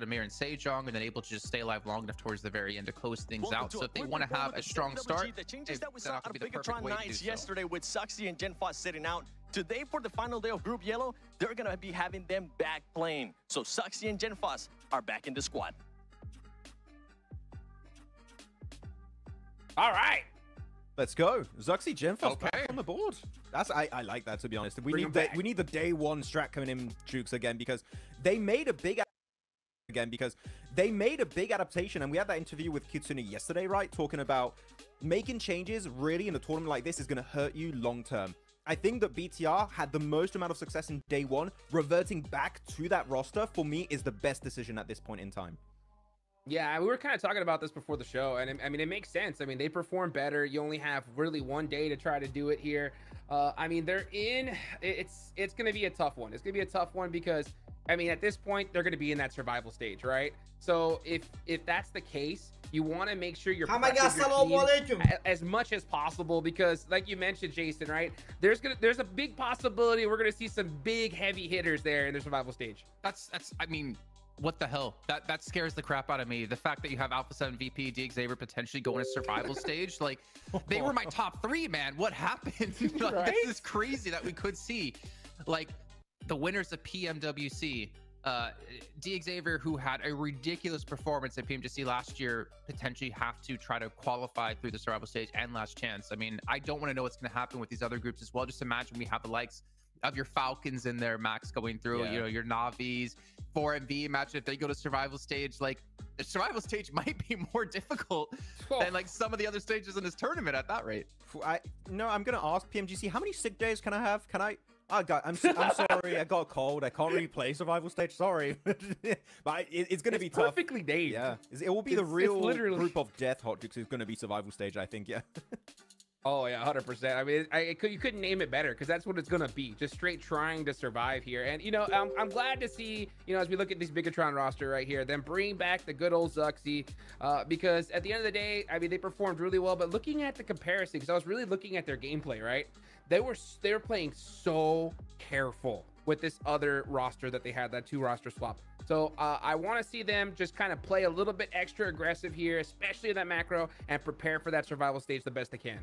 Vladimir and Sejong, and then able to just stay alive long enough towards the very end to close things out. So if they want to have a strong start, the changes that we then saw that out could of be the perfect way to do so. yesterday with Suxy and Gen 5 sitting out. Today, for the final day of Group Yellow, they're going to be having them back playing. So Suxy and Gen 5 are back in the squad. All right. Let's go. Zuxi Genfos Okay. back on the board. I like that, to be honest. We need the day one strat coming in, Jukes, again, because they made a big adaptation, and we had that interview with Kitsune yesterday, right? Talking about making changes really in a tournament like this is going to hurt you long term. I think that BTR had the most amount of success in day one. Reverting back to that roster, for me, is the best decision at this point in time. Yeah, we were kind of talking about this before the show, and I mean, it makes sense. I mean, they perform better. You only have really one day to try to do it here. I mean, it's going to be a tough one. It's going to be a tough one because, I mean, at this point, they're going to be in that survival stage, right? So if that's the case, you want to make sure you're as much as possible because, like you mentioned, Jason, right? There's a big possibility we're going to see some big heavy hitters there in the survival stage. I mean, what the hell? That scares the crap out of me. The fact that you have Alpha 7 VP, Xavier potentially going to survival stage, like they were my top 3, man. What happened? Like, right? This is crazy that we could see, like, the winners of PMWC, Xavier, who had a ridiculous performance at PMGC last year, potentially have to try to qualify through the survival stage and last chance. I mean, I don't want to know what's going to happen with these other groups as well. Just imagine we have the likes of your Falcons in there, Max, going through, you know, your Navis, 4MV. Imagine if they go to survival stage. Like, the survival stage might be more difficult than like some of the other stages in this tournament at that rate. I'm gonna ask PMGC, how many sick days can I have? I'm sorry, I got a cold. I can't really play survival stage. Sorry, but it's gonna be tough. Perfectly named. Yeah, it will be the real group of death. Hot Jukes is gonna be survival stage, I think. Yeah. Oh yeah, 100%. I mean, you couldn't name it better because that's what it's gonna be. Just straight trying to survive here. And you know, I'm glad to see, you know, as we look at this Bigatron roster right here, them bring back the good old Zuxi, because at the end of the day, I mean, they performed really well. But looking at the comparison, because I was really looking at their gameplay, right? They were playing so careful with this other roster that they had, that 2 roster swap. So I want to see them just kind of play a little bit extra aggressive here, especially in that macro, and prepare for that survival stage the best they can.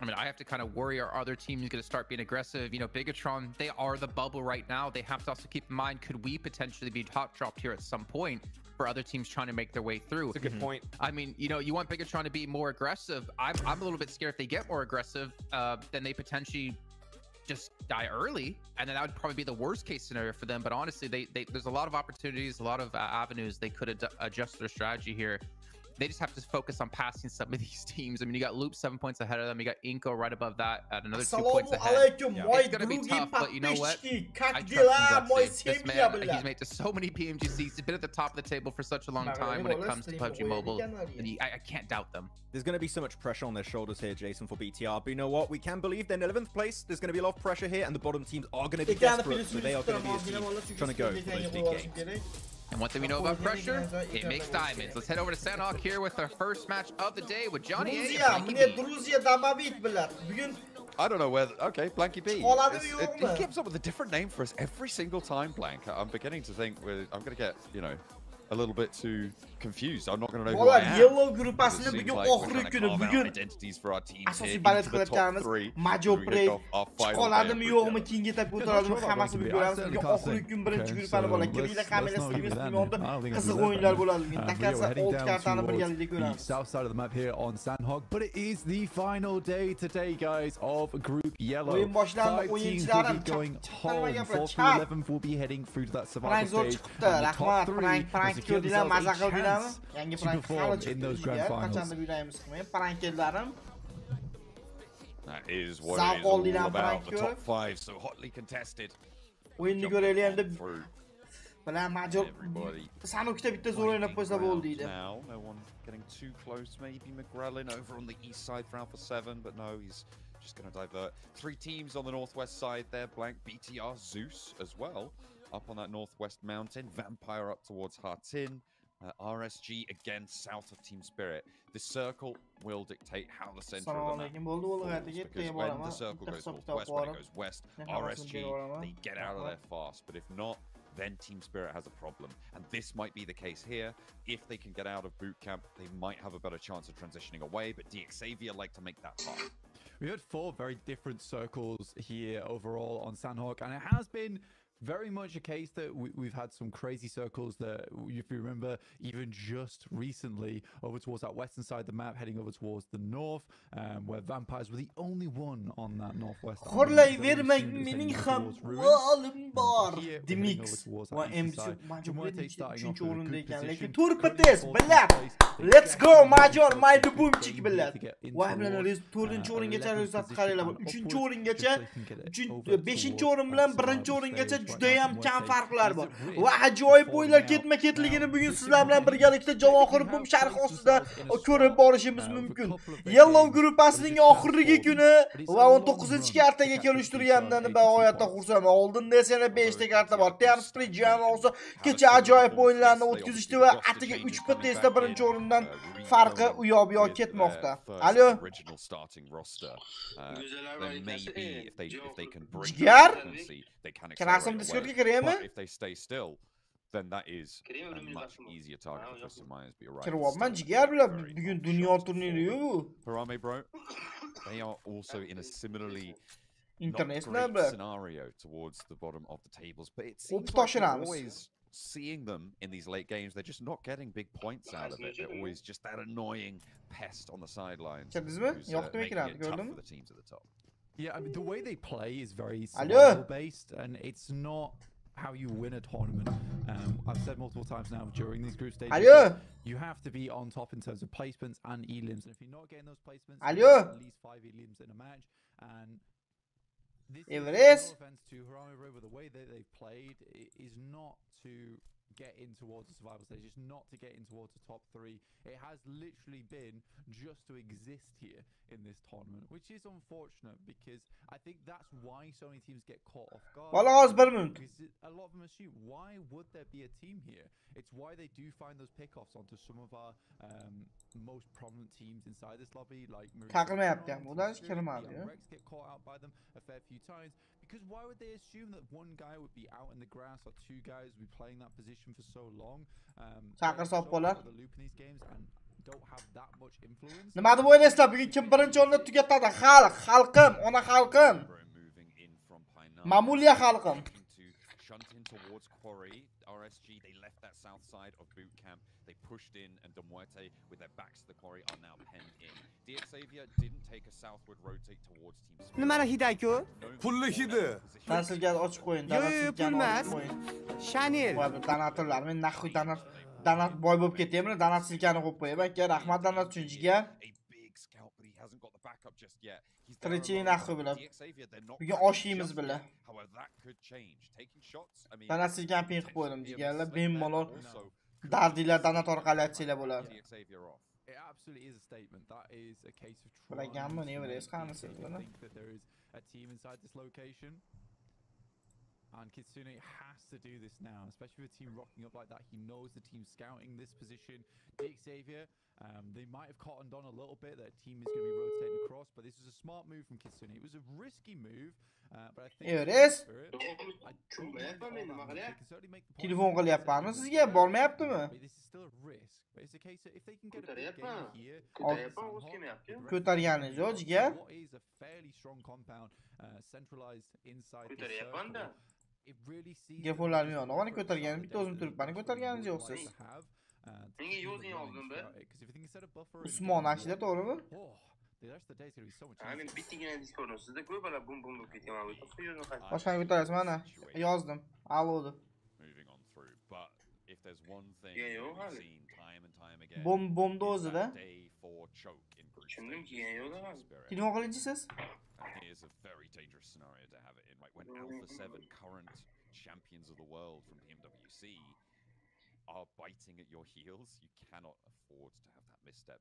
I mean, I have to kind of worry our other team is going to start being aggressive. You know, Bigatron, they are the bubble right now. They have to also keep in mind, could we potentially be hot dropped here at some point for other teams trying to make their way through? That's a good point. I mean, you know, you want Bigatron to be more aggressive. I'm a little bit scared if they get more aggressive, then they potentially just die early, and then that would probably be the worst case scenario for them. But honestly, there's a lot of opportunities, a lot of avenues they could adjust their strategy here. They just have to focus on passing some of these teams. I mean, you got Loop 7 points ahead of them. You got Inko right above that at another 2 points ahead. It's going to be tough, but you know what? I trust this man. He's made to so many PMGCs. He's been at the top of the table for such a long time when it comes to PUBG Mobile. And I can't doubt them. There's going to be so much pressure on their shoulders here, Jason, for BTR. But you know what? We can believe they're in 11th place. There's going to be a lot of pressure here, and the bottom teams are going to be desperate. So they are going to be a team trying to go for those big games. And one thing we know about pressure, it makes diamonds. Let's head over to Sanhok here with our first match of the day with Johnny A. I don't know whether... Okay, Blanky B. He keeps up with a different name for us every single time, Blank. I'm beginning to think I'm going to get, you know, a little bit too confused. I'm not going to know who I am. Yellow gruppasini bugun oxirgi kuni bugun identities for our teams asosiy balet qilayotganimiz Majoplay chiqoladimi yo'qmi, keyingi etapga o'tiradimi, hammasini biz ko'ramiz. Bugun oxirgi kun birinchi gruppani bo'ladi. Kila kamera streaming qiziq o'yinlar bo'ladi. Bugun takasi 6 kartani birgalikda ko'ramiz. South side of the map here on Sanhok, but it is the final day today, guys, of Group Yellow. O'yin boshlandi, o'yinchilarim going home. 4th through 11th will be heading through to that survival stage. Rahmat, prank ko'rdinglar, maza qildinglarmi? Yangi prank in those grand finals. Qachonda buyuraymiz qilmang, prankellarim. That is what it is all about. The top 5 so hotly contested. O'yinni ko'raylik endi. Bilan Major Sanokda bitta zo'r o'ynab qo'ysa bo'ldi deydi. Now, no one getting too close. Maybe McGrellin over on the east side for Alpha 7, but no, he's just going to divert. 3 teams on the northwest side there. Blank, BTR, Zeus as well. Up on that northwest mountain. Vampire up towards Hartin. RSG again south of Team Spirit. The circle will dictate how the center of the map falls, because when the circle goes northwest, when it goes west, RSG, they get out of there fast. But if not, then Team Spirit has a problem. And this might be the case here. If they can get out of boot camp, they might have a better chance of transitioning away, but DXavier like to make that hard. We had 4 very different circles here overall on Sandhawk, and it has been very much a case that we've had some crazy circles that, if you remember, even just recently over towards that western side of the map, heading over towards the north, where vampires were the only one on that northwest. Let's go major mayli boomchik billat. Voy bilan 4-chi o'ringacha ro'yxatni qaranglar. 3-chi o'ringacha, 5-chi o'rin bilan 1-chi o'ringacha juda ham kam farqlar bor. Va ajoyib o'yinlar ketma-ketligini bugun sizlar bilan birgalikda Javohir Bum sharhi ostida ko'rib borishimiz mumkin. Yellow gruppasining oxirgi kuni va 19-kartaga kelishtirgandan bag'oyatda xursandman. Oldinda esa yana 5 ta karta bor. Team Spirit jamoasi kecha ajoyib o'yinlarni o'tkazishdi va atiga 3 pit testda 1-chi o'rindan farqi u yoq bu yoq ketmoqda. Alo. Jigar? Kanaqsim Discordga kiraymi? If they stay still, then that is a much easier target for Twisted Minds. But you're right. Kiryapman jigar bilan bugun dunyo turniri-yu. Harame, bro. They are also in a similarly International scenario towards the bottom of the tables, but it seems like we're always seeing them in these late games. They're just not getting big points out of it. They're always just that annoying pest on the sidelines. Who's, making it tough for the teams at the top. Yeah, I mean, the way they play is very survival-based, and it's not how you win a tournament. I've said multiple times now during these group stages, you have to be on top in terms of placements and elims. And if you're not getting those placements, you get at least 5 elims in a match. And this is no offense to Harame, but the way that they've played is not to get in towards the survival stage, just not to get in towards the top 3. It has literally been just to exist here in this tournament, which is unfortunate because I think that's why so many teams get caught off guard. Because a lot of them assume, why would there be a team here? It's why they do find those pickoffs onto some of our most prominent teams inside this lobby, like Rex get caught out by them a fair few times. Because why would they assume that one guy would be out in the grass or 2 guys would be playing that position for so long? The loop in these games and don't have that much influence. Nima deb o'ylaysizlar? Bugun kim birinchi o'rinda tugatadi? Xalqim, ona xalqim. Mamuliya xalqim. RSG, they left that south side of boot camp. They pushed in, and Demuerte, with their backs to the quarry, are now penned in. DXavier didn't take a southward rotate towards Team Spirit. Nimani hidayku? Pulli hidi. Dansilga ochib qo'ying, dansilga ochib qo'ying. Shanel. Voy bu danatorlar, men naxuy danat boy bo'lib ketaymi? Danat silkani qo'yib qo'yib. Aka, rahmat danat uchun jigar. Tirikchilik naxuy bilan. Bugun osh yeymiz bilan. Danat silkani ping qilib qo'ydim jigarlar. Bemalol dardinglar danat orqali aytsanglar bo'ladi. It absolutely is a statement. That is a case of Bilaganmi, ne bilasiz qanisi buni? I think that there is a team inside this location. And Kitsune has to do this now, especially with a team rocking up like that. He knows the team's scouting this position. DXavier, they might have cottoned on a little bit that team is going to be rotating across, but this was a smart move from Kitsune. It was a risky move, but I think... Here it is. Telefon qilyapmanmi sizga? Bormayaptimi? This is still a risk, but it's a case of if they can get a big game here... Ko'targaningiz yo'q, jigar. What is a fairly strong compound centralized inside the circle. It really sees... Telefonlarni yo'q. Nima ko'targanim? Bitta o'zim turibman. Ko'targaningiz yo'q siz. Menga yozing oldin bir. Usmon ashida to'g'rimi? The rest of the day is going to be so much easier. Men bittigina Discordda sizda ko'p bala bum bum bo'lib ketgan. Boshqani ko'tarasiz mana. Yozdim. Alo'di. Moving on through, but if there's one thing we've seen time and time again, bomda o'zida. Tushundim, keyin yo'q. Telefon qilinchi siz? Here's a very dangerous scenario to have it in. Like when Alpha 7 current champions of the world from Pmgc are biting at your heels, you cannot afford to have that misstep.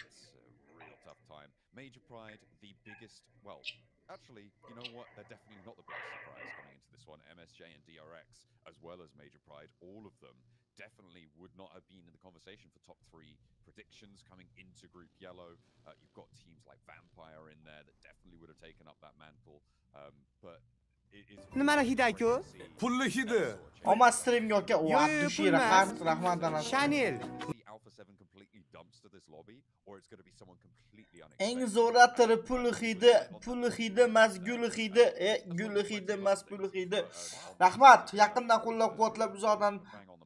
It's a real tough time. Major Pride, the biggest, well, actually, you know what? They're definitely not the biggest surprise coming into this one. MSJ and DRX, as well as Major Pride, all of them definitely would not have been in the conversation for top 3 predictions coming into Group Yellow. You've got teams like Vampire in there that definitely would have taken up that mantle. But Nimalar hidi-ku? Pulli hidi. Omad streamga aka, o Abdushira Xart, rahmat danat. Chanel. Eng zo'ratiri pul hidi mas gul hidi, gul hidi mas pul hidi. Rahmat, yaqindan qo'llab-quvvatlab uzoqdan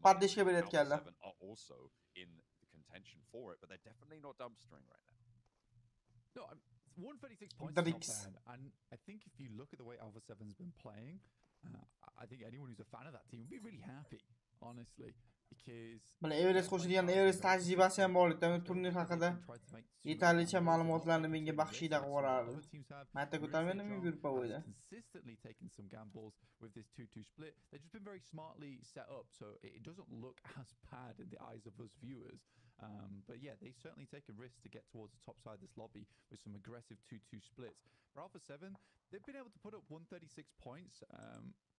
paddeshga berayotganlar. No, 136 points is not bad, and I think if you look at the way Alpha 7's been playing, I think anyone who's a fan of that team would be really happy, honestly, because Mana Everest qo'shilgan Everest tajribasi ham bor edi. Turnir haqida yetarlicha ma'lumotlarni menga baxshida qilib yuborardi. Mayta ko'tarmadimmi gruppa bo'yida. Consistently taken some gambles with this 2-2 split. They've just been very smartly set up, so it doesn't look as bad in the eyes of us viewers. But yeah, they certainly take a risk to get towards the top side of this lobby with some aggressive 2-2 splits. For Alpha 7, they've been able to put up 136 points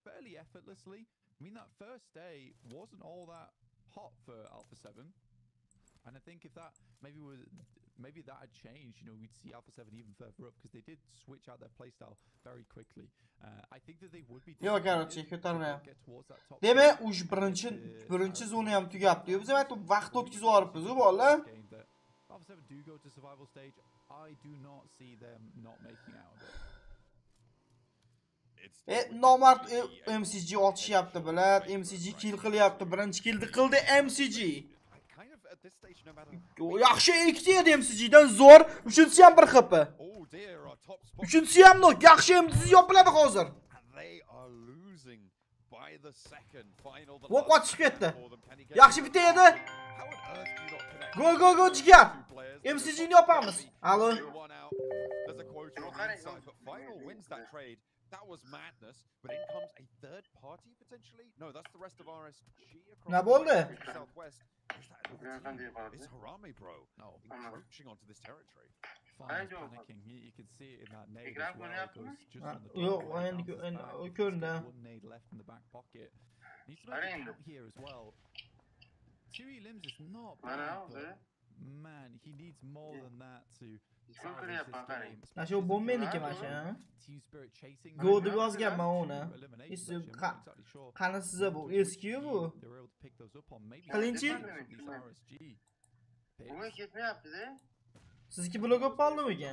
fairly effortlessly. I mean, that first day wasn't all that hot for Alpha 7. And I think if that maybe that had changed, you know, we'd see Alpha 7 even further up because they did switch out their playstyle very quickly. I think that they would be Yo'q, короче, ko'tarmayam. Demak, ush birinchi zona ham tugabdi. Biz aytib vaqt o'tkazib yuboribmiz-ku bolalar. Alpha 7 do go to survival stage. I do not see them not making out of it. Nomard MCG otishyapti, bilad. MCG kill qilyapti. Birinchi killni qildi MCG. Yaxshi ikkita edi MCG dan zo'r. Uchinchisi ham bir xp. Uchinchisi ham nok. Yaxshi MCG yopiladi hozir. Voq qochib ketdi. Yaxshi bitta edi. Go jigar. MCG ni yopamiz. Alo. That was madness, but in comes a third party potentially. No, that's the rest of RSG across the southwest. It's Harame, bro. No, encroaching onto this territory. Panicking. You can see it in that nade as well. It goes just on the one nade left in the back pocket. Needs to make a count here as well. 2 limbs is not bad, but man, he needs more than that to. Nasıl bomba ki maşa? Gold'u vazgeçme ona. İşte kanı size bu eski bu. Kalinci? Bu kez ne yaptı de? Sizinki blog up aldı mı ki?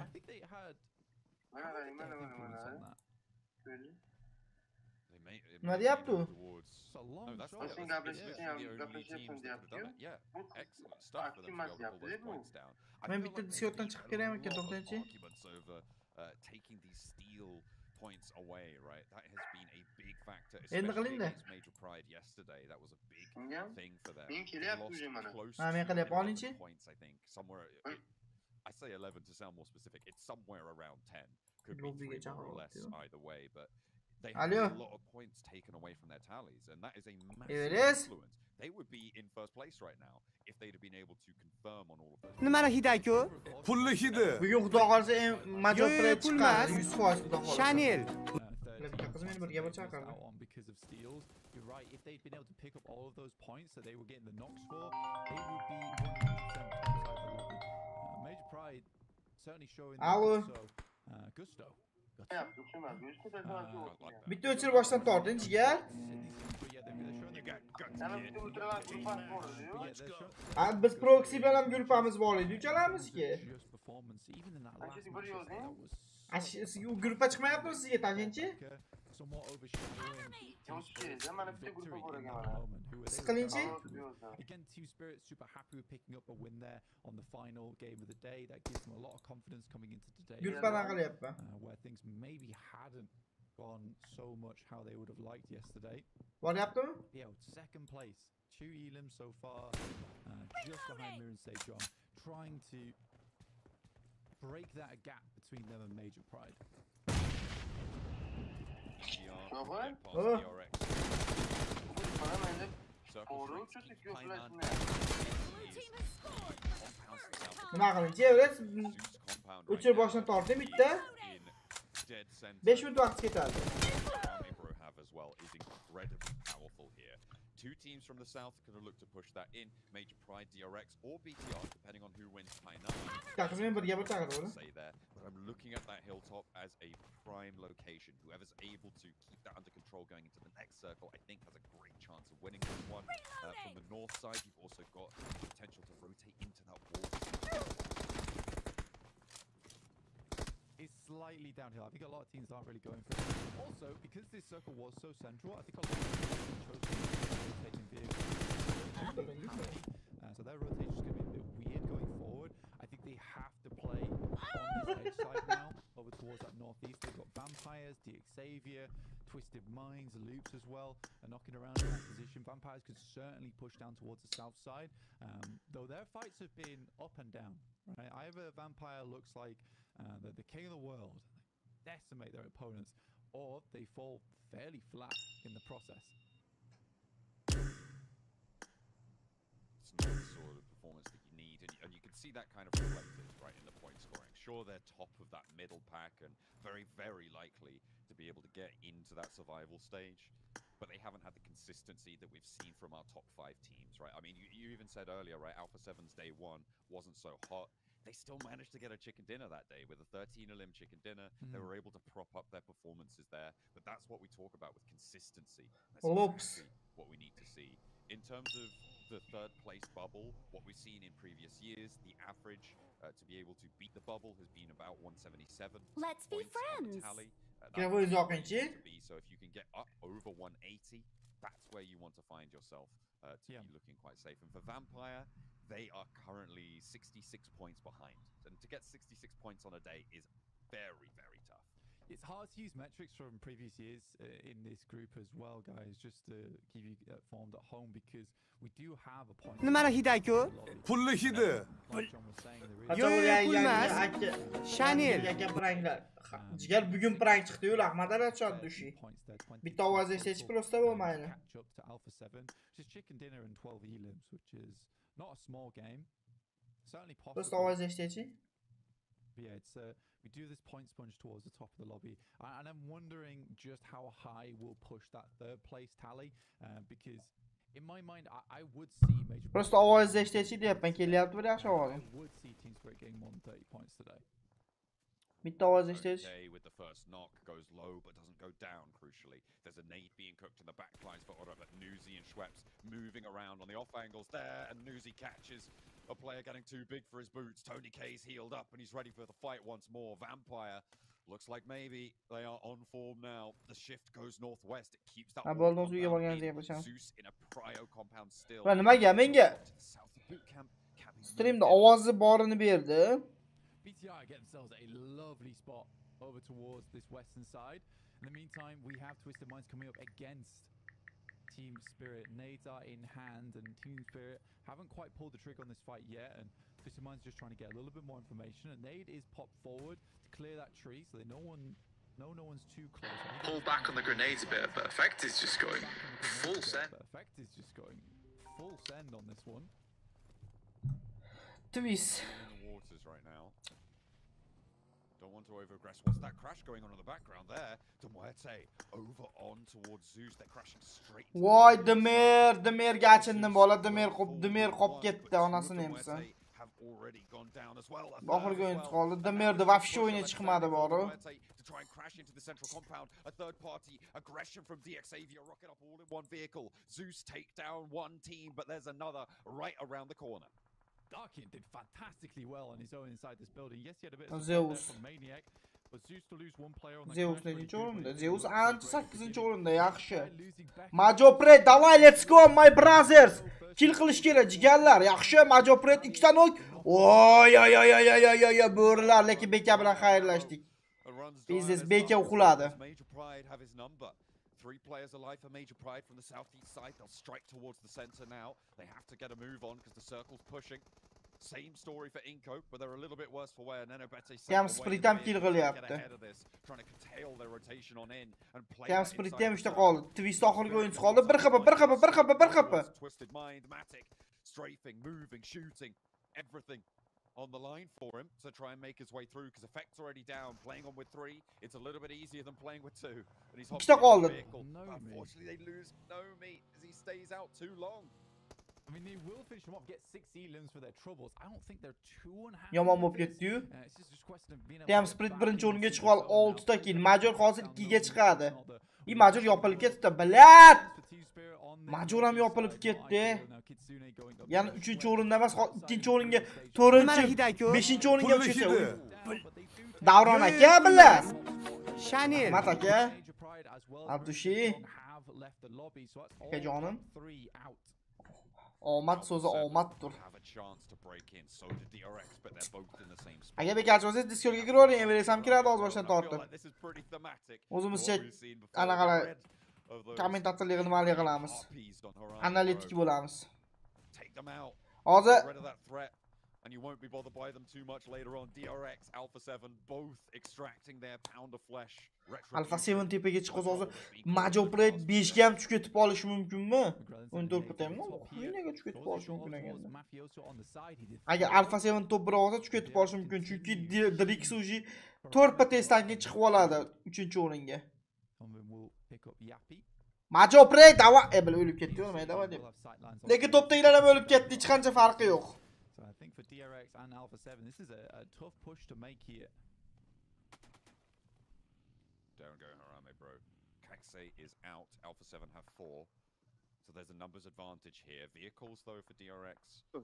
Ne yaptı? Ben bitti Discord'dan çıkıp geleyim ki doktorci. Taking these steel points away, right? That has been a big factor, especially against Major Pride yesterday. That was a big thing for them. Lost close to points, I think. Somewhere, I say 11 to sound more specific. It's somewhere around 10. Could be 3 more or less either way, but they have a lot of points taken away from their tallies, and that is a massive influence. They would be in first place right now if they'd have been able to confirm on all of those. Nimalar hidi-ku? Pulli hidi. Bugun xudo xolsa major play chiqadi 100% xudo xolsa. Chanel. Qizim meni birga chaqirdi. Because of steals, you're right. If they'd been able to pick up all of those points that they were getting the knocks for, they would be 100% top side of the lobby. Major Pride certainly showing gusto. Bitta o'chirib boshdan torting jigar. Biz proxy bilan ham grupamiz bor edi, uchalamizki. Sizga gruppa chiqmayaptimi sizga tashinchi? Siqilinchi? Again, Team Spirit super happy with picking up a win there on the final game of the day. That gives them a lot of confidence coming into today. Where things maybe hadn't gone so much how they would have liked yesterday. What happened? Yeah, second place. 2 elims so far, just behind Mirror and Sejong, trying to break that gap between them and Major Pride. Nima qilinchi? Evres o'chirib boshdan tortdim bitta. 5 minut vaqt ketadi. Have as well is incredibly powerful here. Two teams from the south are going to look to push that in. Major Pride, DRX, or BTR, depending on who wins high now. Say there, but I'm looking at that hilltop as a prime location. Whoever's able to keep that under control going into the next circle, I think has a great chance of winning this one. From the north side, you've also got the potential to rotate into that wall. It's slightly downhill. I think a lot of teams aren't really going for it. Also, because this circle was so central, I think a lot of teams chose to rotating vehicles. So their rotation is going to be a bit weird going forward. I think they have to play on this edge side now, over towards that northeast. They've got Vampires, Xavier, Twisted Minds, Loops as well, and knocking around in that position. Vampires could certainly push down towards the south side, though their fights have been up and down. Right? Either Vampire looks like the king of the world, decimate their opponents, or they fall fairly flat in the process. It's not the sort of performance that you need, and you can see that kind of reflected right in the point scoring. Sure, they're top of that middle pack and very, very likely to be able to get into that survival stage, but they haven't had the consistency that we've seen from our top 5 teams, right? I mean, you even said earlier, right, Alpha 7's day 1 wasn't so hot. They still managed to get a chicken dinner that day with a 13-elim chicken dinner. They were able to prop up their performances there, but that's what we talk about with consistency. That's exactly what we need to see. In terms of the third place bubble, what we've seen in previous years, the average to be able to beat the bubble has been about 177. Let's be friends. Tally. So if you can get up over 180, that's where you want to find yourself to be looking quite safe. And for Vampire, they are currently 66 points behind. And to get 66 points on a day is very, very tough. It's hard to use metrics from previous years in this group as well, guys, just to keep you informed at home, because we do have a point. Nimani hidaku? Pulli hidi. Jigar bugun prank chiqdi-yu, rahmat Alachon dushi. Bitta ovozda hech prosta bo'lmaydi. Catch up to Alpha 7, just chicken dinner and 12 elims, which is not a small game. Certainly possible. Prosta ovozda hech. Yeah, it's we do this point sponge towards the top of the lobby, and I'm wondering just how high we'll push that third place tally, because in my mind I would see major. Prosta ovozda hech deyapman, kelyapti bir yaxshi ovoz. I would see Team Spirit getting more than 30 points today. Bitta ovozda hech. With the first knock goes low but doesn't go down, crucially. There's a nade being cooked in the back lines for Olad, but Nuzi and Schweppes moving around on the off angles there, and Nuzi catches a player getting too big for his boots. Tony K's healed up and he's ready for the fight once more. Vampire looks like maybe they are on form now. The shift goes northwest. It keeps that Zeus in a prio compound still. Streamda ovozi borini berdi. BTR get themselves a lovely spot over towards this western side. In the meantime, we have Twisted Minds coming up against Team Spirit. Nades are in hand, and Team Spirit haven't quite pulled the trigger on this fight yet, and Twisted Minds just trying to get a little bit more information. And Nade is popped forward to clear that tree, so they no one's too close. Pull back on the grenades a bit, but Effect is just going full send. Effect is just going full send on this one. Twist. In the waters right now. Don't want to overaggress. What's that crash going on in the background there? Demuerte over on towards Zeus. They're crashing straight. Voy, Demerga achindim bola, Demer qop ketdi onasini emsa. Have already gone down as well. Oxrigi o'yin qoldi. Demerda vafshi o'yini chiqmadi boru. To try and crash into the central compound. A third party aggression from Xavier, rocket up all in one vehicle. Zeus take down one team, but there's another right around the corner. Darkin did fantastically well on his own inside this building. Yes, he had a bit of support there from Maniac, but Zeus to lose one player on the Zeus nechinchi o'rinda? Zeus 8-8 o'rinda, yaxshi. Majopret, davay, let's go my brothers. Kill qilish kerak, jigarlar. Yaxshi, Majopret 2 ta nok. Oy, bo'rilar, lekin beka bilan xayrlashdik. Biznes beka uxladi. Major Pride have his number. 3 players alive for Major Pride from the southeast side. They'll strike towards the center now. They have to get a move on because the circle's pushing. Same story for Inko, but they're a little bit worse for wear. Nenobete Jam Sprit ham kill qilyapti. Trying to curtail their rotation on in and play. Jam Sprit ham 3 ta qoldi. Twist oxirgi o'yinchi qoldi. Bir xapa. Twisted Mind, Matic, strafing, moving, shooting, everything. on the line for him to try and make his way through because effect's already down. Playing on with 3, it's a little bit easier than playing with 2. And he's hopping in the vehicle. Unfortunately, they lose no meat as he stays out too long. I mean, they will finish them off, get 6 elims for their troubles. I don't think they're too unhappy. Yomon bo'lib ketdi-yu. Ham sprint birinchi o'ringa chiqib olib 6 ta keyin Major hozir 2 ga chiqadi. Major yopilib ketdi. Bilat! Major ham yopilib ketdi. Yana 3-o'rinda emas, 2-o'ringa, 4-chi, 5-o'ringa tushdi. Davron aka bilan. Shanil. Mat aka. Abdushi. Akajonim. Omad so'zi omaddir. Agar bekarchi bo'lsangiz Discordga kiravering, Everest ham kiradi hozir boshdan tortib. O'zimizcha anaqalar kommentatorlik nimalar qilamiz. Analitik bo'lamiz. Hozir and you won't be bothered by them too much later on. DRX, Alpha 7, both extracting their pound of flesh. Alpha 7 tepaga chiqsa hozir Major Plate 5 ga ham tushib ketib qolishi mumkinmi? 14 bitammi? Nega tushib ketib qolishi mumkin ekan? Agar Alpha 7 top 1 olsa tushib ketib qolishi mumkin, chunki DRX uji 4 patesdan keyin chiqib oladi 3-o'ringa. Major Plate dava o'lib ketdi, nima dava deb. Lekin topdagilar ham o'lib ketdi, hech qancha farqi yo'q. So I think for DRX and Alpha 7, this is a tough push to make here. Don't go Harame, bro. Kaxe is out. Alpha 7 have 4. So there's a numbers advantage here. Vehicles, though, for DRX. Going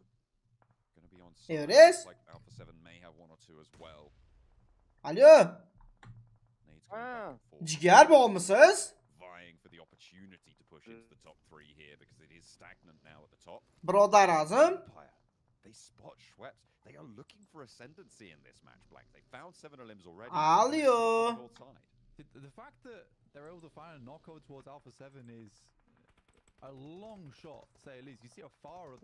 to be on side. Here it is. Like Alpha 7 may have 1 or 2 as well. Alo. Jigar bormisiz? Vying for the opportunity to push into the top 3 here because it is stagnant now at the top. Brodar azim. They spot swept. They are looking for ascendancy in this match, Black. They found 7 elims already. Alio. The fact that they're able to find a knockout towards Alpha 7 is a long shot, to say at least. You see how far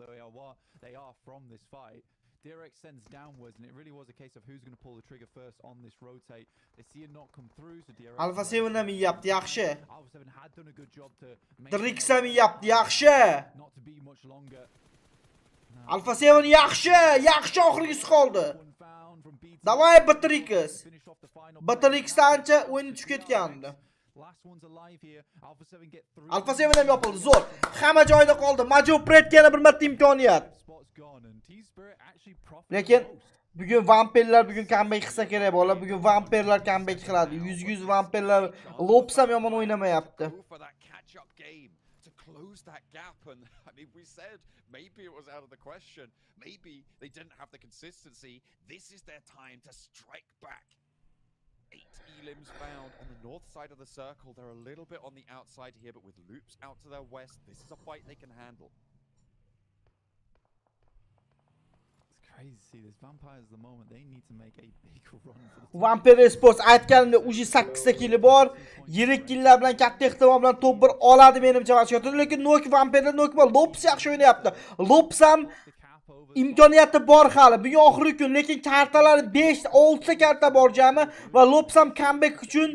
they are from this fight. DRX sends downwards, and it really was a case of who's going to pull the trigger first on this rotate. They see a knock come through, so DRX... Alpha 7 ham yapti, yaxshi. Alpha 7 had done a good job to... DRX ham yapti, yaxshi. Not to be much longer. Alpha 7 yaxshi oxirgisi qoldi. Davay Batrix. Batrixdan ancha o'yin tushib ketgandi. Alpha 7 ham yopildi, zo'r. Hamma joyda qoldi. Major Plate yana bir marta imkoniyat. Lekin bugun vampirlar comeback qilsa kerak bo'lar. Bugun vampirlar comeback qiladi. 100 vampirlar Lops ham yomon o'ynamayapti. Close that gap, and I mean, we said maybe it was out of the question, maybe they didn't have the consistency. This is their time to strike back. 8 elims found on the north side of the circle. They're a little bit on the outside here, but with loops out to their west, this is a fight they can handle. Crazy to see this. Vampires at the moment, they need to make a big run for the Vampire Sports aytganimda uji 8 ta kili bor. Yirik killar bilan katta ehtimol bilan top 1 oladi menimcha vaziyatda. Lekin Vampirlar bor. Lops yaxshi o'ynayapti. Lops ham imkoniyati bor hali. Bugun oxirgi kun, lekin kartalari 5-6 ta karta bor jami va Lops ham comeback uchun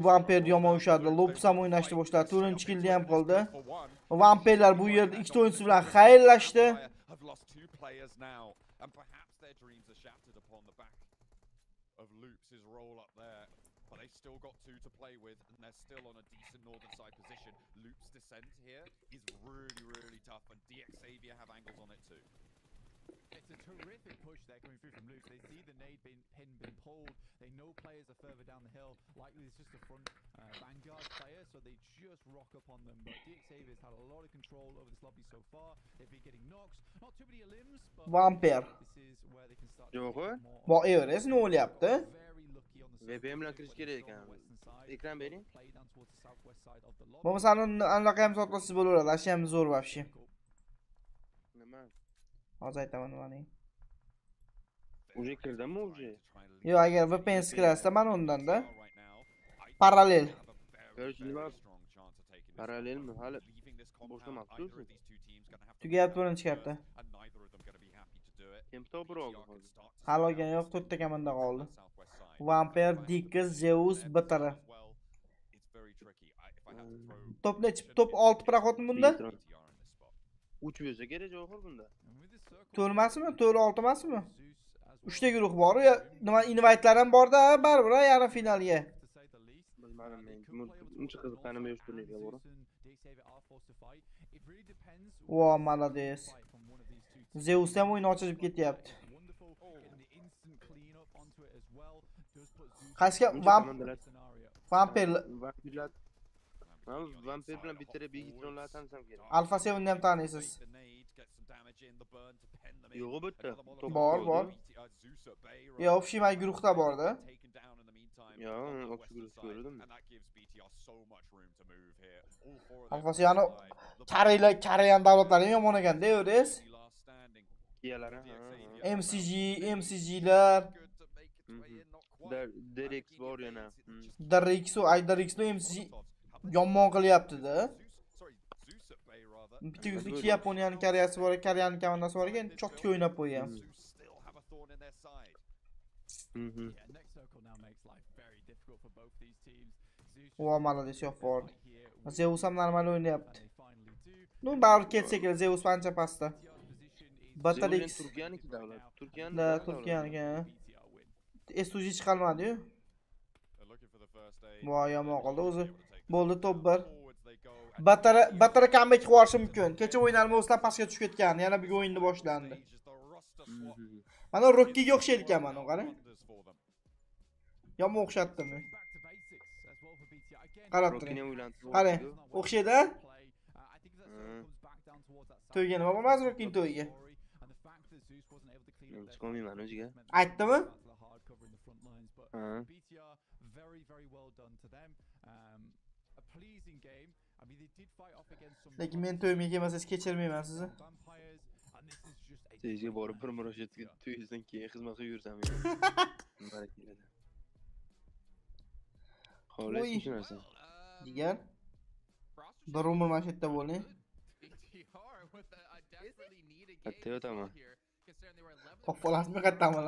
Vampir yomon ushadi. Lops ham o'ynashni boshladi. 4-kilni ham qildi. Vampirlar bu yerda ikkita o'yinchi bilan xayrlashdi. Players now, and perhaps their dreams are shattered upon the back of Loops' roll up there, but they've still got 2 to play with, and they're still on a decent northern side position. Loops' descent here is really tough, and DX Xavier have angles on it too. It's a terrific push there coming through from Loops. They see the nade pin been pulled. They know players are further down the hill. Likely it's just a front vanguard player, so they just rock up on them. But DX Xavier's had a lot of control over this lobby so far. They've been getting knocks. Not too many limbs, but Vampir. This is where they can start. Bu Everest ne o'lyapti? VPN bilan kirish kerak ekan. Ekran bering. Bo'lmasa anaqa ham sotlasiz bo'laveradi. Ashi ham zo'r вообще. Nima? Hozir aytaman nimani. Uje kirdimmi uje? Yo'q, agar VPN kirasizda mana undan-da. Parallel. Ko'rish nima? Parallelmi? Hali boshlamabsiz. Tugayapti birinchi karta. Kim top 1 oldi hozir? Hali olgan yo'q, 4 ta komanda qoldi. Vampir, Dikis, Zeus, BTR. Top nechi? Top 6 Praxodmi bunda? 3 bo'lsa kerak Johor bunda. 4 emasmi? 4-6 emasmi? 3 ta guruh bor. Nima invite'lar ham bor-da, baribir yarim finalga. Bilmadim men. Uncha qiziqqanim yo'q turnirga bor. Vo, malades. Zeus ham o'yin ochib ketyapti. Qaysiga vampirlar vampir bilan bitta begitronlar tanisam kerak. Alpha 7'ni ham taniysiz. Yo'q bu yerda. Bor. Yo, Shimay guruhda bor-da. Yo, o'sha guruhni ko'rdim. Alpha 7 Koreyan davlatlari ham yomon ekan-da, o'rez. Kiyalar, MCG'lar. Derek bor yana. Darix'ni MCG yomon qilyapti-da. Bitta ikki Yaponiyaning Koreyasi bor, Koreyaning komandasi bor ekan, chotga o'ynab qo'ygan. Vo, malades yo'q bor. Zeus ham normal o'ynayapti. Nu, bari ketsa kerak, Zeus ancha pastda. Batarix Turkiyaniki davlat. Turkiyaniki. SUG chiqarmadi-yu. Voy, yomon qoldi o'zi. Bo'ldi, top 1. Batara comeback qilishi mumkin. Kecha o'yinlarimiz o'zidan pastga tushib ketgan. Yana bir o'yinni boshlandi. Mana Rocky'ga o'xshaydi ekan mana, qarang. Yomon o'xshatdimi? Qarab turing. Qarang, o'xshaydi-a? To'yga nima bo'lmas Rocky'ning to'yiga? Chiqolmayman o'ziga. Aytdimi? Lekin men to'yimga kelmasangiz kechirmayman sizni. Sizga borib bir murojaatga to'yingizdan keyin xizmat qilib yursam. Barakallah. Xo'sh, shu narsa. Degan. Bir umr mana shu yerda bo'ling. Katta yotaman. Qopqolasmi qattaman?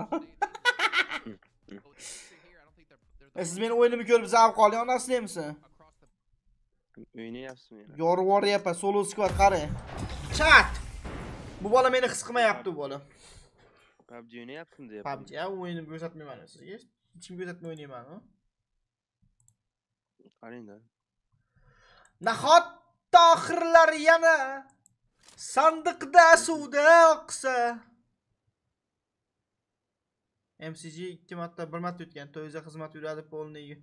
Siz meni o'yinimni ko'rib zavq olyapsizmi? O'ynayapsizmi? Yorvoryapman, solo squad qarang. Chat. Bu bola meni his qilmayapti bu bola. PUBG o'ynayapsizmi deyapti. PUBG o'yinni ko'rsatmayman sizga. Hech kim ko'rsatmay o'ynayman-ku. Qarang-da. Nahotda oxirlar yana sandiqda suvda oqsa. MCG 2 marta 1 marta o'tgan. To'yga xizmat yuradi polniga.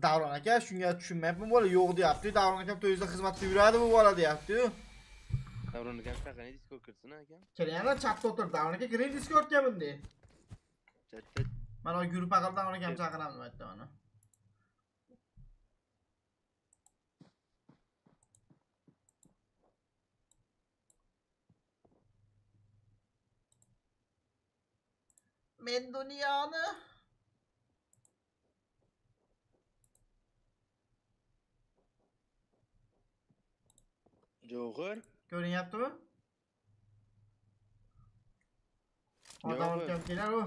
Davron aka shunga tushunmayapman, bola yo'q deyapti. Davron aka to'yga xizmat yuradi bu bola deyapti. Davron aka qani Discord kirsin aka? Kirayana chatda o'tir. Davron aka kiring Discordga bunday. Chatda. Mana o guruh aqal Davron akam chaqiraman aytdi mana. Men dunyoni Johor ko'rinyaptimi? Odam ham kelar u.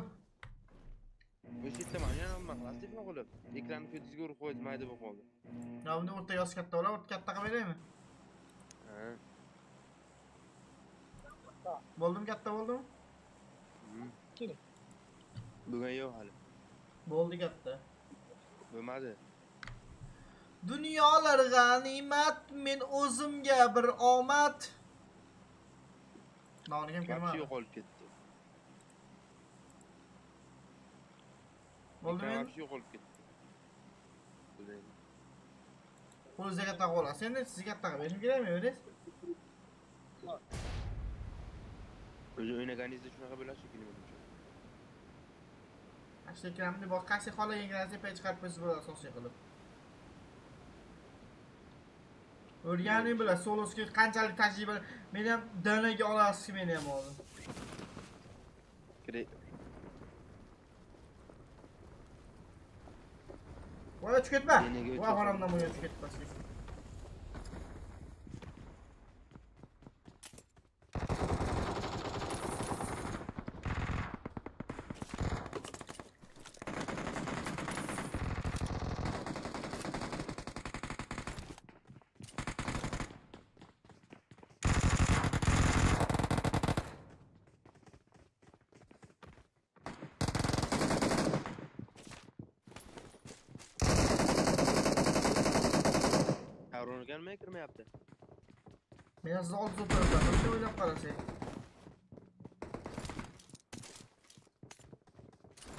O'shitda mana yana maqlasizmi qilib? Ekranni ko'zingizga urib qo'ydi, mayda bo'lib qoldi. Mana buni o'rtaga yoz katta bo'lar, o'rta katta qilib beraymi? Ha. Bo'ldimi, katta bo'ldimi? Bugun yo'q hali. Bo'ldi katta. Bo'lmadi. Dunyolar g'animat, men o'zimga bir omad. Noni ham kelmadi. Yo'qolib ketdi. Bo'ldimi? Yo'qolib ketdi. Qo'lingizga katta qo'yasiz. Endi sizga katta qilib berishim kerakmi, o'zingiz? O'zi o'ynaganingizda shunaqa bo'lasiz shekilli. Ashtakramni bor, qaysi xohlaganingizga pay chiqarib qo'ysiz bo'ladi asosiy qilib. O'rganing bilan soloski qanchalik tajriba, meni ham danaga olasiz meni ham hozir. Kerak. Voy tushib ketma. Voy xonamdan bo'yin tushib ketmaslik. olmayapti. Men sizni olib o'tiribman. Shunday o'ylab qarasang.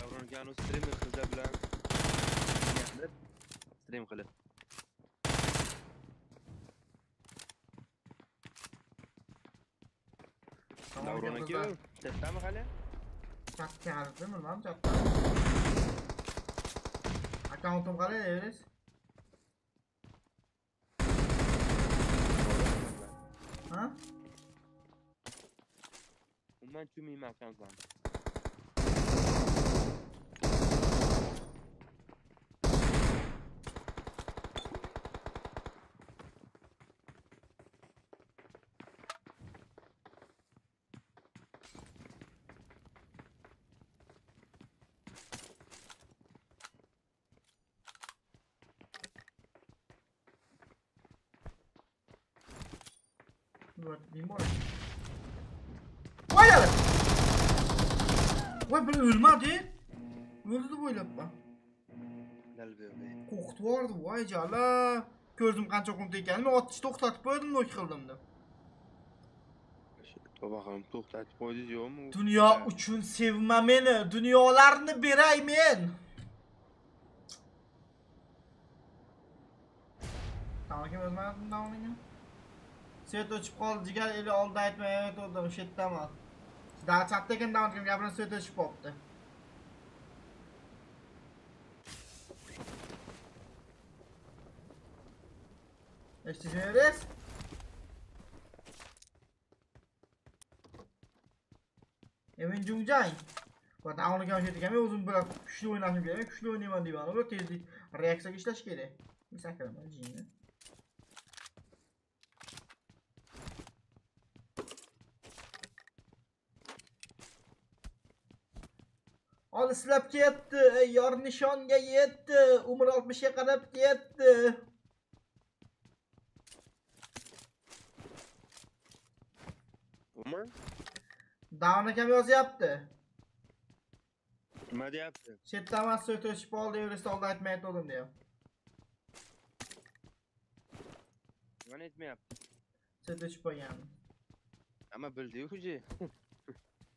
Davron streamer qizlar bilan stream qilib. Davron aka, chatdami hali? Chatga qarabdim, bilmadim chatda. Accountim qalay, Eris? Ha? Undan tushmayman akkauntdan. Voy yana! Voy bir o'lmadi. O'ldi deb o'ylabman. Qo'rqitib yubordi, voy jala. Ko'rdim qancha qum ekanini, men otishni to'xtatib qo'ydim, nok qildim deb. To'g'ri, to'xtatib qo'ydingiz yo'qmi? Dunyo uchun sevma meni, dunyolarni beray men. Tamam, o'zim davomini. Svet o'chib qoldi, jigar eli oldi aytmay o'tirdim, shetdaman. Da chatda ekan davom gapirini svet o'chib qolibdi. Eshitdingiz? Men jungjang. Va davrga o'tayotgan men o'zim bilan kuchli o'ynashim kerak. Kuchli o'ynayman deyman. Ular tezlik reaksiyaga ishlash kerak. Misakiraman jinni. Olislab ketdi, yor nishonga yetdi, umr 60 ga qarab ketdi. Umr? Dawn akam yozyapti. Nima deyapti? Chetdan so't o'chib oldi, Everest oldi aytmay aytdim deya. Nima aytmayapti? So't o'chib qo'ygan. Ammo bildi-ku-ji.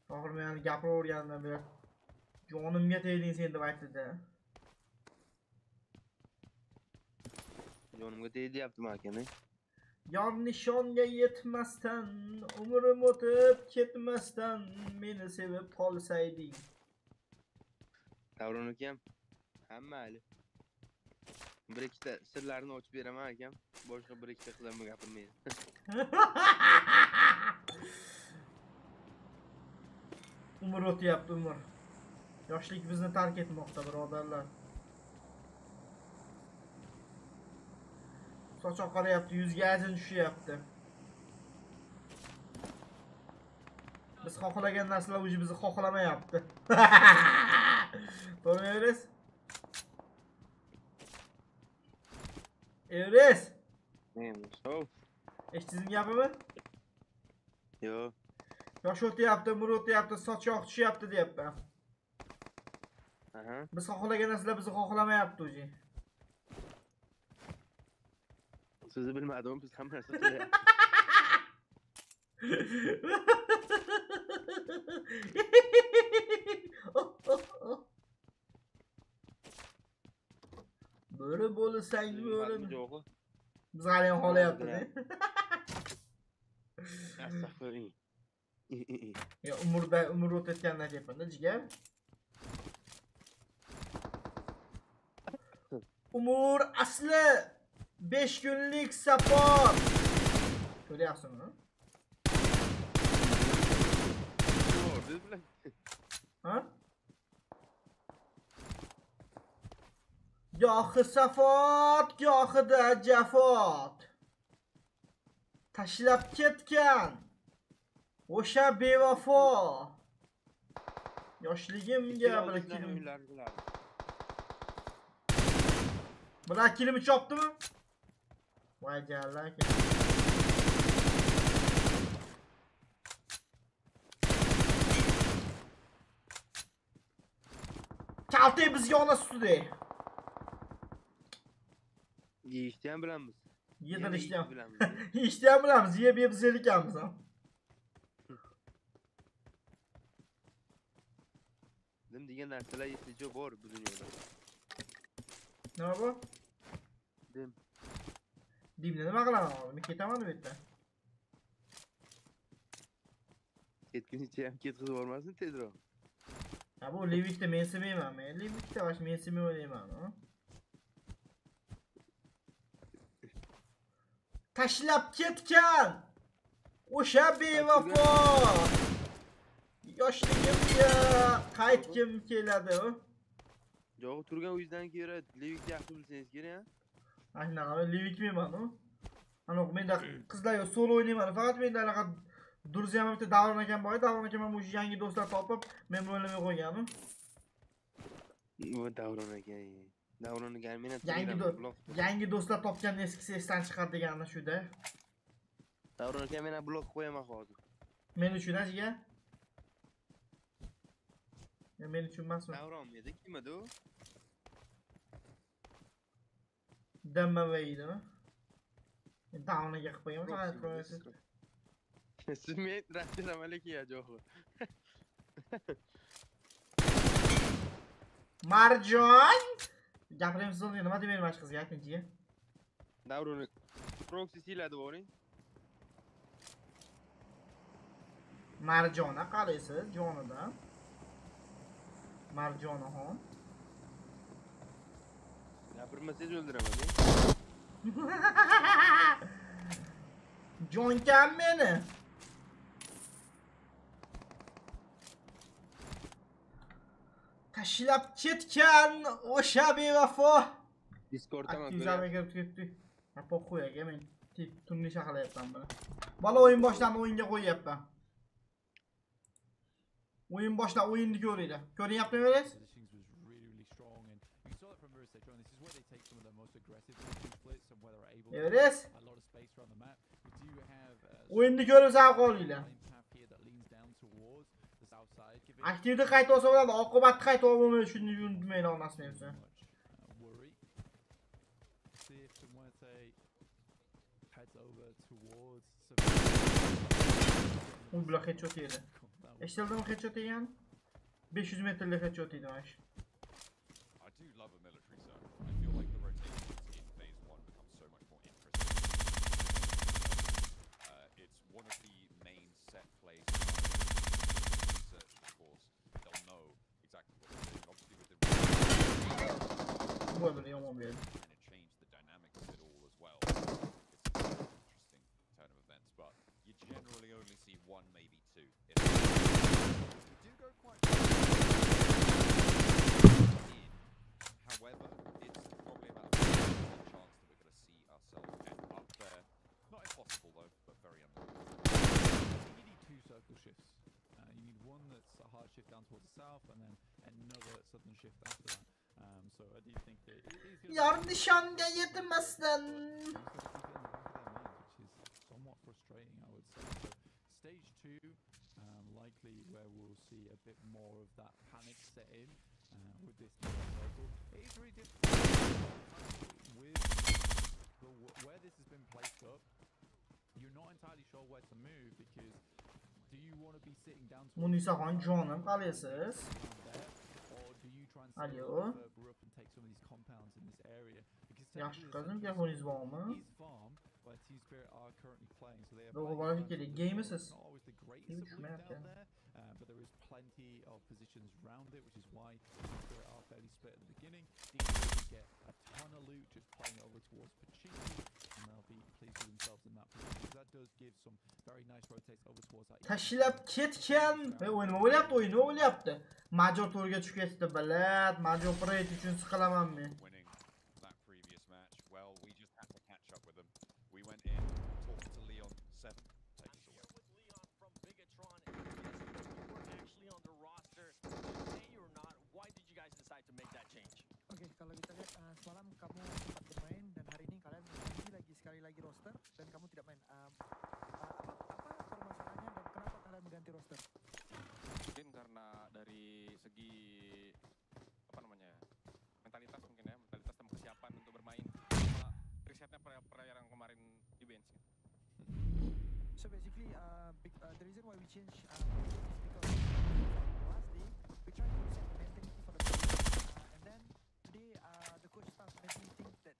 To'g'ri, men gapiravergandim bir. Jonimga tegding sen deb aytdi-da. Jonimga tegdi deyaptimi akam? Yor nishonga yetmasdan, umrim o'tib ketmasdan meni sevib qolsayding. Davron akam, hamma hali. Bir ikkita sirlarni ochib beraman akam. Boshqa bir ikkita qilib gapirmaydi. Umr o'tyapti, umr. Yoshlik bizni tark etmoqda, birodarlar. Soch oqaryapti, yuzga ajin tushyapti. Biz xohlagan narsalar o'zi bizni xohlamayapti. To'g'rimi, Evres? Evres! Eshitdingizmi gapimni? Yo'q. Yosh o'tyapti, umr o'tyapti, soch oq tushyapti deyapman. Biz xohlagan narsalar bizni xohlamayapti o'zi. Sizni bilmadim, biz hamma narsa qilyapmiz. Bo'ri bo'lsang bo'ri. Biz hali ham xohlayapmiz. Astag'firullah. Ya umr o'tayotgandan aytyapman-da, jigar. Umur asli 5 kunlik safar. Ko'ryapsizmi? Ha? Gohi safot, gohida jafot. Tashlab ketgan o'sha bevafo. Yoshligimga bilakilim. Bilakilimi chopdimi? Voy jalla. Kaltay bizga ona sutida. Yeyishni ham bilamiz. Yedir ishlab. Ishlab bilamiz, yeb yeb ekanmiz ham. Dim degan narsalar yetishicha bor bu dunyoda. Nima bu? Dim. Dimni nima qilaman hozir? Men ketaman bu yerdan. Ketgunicha ham ketkizib olmasin tezroq. Ha bu Levikni men sevmayman. Men Levikni vash men sevmay o'ylayman. Tashlab ketgan. O'sha bevafo. Yoshligimga qaytgim keladi. Jo'g'i turgan uydan ko'ra Levikni yaxshi bilsangiz kerak. Aynaqa men Levikmayman. Ana menda qizlar yo'q, solo o'ynayman. Faqat menda anaqa Druzyam bitta Davron akam bor, Davron akam ham o'sha yangi do'stlar topib, men bilan o'ynamay qo'yganim. Bu Davron aka. Davronni galmina yangi do'stlar topgan eskisi esdan chiqar degani shu-da. Davron aka meni blok qo'yaman hozir. Men uchun ajiga. Men uchun emasmi? Davron edi, kim edi u? Dammaveydimi? Davron aka qilib qo'yaman, faqat qo'yasiz. Siz men rasshifrovka ya jo'g'i. Marjon! Gapiramiz o'zi nima deb bermoqchi qizga aytingchi. Davronni proxy siladi bo'ring. Marjona qalaysiz jonidan. Marjonaxon. Gapirmasangiz o'ldiraman. Jonkam meni. Tashlab ketgan o'sha bevafo. Discorddan aktivlarga kirib ketdi. Ha qo'yaga men turli shaqalayapman buni. Bola o'yin boshlandi, o'yinga qo'yyapman. O'yin boshlab o'yinni ko'ringlar. Ko'ryaptimi o'zingiz? Evet. O'yinni ko'rib zavq olinglar. Aktivni qayta olsa bo'ladi, oqibatni qayta olmaydi, shuni unutmanglar onasini. U bilan headshot yedi. Eshitildimi headshot degan? 500 metrlik headshot yedi mana shu. Böyle yomon bir. However, it's probably about a 50% chance that we're going to see ourselves end up there. Not impossible though, but very unlikely. You need two circle shifts. You need one that's a hard shift down towards the south, and then another southern shift after that. So I do think that it is Yarın nişanga yetemezsen. Which is somewhat frustrating, I would say. So stage 2, likely where we'll see a bit more of that panic set in with this circle. It is really difficult with where this has been placed up. You're not entirely sure where to move because do you want to be sitting down to Munisa Khan canım qalesiz? Alo. Yaxshi qizim, telefoningiz bormi? Doğru bana fikri, gamesiz. Hiç düşünmeyapti. But there is plenty of positions around it, which is why Spirit are fairly split at the beginning. DK get a ton of loot just playing over towards Pachiki, and they'll be pleased with themselves in that position. That does give some very nice rotates over towards that. Tashlab ketgan. O'ynayapti, o'ynayapti. Major to'rga tushib ketdi, bilad. Major Pride uchun siqilaman men. Kalau kita lihat semalam kamu sempat bermain dan hari ini kalian berjanji lagi sekali lagi roster dan kamu tidak main. Apa permasalahannya dan kenapa kalian mengganti roster? Mungkin karena dari segi apa namanya mentalitas mungkin ya. So basically, the reason why we changed is because last day we tried to set the mentality for the players, and then today the coach staff maybe think that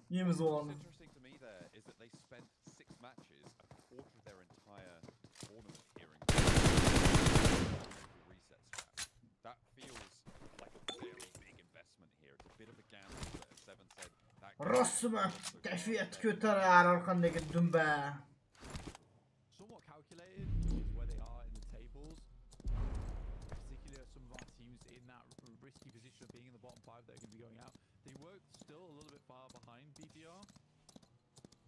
Yemiz What's on. interesting to me there is that they spent 6 matches, a quarter of their entire tournament here in the reset strap. That feels like a very big investment here. It's a bit of a gamble, but as Seven said, that Rostmi kayfiyat ko'tarar orqandagi dumba. Somewhat calculated with where they are in the tables. Particularly some of our teams in that risky position of being in the bottom 5 that are going to be going out. They were still a little bit far behind BTR.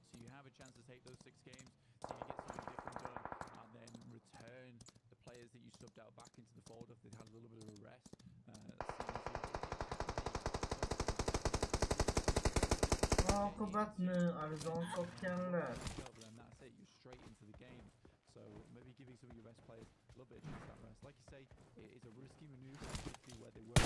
So you have a chance to take those 6 games, see you get something different done, and then return the players that you subbed out back into the fold if they've had a little bit of a rest. Oqibatni arzon sotganlar. And that's it, you're straight into the game. So maybe giving some of your best players a little bit of chance at rest. Like you say, it is a risky maneuver, particularly where they were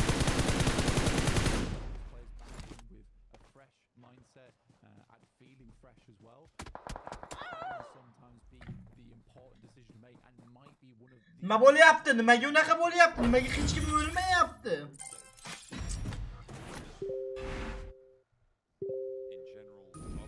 players back in with a fresh mindset and feeling fresh as well. Can sometimes be the important decision to make and might be one of the... Nima bo'lyapti? Nimaga unaqa bo'lyapti? Nimaga hech kim o'lmayapti? in general,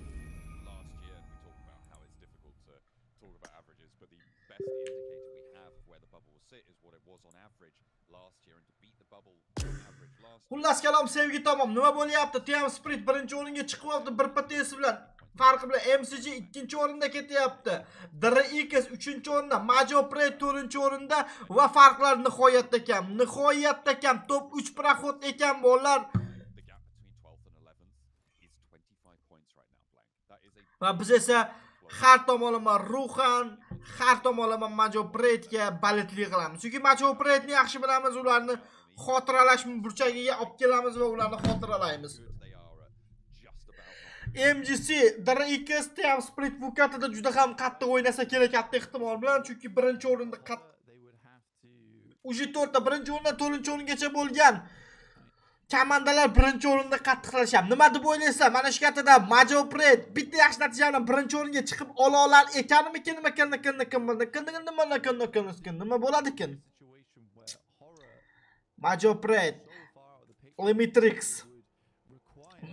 last year we talked about how it's difficult to talk about averages, but the best indicator we have of where the bubble will sit is what it was on average last year, and to beat the bubble on average last year. Xullas kalom sevgi tomon. Nima bo'lyapti? Team Spirit birinchi o'ringa chiqib oldi bir potesi bilan. Farqi bilan MCG ikkinchi o'rinda ketyapti. DRX uchinchi o'rinda, Majopre to'rtinchi o'rinda va farqlar nihoyatda kam. Nihoyatda kam. Top 3 Praxod ekan bolalar. The gap between 12th and 11th is 25 points right now, blank. That is a Va biz esa har tomonlama ruhan, har tomonlama Majopretga baletli qilamiz. Chunki Majopretni yaxshi bilamiz, ularni xotiralash burchagiga olib kelamiz va ularni xotiralaymiz. MGC DRX Team Spirit bu kartada juda ham qattiq o'ynasa kerak, katta ehtimol bilan, chunki birinchi o'rinda Uji 4 ta birinchi o'rindan 4-chi o'ringacha bo'lgan komandalar birinchi o'rinda qattiqlashyapti. Nima deb o'ylaysiz? Mana shu kartada Majopret bitta yaxshi natija bilan birinchi o'ringa chiqib ola olar ekanmikin, nima bo'ladi-kin? Majopret, Limitrix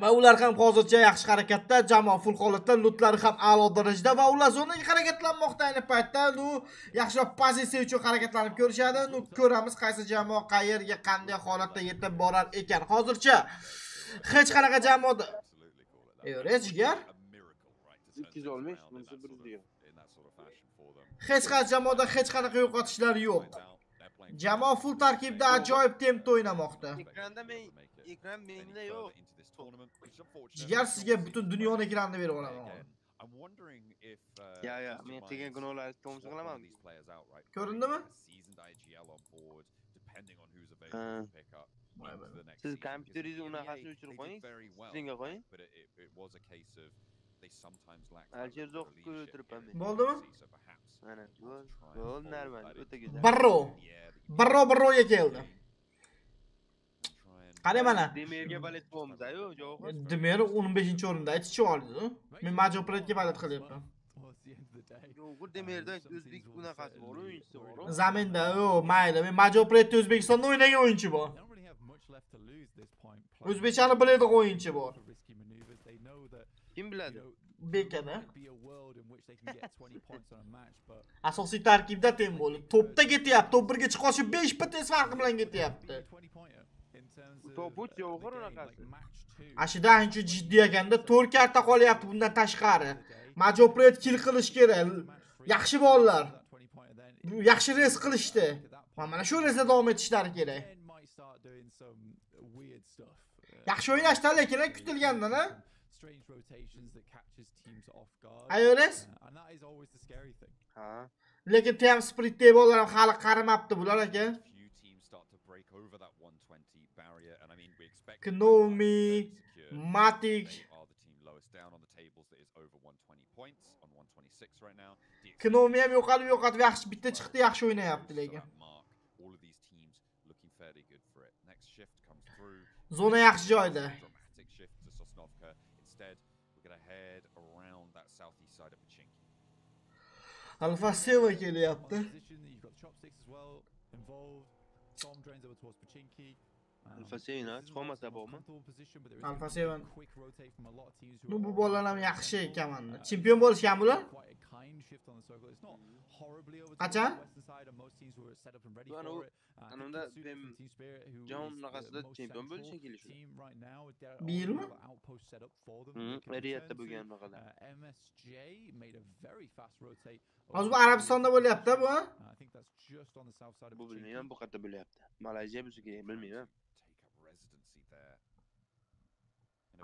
va ular ham hozircha yaxshi harakatda, jamoa full holatda, lootlari ham a'lo darajada va ular zonaga harakatlanmoqda ayni paytda. Yaxshiroq pozitsiya uchun harakatlanib ko'rishadi. Ko'ramiz qaysi jamoa qayerga qanday holatda yetib borar ekan. Hozircha hech qanaqa jamoada jigar 215 bunisi 100. hech qanaqa jamoada hech qanaqa yo'qotishlar yo'q. Jamoa full tarkibda ajoyib tempda o'ynamoqda. Ekran menda yo'q. Jigar sizga butun dunyoni ekranini berib olaman. Ya, men qilgan gunohlarni tomosha qilaman. Ko'rindimi? Siz kompyuteringizni unaqasini o'chirib qo'ying, stringga qo'ying. Alisher zo'qib o'tiribman men. Bo'ldimi? Mana, bo'ldi, normal, o'ta go'zal. Barro keldi. Qani mana. Demerga balet bo'lmiz-ku, javob. Demer 15-o'rinda aytishchi oldi. Men Majopretga balet qilyapman. Yo'q, Demerda o'zbek unaqasi bor, o'yinchisi bor. Zaminda, mayli. Men Majopretda O'zbekistonda o'ynagan o'yinchi bor. O'zbekchani biladigan o'yinchi bor. Kim biladi? Bekada. Asosiy tarkibda teng bo'ldi. Topda ketyapti. Top 1ga chiqishi 5 potes farqi bilan ketyapti. Top 3 yo'q unaqasi. Ashida ancha jiddiy ekanda 4 karta qolyapti bundan tashqari. Majopret kill qilish kerak. Yaxshi bolalar. Yaxshi res qilishdi. Mana shu resda davom etishlari kerak. Yaxshi o'ynashdi lekin kutilgandan, ha? Ayores? Ha. Lekin Team Spirit bolalar ham hali qarimabdi bular aka. Kuni, Matic. Kuni ham yo'qotib yaxshi bitta chiqdi, yaxshi o'ynayapti lekin. fairly good for it. Next shift comes through. Zona yaxshi joyda. Dramatic shift to Sosnovka. Instead, we're going to head around that southeast side of Pmgc. Alfa Seva kelyapti. You've got chopsticks as well involved. Storm drains over towards Pmgc. Alfa Seva chiqolmasa bormi? Alfa Seva. Bu bolalar ham yaxshi ekan mana. Chempion bo'lishgan bular. Qachon? Anunda John naqasida chempion bo'lishi kelishu. Bir yilmi? Riyadda bo'lgan naqada. Hozir bu Arabistonda bo'lyapti bu. Bu bilmayman, bu qayerda bo'lyapti. Malayziya bizga bilmayman.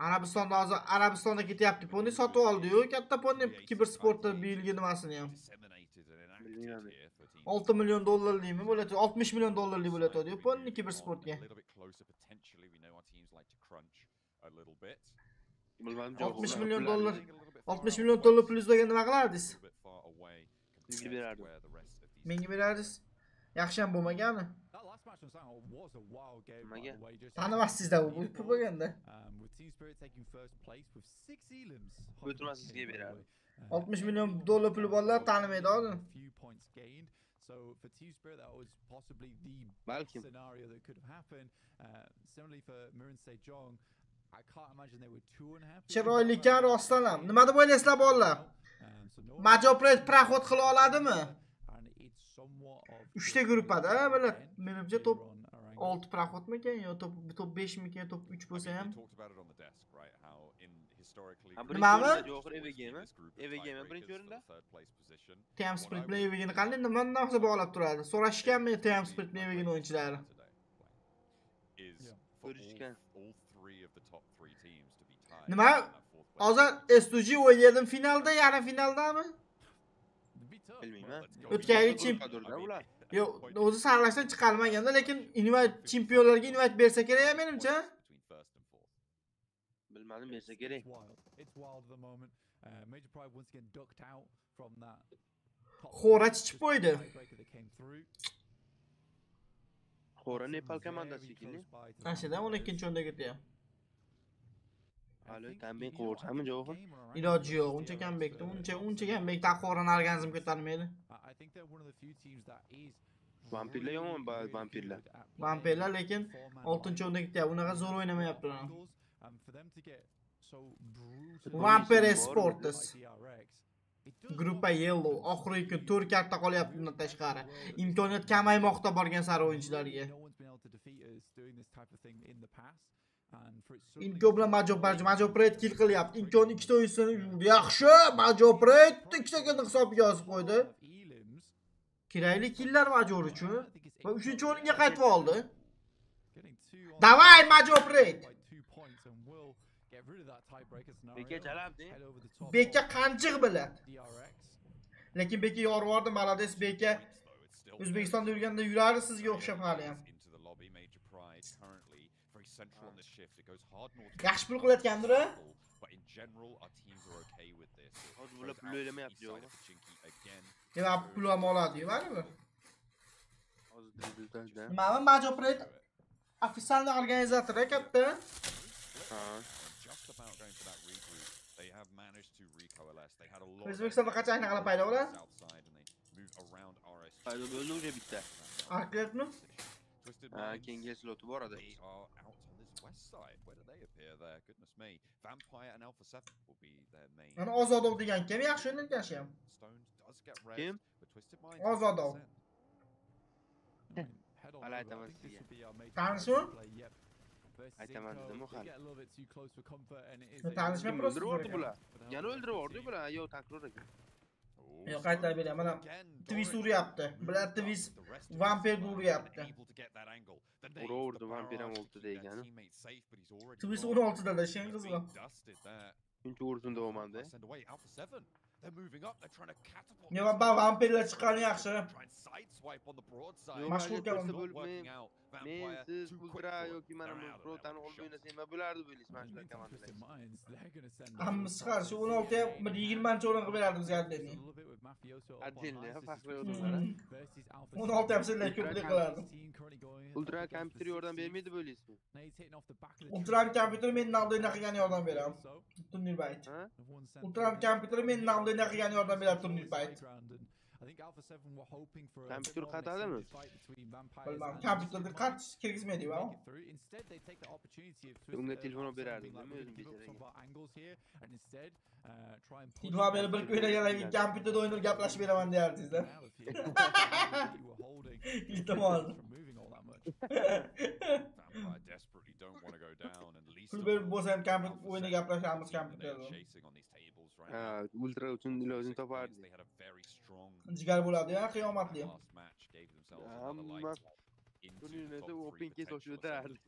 Arabistonda hozir Arabistonda ketyapti. Poni sotib oldi-yu, katta poni kibersportda bu yilgi nimasini ham. 6 million dollarlikmi bo'ladi? 60 million dollarlik bo'ladi-yu poni kibersportga. 60 million dollar. 60 million dollar plyusdaga nima qilardingiz? Sizga berardim. Menga berardingiz? Yaxshi ham bo'lmagani? Nimaga? Tanimassizda bu propaganda. O'tirmas sizga berardim. 60 million dollar puli borlar tanimaydi hozir. So for Team Spirit, that was possibly the best scenario that could have happened. Similarly for Mirin Sejong, I can't imagine they were too unhappy. Chiroylikan rostdan ham. Nima deb o'ylaysizlar bolalar? Majopret Praxod qila oladimi? 3 ta gruppada, bilib, menimcha top 6 Praxodmikan yo top 5 mikan, top 3 bo'lsa ham. Nimami? Evgemi birinchi o'rinda. Team Spirit bilan Evgeni qanday narsa bog'lab turadi? So'rashganmi Team Spirit bilan Evgeni o'yinchilari? Ko'rishgan. Nima? Hozir STG o'ynadim finalda, yarim finaldami? Bilmayman. O'tgan yil chempion. Yo'q, o'zi saralashdan chiqarmaganda, lekin invite chempionlarga invite bersa kerak menimcha. Bilmadim, bersa kerak. It's wild at the moment. Major Pride once again ducked out from that. Xora chiqib qo'ydi. Xora Nepal komandasi shekilli. Ashida 12-o'rinda ketyapti. Hali comeback qo'rsami javob? Iloji yo'q, uncha comebackda, uncha comebackda Xorani organizm ko'tarmaydi. Vampirlar yomon, vampirlar. Vampirlar lekin 6-o'rinda ketyapti. Unaqa zo'r o'ynamayaptilar. Vampir Sports Gruppa Yellow oxirgi kun 4 karta qolyapti bundan tashqari. Imkoniyat kamaymoqda borgan sari o'yinchilarga. Inko bilan Majopret kill qilyapti. Inkon 2 ta o'yinsini yaxshi. Majopret 2 taga hisobga yozib qo'ydi. Kerakli killlar Major uchun va 3-o'ringa qaytib oldi. Davay Majopret. Beka chalabdi. Beka qanjiq biladi. Lekin Beka yorvordi, malades Beka. O'zbekistonda yurganda yuradi sizga o'xshab hali ham. Yaxshi pul qilayotgandir. Hozir bular pul o'ylamayapti yo'q. Nima pul ham oladi, baribir. Hozir dildilda. Nima Majopret ofitsialniy organizatori katta. Ha. O'zbekistonda qancha qilib paydo bo'ladi? Paydo bo'ldi o'sha bitta. Arkletmi? Ha, keyingi sloti bor edi. Mana Ozodov degan kim yaxshi o'ynayotgan ham? Kim? Ozodov. Hali aytaman sizga. Tanishmi? Aytaman dedim hali. Tanishmi prosta? O'ldirib bular. Yana o'ldirib yubordi bular, yo takror ekan. Yo'q, qaytarib beraman. Mana twist uryapti. Bular twist vampir uryapti. Urdi vampir ham oldi degani. Twist 16 da shen qizg'in. Shuncha ursin davomanda. They're moving up. They're trying to catapult. Ne var vampirler çıkarını yaxşı. Try and sideswipe on the broadside. Mashhur kaman. Working out. Men siz ultra yoki mana pro'tani olib o'ynasang nima bo'lardi deysiz mana shular komandalar. Hammasi qarshi 16 20-chi o'rin qilib beradi bizga Adlenni. Adlenni faxriy o'rinlar. 16 ham sizlar ko'plik qiladi. Ultra kompyuter yordam bermaydi bo'laysizmi? Ultra kompyuter men navdoyna qilgan yordam beradi. Turnir bayt. Ultra kompyuter men navdoyna qilgan yordam beradi turnir bayt. Kompyuter qatadimi? Bilmam, kompyuterda qat kirgizmaydi va. Unga telefon olib berardim, nima o'zim becharaga. Telefon berib bir o'ynaganlarga kompyuterda o'ynab gaplashib beraman deyardingiz-da. Iltimos. Vampire desperately don't want to go down and least Pul berib bo'lsa ham kompyuter o'ynab gaplashamiz kompyuterda. Ultra uchun ilojini topardi. Jigar bo'ladi ya, qiyomatli. Hamma turnirda open case ochib o'tardi.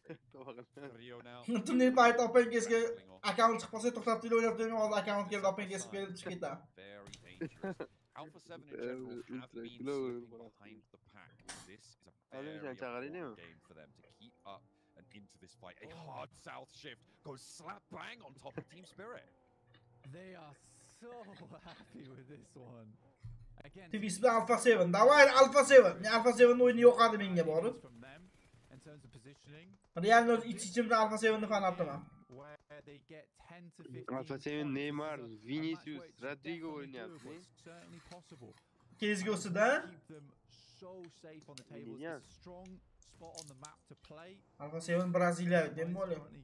Turnir payti open case'ga akkaunt chiqib qolsa to'xtatib o'ynab turgan hozir akkaunt kelib open case berib chiqib ketadi. Alpha 7 in general have been slipping behind the pack. This is a very important game for them to keep up and into this fight. A hard south shift goes slap bang on top of Team Spirit. They are so happy with this one. Again, TV'si Alpha 7. Davay Alpha 7. Ne Alpha 7'nin oyunu yoqadi menga borib. Realni o'z ichimda Alpha 7'ni fan ataman. Alpha 7 Neymar, Vinicius, Rodrigo o'ynayapti. Kezgosida Alpha 7 Braziliya deb bo'lyapti.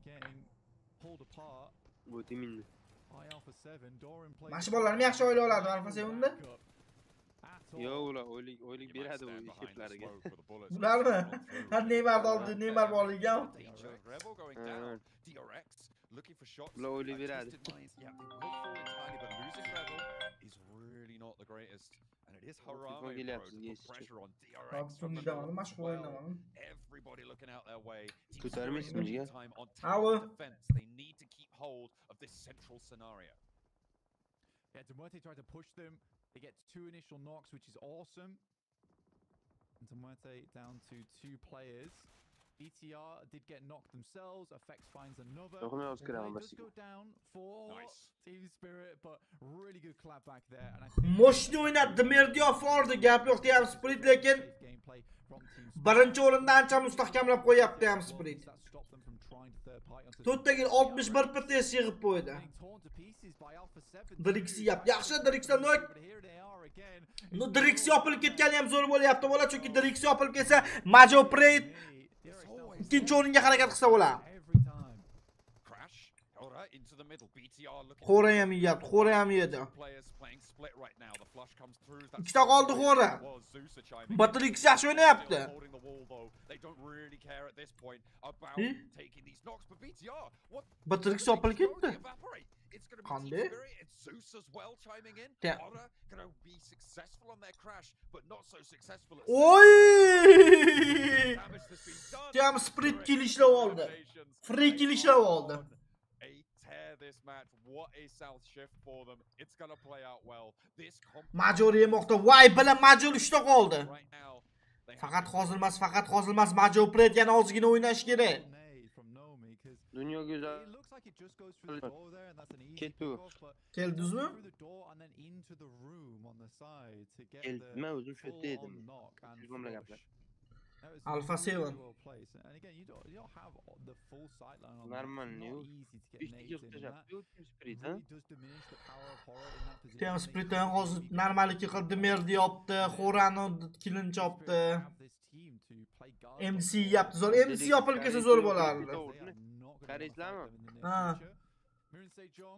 Bu timinni. Mana bolalarni yaxshi o'ylay oladi Alpha 7'da. Yo'q, ular o'ylik beradi bu ishlarga. Ularmi? Ha Neymar oldi, Neymar borligan. Ular o'ylik beradi. Everybody looking out their way. Ko'tarmaysizmi? They need to keep hold of this central scenario. Yeah, Demuerte tried to push them. They get 2 initial knocks, which is awesome. And Demuerte down to 2 players. BTR did get knocked themselves. Effects finds another. Just go down for Team Spirit, but really good clap back there. And I think Moshni o'ynadi, Merdiyo fordi, gap yo'q deyam Spirit, lekin birinchi o'rinda ancha mustahkamlab qo'yapti ham Spirit. To'rttaga 61 PTS yig'ib qo'ydi. Diriksi yap. Yaxshi Dirikdan nok. No Diriksi yopilib ketgani ham zo'r bo'lyapti bola, chunki Diriksi yopilib ketsa, Majo Prade ikkinchi o'ringa harakat qilsa bo'ladi. Xora ham yeyapti, Xora ham yedi. Ikkita qoldi Xora. Diriksi yaxshi o'ynayapti. Diriksi yopilib ketdi. Qanday? Oy! Jam Spirit kill ishlab oldi. Free kill ishlab oldi. Major yemoqda. Voy, bilan Major 3 ta qoldi. Faqat hozir emas, Major Pred yana ozgina o'ynash kerak. Dunyo go'zal. Keldingizmi? Keldimmi, o'zim shu yerda edim. Telefonda gaplashib. Alpha 7. Нормально. Team Spirit hozir normallikka qildi, Merdi yopdi, Xorani kilin chopdi. MC yapti, zo'r. MC yopilib kelsa zo'r bo'lardi. Qaraysizlarmi? Ha.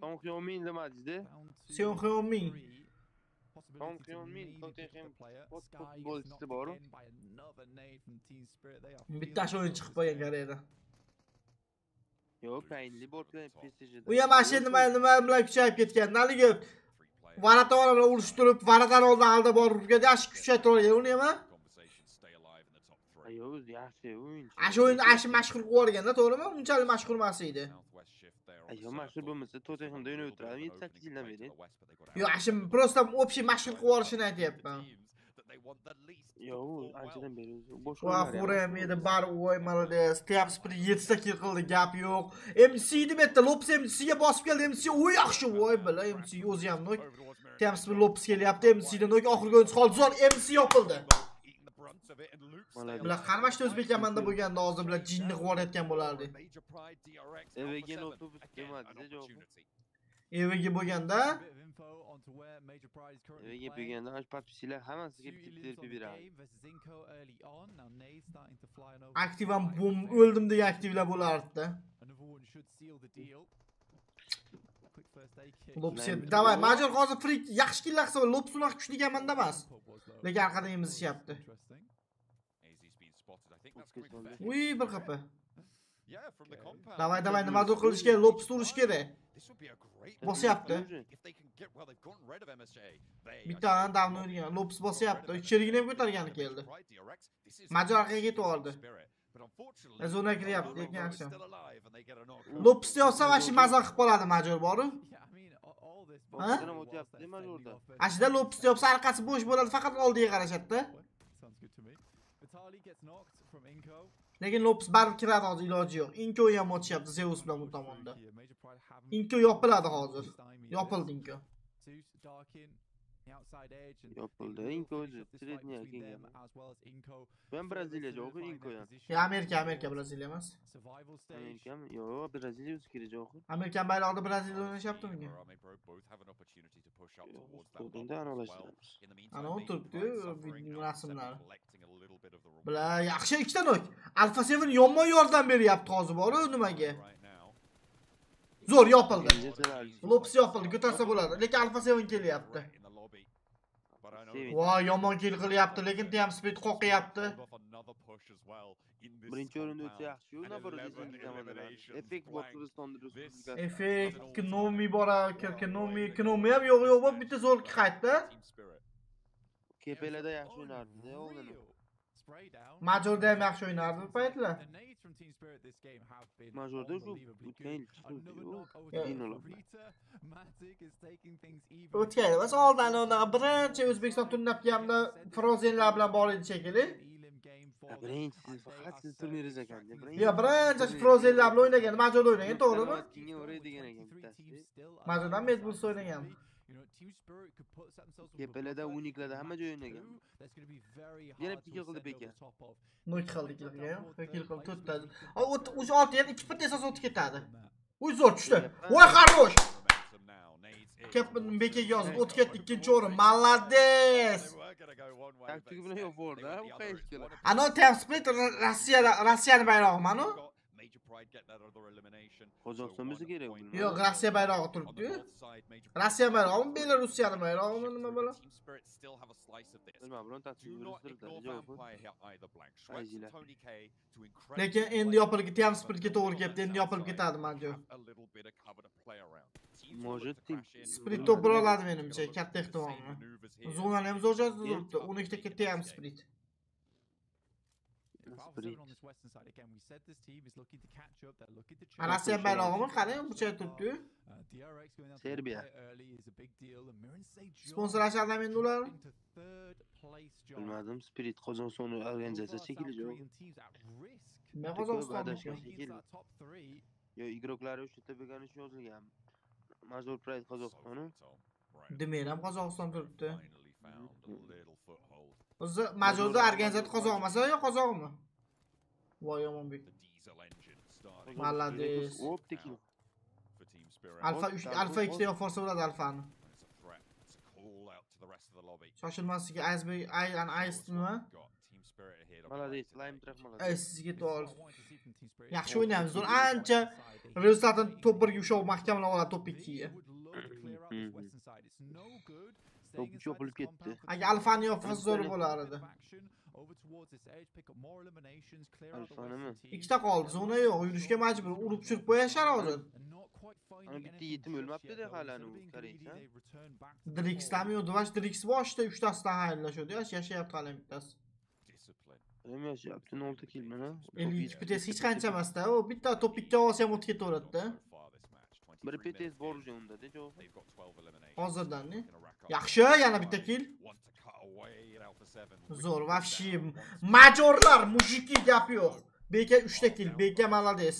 Tongxyomin nimadingizda? Tongxyomin. Tongxyomin Tottenham futbolchisi bor-ku. Bittash o'yin chiqib qo'ygan gareda. Yo'q, tayinli borgan PSJda. U ham mashina nima bilan kuchayib ketgan. Naligi Varatalarni urishtirib, Varatan oldin aldab borib ketdi. Yaxshi kuchaytirib olgan uni ham. Yo'q, yaxshi o'yinchi. Ash o'yinni ash mashhur qilib olganda, to'g'rimi? Unchalik mashhur emas edi. Yo'q, mashhur bo'lmasa Tottenhamda o'ynab o'tiradi 7-8 yildan beri. Yo'q, ashim просто общий mashhur qilib olishini aytyapman. Yo'q, anchadan beri boshqa Va Xurem edi, bar o'y, malades. Tiaps 7 ta kill qildi, gap yo'q. MC deb aytdi, Lopes MC'ga bosib keldi. MC o'y yaxshi, voy bila, MC o'zi ham nok. Tiaps Lopes kelyapti, MC'dan nok oxirgi o'yin qoldi. Zo'r MC yopildi. Bular qarmashda o'zbek yamanda bo'lganda hozir bular jinni qilib bo'lardi. Evaga avtobus kelmadi, javob. Evaga bo'lganda ash podpischilar hammasiga bitta beradi. Aktivan bom o'ldim degan aktivlar bo'lardi. Lopes, davay, major hozir free yaxshi kill qilsa, Lopes unaqa kuchli yamanda emas. Lekin arqadan emizishyapti. Uy, bir qapa. Davay, nimadir qilish kerak, Lopes turish kerak. Bosyapti. Bittadan davni o'rgan, Lopes bosyapti. Cherigini ham ko'targani keldi. Major orqaga ketib oldi. Zona kiryapti, lekin yaxshi. Lopes olsa vashi mazor qilib qoladi major boru. Ha? Ashida Lopes olsa orqasi bo'sh bo'ladi, faqat oldiga qarashadi. Lekin Lopes baribir kiradi hozir, iloji yo'q. Inko ham o'tishyapti Zeus bilan bu tomonda. Inko yopiladi hozir. Yopildi Inko. Yopildi Inko o'zi Sredniya kelgan. Ben Braziliya yo'q Inko ham. Ya Amerika Braziliya emas. Amerikami? Yo'q, Braziliya o'zi kerak yo'q. Amerikan bayrog'ida Braziliya o'ynashyaptimi unga? Endi aralashtiramiz. Ana o'tiribdi rasmlar. Bula yaxshi ikkita nok. Alfa 7 yomon yordam beryapti hozir bor nimaga? Zo'r yopildi. Lopes yopildi, ko'tarsa bo'ladi. Lekin Alfa 7 kelyapti. Voy, yomon kill qilyapti, lekin ham speed qoqyapti. Birinchi o'rinda o'tsa yaxshi, uni bir effekt Qozog'iston Effekt, Kuni bora, Kuni ham yo'q bo'lib bitta zo'r qaytdi. Kepelada yaxshi o'ynardi, o'g'lim. Majorda ham yaxshi o'ynardi bu paytlar. Majorda shu o'tgan emas, oldin unaqa birinchi O'zbekiston turnirida Frozenlar bilan bor edi shekilli. Birinchi faqat siz turniringiz ekan. Yo'q, birinchi Frozenlar bilan o'ynagan, majorda o'ynagan, to'g'rimi? Keyin o'ray degan ekan bittasi. Majordan Medbus o'ynagan. Kepelada, uniklarda hamma joy o'ynagan. Yana ikki qildi beka. Nok qildi kelgan, kill qildi to'rtta. O'zi 6 yer 2 bitta asos o'tib ketadi. Uy zo'r tushdi. Voy xarosh. Kepin bekaga yozib o'tib ketdi ikkinchi o'rin. Malades. Taktik bilan yo'q bo'ldi, bu qaysi keladi? Ano Tam Split Rossiyani bayrog'i mana. Qozog'iston bo'lsa kerak. Yo'q, Rossiya bayrog'i turibdi. Rossiya bayrog'imi, Belarusiyani bayrog'imi nima bo'la? Bilmam, biron tasvirtirdi. Lekin endi yopilib Tam Splitga to'g'ri kelibdi, endi yopilib ketadi menimcha. Может, Split to'p bir oladi menimcha, katta ehtimol. Zonani ham zo'r turibdi. 12 ta ketdi ham Split. Rossiya bayrog'imi qarang, bu yerda turibdi. Serbiya. Sponsorlashadi endi ular. Bilmadim, Spirit Qozog'iston organizatsiyasi shekilli yo'q. Nima Qozog'istonniki? Yo, igroklari o'sha yerda bo'lgani uchun yozilgan. Major Pride Qozog'istoni. Demak, ham Qozog'iston turibdi. O'zi majorda organizatsiya qozoq emas, yo qozoqmi? Voy yomonbek. Malades. Alfa 2 ta forsa bo'ladi Alfani. Shoshilmasligi Iceberg, Ice nima? Malades, Lime Track Malades. Sizga to'g'ri. Yaxshi o'ynaymiz. Zo'r ancha rezultatni top 1 ga ushlab mahkamlab oladi top 2 ga. Top 3 yopilib ketdi. Agar Alfani yopsa zo'r bo'lar edi. Alfanimi? Ikkita qoldi, zona yo'q, yurishga majbur, urib tushirib qo'yashar hozir. Ana bitta yetim o'lmabdi-da hali u koreycha. Drix'dan yo'q, Dvash Drix boshda 3 tasidan xayrlashadi, yashayapti hali bittasi. Nima yashyapti? 0 kill mana. 52 PTS hech qancha emas-da. U bitta top 2 olsa ham o'tib ketaveradi-da. Bir PTS bor uje unda-da javob. Hozirdan-ni. Yaxshi, yana bitta kill. Zo'r, вообще. Majorlar, mujiki gap yo'q. Beka 3 ta kill, beka malades.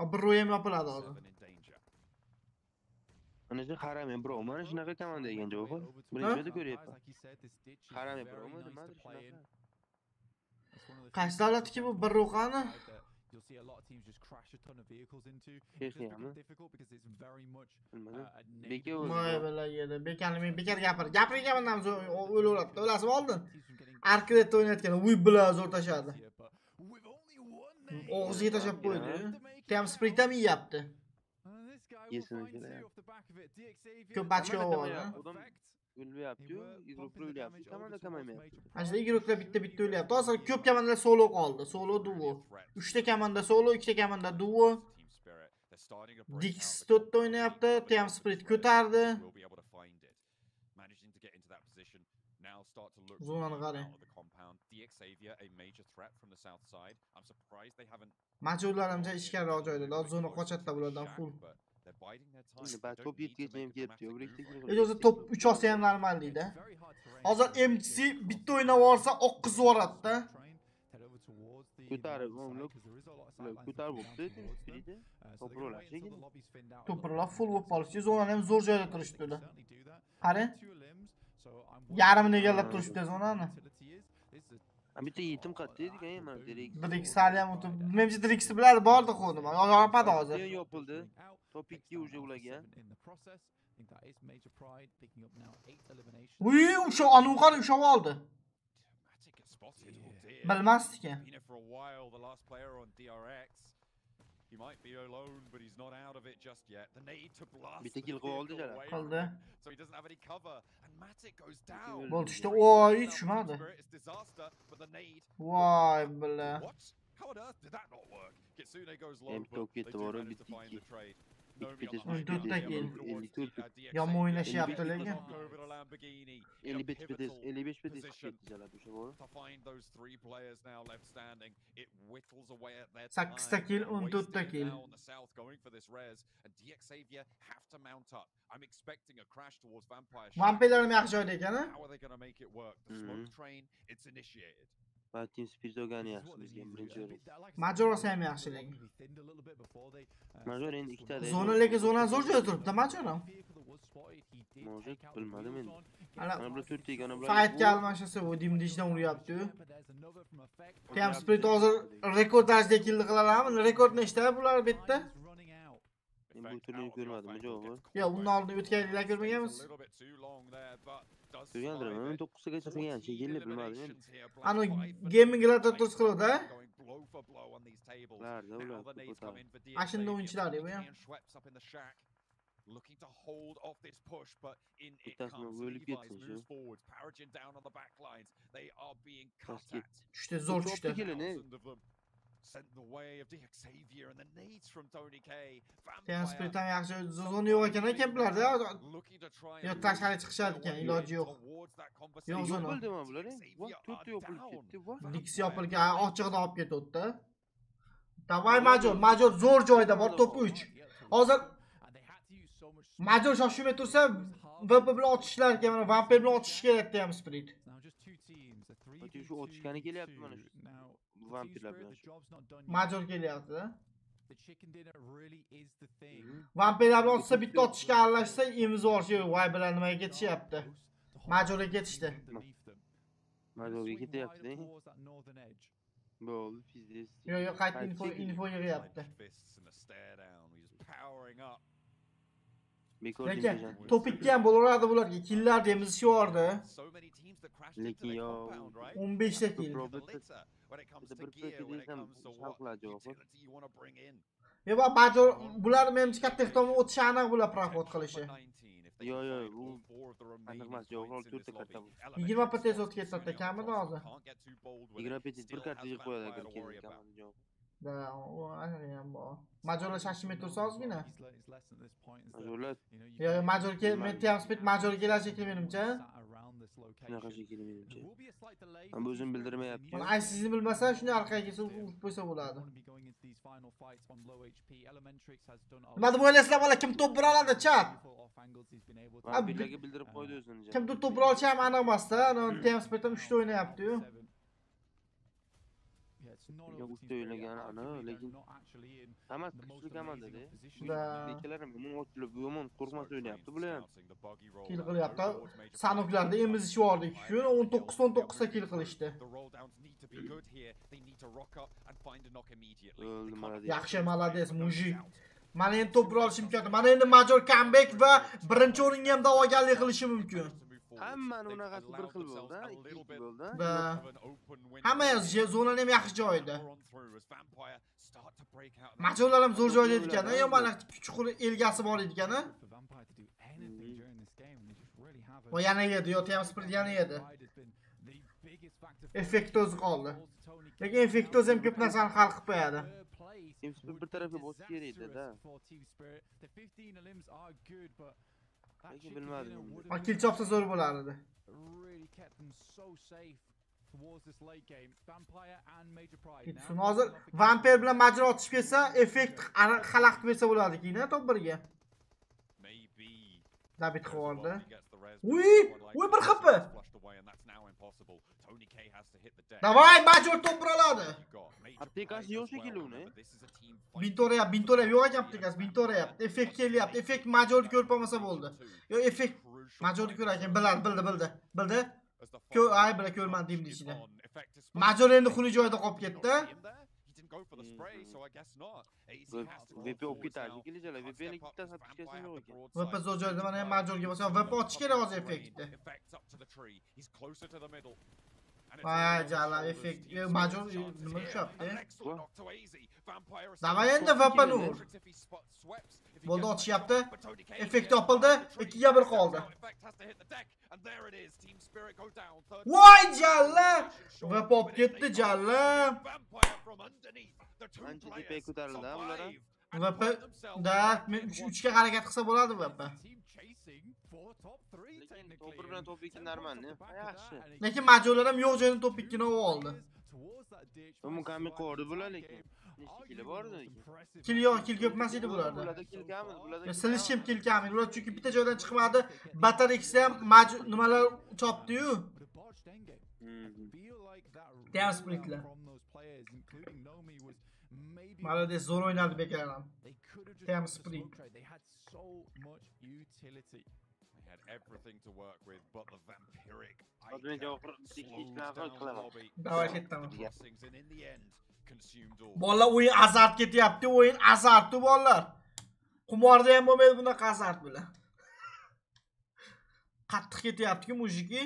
Abro'y ham yopiladi hozir. Ana shu qarame bro, mana shunaqa komanda ekan javob. Birinchida ko'ryapman. Qarame bro, nima shunaqa. Qaysi davlatniki bu bir ruhani? You'll see a lot of teams just crash a ton of vehicles into. Yes, It's difficult because it's very much Moy bilaydi. Bekani men bekar gapirganman ham o'laveradi. O'lasib oldin. Arkretda o'ynayotgan uy bilan zo'r tashadi. Og'ziga tashab qo'ydi. Tam sprint ham yeyapti. Ko'p bachka bor. O'lyapti-yu, igroklar o'lyapti. Komanda kamaymayapti. Aslida igroklar bitta o'lyapti. Hozir ko'p komandalar solo qoldi. Solo duo. 3 ta komanda solo, 2 ta komanda duo. Dix 4 ta o'ynayapti. Tam sprint ko'tardi. Zonani qarang. Majurlar ham ichkariroq joyda. Zona qochadi bulardan full. Top 7gacha ham kelibdi. O'zi top 3 olsa ham normal deydi. Hozir MGC bitta o'ynab olsa oq qiz yoradi-da. Ko'tarib o'tdi, spridi. To'prolar shekilli. To'prolar full bo'lib qolishdi. Zonani ham zo'r joyda turishdi. Qarang. Yarmini egallab turishdi zonani. Bitta yetim qatdi degan mana direkt. Direkt sal ham o'tib, menimcha direksi biladi bordi xo'dim. Yopadi hozir. Yopildi. Top 2 uje ularga. Uy, o'sha anuqani ushlab oldi. Bilmasdik. He might be alone, but he's not out of it just yet. The nade to blast. Bitta kill qoldi jala. Qoldi. So he doesn't have any cover, and Matic goes down. Bo'ldi işte, oy, tushmadi. Voy billa. What? How on earth did that not work? Kitsune goes low, but they do manage to find the trade. Yomon o'ynashyapti lekin. 55 PTS ketdi jala o'sha bor. To find those 3 players now left standing, it whittles away at their 8 ta kill, 14 ta kill. On the south going for this res, and DXavier have to mount up. I'm expecting a crash towards Vampire. Vampirlar ham yaxshi joyda ekan. How are they going to make it work? The smoke train, it's initiated. Team speed o'gani yaxshi bizga birinchi o'rin. Major olsa ham yaxshi lekin. Major endi ikkita. Zona lekin zona zo'r joyda turibdi Major ham. Major bilmadim endi. Ana bu 4 tegani bilan fightga almashasa u dimdishdan uryapti. Tam split hozir rekord darajada kill qilalarmi? Rekord nechta bular bu yerda? Men bu turni ko'rmadim javob. Yo'q, undan oldin o'tganlar ko'rmaganmiz. Ko'rgandirman, 9 gacha qilgan, chegilni bilmadim endi. Ana gaminglar turib qiladi. Ularda ular. Ashunda o'yinchilar bu ham. Looking to hold off this push, but in it comes Levi's moves forward, Paragin down on the back lines. They are being cut at. Tushdi, zo'r tushdi. Sent the way of DXavier and the nades from Tony K. Ten splitdan yaxshi zona yo'q ekan kemplarda. Yo tashqari chiqishadi ekan, iloji yo'q. Yo'q zona. Bo'ldimi bular? To'rtta yopilib ketdi. Dix yopilgan, ochiqda olib ketdi. Davay Major zo'r joyda bor, top 3. Hozir Major shoshmay tursa, VP bilan otishlar ekan, mana Vampir bilan otish kerak ham Spirit. Shu otishgani kelyapti mana shu. Vampirlar bilan. Major kelyapti. Vampirlar bilan otsa bitta otishga aralashsa, imiz bor shu voy bilan nimaga ketishyapti. Majorga ketishdi. Majorga ketyapti. Bo'ldi, pizdes. Yo'q, qayta info yig'yapti. Lekin top 2 ham bo'laveradi bularga. Killlar demizishyapti. Lekin yo 15 ta kill. Yo, Major bular menimcha katta ehtimol o'tishi aniq bular Praxod qilishi. Yo, u aniq emas, yo'q, 4 ta katta. 20 PTS o'tib ketdi kamida hozir. 20 PTS bir karta yig'ib qo'yadi agar kelgan. Da, o ham bor. Majorlar shashmay tursa ozgina. Yo, major kel, men Teamspeed major kelashi menimcha. Shunaqa shekilli menimcha. Ham o'zim bildirmayapti. Mana aysizni bilmasa, shuni orqaga kelsa urib qo'ysa bo'ladi. Nima deb o'ylaysizlar bola, kim to'p bura oladi, chat? Billaga bildirib qo'ydi o'zini. Kim to'p bura olishi ham aniq emas-da. Teamspeed ham 3 ta o'ynayapti-yu. Uchta o'ynagan aniq, lekin hammasi kuchli komanda-da. Lekinlar umuman ochilib, umuman qo'rqmas o'ynayapti bular ham. Kill qilyapti. Sanoklarda emizish bordi. Kun 19-19 ta kill qilishdi. Yaxshi, malades, mujik. Mana endi to'p olish imkoni. Mana endi major comeback va birinchi o'ringa ham da'vogarlik qilishi mumkin. Hammani unaqasi bir xil bo'ldi, ikki bo'ldi. Hamma zonani ham yaxshi joyda. Majorlar ham zo'r joyda ekan, yomon chuqur elgasi bor ekan. Va yana edi, yo Teamspeed yana edi. Effektoz qoldi. Lekin effektoz ham ko'p narsani hal qilib qo'yadi. Teamspeed bir tarafga bosish kerak edi-da. Lekin bilmadim. Kill chopsa zo'r bo'lardi. Hozir Vampir bilan majro otishib kelsa, effekt xalaqtib bersa bo'lardi-ki, top birga. David qoldi. Uy, bir xapa. Davay, major top oladi. Aplikasi yo'q shekilli uni. Binto'rayapti yo'q ekan aplikasi, binto'rayapti. Effekt kelyapti. Effekt majorni ko'rib olmasa bo'ldi. Yo, effekt majorni ko'rar ekan, bildi. Ay, bila ko'rmadim ichida. Major endi xuli joyida qolib ketdi. VP olib ketadi, kelishlar. VP'ni ikkita sotishkasi yo'q ekan. VP zo'r joyda, mana ham majorga bo'lsa, VP otish kerak hozir effektni. Vay jala effekt. Major nima tushyapti? Davay endi VP'ni ur. Bo'ldi, otishyapti. Effekt topildi, 2ga 1 qoldi. Voy jalla! VP olib ketdi jalla. Ancha tepay ko'tarildi ular. VP da 3 ga harakat qilsa bo'ladi VP. Top bilan top 2 normalni. Yaxshi. Lekin majorlar ham yo'q joydan top 2 ni oldi. Umuman qo'rdi bular lekin. Nechta kili bordi? Kill yo'q, kill ko'p emas edi bularda. Bularda kill kammi? Bularda Silish ham kill kammi. Ular chunki bitta joydan chiqmadi. Batarexda ham nimalar chopdi-yu. Teamspeedlar. Malades, zo'r o'ynadi bekarlar. Teamspeed. Everything to work with, but the vampiric. Davay ketdim. Bolalar o'yin azart ketyapti, o'yin azartdi bolalar. Qumorda ham bo'lmaydi bunaqa azart bilan. Qattiq ketyapti-ku mujiki.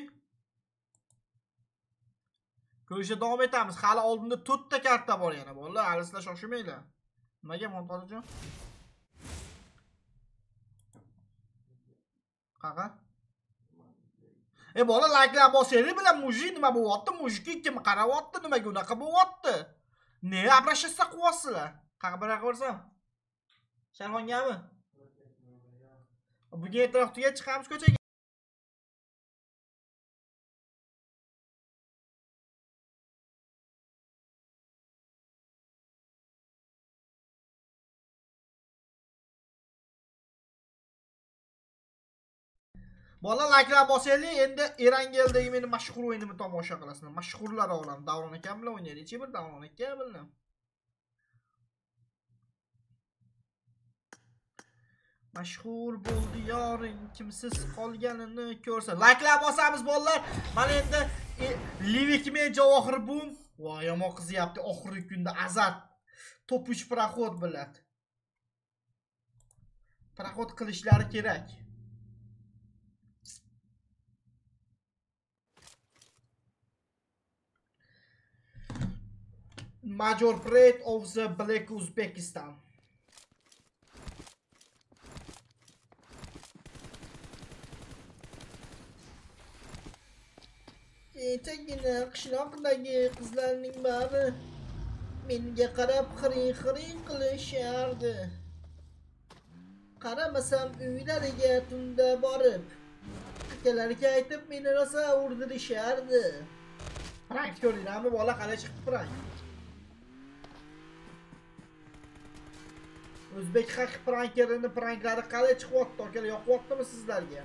Ko'rishda davom etamiz. Hali oldinda 4 ta karta bor yana bolalar. Hali sizlar shoshilmanglar. Nimaga Montonajon? Qaqa? Bola likelar bosinglar bilan mujik nima bo'lyapti? Mujikka kim qarayapti? Nimaga unaqa bo'lyapti? Ne abrashasa qilyapsizlar? Qaqa biraqa ko'rsam. Sharxongami? Bugun ertaroqga chiqamiz ko'chaga. Bola likelar bosinglar, endi Erangeldagi meni mashhur o'yinimni tomosha qilasizlar. Mashhurlar olam. Davron akam bilan o'ynaylik-chi, bir Davron aka bilan. Mashhur bo'ldi yoring, kimsiz qolganini ko'rsa. Likelar bosamiz bolalar. Mana endi Livik men Javohir Boom. Voy, yomon qizyapti. Oxirgi kunda azat. Top 3 Praxod biladi. Praxod qilishlari kerak. Major Parade of the Black Uzbekistan. Kechagina qishloqdagi qizlarning bari menga qarab xiring-xiring qilishardi. Qaramasam uylariga tunda borib, akalariga aytib meni rosa urdirishardi. Prank ko'rdinglarmi bola, qalay chiqib prank? O'zbek haq prankerining pranklari qalay chiqyapti akalar, yoqyaptimi sizlarga?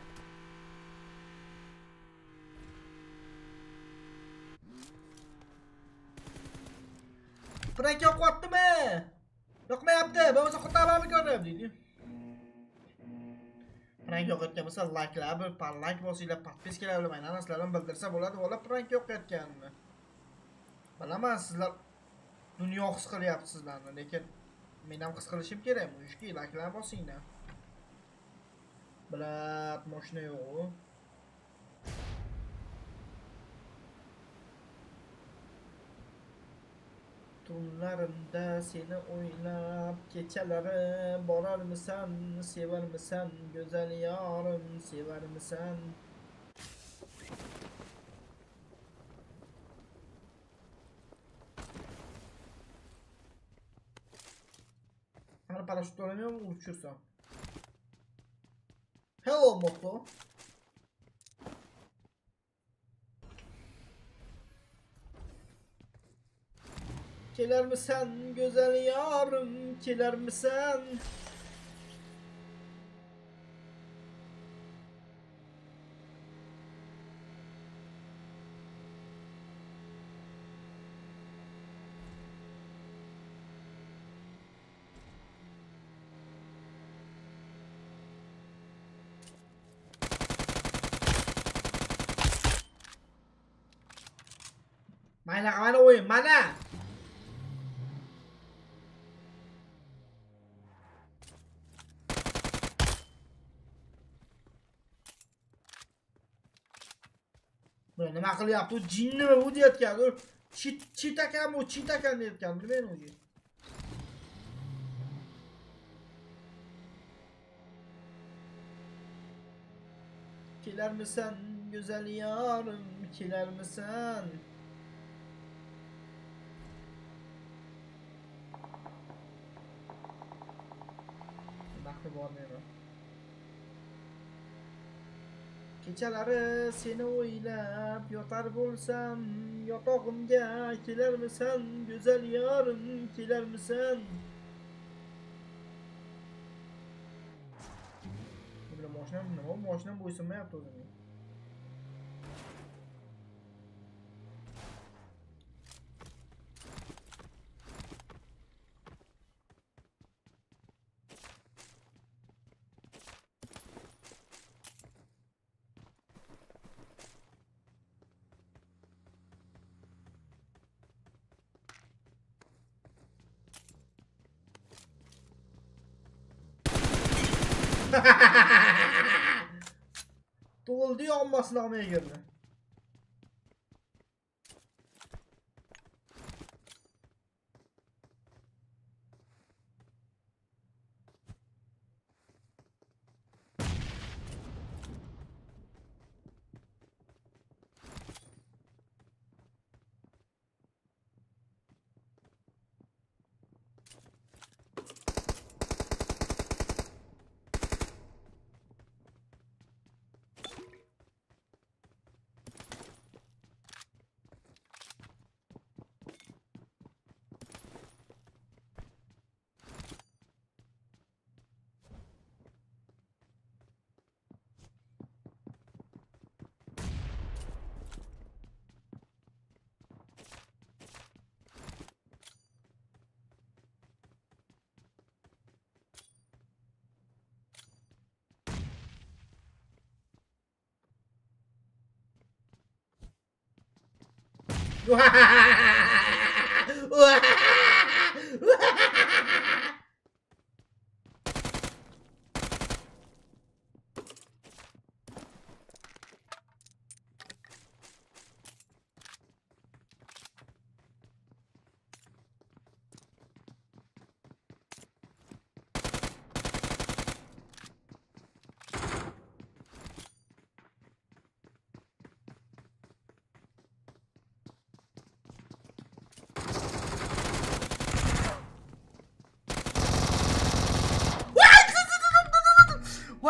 Prank yoqyaptimi? Yoqmayapti, bo'lmasa xutabami ko'rib deydi. Prank yoqayotgan bo'lsa like'lar, bir like bosinglar, podpiskalar bilan anaslardan bildirsa bo'ladi. Bola prank yoqayotganini. Bilaman sizlar dunyo his qilyapsizlarni, lekin men ham his qilishim kerak. Mushki like'lar bosinglar. Bilat, mashina yo'q. Tunlarimda seni o'ylab, kechalari borarmisan, sevarmisan, go'zal yorim, sevarmisan? Ana parashyutlarni ham uçursam. Hello Mokto. Keler misin güzel yarım, keler misin? Mana oyun, mana? Nima qilyapti? U jinnimi bu deyotgan? U chitakanmi, u chitakan deyotgan, bilmayman o'zi. Kelermisan güzel yarım, kelermisan? Bakı bormayman. Kechalari seni o'ylab yotar bo'lsam, yotog'imga kelarmisan, go'zal yorim, kelarmisan? Bu mashinam nima? Mashinam bo'ysunmayapti o'zimga. To'ldi yonmasini olmay girdi.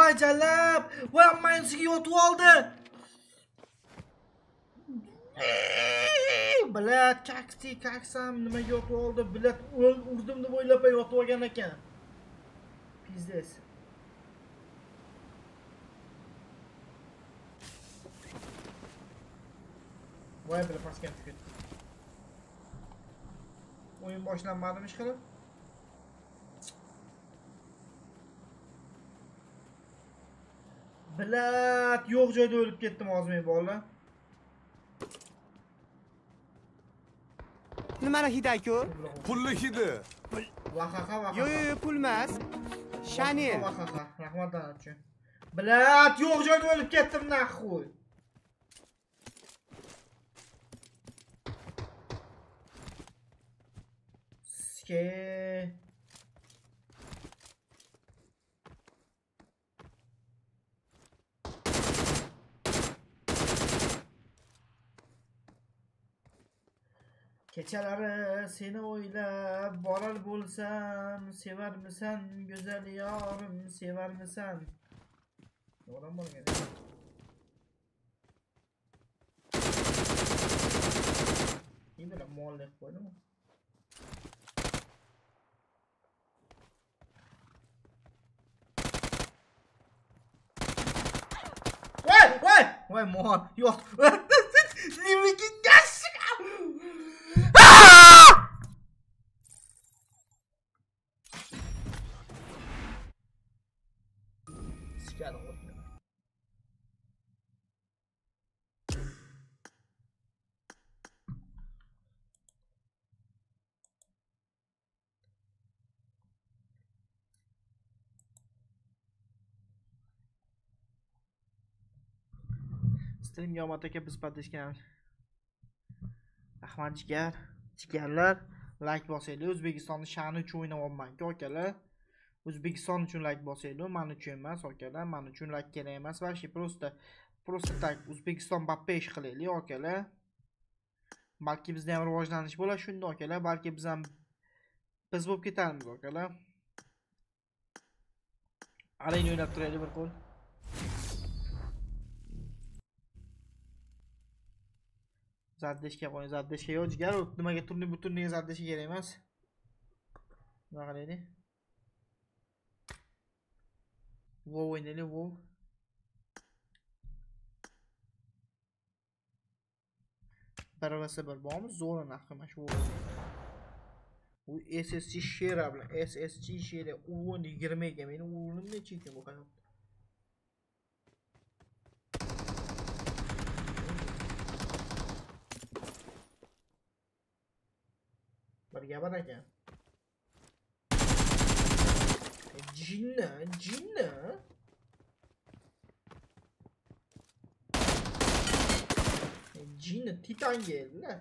Voy jalab. Voy ammaysiga yotib oldi. Bilat kaksam nimaga yotib oldi? Bilat urdim deb o'ylab yotib olgan ekan. Pizdes. Voy bilat pastga tushdi. O'yin boshlanmadimi ish qilib? Bilat yo'q joyda o'lib ketdim hozir bolalar. Nimani hidi-ku? Pulli hidi. Vahaqa. Yo'q, pul emas. Shanel. Vahaqa. Rahmat danat uchun. Bilat yo'q joyda o'lib ketdim naxuy. Ske. Kechalari seni o'ylab borar bo'lsam, sevarmisan go'zal yorim, sevarmisan? Yo'qdan bo'lgan. Kimlar muallif qo'ydimi? Voy, mohon, yo'q. Nimaga gasik? Sikar o'tdi. Stream yomat aka biz podishgan. Rahmat jigarlar, like bosinglar. O'zbekistonning sha'ni uchun o'ynayapman-ku akalar. O'zbekiston uchun like bosinglar, men uchun emas akalar. Men uchun like kerak emas. Vashi просто tak O'zbekiston bappa ish qilaylik akalar. Balki bizda ham rivojlanish bo'lar shunda akalar. Balki biz bo'lib ketarmiz akalar. Arang o'ynab turaylik bir qo'l. Zaddeshga qo'ying, zaddeshga yo'q jigar, nimaga turniga zaddeshga kerak emas. Nima qilaylik? Wow o'ynaylik, wow. Barvasa bir bormi? Zo'ra naqima shu. U SSC shera bilan SSC shera 20 ga meni o'rnim necha ekan bu hayotda? Bir gabar ekan. Jinna. Jinna titan geldiler.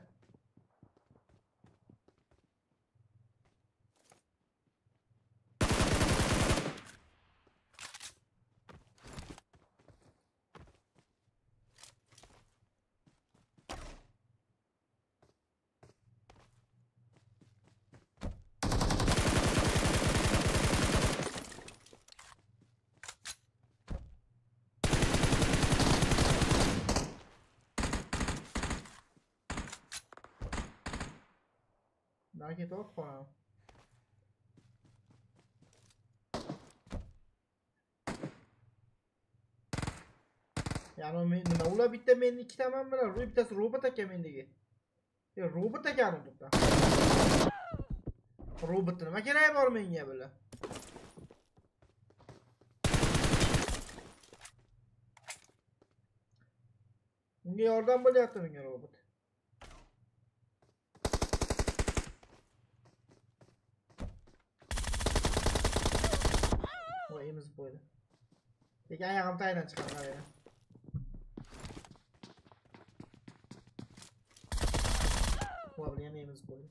Belki de o falan. Yani nima ular bitta men ikki tamam bilan bittasi robot ekan mendagi. Robot ekan unda. Robotni nima keragi bor menga bular? Unga yordam bo'lyapti menga robot. Oyimiz böyle. Peki ayağım taydan çıkalım hadi. Bu abi yemeğimiz böyle.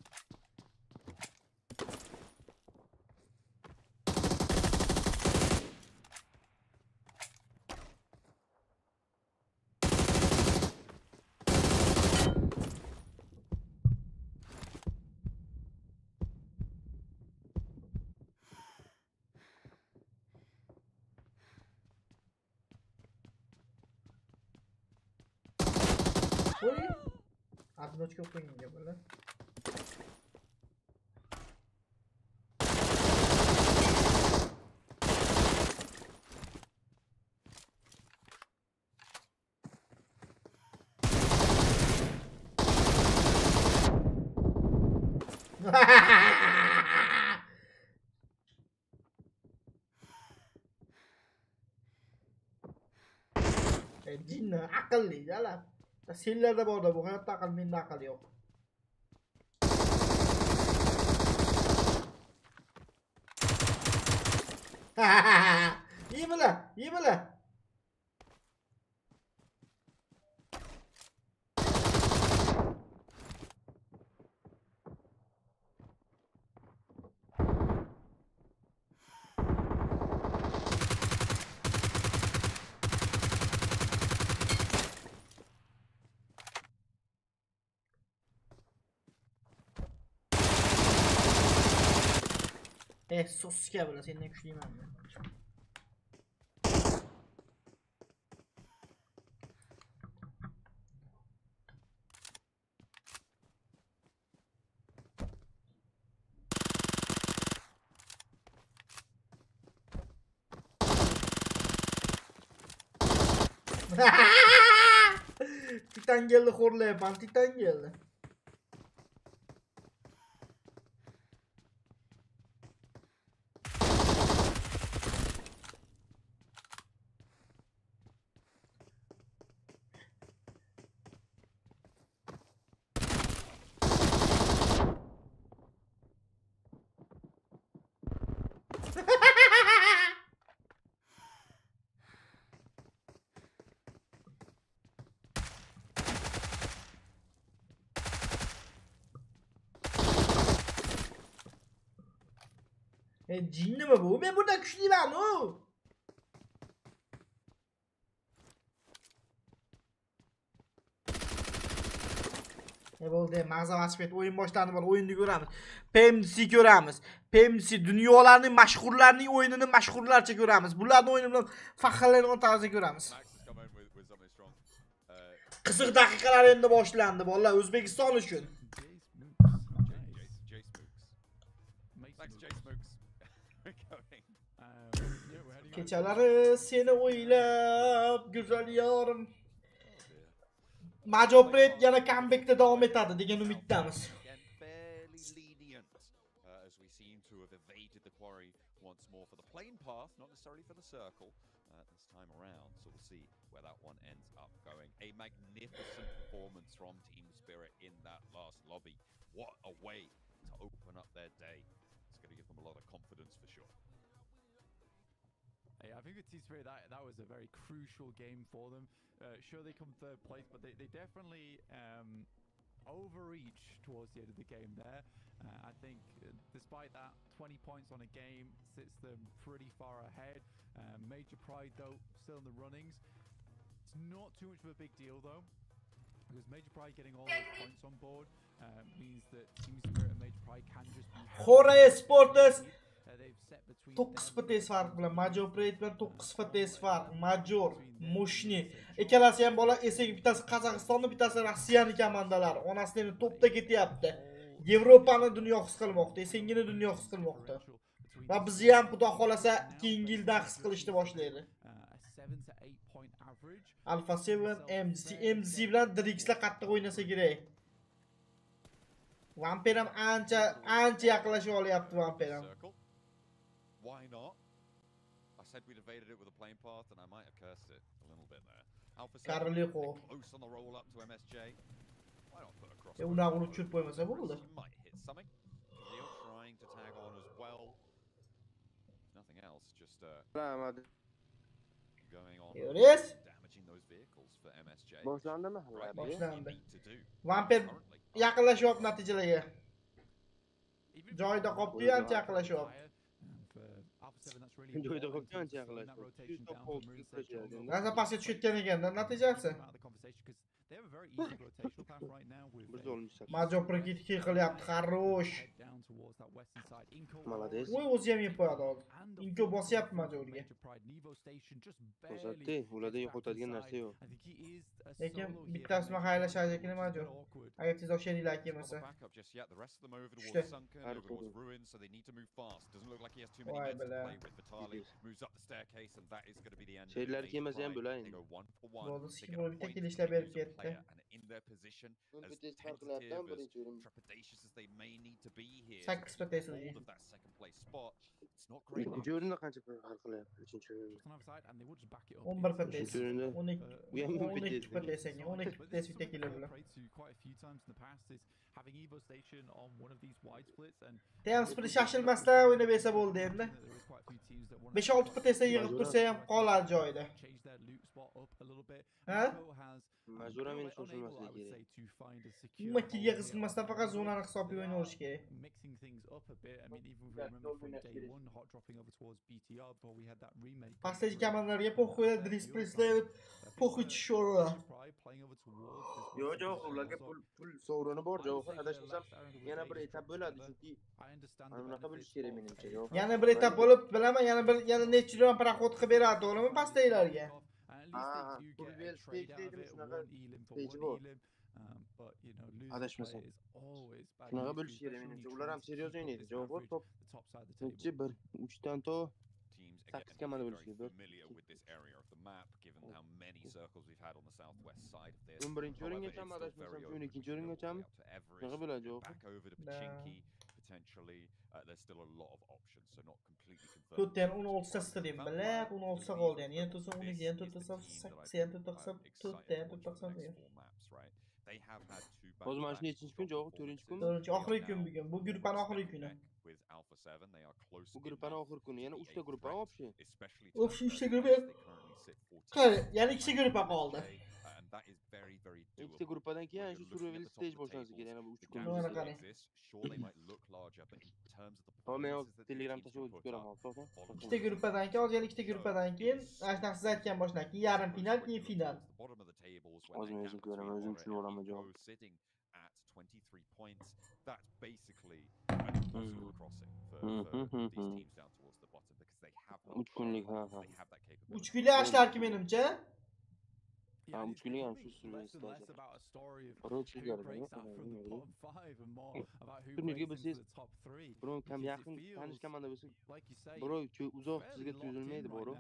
Одночка qo'yinga bo'ladi. Jinni aqlli jalar. Senlarda borda bu hayotda aql, menda aql yo'q. Yemala. Soska bo'la, sendan kuchliman men. Titan geldi xo'rlayapman, Titan geldi. Jinni mi bu? Ben burada kuchliman o. Ne bo'ldi? Mag'zam ochib ketdi. O'yin boshlandi, bor o'yinni ko'ramiz. Pmgc ko'ramiz. Pmgc dunyolarning mashhurlarining o'yinini mashhurlarcha ko'ramiz. Bularning o'yini bilan faxrlanadigan tarzda ko'ramiz. Qiziq daqiqalar endi boshlandi, bolalar, O'zbekiston uchun. Kechalari seni o'ylab go'zal yorim. Majopret yana comebackda davom etadi degan umiddamiz. A magnificent performance from Team Spirit in that last lobby. What a way to open up their day. It's going to give them a lot of confidence for sure. Yeah, I think with Team Spirit, that was a very crucial game for them. Sure, they come third place, but they definitely overreach towards the end of the game there. I think despite that, 20 points on a game sits them pretty far ahead. Major Pride, though, still in the runnings. It's not too much of a big deal, though, because Major Pride getting all those points on board means that Team Spirit and Major Pride can just be... Xora Sporters 9 farq bilan Majopret bilan 9 farq. Major, Mushni. Ikkalasi ham bola eski, bittasi Qozog'istonni, bittasi Rossiyani komandalari. Onasini topda ketyapti. Yevropani dunyo his qilmoqda, esingini dunyo his qilmoqda. Va bizni ham xudo xolasa keyingi yildan his qilishni boshlaydi. Alpha 7 MGC bilan Drix'la qattiq o'ynasa kerak. Vampir ham ancha yaqinlashib olyapti Vampir ham. Why not? I said we'd evaded it with a plane path, and I might have cursed it a little bit there. Alpha 7 close on the roll up to MSJ. Why not put a cross? Unag'ini tushirib qo'ymasa bo'ldi. Might hit something. Leo trying to tag on as well. Nothing else, just going on. Yes. Damaging those vehicles for MSJ. Boshlandimi? Boshlandi. Vampir yaqinlashyapti natijalarga. Joyida qolibdi, ancha yaqinlashyapti. Joyida qolibdi, ancha yaqinlashyapti. Nasa pastga tushayotgan ekan, natijasi. Bir zo'rni Major Prikit qilyapti, xarosh. down towards that western side. Inko Voy o'zi ham yeb qo'yadi hozir. Inko bosyapti majorga. O'zatdi, ularda yo'qotadigan narsa yo'q. Lekin bittasini haylashadi ekan major. Agar tezroq sheringlar kelmasa. Tushdi. Voy bilan. Sherlar kelmasa ham bo'laydi. Bo'ldi, sikib bo'lib bitta kill ishlab berib ketdi. Sakkiz potasiya. Ikkinchi o'rinda qancha farq qilyapti? Uchinchi o'rinda. 11 potasiya. 12 potasiya, 12 potasiya bitta kill bilan. Ham split shashilmasdan o'ynab bersa bo'ldi endi. 5-6 potasiya yig'ib tursa ham qoladi joyida. Ha? Majbura meni shoshilmaslik kerak. Umumiy qizilmasdan faqat zonani hisobiga o'ynayverish kerak. Pastdagi kamanlarga po'xo'ya displayslar po'xo'y tushiraveradi. Yo'q, ularga pul sovrini bor, Javohir. Adashmasam, yana bir etap bo'ladi, chunki mana bunaqa bo'lishi kerak menimcha. Yana bir etap bo'lib, bilaman, yana necha million Praxod qilib beradi, to'g'rimi pastdagilarga? Turvel stage deydimi, shunaqa stage bor. Adashmasam. Shunaqa bo'lishi kerak menimcha. Ular ham seriyoz o'ynaydi. Javohir top 3 dan to 8 komanda bo'lishi kerak. 11-chi o'ringachami adashmasam, 12-chi o'ringachami? Shunaqa bo'ladi Javohir. To'rtdan 16 stream bilan 16 qoldi. Yani yana to'sa 12, yana to'sa 8, yana to'sa 4, yana to'sa 9. Hozir mana shu nechinchi kun Javohir? 4-chi kunmi? 4-chi oxirgi kun bugun. Bu guruhning oxirgi kuni. Bu guruhning oxirgi kuni. Yana 3 ta guruh ham opshi. Opshi 3 ta guruh. Qani, yana 2 ta guruh qoldi. Ikkita guruhdan keyin shu survival stage boshlansa kerak, yana bu 3 kun. Mana qarang. Men Telegram tashlab o'tib ko'raman, to'g'ri? Ikkita guruhdan keyin, hozir yana ikkita guruhdan keyin, ashna siz aytgan boshdan keyin yarim final, keyin final. Hozir men o'zim ko'raman, o'zim tushunib olaman javob. Uch kunlik, ha. 3 kunlik ashlarki menimcha. Ha, 3 kunlik ham shu survival stage. Turnirga bilsangiz, birov kam yaqin tanish komanda bo'lsa, birov uzoq sizga tutilmaydi, birov.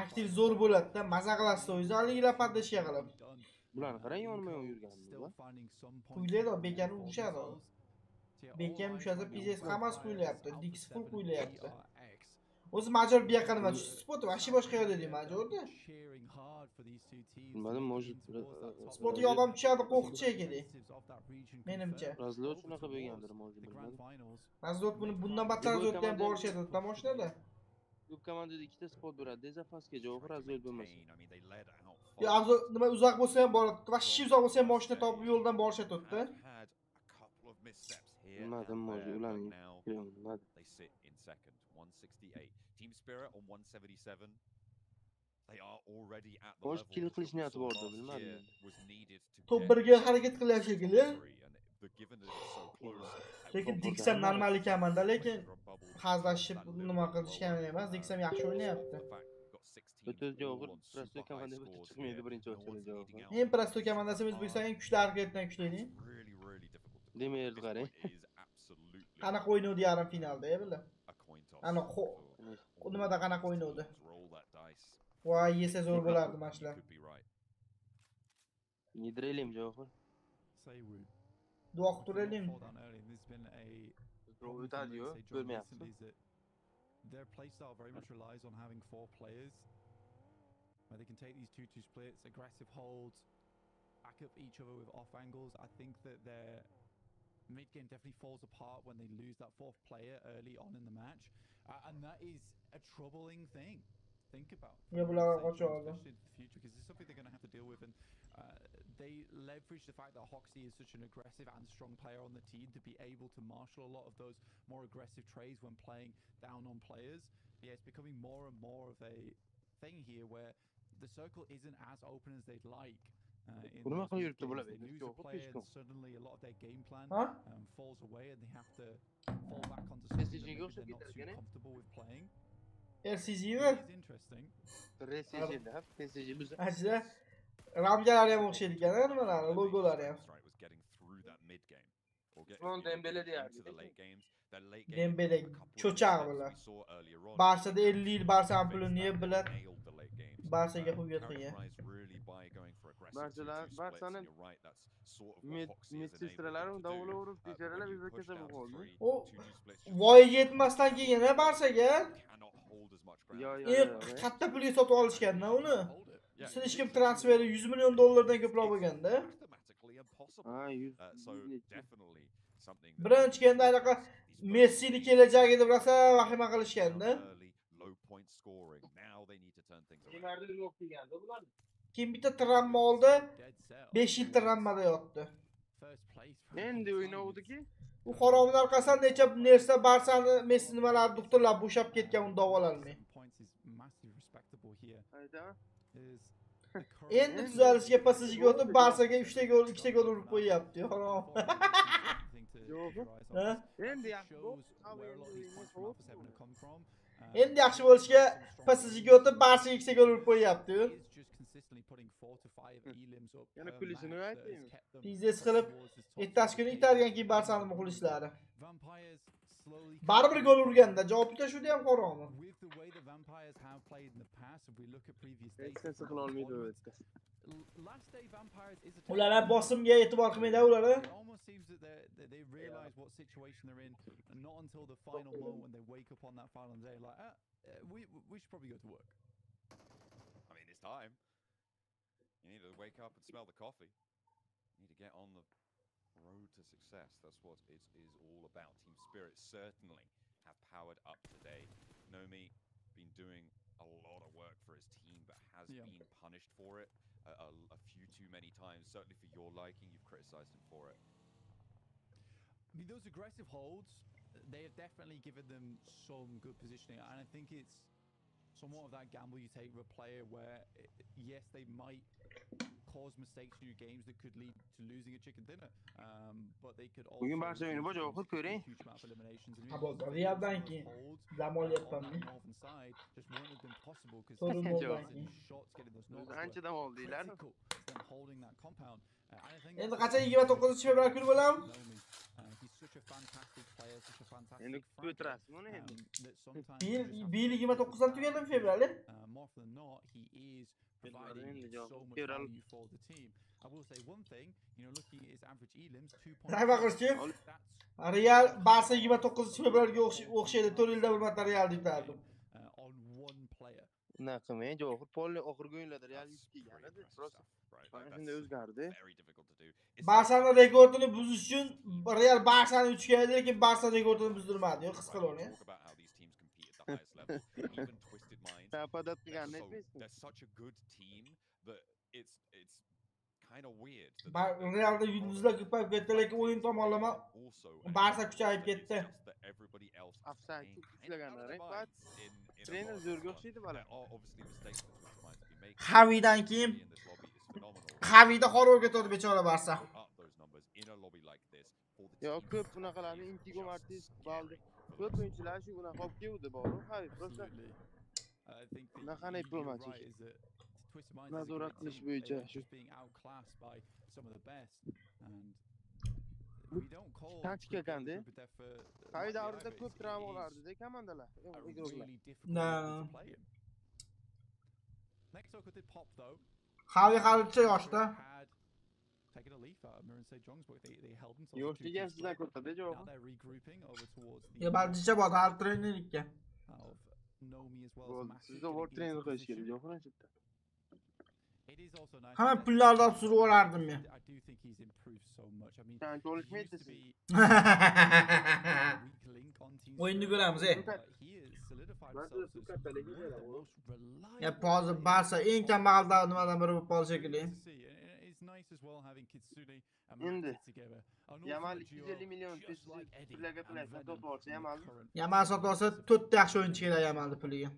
Aktiv zo'r bo'ladi-da, maza qilasiz o'zingiz, aliglar paddashga qilib. Bularni qarang, yonma-yon yurganimiz. Quylaydi, bekani ushadi. Bekam ushasa, pizes hammasi quylayapti, Dix full quylayapti. O'zi major bu yoqqa nima tushdi? Spot vashi boshqa yo'q dedi majorda. Bilmadim, может, spotga odam tushadi, qo'rqitchi kerak. Menimcha. Razlot shunaqa bo'lgandir, может, bilmadim. Razlot bundan battar razlotga ham borishadi tamoshada. Ko'p komandada ikkita spot bo'ladi, dezafaska Javohir razlot bo'lmasa. Yo, nima uzoq bo'lsa ham boradi. Vashi uzoq bo'lsa ham mashina topib yo'ldan borishadi-da. Bilmadim, может, ularning bilmadim. Team Spirit on 177. They are already at the level. Kill qilish niyati bordi, bilmadim. Top 1ga harakat qilyapti shekilli. Lekin Dixam normal ekanmanda, lekin hazlashib nima qilishgan emas. Dixam yaxshi o'ynayapti. O'tib Javohir Praxod komanda bo'lib chiqmaydi birinchi o'yinda Javohir. Eng Praxod komandasi O'zbekistonning eng kuchli harakatdan kuchli. Demaydi qarang. Qanaqa o'ynadi yarim finalda, biladi. Ana nimada qanaqa o'ynadi? Voy, yesa zo'r bo'lardi mashlar. Nidraylim Javohir. Duo qilib turaylik. O'tadi-yu, ko'rmayapsiz. Their playstyle very much relies on having 4 players where they can take these 2-2 splits, aggressive holds, back up each other with off angles. I think that their mid game definitely falls apart when they lose that 4th player early on in the match, and that is a troubling thing. Think about. Yeah, especially in the future, because it's something they're going to have to deal with, and they leverage the fact that HAQIQIY is such an aggressive and strong player on the team to be able to marshal a lot of those more aggressive trades when playing down on players. Yeah, it's becoming more and more of a thing here where the circle isn't as open as they'd like. in those games, they lose a player and suddenly a lot of their game plan falls away and they have to fall back onto something that maybe they're not too comfortable with playing. RCG It mi? is interesting. Aslida ramgalar ham o'xshaydi ekan, nimalar, logolar ham. Dembele deyardi. Dembele cho'chaq bular. Barçada 50 yil Barça pulini yeb bilan Barçaga hujjat qilgan. Barçaning medsestralari davla urib tejaralar bizga kasab qoldi. O voyaga yetmasdan keyin Barçaga katta pulga sotib olishganda uni. Siz hech kim transferi 100 million dollardan ko'proq bo'lganda. Birinchi kenda anaqa Messini kelajagi deb rosa vahima qilishganda. Kim bitta travma oldi, 5 yil travmada yotdi. Endi o'ynavdiki, u xoromlar orqasidan necha narsa Barçani Messi nimalar doktorlar bo'shab ketgan uni davolanmay. Endi tuzalishga pasajga o'tib Barçaga 3 ta gol, 2 ta gol urib qo'yapti. Xorom. Endi yaxshi bo'lishga pasajga o'tib Barçaga 2 ta gol urib qo'yapti. yana kulishini aytdingmi? Biznes qilib ertasi kuni itarganki Barçani muxlislari. Baribir gol urganda javob tutashudi ham qorong'i. Ular ham bosimga e'tibor qilmaydi ular. Time. You need to wake up and smell the coffee. You need to get on the road to success. That's what it is all about. Team spirit certainly have powered up today. Nomi been doing a lot of work for his team, but has been punished for it a few too many times. Certainly for your liking, you've criticized him for it. I mean, those aggressive holds, they have definitely given them some good positioning, and I think it's somewhat of that gamble you take with a player where, yes, they might cause mistakes in your games that could lead to losing a chicken dinner, but they could also huge amount of eliminations. And northern side just wouldn't have been possible because shots getting those north critical to them holding that compound. Endi qancha 29 fevral kuni bo'lam? He's such a fantastic player, such a fantastic endi ko'tarasizmi uni endi? Bil 29dan tugadimi fevral? More often than not, he is providing so much value for the team. I will say one thing, you know, looking at his average elims, 2.5. Real Barça 29 fevralga o'xshaydi. 4 yilda bir marta Real yutardi. On one player. Naqamay jo'xur polni oxirgi o'yinlarda Real yutgan edi. Prosta shunday o'zgardi. Barçani rekordini buzish uchun Real Barçani 3 ga, lekin Barça rekordini buzdirmadi. Yo'q, his qiloni. They're such a good team that it's kind of weird. Realda yulduzlar ko'payib ketdi, lekin o'yin tomonlama Barça kuchayib ketdi. Afsay kuchlaganlar, trener zo'rga o'xshaydi bala. Xavidan keyin Xavida xorga o'tdi bechora Barça. Yo'q, ko'p bunaqalarni Intigo Martis bo'ldi. Ko'p o'yinchilar shu bunaqa olib keldi bor. Xavi prosta naqanay pulmachi. Nazorat qilish bo'yicha shu taktika kanda. Xavi davrida ko'p travma olardi-da komandalar. Xavi halicha yoshda. Yoshliga sizdan ko'rdi javob. Ya baljicha bor, hal trenerlikka. Sizda bor trener qo'yish kerak, yo'qmi chetda? Hamma pullarni olib surib olardim men. Sen ko'rishmaydi. O'yinni ko'ramiz, Ya hozir Barça eng kambag'al nimadan biri bo'lib qolishi kerak. Endi Yamal 250 million pulga to'laydi, sotib olsa Yamal. Yamal sotib olsa 4 ta yaxshi o'yinchi kerak Yamalni puliga.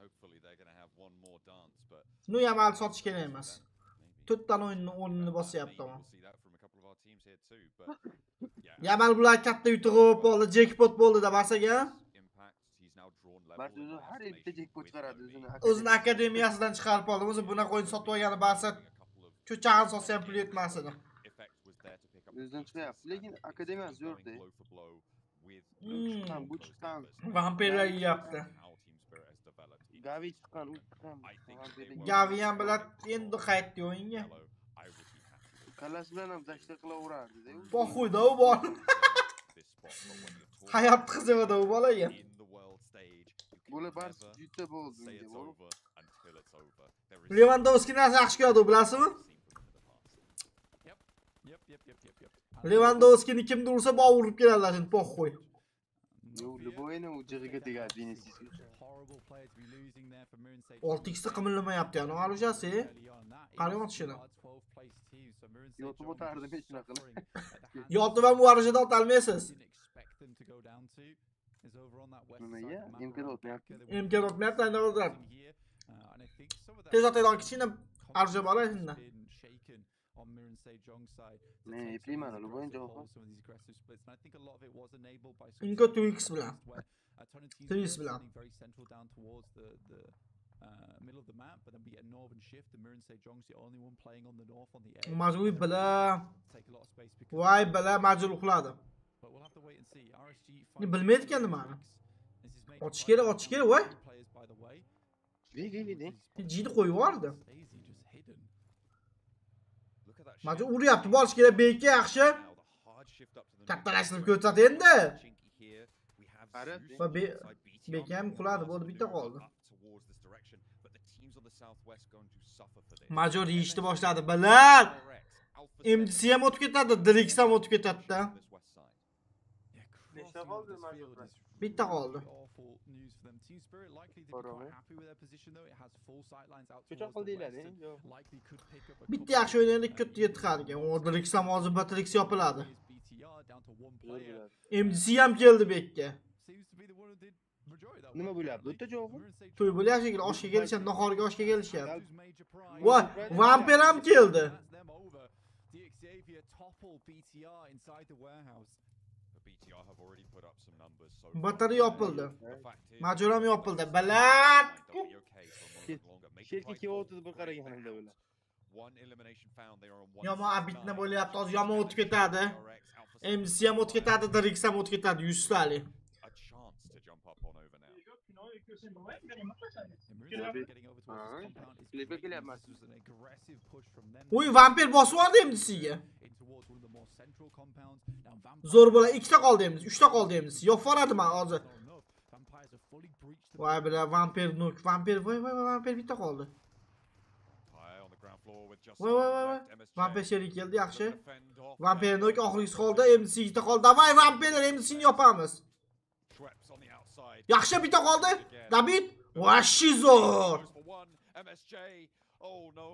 Hopefully they're going to have one more dance, but No, Yamal sotish kerak emas. 4 o'yinni bosyapti ama. Yamal bular katta yutuq bo'ldi, jackpot bo'ldi da Barsaga. Barsa o'zi har bitta jackpot chiqaradi o'zini. O'zini akademiyasidan chiqarib oldi. O'zi bunaqa o'yin sotib olgani Barsa cho'chag'ini sotsa ham pul yetmas edi. O'zidan chiqyapti, lekin akademiyasi yo'q-da. Bu chiqqan. Vampirlar yeyapti. Gavi chiqqan, u chiqqan. Gavi ham bilan endi qaytdi o'yinga. Kallasi bilan ham tashla qilaverardi-da. Poxuyda u bor. Hayot qizig'ida u bolaga. Bular barcha juda bo'ldi unga, bo'lib. Lewandowski'ni yaxshi ko'radi, bilasizmi? Lewandowski'ni kimdir ursa bog' urib keladilar, endi poxuy. Yo'q, Liboyni u jig'iga tegadi Viniciusga. 6x'da qimirlamayapti yana, Alishasi. Qarang otishini. Yotib o'tardim hech naqa qilib. Yotib ham muarajada otolmaysiz. Nimaga? Imkon o'tmayapti. Imkon o'tmayapti, endi o'tiradi. Tez otaydigan kichkina arja bor endi. Ne, eplayman uni bo'yicha javob. Inko 2x bilan. 3x bilan. Middle of the map, but then we get a northern shift. The Mirren say Jong's the only one playing on the north on the edge. Majburiy bila. Voy bila majbur uxladi. But we'll have to wait and see. RSG. Ni bilmaydi ekan nimani. Otish kerak, voy. Jini qo'yib yubordi. Majbur uryapti, borish kerak, bekka yaxshi. Kattalashtirib ko'rsat endi. Va bekka ham uxladi, bo'ldi, bitta qoldi. Major yeyishni boshladi. Bilar. MDC ham o'tib ketadi, Drix ham o'tib ketadi-da. Nechta qoldi Major? Bitta qoldi. Ko'cha qildinglar-da. Bitta yaxshi o'ynagandik, ko'tga yetqargan. O Drix ham hozir Batrix yopiladi. MDC ham keldi bekka. Nima bo'lyapti? O'ta javob. To'y bo'lyapti, oshga kelishadi, nahorga oshga kelishadi. Voy, vampir ham keldi. Batari yopildi. Major ham yopildi. Balat. Sherki kelyapti bir qaraganimda bular. Yomon abitni bo'lyapti, hozir yomon o'tib ketadi. MDC ham o'tib ketadi, Drix ham o'tib ketadi, 100 talik. Uy, vampir bosib oldi MDC'ga. Zo'r bo'la, 2 ta qoldi MDC, 3 ta qoldi MDC. Yo'q, foradimi hozir? Voy, bila vampir nuk, vampir, voy, vampir bitta qoldi. Voy. Vampir sherik keldi, yaxshi. Vampir nuk oxirgisi qoldi, MDC bitta qoldi. Davay, vampirlar MDC'ni yopamiz. Yaxshi, bitta qoldi. David, vashi zo'r. Oh no,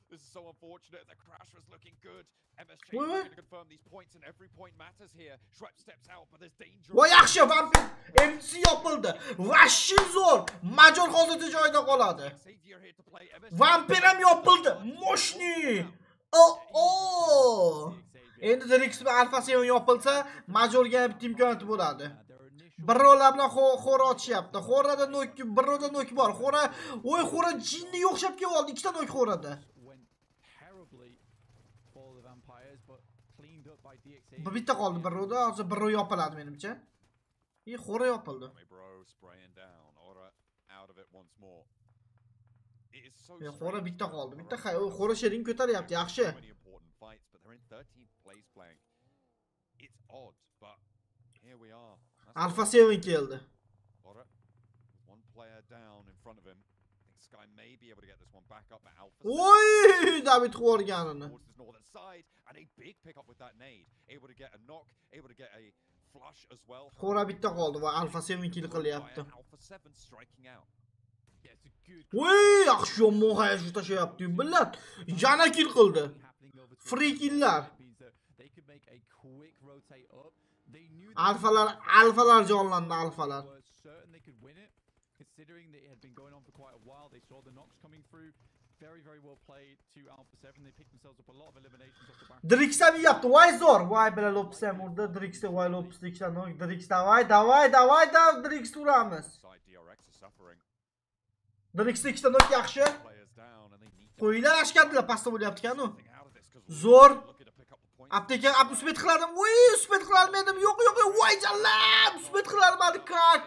this is so unfortunate. The crash was looking good. MSJ going to confirm these points and every point matters here. Shrep steps out, but there's danger. Voy yaxshi, vampir MC yopildi. Vashi zo'r. Major hozircha joyida qoladi. Vampir ham yopildi. Moshni. Endi Drix bilan Alfa 7 yopilsa, Majorga ham bitta imkoniyati bo'ladi. Birovlar bilan xo'ra otishyapti. Xo'rada nok, birovda nok bor. Xo'ra, voy xo'ra jinni o'xshab keldi. 2 ta nok xo'rada. Bitta qoldi birovda, hozir birov yopiladi menimcha. Xo'ra yopildi. Xo'ra bitta qoldi. Bitta xo'ra sherin ko'taryapti, yaxshi. Alfa 7 keldi. Oy, David qo'rganini. Xo'ra bitta qoldi va Alfa 7 kill qilyapti. Voy, yaxshi yomon hayajon tashayapti, billat. Yana kill qildi. Free killlar. Alfalar jonlandi, alfalar. Drix ham yaptı. Vay zor. Vay bela Lopes ham urdi. Drix'te vay Lopes Drix'ten. Drix davay da Drix uramiz. Drix'te ikkita nok yaxshi. Qo'ylar ashkadilar, pastda bo'lyapti-kanu. Zo'r. Apteka usbet qiladim. Voy, usbet qilolmadim. Yo'q, voy jallam. Usbet qilolmadim, kak.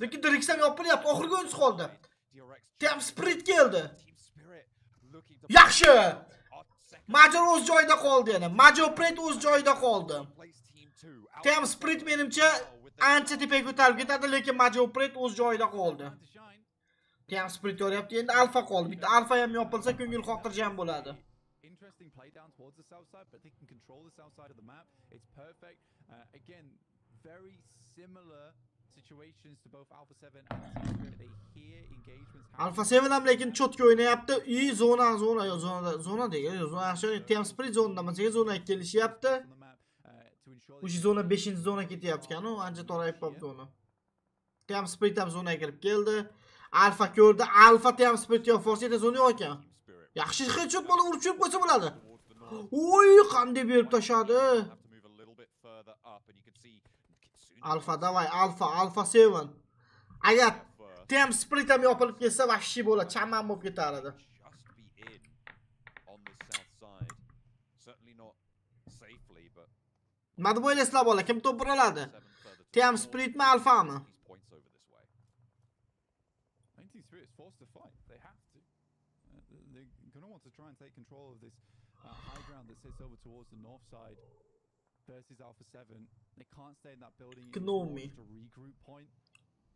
Lekin Drix ham yopilyapti. Oxirgi o'yinchi qoldi. Tam sprint keldi. Yaxshi. Major o'z joyida qoldi yana. Major Pret o'z joyida qoldi. Tam sprint menimcha ancha tepaga ko'tarib ketadi, lekin Major Pret o'z joyida qoldi. Tam sprint yoryapti. Endi alfa qoldi. Bitta alfa ham yopilsa ko'ngil xotirjam bo'ladi. Interesting play down towards the south side, but they can control the south side of the map. It's perfect. Again, very similar situations to both Alpha 7 and T-Spirit. They hear engagements. Alpha 7 ham lekin chotga o'ynayapti. Zona degan. Zona yaxshi. Tam sprint zonada masalan zonaga kelishyapti. O'sha zona 5-zona ketyapti-kanu, ancha torayib qoldi uni. Tam sprint ham zonaga kirib keldi. Alfa ko'rdi. Alfa tam sprint yo forsida zona yo'q ekan. Yaxshi headshot bola urib tushib qo'ysa bo'ladi. Oy, qanday berib tashadi. Alfa davay, Alfa 7. Agar tam sprint ham yopilib ketsa, vahshiy bo'ladi, chaman bo'lib ketar edi. Nima deb o'ylaysizlar bola? Kim to'p uradi? Tam sprintmi, Alfami? To try and take control of this high ground that sits over towards the north side versus Alpha 7. They can't stay in that building. It's a regroup point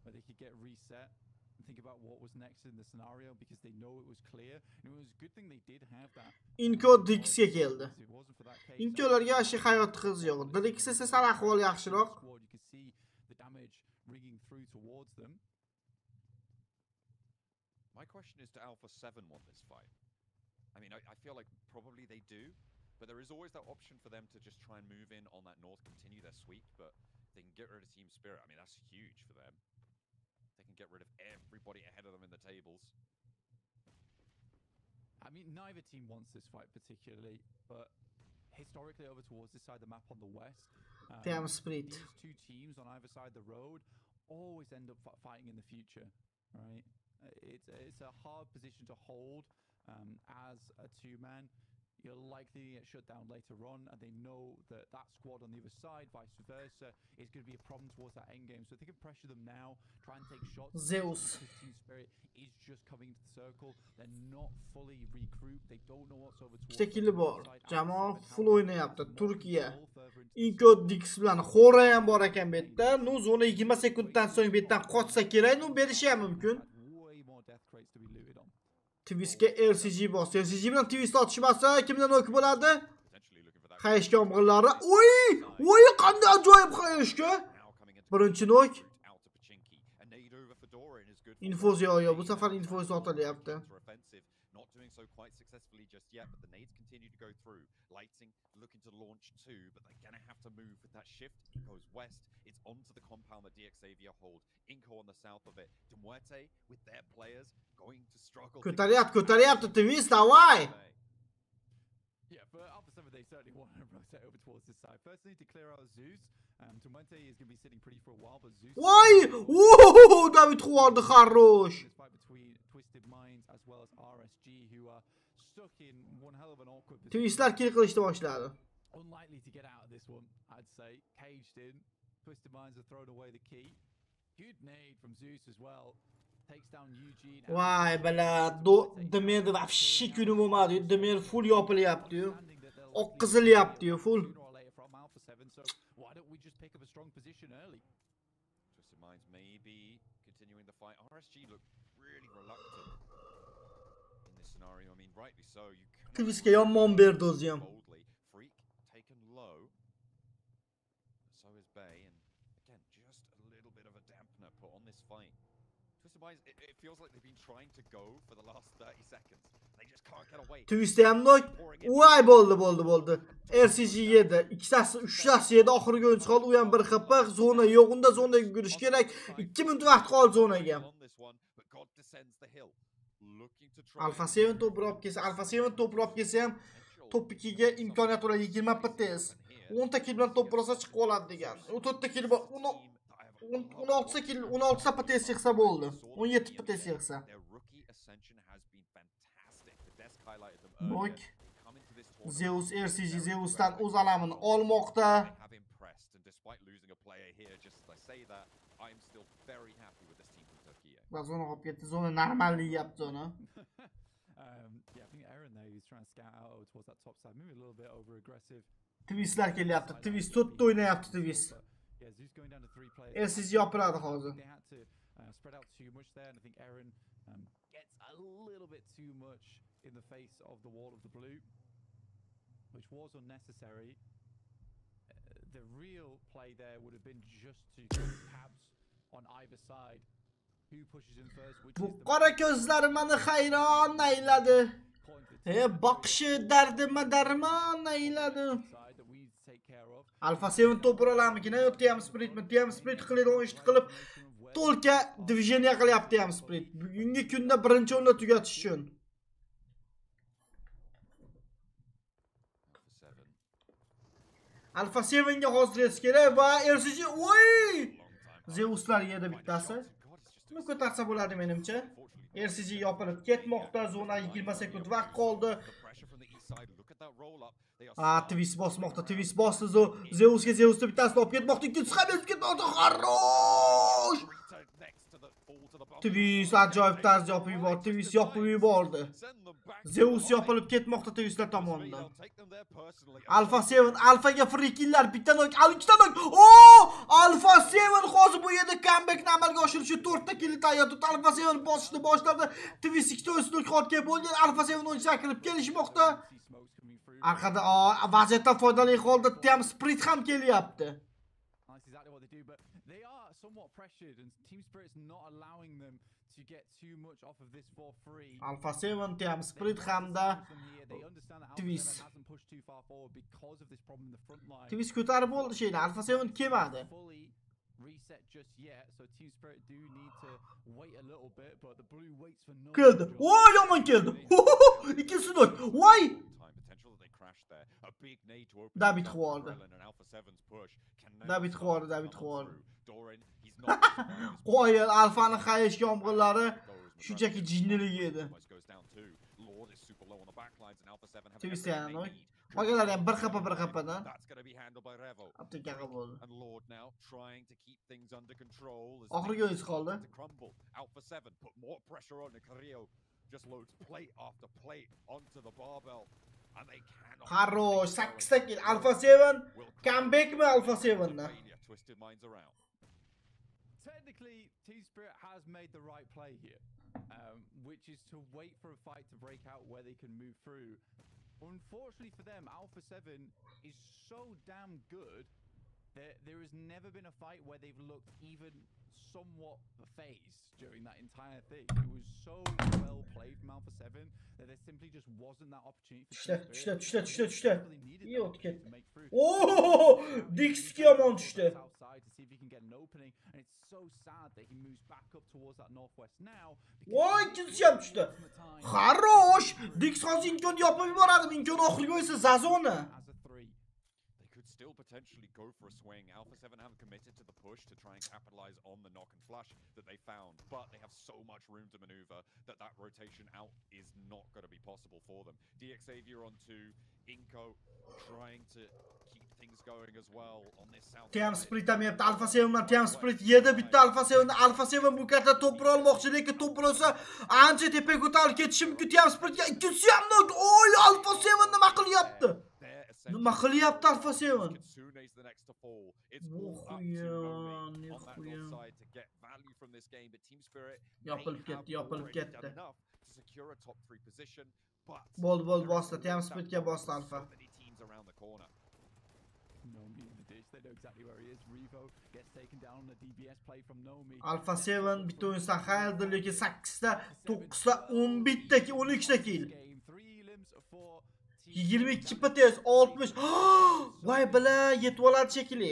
where they could get reset and think about what was next in the scenario because they know it was clear. And it was a good thing they did have that. Inko Drixga keldi. Inkolarga yaxshi hayot qiz yo'q. Drix esa sal ahvol yaxshiroq. You can see the damage ringing through towards them. My question is, do Alpha 7 want this fight? I mean, I feel like probably they do, but there is always that option for them to just try and move in on that north, continue their sweep, but they can get rid of Team Spirit. I mean, that's huge for them. They can get rid of everybody ahead of them in the tables. I mean, neither team wants this fight particularly, but historically over towards this side of the map on the west, these two teams on either side of the road always end up fighting in the future, right? It's a hard position to hold. As a two-man, you're likely to get shut down later on, and they know that that squad on the other side, vice versa, is going to be a problem towards that end game. So if they can pressure them now, try and take shots. Zeus. Team Spirit is just coming to the circle. They're not fully regrouped. They don't know what's over towards. Shekilli bor. Jamoa full o'ynayapti. Turkiya. Inko Dix bilan Xora ham bor ekan bu yerda. Nu zona 20 sekunddan so'ng bu yerdan qochsa kerak, nu berishi ham mumkin. Twistga RCG bos. RCG bilan Twist otishmasa kimdan o'k bo'ladi? Qayishga omg'illari. Oy, qanday ajoyib qayishga. Birinchi nok. Infozio yo, bu safar infozio otilyapti. Looking to launch too, but they're gonna have to move with that shift. It goes west. It's onto the compound that DXAVia hold. Inco on the south of it. Muerte with their players going to struggle. Ko'taryapti, Twist, давай. Yeah, but Alpha 7 they certainly want to rotate over towards this side. First, they need to clear out Zeus. Muerte is going to be sitting pretty for a while, but Zeus. Why? Whoa, David Juan хорош. Fight between Twisted Minds as well as RSG, who are stuck in one hell of an awkward position. Twistlar kill qilishni boshladi. Unlikely to get out of this one, I'd say. Caged in. Twisted Minds have thrown away the key. Good nade from Zeus as well. Takes down Eugene. Vay bala, Demir vahshiy kuni bo'lmadi. Demir full yopilyapti-yu. Oq qizilyapti-yu, full. Why don't we just pick up a strong position early? Twisted Minds maybe continuing the fight. RSG look really reluctant in this scenario. I mean, rightly so. Twistga yomon berdi o'zi ham. Freak taken low. So is Bay, and again, just a little bit of a dampener put on this fight. Twisted Minds, it feels like they've been trying to go for the last 30 seconds. They just can't get away. Twist ham nok. Voy bo'ldi. RCG yedi. Ikkitasi, uchtasi yedi. Oxirgi o'yinchi qoldi. U ham bir xp. Zona yo'q. Unda zonaga yugurish kerak. 2 minut vaqt qoldi zonaga. Alpha 7 to'pni olib kelsa, Alpha 7 to'pni olib kelsa ham top 2 ga imkoniyat bo'ladi 20 PTS. 10 ta kill bilan to'p ursa chiqib oladi degan. 14 ta kill bor. 16 ta kill, 16 ta PTS chiqsa bo'ldi. 17 PTS chiqsa. Bok. Zeus RCG Zeusdan o'z alamini olmoqda. Zona olib ketdi. Zona normal deyapti uni. Yeah, I think Aaron there, he's trying to scout out towards that top side, maybe a little bit over aggressive. Twistlar kelyapti. Twist to'rtta o'ynayapti Twist. Yeah, Zeus going down to 3 players. SCG yopiladi hozir. They had to spread out too much there, and I think Aaron gets a little bit too much in the face of the wall of the blue, which was unnecessary. The real play there would have been just to get tabs on either side. Who pushes in first, which Bu qora ko'zlari meni hayron ayladi. Boqishi dardima darmon ayladi. Alpha 7 to'p uralarmikin, yo'qmi ham Spiritmi? Ham Spirit qiladi, o'yinchi qilib to'lka diviziyoniya qilyapti ham Spirit. Bugungi kunda birinchi o'rinda tugatish uchun. Alpha 7 ga hozir kerak va RCG voy! Zeuslar yedi bittasi. Buni ko'tarsa bo'ladi menimcha. RCG yopilib ketmoqda, zona 20 sekund vaqt qoldi. Twist bosmoqda, Twist bosdi. Zeusga bittasini olib ketmoqda, ikkinchisi ham ketmoqda. Xarosh! Twist ajoyib tarzda yopib yubordi. Twist yopib yubordi. Zeus yopilib ketmoqda Twistlar tomonidan. Alpha 7, Alphaga free killlar, bitta nok, ikkita nok. Alpha 7 hozir bu yerda comebackni amalga oshirish uchun 4 ta kill tayyor turibdi. Alpha 7 bosishni boshladi. Twist 2 ta o'sini qotga bo'lgan. Alpha 7 o'yinchilar kirib kelishmoqda. Arkada vaziyatdan foydali holda Team Spirit ham kelyapti. Alpha 7 Team Spirit hamda Twist. Twist ko'tarib bo'ldi sheyni. Alpha 7 kelmadi. Keldi. Voy, yomon keldi. Ikkinchisi nok. Voy! David Xuordi. Qo'yil Alfani xayish yomg'irlari shunchaki jinniligi edi. Twistyanni Magalar ham bir xapadan. Aptekaga bo'ldi. Oxrigi o'yinchi qoldi. Xarosh 8 ta kill. Alpha 7 comebackmi Alpha 7 dan? Technically, Team Spirit has made the right play here, which is to wait for a fight to break out where they can move through. Unfortunately for them, Alpha 7 is so damn good that there has never been a fight where they've looked even somewhat phased during that entire thing. It was so well played from Alpha 7 that there simply just wasn't that opportunity for Düştü. İyi ot ketdi. Oo! Dixki yomon tushdi. Voy, ikkinchisi ham tushdi. Xarosh! Dix hozir imkon yopib yuboradi. Imkon oxirgi o'ysa Zazoni. Still potentially go for a swing. Alpha 7 haven't committed to the push to try and capitalize on the knock and flash that they found, but they have so much room to maneuver that rotation out is not going to be possible for them. DX Xavier onto Inko, trying to keep things going as well on this south. Team Spirit ham yapti. Alpha 7 bilan Team Spirit yedi bitta Alpha 7. Alpha 7 bu katta to'p olmoqchi, lekin to'p olsa ancha tepaga ko'tarib ketishi mumkin. Team Spiritga ikkinchisi ham oy Alpha 7 nima qilyapti? Nima qilyapti Alpha 7? Yopilib ketdi. Bo'ldi, bosdi. Team Spiritga bosdi Alpha. Alpha 7 bitta o'yindan xayrdi, lekin 8 ta, 9 ta, 11 ta, 12 ta kill. 22 PTS 60. Voy bala, yetib oladi shekilli.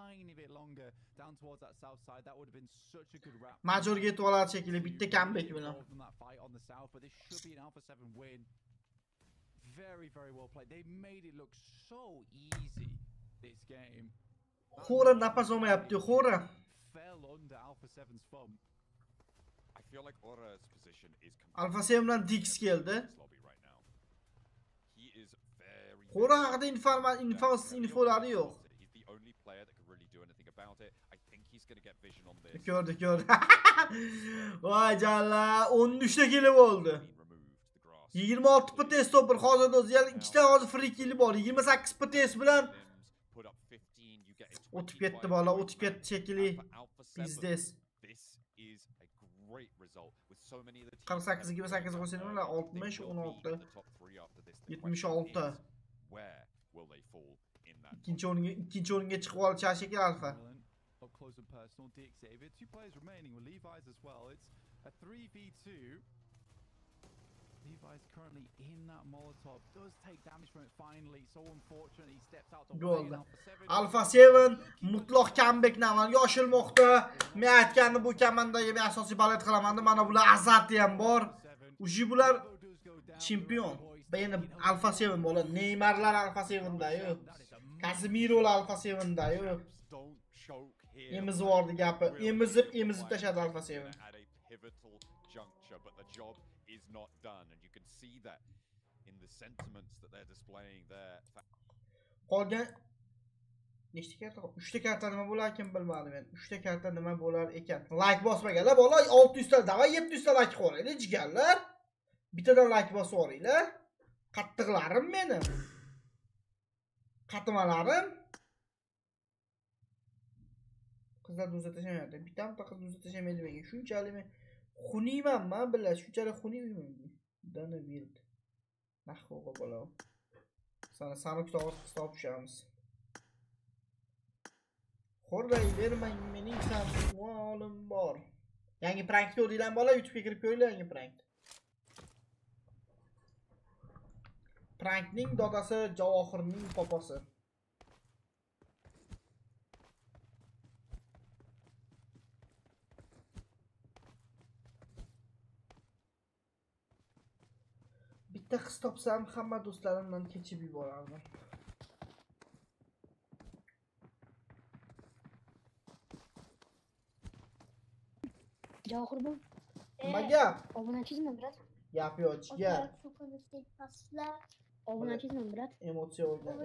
tiny bit longer down towards that south side, that would have been such a good wrap. Major get oladi shekilli bitta comeback bilan. From that fight on the south, but this should be an Alpha 7 win. Very, very well played. They made it look so easy this game. Xora nafas olmayapti, xora. Fell under Alpha 7's thumb. I feel like Ora's position is Alpha 7 bilan Dix keldi. He is very Xora haqida infolari yo'q. He's the only player that can really do anything about it. I think he's going to get vision on this. Ko'rdi. Voy jalla, 13 ta kelib oldi. 26 PTS topir hozirda o'zi 2 ta hozir free kill bor. 28 PTS bilan o'tib ketdi bola, o'tib ketdi shekilli. Bizdes. 48 ga 8 qo'ysa nima? 60, 16, 76. Ikkinchi o'ringa chiqib oldi shekilli Alfa. Up close and personal, Dick Xavier. 2 players remaining with Levi's as well. It's a 3v2. Levi's currently in that Molotov. Does take damage from it finally. So unfortunate he steps out the way. Alpha 7 mutloq comeback amalga oshirmoqda. Men aytgandim bu komandaga men asosiy balet qilaman. Mana bular azarti ham bor. Uji bular chempion. Endi Alpha 7 bola. Neymarlar Alpha 7da-yu. Casemirolar Alpha 7da-yu. Emizvordi gapi. Emizib tashladi Alpha 7. Is not done, and you can see that in the sentiments that they're displaying there. Qolgan nechta karta? 3 ta karta nima bo'lar ekan bilmadim men. 3 ta karta nima bo'lar ekan? Like bosmaganlar, bola 600 ta, davay 700 ta like qo'yinglar, jigarlar. Bittadan like bosib yuboringlar. Qattiqlarim menim. Qatmalarim. Qizlar do'za tashamayapti. Bitam qiz do'za tashamaydi menga. Shunchalik men xuniyman men billash, shunchalik xuniyman. Dana wild. Nahvoga bola. Sana kitob topishamiz. Xo'rday bermang, mening ham savolim bor. Yangi prank ko'ringlar bola, YouTube'ga kirib ko'ringlar yangi prank. Prankning dodasi Javohirning poposi. Bitta qiz topsam hamma do'stlarimdan kechib yuborardim. Javohir bu. Nima gap? Obunachizmi, brat? Gap yo'q, jigar. Obunachizmi, brat? Emotsiya o'rgan.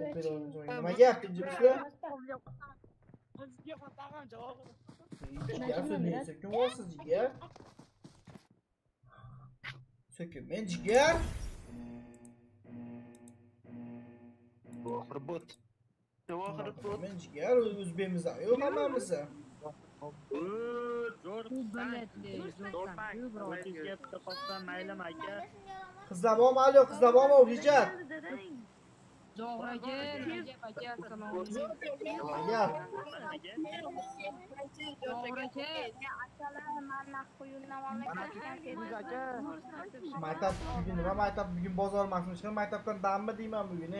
Nima gap, jinjiblar? Jigar so'zlaysiz, kim bo'lsiz jigar? Sökün men jigar. Javohir bot. Men jigar o'zbekmiz, yo'q hammamiz. Qizlar bormi? Alo, qizlar bormi? Hujjat. Maytab bugun nima? Maytab bugun bozor mashhur. Maytabdan dammi deyman bugun.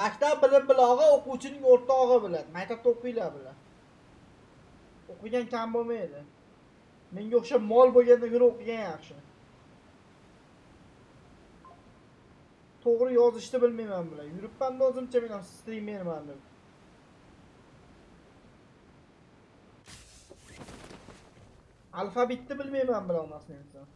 Maktab bilim bilog'i o'quvchining o'rtog'i biladi. Maktabda o'qiylar bilan. O'qigan kam bo'lmaydi. Menga o'xshab mol bo'lgandan ko'ra o'qigan yaxshi. To'g'ri yozishni bilmayman bular. Yuribman o'zimcha men ham streamerman deb. Alfabetni bilmayman bular onasini inson.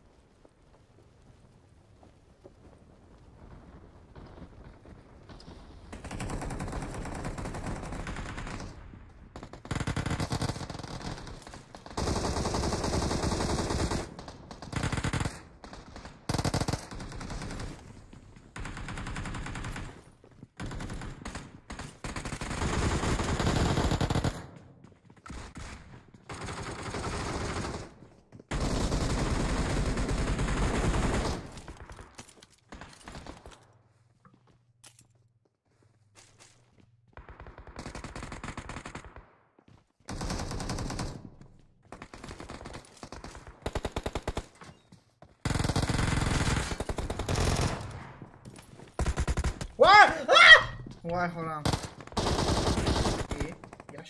Vay xolam.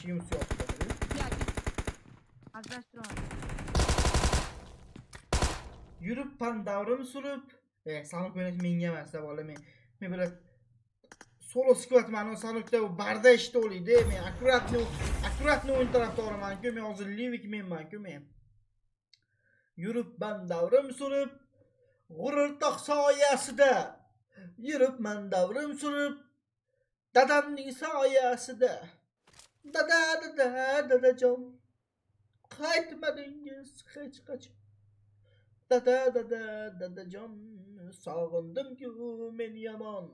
kim yaptı? Yürüp pandavrim sürüp sanık yönet menga emas deb ola men böyle solo squatman o sanıkda barda işte oluydu men akkuratni o'yin tarafdoriman-ku men hozir livik menman-ku men yürüp pandavrim sürüp g'urur tog' soyasida yuribman davrim surib dadamning soyasida dadajon qaytmadingiz hech qachon dadajon sog'indim-ku men yomon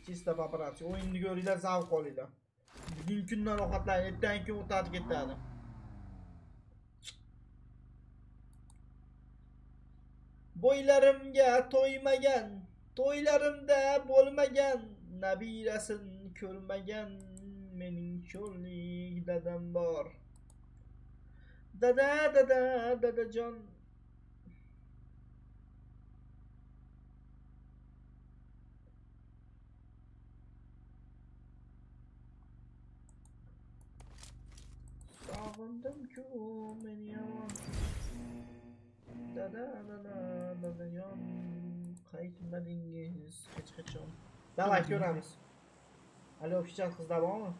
chista paparatsiya o'yinni ko'ringlar zavq olinglar bugungi kundan ovqatlanib ertangi kun o'tadi ketadi bo'ylarimga to'ymagan to'ylarimda bo'lmagan nabirasin ko'rmagan mening sho'rlik dadam bor dadajon sog'indim-ku men yomon dadajon qaytmadingiz hech qachon davay ko'ramiz alo ofitsial qizlar bormi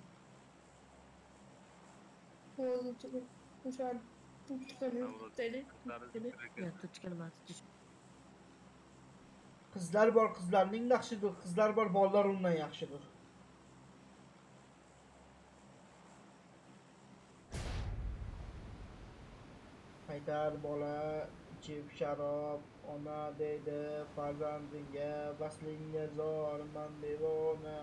qizlar bor qizlarning naqshidir qizlar bor bolalar undan yaxshidir haydar bola ichib sharob ona deydi farzandiga vaslingga zorman devona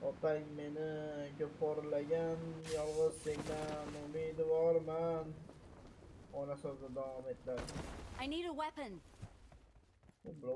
otang meni ko'p xo'rlagan yolg'iz sendan umidvorman ona so'zi davom etadi I need a weapon. Bla.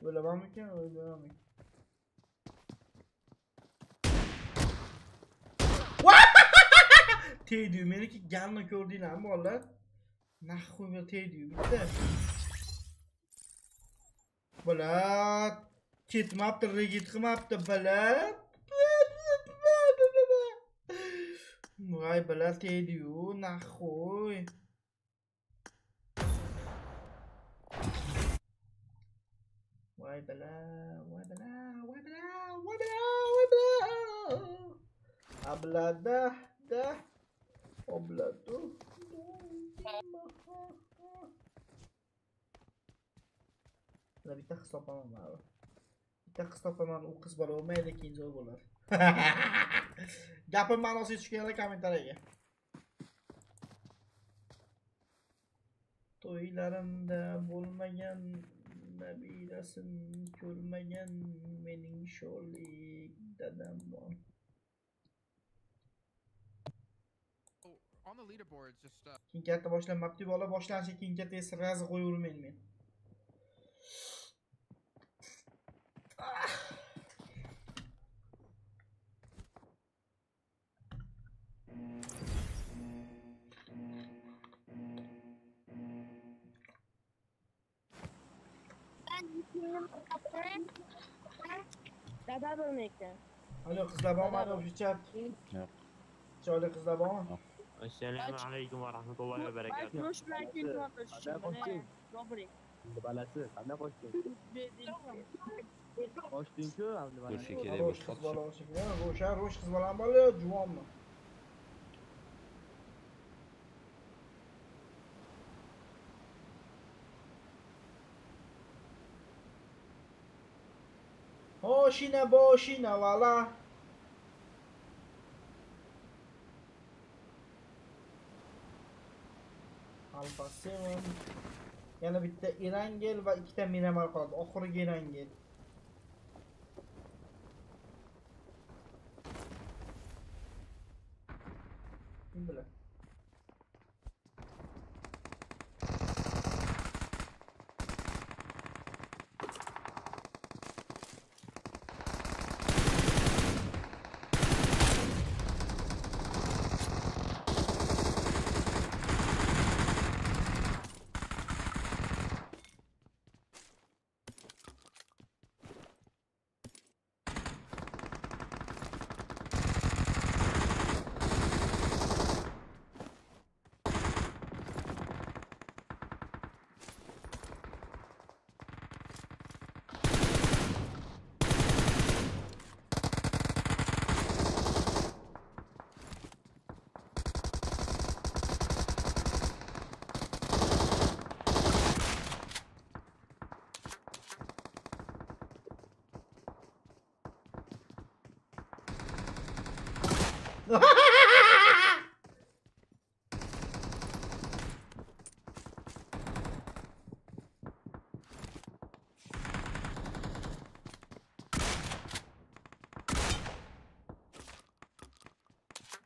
O'ylamam ekan, o'ylamam ekan. Tegdi, meniki ganni ko'rdinglarmi bolalar? Naxuy bir tegdi bitta. Bola ketmabdi, regit qilmabdi, bola. Voy, bola tegdi-yu, naxuy. Voy bala. Ablada, da. Obladu. Bitta qiz topaman mana. Bitta qiz topaman, u qiz bola bo'lmaydi, keyin zo'r bo'lar. Gapim ma'nosiga tushganlar kommentariyaga. To'ylarimda bo'lmagan nabirasin ko'rmagan mening sho'rlik dadam bor. On the leaderboard, just Keyin katta boshlanmabdi, bola boshlanishi keyin katta sirrazi qo'yavermayman men. Dada bo'lmaydi. Alo, qizlar bormi? Alo, Richard. Yo'q. Chiroyli qizlar bormi? Assalomu alaykum va rahmatullohi va barakatuh. Balasi, qanday qochding? Qochding-ku, endi mana. Ro'sh qiz bola o'shiklar, ro'sh qiz bola bola, juvonmi? Boshina vala. Alpha 7. Yana bitta Erangel va ikkita Miramar qoldi. Oxrigi Erangel. Kim bilan?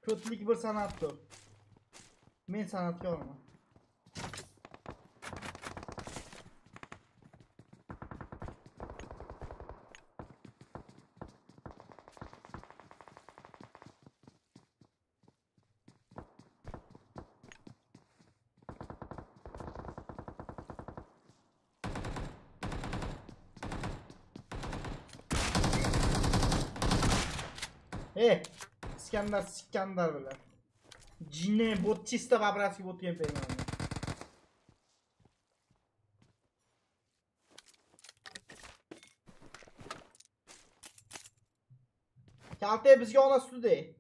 Kötülük bir sanattır. Men sanatkorman. Skandar bilan. Jinne bot chista vibratsiya bot Chempioni. Kalte bizga ona sudi.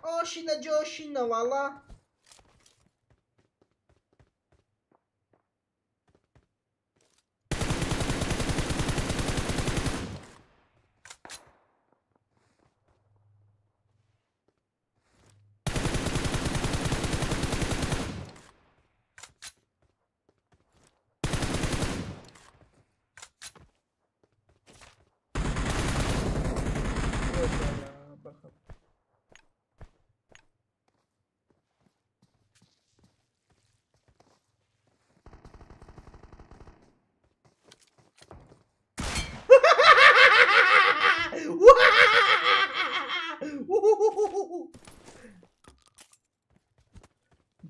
Oshina joshina valla.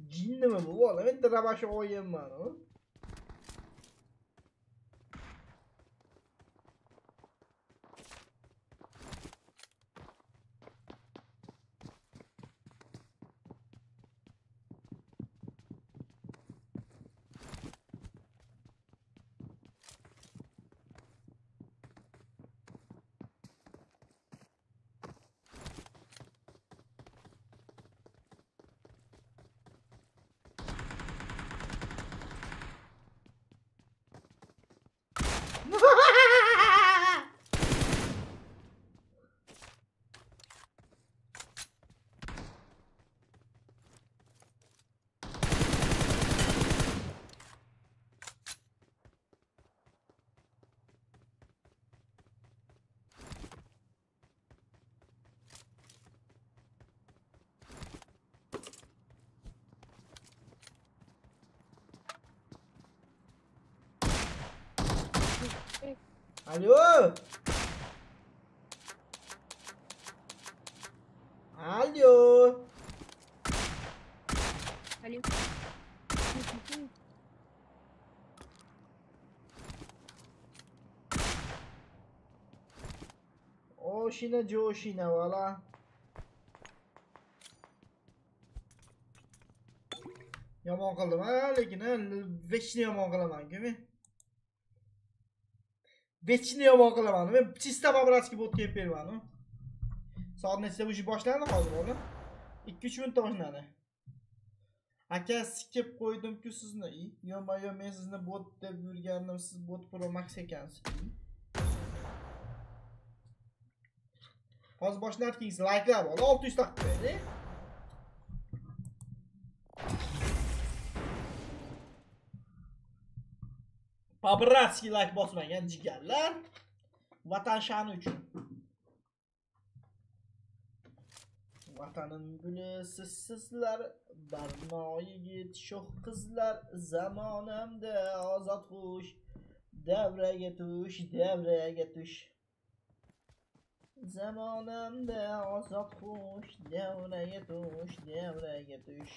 Jinni mi bu? Valla men trabashi o'yinman. Alo. Alo. Alo. Oshina joshina valla. Yomon qildim ha, lekin vechni yomon qilaman-ku. Vechni yomon qilaman. Men chista vibratsiya bot Chempioni. Soat nechida uji boshlandi hozir ola? 2-3 minutda boshlandi. Aka sikib qo'ydim-ku sizni. Yo-mayo, men sizni bot deb yurgandim, siz bot pro max ekansiz. Hozir boshlanib keyin like'lar bor. 600 ta qo'ying. Pabratski like bosmagan jigarlar. Vatan sha'ni uchun. Vatanim guli sizlar, barno yigit shoh qizlar, zamonamda ozod xush, davraga tush, davraga tush. Zamonamda ozod xush, davraga tush, davraga tush.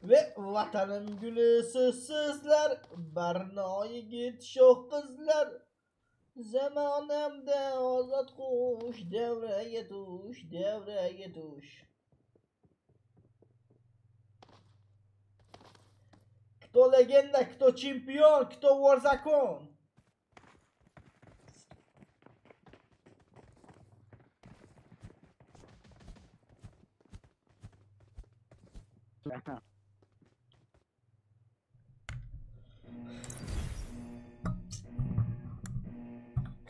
Ve vatanim guli sizlar, barno yigit shoh qizlar, zamonamda ozod xush, davraga tush, davraga tush. Кто легенда, кто чемпион, кто вор закон.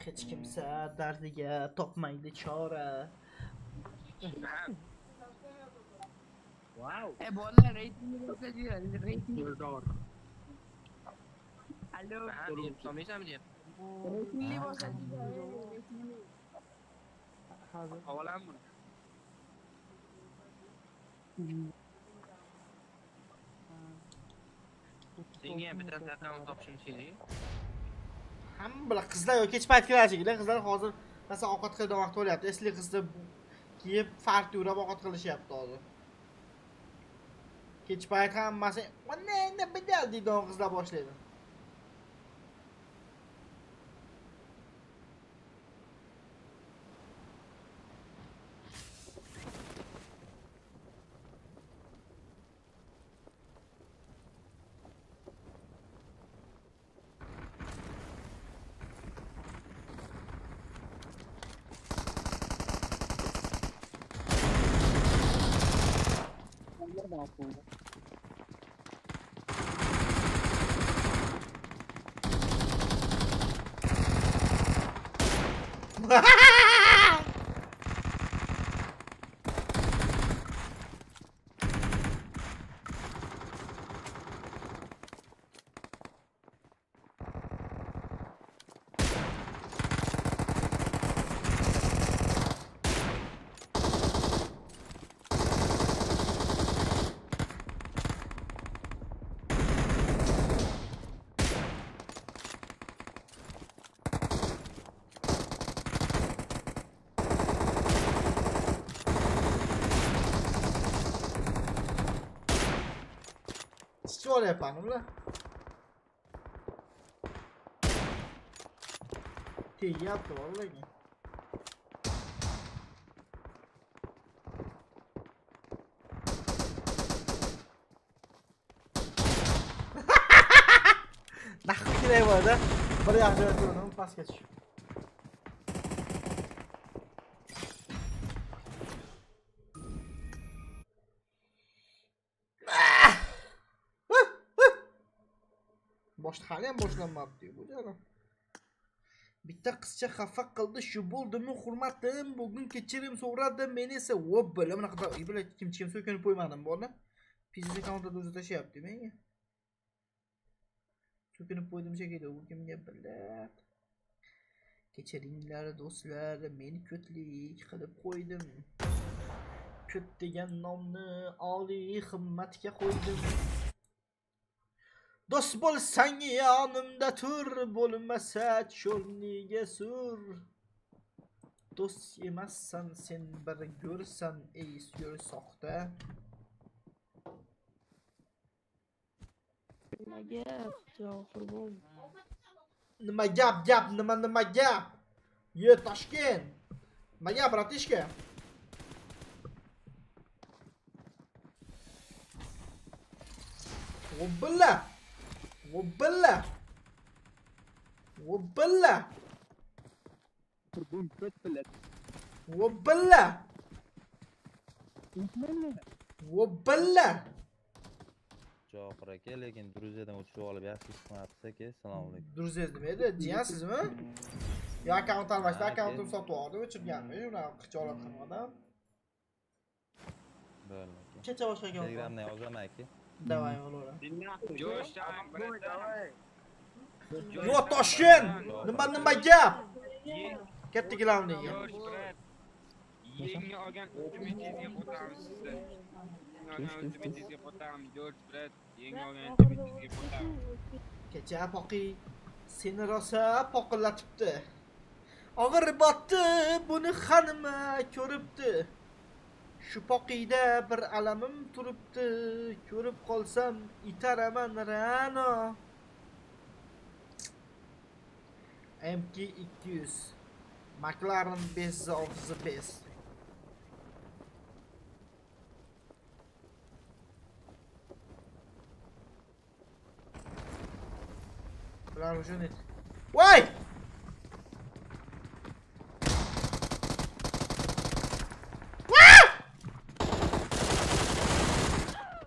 Hech kimsa dardiga topmaydi chora. Wow. Bolalar reytingni ko'rsatadi, reyting. Allo. Solmaysanmi deb. Reytingni ko'rsatadi, reytingni. Havolanmi? Senga ham bitta tartibni topishim kerak. Hamma bilan qizlar yoki kech payt kelajaklar, qizlar hozir masalan ovqat qiladigan vaqt bo'lyapti. Esli qizni kiyib farqli urab ovqat qilishyapti hozir. Kech payt hammasi "Mana endi bidal" deydigan qizlar boshlaydi. Şöyle yapalım la. Teyze yaptı vallahi. Nahı kirey vardı. Bir yaxshi o'tirdim, pastga tushib. Hali ham boshlanmabdi bu jonim. Bitta qizcha xafa qildi, shu bo'ldimi hurmatim, bugun kechirim so'radi, men esa vobbilar bunaqa bular kim so'kinib qo'ymadim buni. Pizza counterda o'zi tashyapti menga. So'kinib qo'ydim shekilli, u kimga biladi. Kechiringlar do'stlar, men ko'tlik qilib qo'ydim. Ko't degan nomni oliy himmatga qo'ydim. Do'st bo'lsang yonimda tur, bo'lmasa cho'rniga sur. Do'st emassan sen bir ko'rsan, ey suyur soxta. Nima gap, Johurboy? Nima gap, nima gap? Ye Toshkent. Nima gap, bratishka? Vobilla. Vobilla. Vobilla. Vobilla. Vobilla. Johur aka, lekin Druziyadan o'chirib olib yaxshi ish qilmabsiz aka. Assalomu alaykum. Druziya nima edi? Jiyansizmi? Yo akkaunt almasdan akkauntimni sotib oldim, o'chirganmi? Unaqa xijolat qilmadim. Kecha boshqa akkaunt. Telegramdan yozaman aka. Давай, Olad. Давай. Yo Toshkent, nima gap? Katta gilamniga. Yangi olgan ultimatizga o'tamiz sizni. Ultimatizga o'tamiz, George Brad. Yangi olgan ultimatizga o'tamiz. Kecha poqi seni rosa poqillatibdi. Og'ir botdi, buni xanima ko'ribdi. Shu poqida bir alamim turibdi. Ko'rib qolsam itaraman rano. MK200 McLaren best of the best. Bravo, Junet. Wait!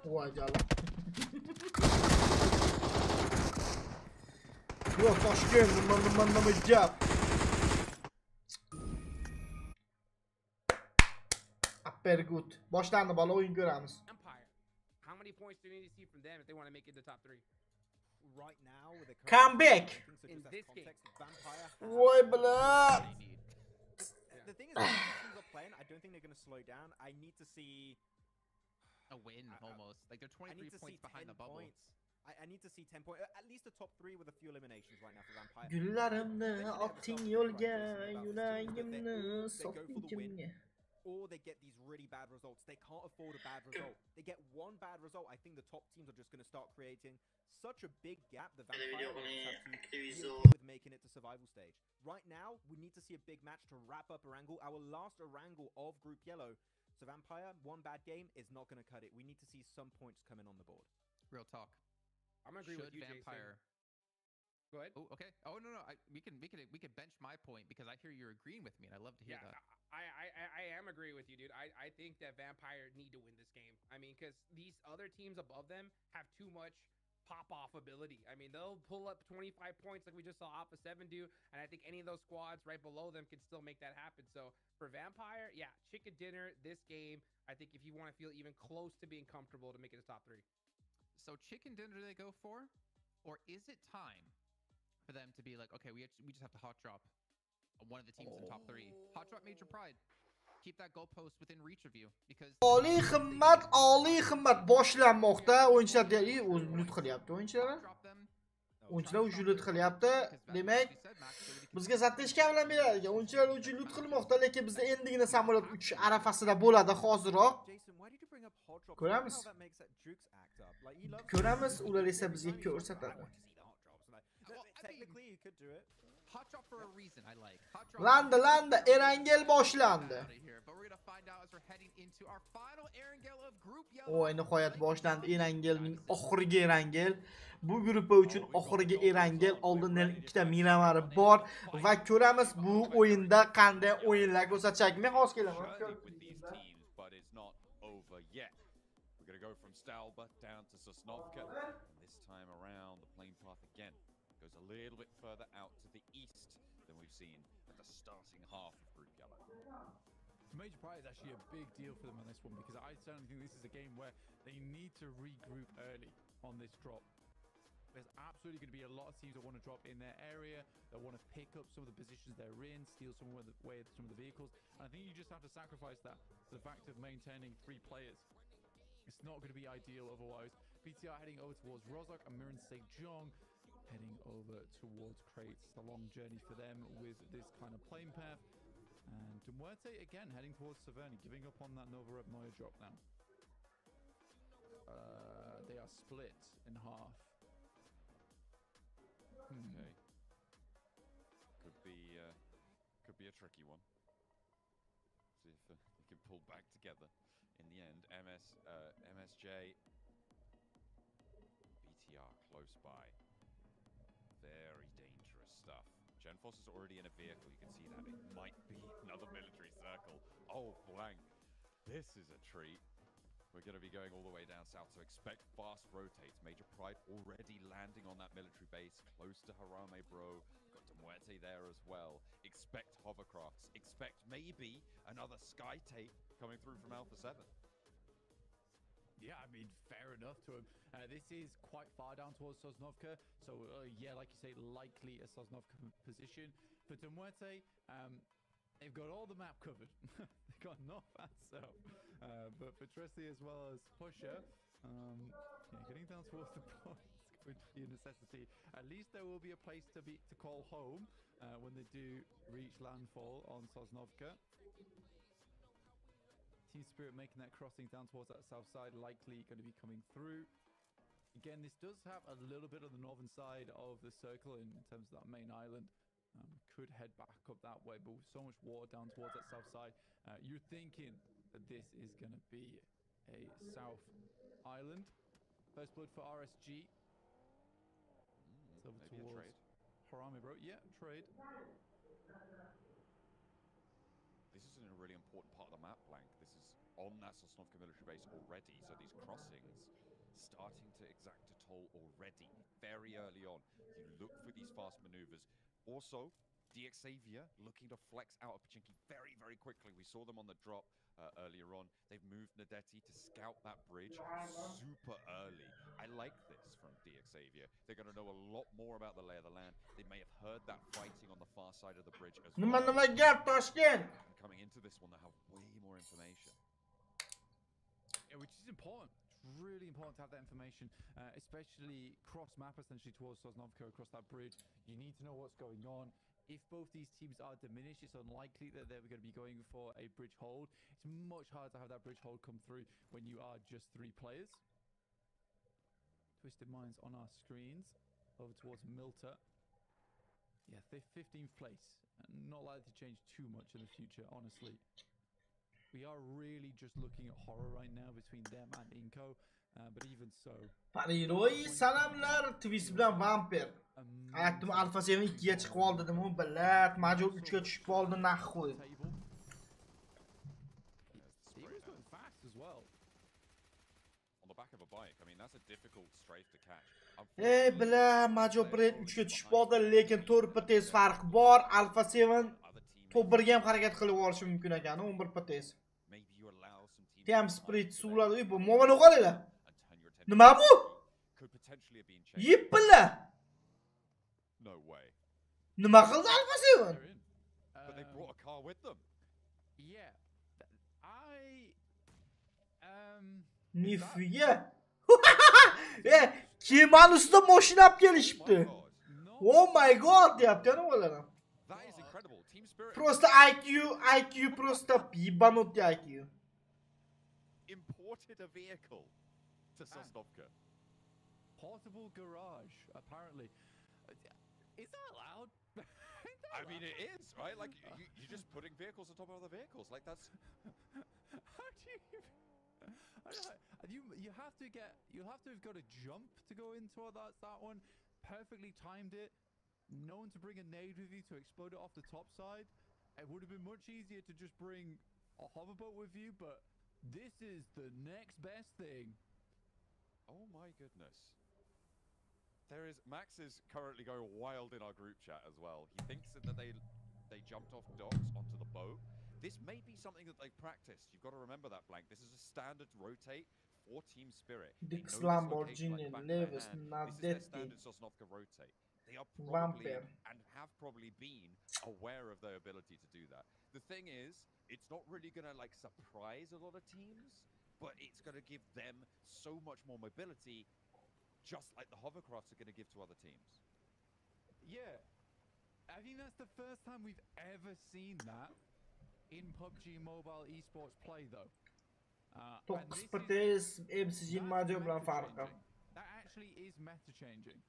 Voy jala. Yo Toshkent, nima gap? Very good. Boshlandi bola, o'yin ko'ramiz. How many points do you need to see from them if they want to make it the top 3? Right now, with the Come back. In this game. Voy bla. The thing is, when teams are playing, I don't think they're going to slow down. I need to see a win almost. Like they're 23 points behind the bubble. I need to see 10 points, at least the top 3 with a few eliminations right now for Vampire. Gullarimni otding yo'lga, yuragimni sotding. Or they get these really bad results. They can't afford a bad result. They get one bad result. I think the top teams are just going to start creating such a big gap. The Vampire have to deal with making it to survival stage. Right now, we need to see a big match to wrap up Erangel, our last Erangel of Group Yellow. So Vampire, one bad game is not going to cut it. We need to see some points coming on the board. Real talk. I'm agree with you, Vampire. Jason. Go ahead. Oh, okay. Oh no, we can bench my point because I hear you're agreeing with me, and I love to hear that. I am agree with you, dude. I think that Vampire need to win this game. I mean, because these other teams above them have too much pop-off ability. I mean, they'll pull up 25 points like we just saw Alpha 7 do, and I think any of those squads right below them can still make that happen. So for Vampire, yeah, chicken dinner this game. I think if you want to feel even close to being comfortable to make it a top 3. So chicken dinner do they go for, or is it time for them to be like, okay, we just have to hot drop one of the teams in top 3. Hot drop Major Pride. Keep that goalpost within reach of you because Oliy himmat boshlanmoqda. O'yinchilar lut qilyapti o'yinchilar. O'yinchilar lut qilyapti. Demak, bizga zatteshka bilan beradi ekan. O'yinchilar uchun lut qilmoqda, lekin bizda endigina samolyot uchish arafasida bo'ladi hozirroq. Ko'ramiz. Ko'ramiz, ular esa bizga ko'rsatadi. Technically, you could do it. Hot drop for a reason. I like. Hot drop. Landi, Erangel boshlandi. But we're gonna find out as we're heading into our final Erangel of Group Yellow. O'y, nihoyat boshlandi Erangelning oxirgi Erangel. Bu guruh uchun oxirgi Erangel. Oldindan ikkita miramari bor va ko'ramiz bu o'yinda qanday o'yinlar ko'rsatishakmi. Hozir kelaman. But it's not over yet. We're gonna go from Stalba down to Sosnovka, and this time around the plane path again goes a little bit further out to the east than we've seen at the starting half of Group Yellow. Major Pride is actually a big deal for them on this one because I certainly think this is a game where they need to regroup early on this drop. There's absolutely going to be a lot of teams that want to drop in their area, that want to pick up some of the positions they're in, steal some of the vehicles. And I think you just have to sacrifice that for the fact of maintaining 3 players. It's not going to be ideal otherwise. BTR heading over towards Rozok and Miran Sejong heading over towards Crates. It's a long journey for them with this kind of plane path. And Muerte again heading towards Severny, giving up on that Novoreb Moya drop now. They are split in half. Okay. Could be a tricky one. See if they can pull back together in the end. MSJ, BTR close by. Very dangerous stuff. Genforce is already in a vehicle. You can see that. It might be another military circle. Oh, blank. This is a treat. We're going to be going all the way down south, so expect fast rotates. Major Pride already landing on that military base close to Harame Bro. We've got Muerte there as well. Expect hovercrafts. Expect maybe another sky take coming through from Alpha 7. Yeah, I mean, fair enough to him. This is quite far down towards Sosnovka, so yeah, like you say, likely a Sosnovka position. For Muerte, they've got all the map covered. They've got north and south. But for Tresty as well as Pusher, yeah, getting down towards the point is going to be a necessity. At least there will be a place to call home when they do reach landfall on Sosnovka. Team Spirit making that crossing down towards that south side, likely going to be coming through. Again, this does have a little bit of the northern side of the circle in terms of that main island. Could head back up that way, but with so much water down towards that south side, you're thinking that this is going to be a south island. First blood for RSG. It's over towards Harami, bro. Yeah, trade. This is in a really important part of the map, Blank. This is on that Sosnovka military base already, so these crossings starting to exact a toll already, very early on. You look for these fast maneuvers. Also, DXavier looking to flex out of Pachinki very, very quickly. We saw them on the drop earlier on. They've moved Nadeti to scout that bridge super early. I like this from DXavier. They're going to know a lot more about the lay of the land. They may have heard that fighting on the far side of the bridge as well. And coming into this one, they have way more information. Yeah, which is important. It's really important to have that information, especially cross-map essentially towards Sosnovka across that bridge. You need to know what's going on. If both these teams are diminished, it's unlikely that they're going to be going for a bridge hold. It's much harder to have that bridge hold come through when you are just 3 players. Twisted Minds on our screens. Over towards Milta. Yeah, 15th place. Not likely to change too much in the future, honestly. We are really just looking at horror right now between them and Inco. But even so. Pariroy salamlar twist bilan Vampir. Aytdim Alpha 7 2 ga chiqib qoldi dedim, u billat, majbur 3 ga tushib qoldi, nahvoy. He was going fast as well. On the back of a bike, I mean, that's a difficult strafe to catch. Bilan majbur 3 ga tushib qoldi, lekin to'rtta tez farq bor. Alpha 7 top 1 ga ham harakat qilib olishi mumkin ekan, 11 tez. Team Spirit suvladi, bu momani qolinglar. Nima bu? Yippilar. No way. Nima qildi Alpha 7? But they brought a car with them. Yeah. Nifiga. Keman ustida mashina olib kelishibdi. Oh my god, deyapti-ku ular. That is incredible. Team Spirit. Просто IQ просто ебанутый IQ. Imported a vehicle to Sosnovka. Portable garage, apparently. Is that allowed? I mean, it is, right? Like, you're just putting vehicles on top of other vehicles. Like, that's... How do you... You'll have to have got a jump to go into that one. Perfectly timed it. Known to bring a nade with you to explode it off the top side. It would have been much easier to just bring a hoverboat with you, but this is the next best thing. Oh my goodness. Max is currently going wild in our group chat as well. He thinks that they jumped off docks onto the boat. This may be something that they practiced. You've got to remember that, Blank. This is a standard rotate for Team Spirit. Dix Lamborghini, Levis, Nadetti. This is their standard Sosnovka rotate. They are probably and have probably been aware of their ability to do that. The thing is, it's not really going to like surprise a lot of teams, but it's going to give them so much more mobility, just like the hovercrafts are going to give to other teams. Yeah, I think that's the first time we've ever seen that in PUBG Mobile esports play, though. That actually is meta changing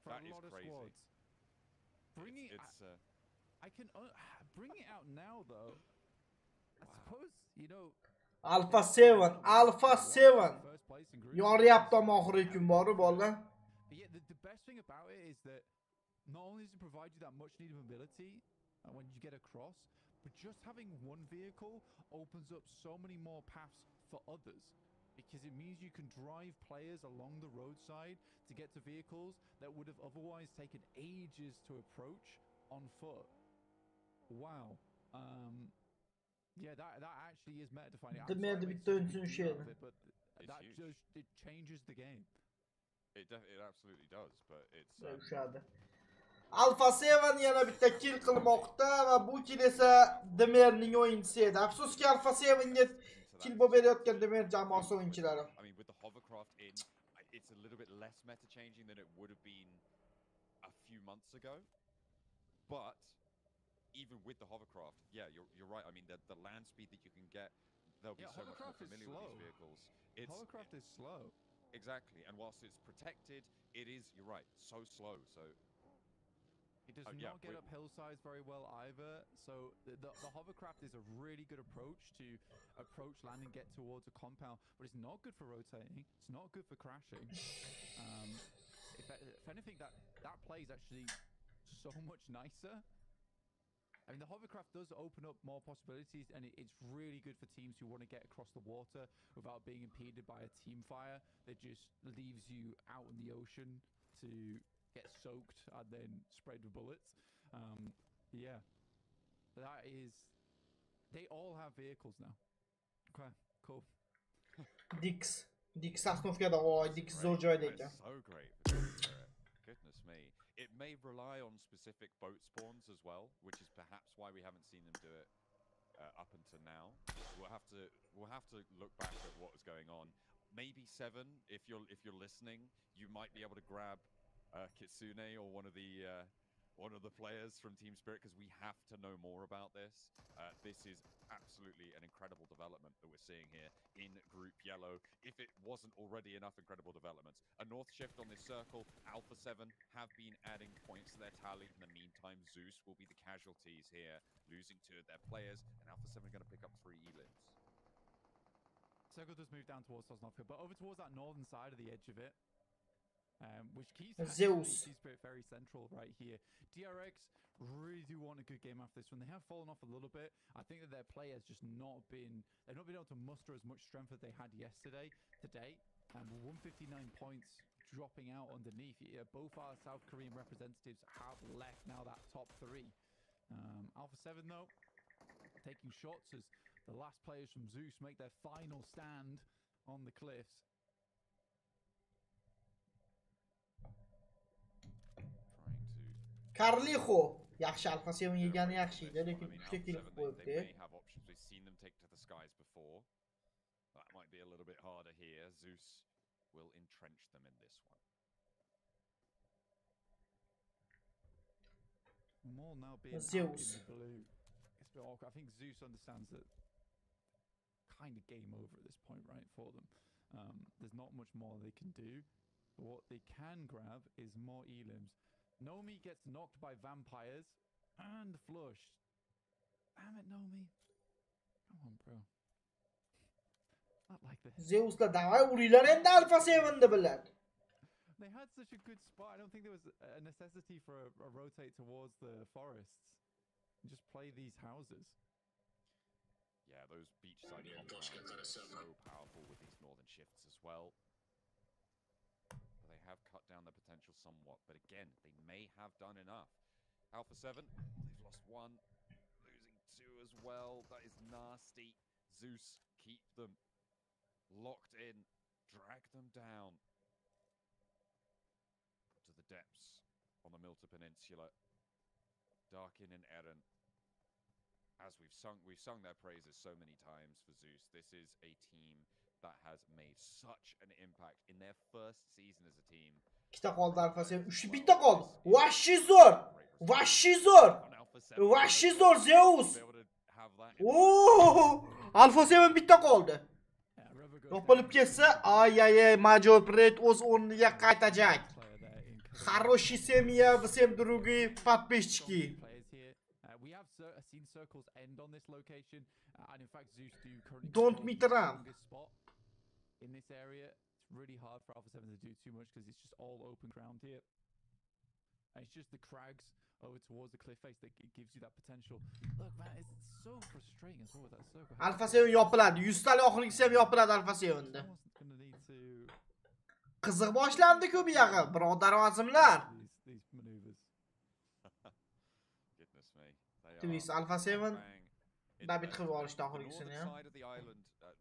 for a lot of squads. Bringing I can bring it out now, though. I suppose, you know. Alpha 7. Yoryapti oxirgi kun borib bola. But yeah, the best thing about it is that not only does it provide you that much needed mobility when you get across, but just having one vehicle opens up so many more paths for others. because it means you can drive players along the roadside to get to vehicles that would have otherwise taken ages to approach on foot. Wow. Yeah, that actually is meta defining. Demedi bir dönsün şeyden. But that just it changes the game. It absolutely does, but it's Alpha 7 yana bitta kill qilmoqda va bu kill esa Demerning o'yinchisi edi. Afsuski Alpha 7ga kill bo'lib berayotgan Demer jamoasi o'yinchilari. I mean, with the hovercraft in, it's a little bit less meta changing than it would have been a few months ago. But even with the hovercraft, yeah, you're right. I mean, the land speed that you can get, they'll be so much more familiar with these vehicles. Hovercraft is slow. Exactly, and whilst it's protected, it is, you're right, so slow. So it does not get up hillsides very well either. So the hovercraft is a really good approach to approach land and get towards a compound, but it's not good for rotating. It's not good for crashing. If anything, that play is actually so much nicer. I mean, the hovercraft does open up more possibilities, and it's really good for teams who want to get across the water without being impeded by a team fire that just leaves you out in the ocean to get soaked and then sprayed with bullets. Yeah, that is. They all have vehicles now. Okay, cool. Dix Sasnovkada Dix zo'r joyda ekan. So great. Goodness me. It may rely on specific boat spawns as well, which is perhaps why we haven't seen them do it up until now. We'll have to look back at what was going on. Maybe 7, if you're listening, you might be able to grab Kitsune or one of the players from Team Spirit, because we have to know more about this. This is absolutely an incredible development that we're seeing here in Group Yellow, if it wasn't already enough incredible developments. A north shift on this circle. Alpha 7 have been adding points to their tally. In the meantime, Zeus will be the casualties here, losing 2 of their players, and Alpha 7 are going to pick up 3 elims. Circle does move down towards Sosnovka, but over towards that northern side of the edge of it, which keeps Zeus very central right here. DRX really do want a good game after this one. They have fallen off a little bit. I think that their play has just they've not been able to muster as much strength as they had yesterday to date. 159 points dropping out underneath. Both our South Korean representatives have left now that top 3. Alpha 7 though, taking shots as the last players from Zeus make their final stand on the cliffs. Carlijo yaxshi Alpha 7 yegani yaxshi edi, lekin 3 kill qo'yibdi. They may have options. We've seen them take to the skies before. That might be a little bit harder here. Zeus will entrench them in this one. More now being Zeus. in the blue. It's a bit awkward. I think Zeus understands that kind of game over at this point, right, for them. There's not much more they can do. But what they can grab is more elims. Nomi gets knocked by vampires and flushed. Damn it, Nomi. Come on, bro. Not like this. Zeus'la davay uringlar endi Alpha 7'da bilan. They had such a good spot. I don't think there was a necessity for a rotate towards the forests. And just play these houses. Yeah, those beachside compounds are so powerful with these northern shifts as well. They have cut down the potential somewhat, but again, they may have done enough. Alpha 7, they've lost 1, losing 2 as well. That is nasty. Zeus, keep them locked in, drag them down to the depths on the Milta Peninsula. Darkin and Eren, as we've sung their praises so many times for Zeus. This is a team that has made such an impact in their first season as a team. İkita qoldi Alpha 7. 3 bitta qoldi. Vahşi zor. Vahşi zor. Vahşi zor Zeus. Oo! Alpha 7 bitta qoldi. Yopilib ketsa, ay, Major Pret o'z o'rniga qaytajak. Хороший семья, всем другие подписчики. We have seen circles end on this location, and in fact Zeus do currently Don't meet around. Spot in this area. It's really hard for Alpha 7 to do too much because it's just all open ground here. And it's just the crags over towards the cliff face that gives you that potential. Look, man, it's so frustrating as well with that circle. Alpha 7 yopiladi. 100 talik oxirgisi ham yopiladi Alpha 7da. Qiziq boshlandi-ku bu yog'i, birodar azimlar. These maneuvers. Goodness me. Twist Alpha 7 David qilib olishdi oxirgisini ham.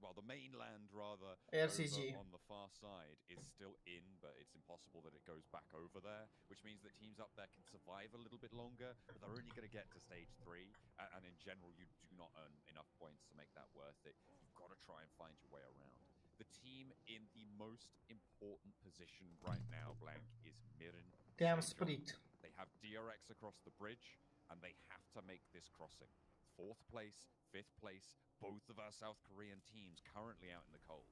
Well, the mainland rather RCG on the far side is still in, but it's impossible that it goes back over there, which means that teams up there can survive a little bit longer, but they're only going to get to stage 3, and in general you do not earn enough points to make that worth it. You've got to try and find your way around. The team in the most important position right now, Blank, is Mirin. Damn split. They have DRX across the bridge, and they have to make this crossing. 4th place, 5th place, both of our South Korean teams currently out in the cold.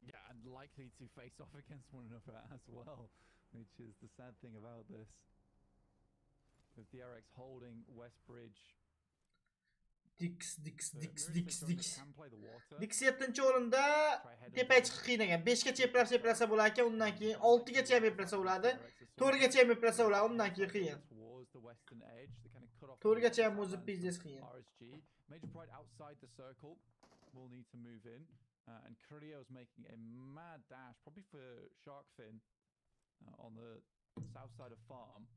Yeah, and likely to face off against one another as well, which is the sad thing about this. With DRX holding West Bridge. Dix 7-chi o'rinda tepaga chiqib qiynagan. 5 gacha eplasa bo'lar ekan, undan keyin 6 gacha ham eplasa bo'ladi. 4 gacha ham eplasa bo'ladi, undan keyin qiyin. 4 gacha ham o'zi biznes qiyin. Major Pride outside the circle will need to move in, and Krio's making a mad dash, probably for Shark Fin on the south side of farm.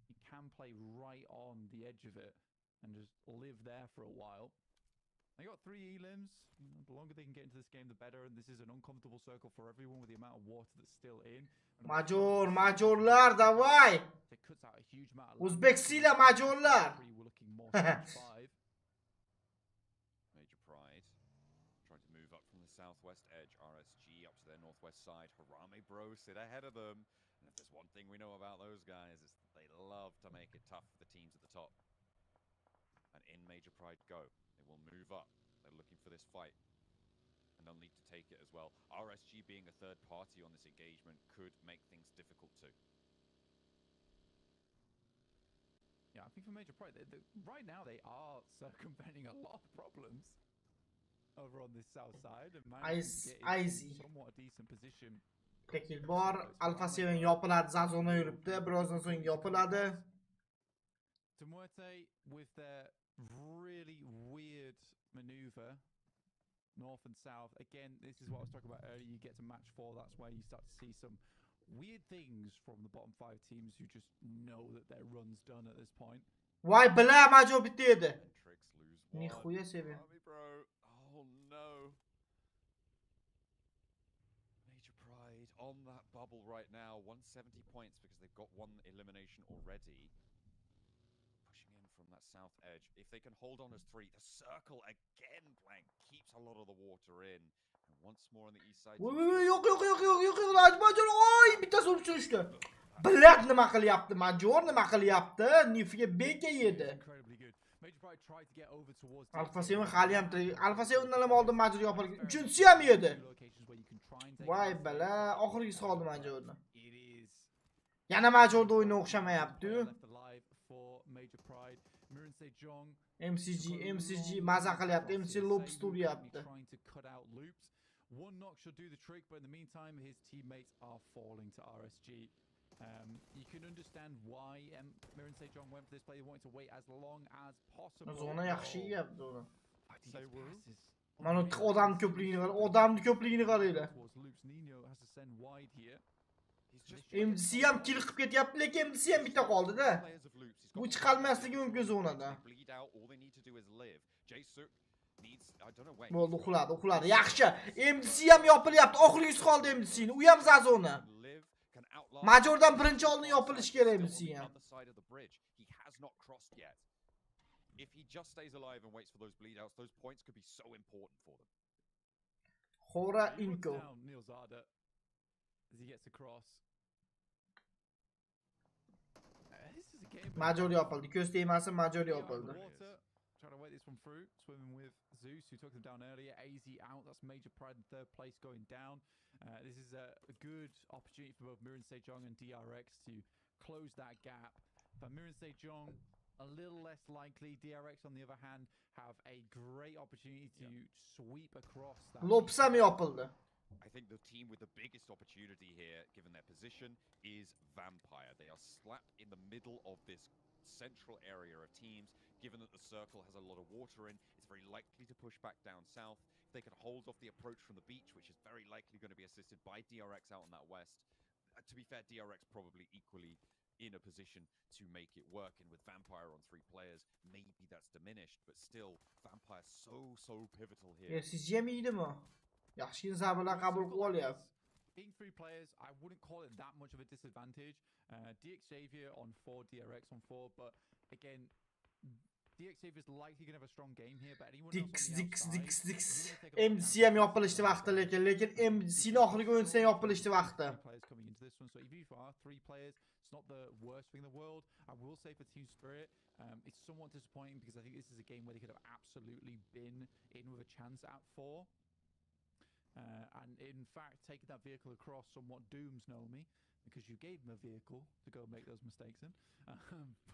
He can play right on the edge of it and just live there for a while. They got 3 elims. The longer they can get into this game, the better. And this is an uncomfortable circle for everyone with the amount of water that's still in. Majorlar, давай! It cuts out a huge amount of Uzbek sila majorlar. We're looking more 5. Trying to move up from the southwest edge. RSG up to their northwest side. Harame Bro sit ahead of them. And if there's one thing we know about those guys, is that they love to make it tough for the teams at the top. And in Major Pride go. They will move up. They're looking for this fight. And they'll need to take it as well. RSG being a third party on this engagement could make things difficult too. Yeah, I think for Major Pride, right now they are circumventing a lot of problems over on this south side. And managing somewhat a decent position. Tekil bor, Alpha 7 yopiladi, Zazona yuribdi, birozdan so'ng yopiladi. Tumuerte with their really weird maneuver, north and south. Again, this is what I was talking about earlier. You get to match 4, that's where you start to see some weird things from the bottom 5 teams who just know that their run's done at this point. Voy, bla, major bitta edi. Nixuya seviyorum. Oh no. Major Pride on that bubble right now. 170 points because they've got 1 elimination already. Pushing in from that south edge. If they can hold on as 3, the circle again, Blank, keeps a lot of the water in. And once more on the east side. Yo'q, major, oy, bittasi urib tushdi. Bilak nima qilyapti, major nima qilyapti? Nifiga beka yedi. Alpha 7 hali ham Alpha 7dan ham oldin major yopilgan. 3-chi ham yedi. Voy bala, oxirgisi qoldi majorni. Yana majorda o'yini o'xshamayapti-ku. MCG maza qilyapti, MC loops turyapti. One knock should do the trick, but in the meantime, his teammates are falling to RSG. You can understand why Mirin Sejong went for this play. They wanted to wait as long as possible. Zona yaxshi yapti uni. Mana odam ko'pligini qaranglar. MDC ham kill qilib ketyapti, lekin MDC ham bitta qoldi-da. Bu chiqolmasligi mumkin zonadan. Bo'ldi, uxladi. Yaxshi. MDC ham yopilyapti. Oxirgisi qoldi MDCni. U ham Zazona. Majordan birinchi oldin yopilish kerak MDC ham. If he just stays alive and waits for those bleed outs, those points could be so important for them. Hora Inko. As he gets across. Major yopildi. Ko'z tegmasin, major yopildi. Trying to wait this one through. Swimming with Zeus, who took them down earlier. AZ out. That's Major Pride in 3rd place going down. This is a good opportunity for both Mirin Sejong and DRX to close that gap. For Mirin Sejong, a little less likely. DRX, on the other hand, have a great opportunity to sweep across that. Lopsam yopildi. I think the team with the biggest opportunity here, given their position, is Vampire. They are slapped in the middle of this central area of teams. Given that the circle has a lot of water in, it's very likely to push back down south. If they can hold off the approach from the beach, which is very likely going to be assisted by DRX out on that west. To be fair, DRX probably equally in a position to make it work, and with Vampire on 3 players, maybe that's diminished, but still, Vampire so pivotal here. Being 3 players, I wouldn't call it that much of a disadvantage. DX Xavier on 4, DRX on 4, but again, DX Xavier is likely going to have a strong game here, but anyone Dix. MDC ham yopilishdi vaqti, lekin MDC'ni oxirgi o'yinda yopilishdi vaqti. Players coming into this one, so even if you are 3 players, it's not the worst thing in the world. I will say for Team Spirit, it's somewhat disappointing because I think this is a game where they could have absolutely been in with a chance at 4. And in fact, taking that vehicle across somewhat dooms Nomi, because you gave him a vehicle to go make those mistakes in.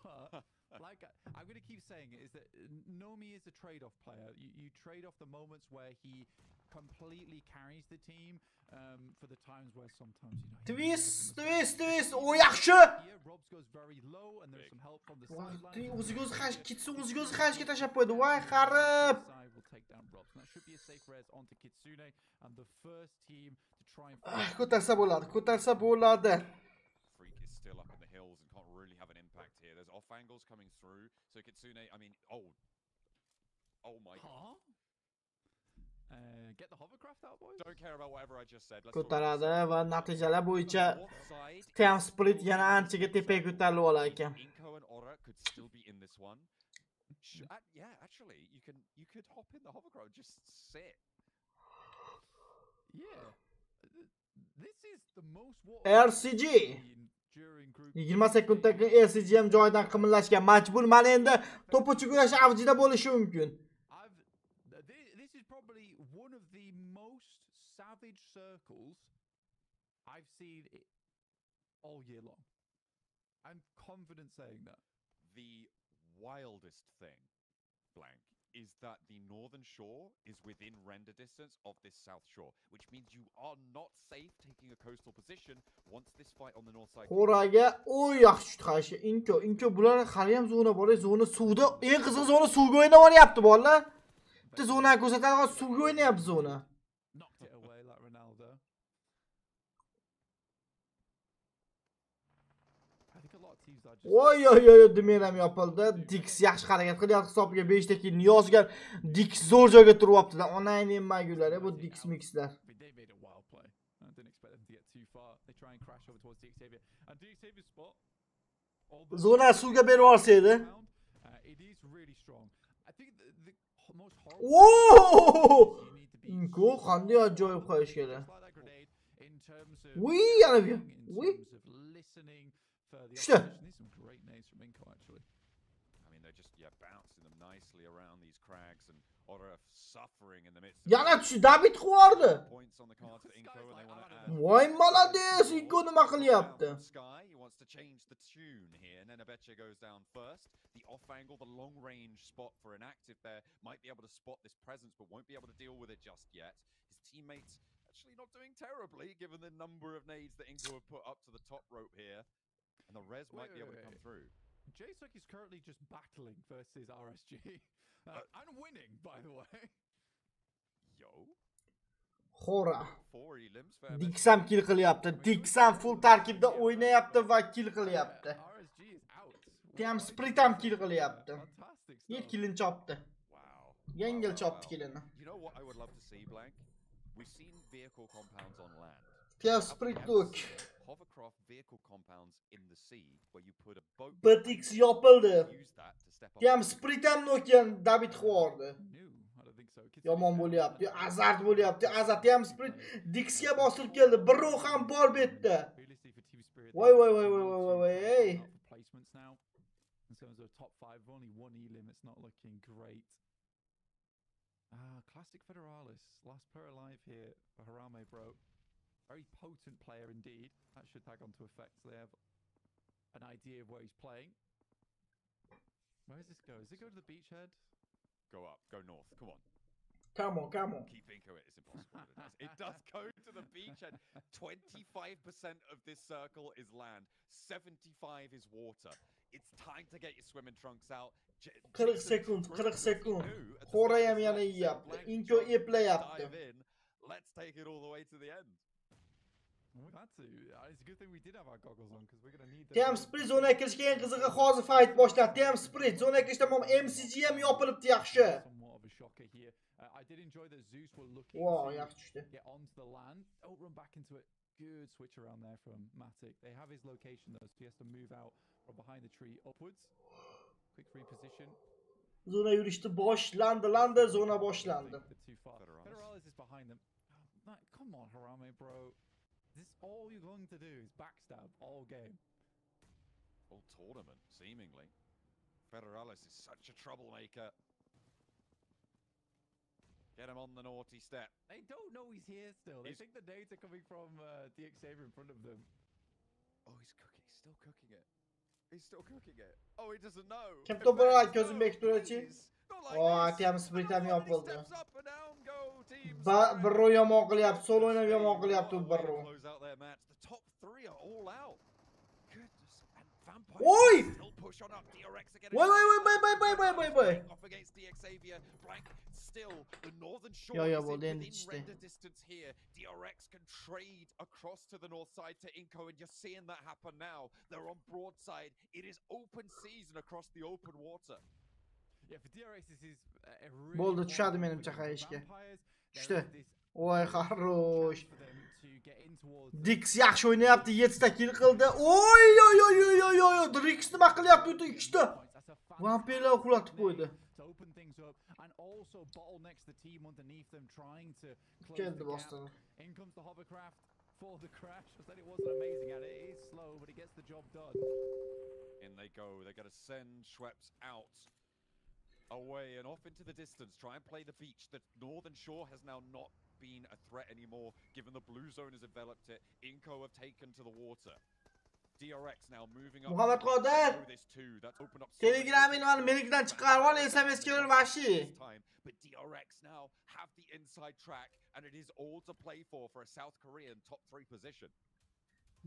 But like I'm going to keep saying it, is that Nomi is a trade-off player. You trade off the moments where he completely carries the team for the times where sometimes, you know, Twist. O yaxshi. Here Robs goes very low and there's some help from the sideline. O'ziga xashga tashab qo'ydi. Voy qarib. Will take down Robs. And that should be a safe res onto Kitsune and the first team to try and Ko'tarsa bo'ladi. Freak is still up in the hills and can't really have an impact here. There's off angles coming through. So Kitsune, I mean, oh my god. Get the hovercraft out, boys. Don't care about whatever I just said. Ko'taradi va natijalar bo'yicha Team Split yana anchaga tepaga ko'tarilib olar ekan. Inko and Ora could still be in this one. Yeah, actually, you could hop in the hovercraft, just sit. Yeah. This is the most RCG 20 sekunddan RCG ham joyidan qimillashga majbur. Mana endi to'pchi kurash avjida bo'lishi mumkin. This is probably one of the most savage circles I've seen all year long. I'm confident saying that. The wildest thing, Blank, is that the northern shore is within render distance of this south shore, which means you are not safe taking a coastal position once this fight on the north side. Qo'raga yaxshi tutqashi. Inko bular hali ham zona bor, zona suvda. Eng qizig'i zona suvga o'ynayapti bolalar. Bitta zonani ko'rsatadi, suvga o'ynayapti zona. Knocked it away like Ronaldo. I think a lot of teams are just Demer ham yopildi. Dix yaxshi harakat qilyapti, hisobiga 5 ta kill yozgan. Dix zo'r joyga turyapti-da. Onang nemagular bu Dix mixlar. They made a wild play. I didn't expect them to get too far. They try and crash over towards DX Xavier. And DX Xavier's spot. Zona suvga berib olsa edi. It is really strong. I think the most horrible Inko qanday ajoyib qo'yish kerak. in terms of listening for the Shut. These some great names from Inko actually. I mean, they're just bouncing them nicely around these crags, and Ora suffering in the midst of Yana tush David qo'yardi. points on the card for Inko, and they want to add. Voy malades, Inko nima qilyapti? Sky, he wants to change the tune here, and then Abeche goes down first. The off angle, the long range spot for an active there, might be able to spot this presence, but won't be able to deal with it just yet. His teammates actually not doing terribly, given the number of nades that Inko have put up to the top rope here, and the res might be able to come through. J-Suck is currently just battling versus RSG. And winning, by the way. Yo. Xora. 4 elims for Dix ham kill qilyapti. Dix ham full tarkibda o'ynayapti va kill qilyapti. RSG is out. Team Split ham kill qilyapti. 7 killini chopdi. Wow. Yengil chopdi killini. You know what I would love to see, Blank? We've seen vehicle compounds on land. Team Split look. Hovercraft vehicle compounds in the sea where you put a boat. But Dix yopildi. Team Split ham no'kan David qo'yardi. Yomon bo'lyapti. Azart bo'lyapti. Azart Team Split Dixga bostirib keldi. Bir roh ham bor bu yerda. Voy. Placements now. In terms of top 5, only 1 elim. It's not looking great. Classic Federalis. Last player alive here for Harame Bro. Very potent player indeed. That should tag onto effect. So they have an idea of where he's playing. Where does this go? Does it go to the beachhead? Go up. Go north. Come on. Come on. Keep Inko it. It's impossible. It does go to the beach, and 25% of this circle is land. 75 is water. It's time to get your swimming trunks out. 40 sekund. Xorayam yana yeyapti. Inko eplayapti. Let's take it all the way to the end. We had to. It's a good thing we did have our goggles on because we're going to need them. Tem Sprit zonaga kirishga eng qizig'i hozir fight boshladi. Tem Sprit zonaga kirishda MCG ham yopilibdi yaxshi. Somewhat of a shocker here. I did enjoy that Zeus were looking to get onto the land. Oh, run back into it. Good switch around there from Matic. They have his location though, so he has to move out from behind the tree upwards. Quick reposition. Zona yurishdi boshlandi, zona boshlandi. Too far. Federalis is behind them. Oh, come on, Harame, bro. This all you're going to do is backstab all game. All tournament, seemingly. Federalis is such a troublemaker. Get him on the naughty step. They don't know he's here still. They think the data coming from DXavier in front of them. Oh, he's cooking. He's still cooking it. He's still cooking it. Oh, he doesn't know. Kim to'g'ri gözüm bektiruvchi. Tem Sprit ham yopildi. Birro yomon qilyapti, solo o'ynab yomon qilyapti Birro. Oy! Voy. Yo, bo'ldi endi ichdi. DRX can trade across to the north side to Inko, and you're seeing that happen now. They're on broadside. It is open season across the open water. Yeah, for DRX this is a really bo'ldi, tushadi menimcha qayishga. Tushdi. Voy, xarosh. Dix yaxshi o'ynayapti, 7 ta kill qildi. Oy. Dix nima qilyapti? O'ta 2 ta. Vampirlar uxlatib qo'ydi. Open things up and also bottlenecks the team underneath them trying to close the gap. In comes the hovercraft for the crash. I said it wasn't amazing at it. It is slow, but it gets the job done. In they go. They're going to send Schweppes out, away and off into the distance. Try and play the beach. The northern shore has now not been a threat anymore, given the blue zone has enveloped it. Inko have taken to the water. DRX now moving up. Muhammad Qodir. Telegram'ini mana menikdan chiqarib ol, SMS kelur vashi. But DRX now have the inside track, and it is all to play for a South Korean top 3 position.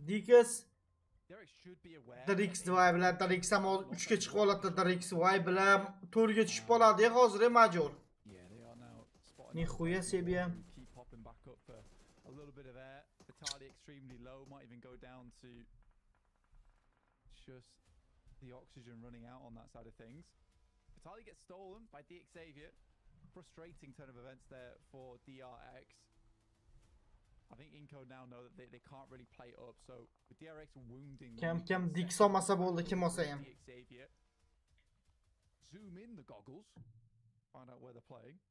Dix should be aware. Dix voy bilan Dix ham 3 ga chiqib oladi. Dix voy bilan 4 ga tushib qoladi hozir major. Yeah, they are now spotting. Nihuya себе. Keep popping back up for a little bit of air. Vitali extremely low, might even go down to just the oxygen running out on that side of things. Vitali gets stolen by DXavier. Frustrating turn of events there for DRX. I think Inko now know that they can't really play up, so with DRX wounding Kam Dix olmasa bo'ldi, kim olsa ham. DXavier. Zoom in the goggles. Find out where they're playing.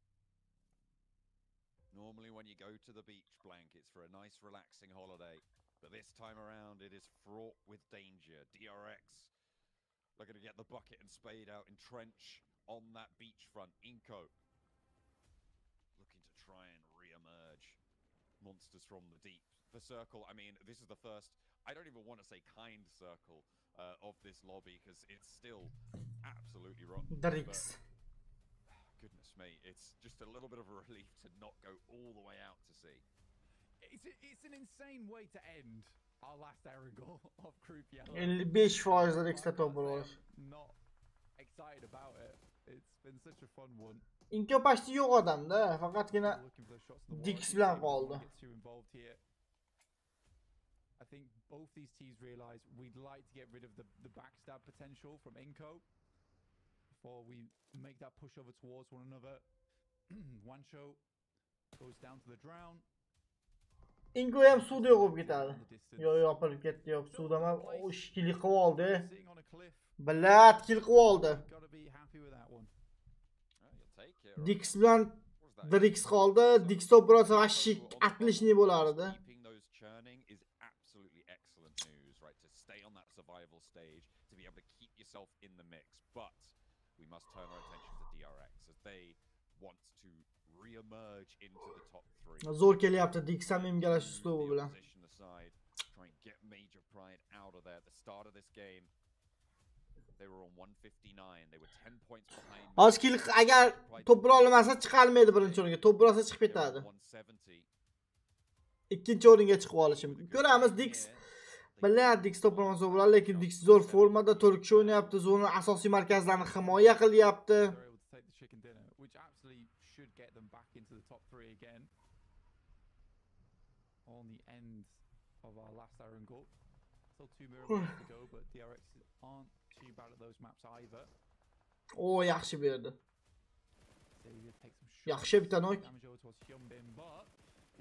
Normally when you go to the beach, Blank, it's for a nice relaxing holiday. But this time around, it is fraught with danger. DRX looking to get the bucket and spade out, entrench on that beachfront. Inko looking to try and re-emerge. Monsters from the deep. The circle, I mean, this is the first, I don't even want to say kind circle of this lobby, because it's still absolutely rotten. Dix. Goodness me, it's just a little bit of a relief to not go all the way out to sea. It's an insane way to end our last Erangel of Group Yellow. 55% Dix'te top olur. Not excited about it. It's been such a fun one. Inko pashti yo'q odamda, faqatgina Dix bilan qoldi. I think both these teams realize we'd like to get rid of the backstab potential from Inko before we make that push over towards one another. Wancho goes down to the drown. Inko ham suvda yo'q bo'lib ketadi. Yo'q, yopilib ketdi, yo'q, suvda ham kill qilib oldi. Bilat kill qilib oldi. Dix bilan Dix qoldi. Dix biroz vashi atlishni bo'lardi. Stay on that survival stage to be able to keep yourself in the mix, but we must turn our attention to DRX as they want to re-emerge into the top 3. Zo'r kelyapti Dix ham emgalash ustubi bilan. Try and get major pride out of there at the start of this game. They were on 159. They were 10 points behind. Hozir agar to'p olmasa chiqarmaydi birinchi o'ringa. To'p olsa chiqib ketadi. Ikkinchi o'ringa chiqib olishi mumkin. Ko'ramiz Dix. Bilaman Dix to'p olmasa bo'ladi, lekin Dix zo'r formada, Turkish o'ynayapti, zo'rni asosiy markazlarini himoya qilyapti. On the end of our last iron goal. Still 2 mirrors to go, but DRX aren't too bad at those maps either. Oh, yaxshi berdi. Yaxshi bitta nok.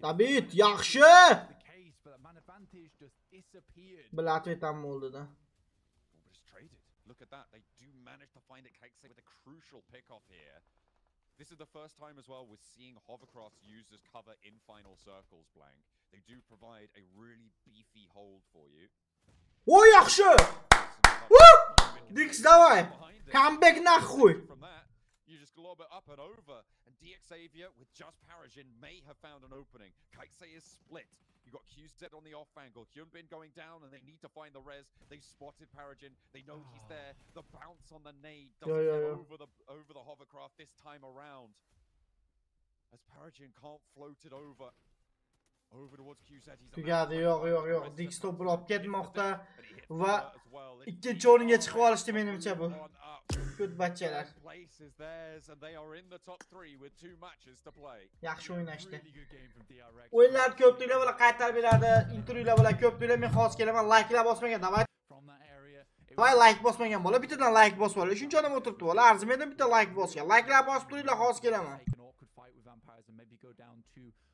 David, yaxshi! Bilat etam bo'ldi-da. Look at that. They do manage to find it with a crucial pick-off here. This is the first time as well we're seeing hovercrafts used as cover in final circles, Blank. They do provide a really beefy hold for you. Oh, yaxshi! Woo! Dix, давай! Comeback нахуй! From that, you just glob it up and over. And Xavier with just Paragin may have found an opening. Kaixei is split. You got QZ on the off angle. Hyunbin going down and they need to find the res. They've spotted Paragin. They know he's there. The bounce on the nade doesn't go over the hovercraft this time around. As Paragin can't float it over towards QZ. Tugadi, yo'q. Dix to'pni olib ketmoqda va ikkinchi o'ringa chiqib olishdi menimcha bu. Good bachchalar. Yaxshi o'ynashdi. O'yinlar ko'pchiliklar bilan qaytarib beradi, intervyular bilan ko'pchiliklar men hozir kelaman, like'lar bosmagan, davay. Voy, like bosmagan bola, bittadan like bosib ol. Shuncha odam o'tiribdi bola, arzimaydi bitta like bosgan. Like'lar bosib turinglar, hozir kelaman.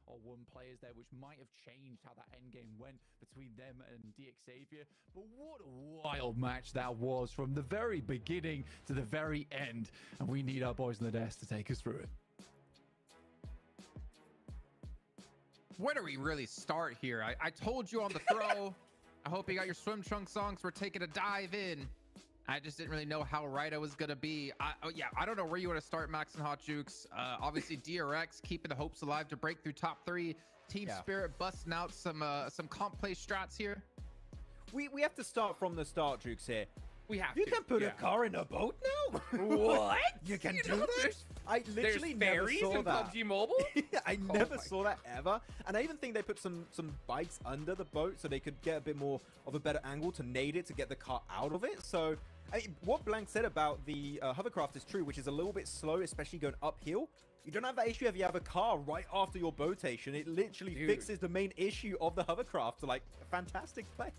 Or one players there, which might have changed how that end game went between them and Xavier. But what a wild match that was from the very beginning to the very end, and we need our boys in the desk to take us through it. Where do we really start here? I told you on the throw. I hope you got your swim trunk songs. We're taking a dive in. I just didn't really know how right I was gonna be. I don't know where you want to start, Max and Hot Jukes. Obviously DRX keeping the hopes alive to break through top 3. Team Spirit busting out some comp play strats here. We have to start from the start, Jukes here. We have You can put a car in a boat now? What? You can do that? I literally never saw that. PUBG Mobile? I never saw that ever. And I even think they put some bikes under the boat so they could get a bit more of a better angle to nade it to get the car out of it. So what Blank said about the hovercraft is true, which is a little bit slow, especially going uphill. You don't have that issue if you have a car right after your boatation. It literally fixes the main issue of the hovercraft. So, like, fantastic play.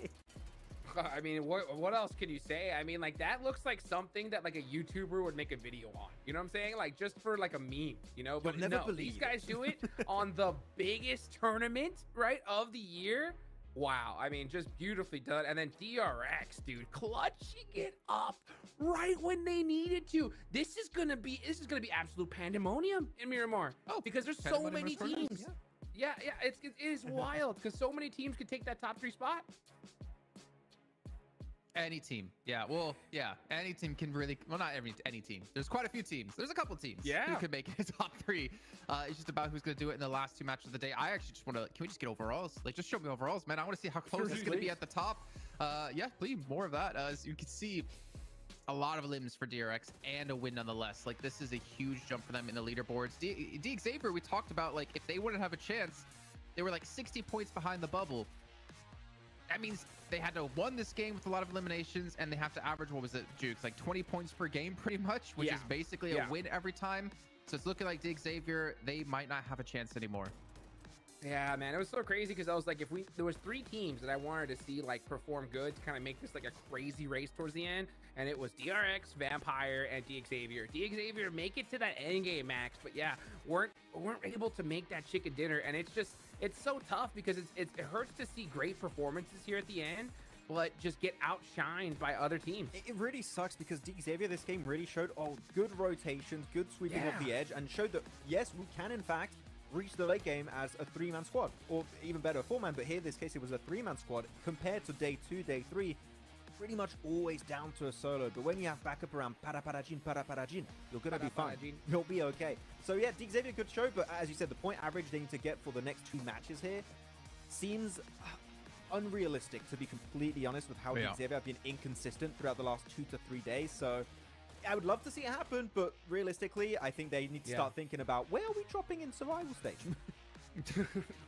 I mean, what else can you say? I mean, like, that looks like something that like a YouTuber would make a video on. You know what I'm saying? Like, just for like a meme, you know? But no, these guys do it on the biggest tournament, right, of the year. Wow. I mean, just beautifully done. And then DRX, dude, clutching it up right when they needed to. This is gonna be absolute pandemonium in Miramar. Oh, because there's so many teams. Yeah, it is wild because so many teams could take that top 3 spot. Any team. Yeah, well, yeah. Any team can really... Well, not any team. There's quite a few teams. There's a couple teams who could make it top 3. It's just about who's going to do it in the last 2 matches of the day. I actually just want to... Can we just get overalls? Like, just show me overalls, man. I want to see how close it's going to be at the top. Yeah, please, more of that. As you can see, a lot of limbs for DRX and a win nonetheless. Like, this is a huge jump for them in the leaderboards. Xavier, we talked about, like, if they wouldn't have a chance, they were, like, 60 points behind the bubble. That means they had to won this game with a lot of eliminations, and they have to average, what was it, Jukes, like 20 points per game pretty much, which is basically a win every time. So it's looking like Xavier, they might not have a chance anymore. Yeah, man, it was so crazy because I was like, there was 3 teams that I wanted to see like perform good to kind of make this like a crazy race towards the end, and it was DRX, Vampire, and Xavier. Xavier make it to that end game, Max, but yeah, weren't able to make that chicken dinner, and it's so tough because it hurts to see great performances here at the end, but just get outshined by other teams. It really sucks because Xavier this game really showed good rotations, good sweeping of the edge, and showed that yes, we can in fact reach the late game as a 3-man squad, or even better, a 4-man, but here in this case it was a 3-man squad compared to day 2, day 3. Pretty much always down to a solo, but when you have backup around para-para-jin, you're gonna be fine. You'll be okay. So yeah, Xavier good show, but as you said, the point average they need to get for the next 2 matches here seems unrealistic, to be completely honest, with how Xavier have been inconsistent throughout the last 2 to 3 days. So I would love to see it happen, but realistically, I think they need to start thinking about where are we dropping in survival stage.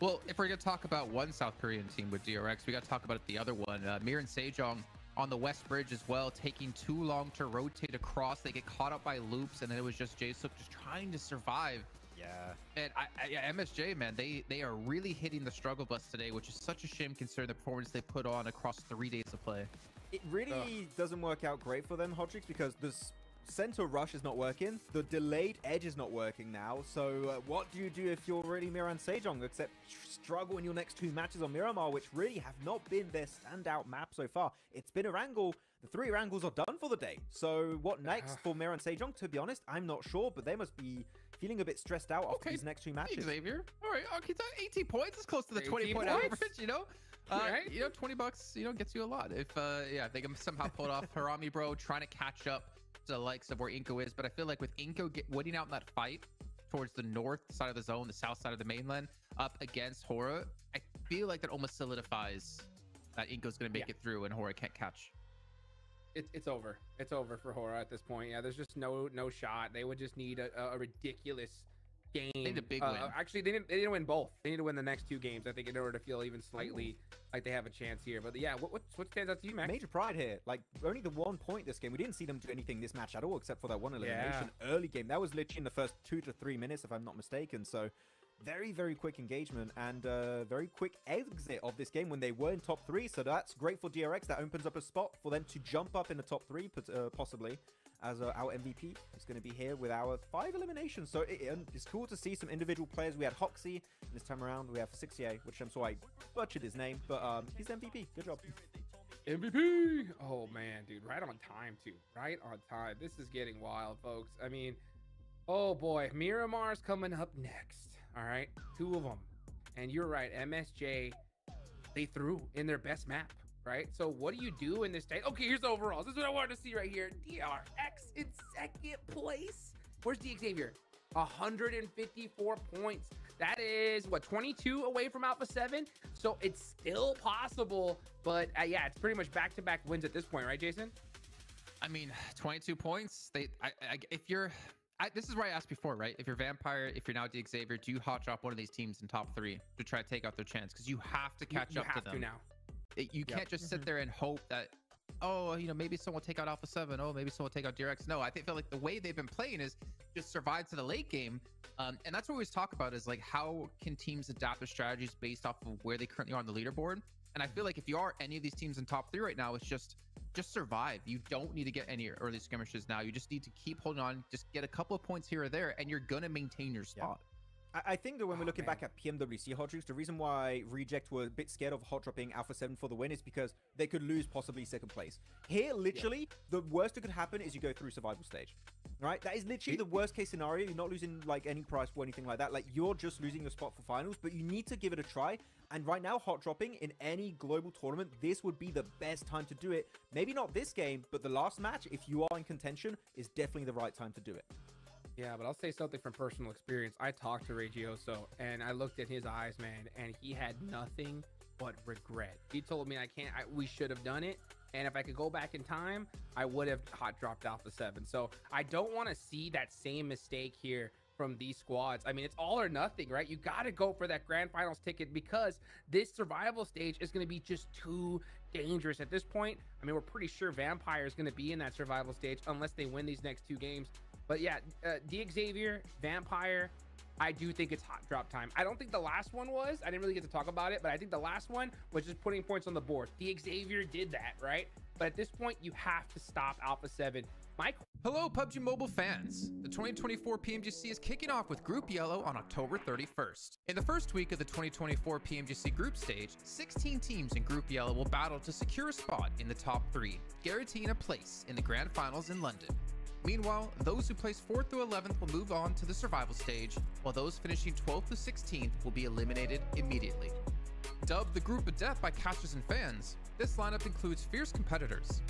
Well, if we're going to talk about one South Korean team with DRX, we got to talk about the other one. Mir and Sejong on the West Bridge as well, taking too long to rotate across. They get caught up by loops, and then it was just Jaesuk just trying to survive. And MSJ, man, they are really hitting the struggle bus today, which is such a shame considering the performance they put on across 3 days of play. It really doesn't work out great for them, Hodrix, because this center rush is not working. The delayed edge is not working now. So what do you do if you're really Mir and Sejong, except struggle in your next 2 matches on Miramar, which really have not been their standout map so far? It's been a wrangle. The 3 wrangles are done for the day. So what next for Mir and Sejong? To be honest, I'm not sure, but they must be feeling a bit stressed out after these next 2 matches. Xavier. All right, okay, 18 points is close to the 20-point average, you know? You know, $20, you know, gets you a lot. If they can somehow pull it off. Harami, bro, trying to catch up to the likes of where Inko is, but I feel like with Inko winning out in that fight towards the north side of the zone, the south side of the mainland, up against Hora, I feel like that almost solidifies that Inko's going to make it through and Hora can't catch. It's over. It's over for Hora at this point. Yeah, there's just no shot. They would just need a ridiculous game. They need a big win. Actually, they didn't win both. They need to win the next 2 games, I think, in order to feel even slightly like they have a chance here. But yeah, what stands out to you, Max? Major pride here. Like, only the 1 point this game. We didn't see them do anything this match at all, except for that 1 elimination early game. That was literally in the first 2 to 3 minutes, if I'm not mistaken. So very, very quick engagement and very quick exit of this game when they were in top 3. So that's great for DRX. That opens up a spot for them to jump up in the top 3, possibly, as our MVP is going to be here with our 5 eliminations. So it's cool to see some individual players. We had HAQIQIY, and this time around we have 6A, which I'm sorry I butchered his name, but he's MVP. Good job. MVP! Oh man, dude, right on time too. Right on time. This is getting wild, folks. I mean, oh boy, Miramar's coming up next. All right, 2 of them. And you're right, MSJ, they threw in their best map, right? So what do you do in this state? Okay, here's the overalls. This is what I wanted to see right here. DRX in 2nd place. Where's D Xavier? 154 points. That is, what, 22 away from Alpha 7? So it's still possible, but yeah, it's pretty much back-to-back wins at this point, right, Jason? I mean, 22 points. This is where I asked before, right? If you're Vampire, if you're now D Xavier, do you hot drop one of these teams in top 3 to try to take out their chance? Because you have to catch up to them. You can't just sit there and hope that, oh, you know, maybe someone will take out Alpha 7. Oh, maybe someone will take out DRX. No, I feel like the way they've been playing is just survive to the late game. And that's what we always talk about is like, how can teams adapt their strategies based off of where they currently are on the leaderboard? And I feel like if you are any of these teams in top 3 right now, it's just survive. You don't need to get any early skirmishes now. You just need to keep holding on, just get a couple of points here or there, and you're gonna maintain your spot. I think that when we're looking back at PMWC Hodrix, the reason why Reject were a bit scared of hot dropping Alpha 7 for the win is because they could lose possibly 2nd place. Here, literally, the worst that could happen is you go through survival stage. Right? That is literally the worst case scenario. You're not losing like any prize or anything like that. Like, you're just losing your spot for finals, but you need to give it a try. And right now, hot dropping in any global tournament, this would be the best time to do it. Maybe not this game, but the last match, if you are in contention, is definitely the right time to do it. Yeah, but I'll say something from personal experience. I talked to Regioso, and I looked at his eyes, man, and he had nothing but regret. He told me we should have done it, and if I could go back in time, I would have hot dropped Alpha 7. So I don't want to see that same mistake here from these squads. I mean, it's all or nothing, right? You got to go for that grand finals ticket because this survival stage is going to be just too dangerous at this point. I mean, we're pretty sure Vampire is going to be in that survival stage unless they win these next 2 games. But yeah, D Xavier, Vampire, I do think it's hot drop time. I don't think the last one was. I didn't really get to talk about it, but I think the last one was just putting points on the board. D Xavier did that, right? But at this point, you have to stop Alpha 7. Hello, PUBG Mobile fans. The 2024 PMGC is kicking off with Group Yellow on October 31st. In the first week of the 2024 PMGC group stage, 16 teams in Group Yellow will battle to secure a spot in the top 3, guaranteeing a place in the grand finals in London. Meanwhile, those who place 4th through 11th will move on to the survival stage, while those finishing 12th through 16th will be eliminated immediately. Dubbed the Group of Death by casters and fans, this lineup includes fierce competitors.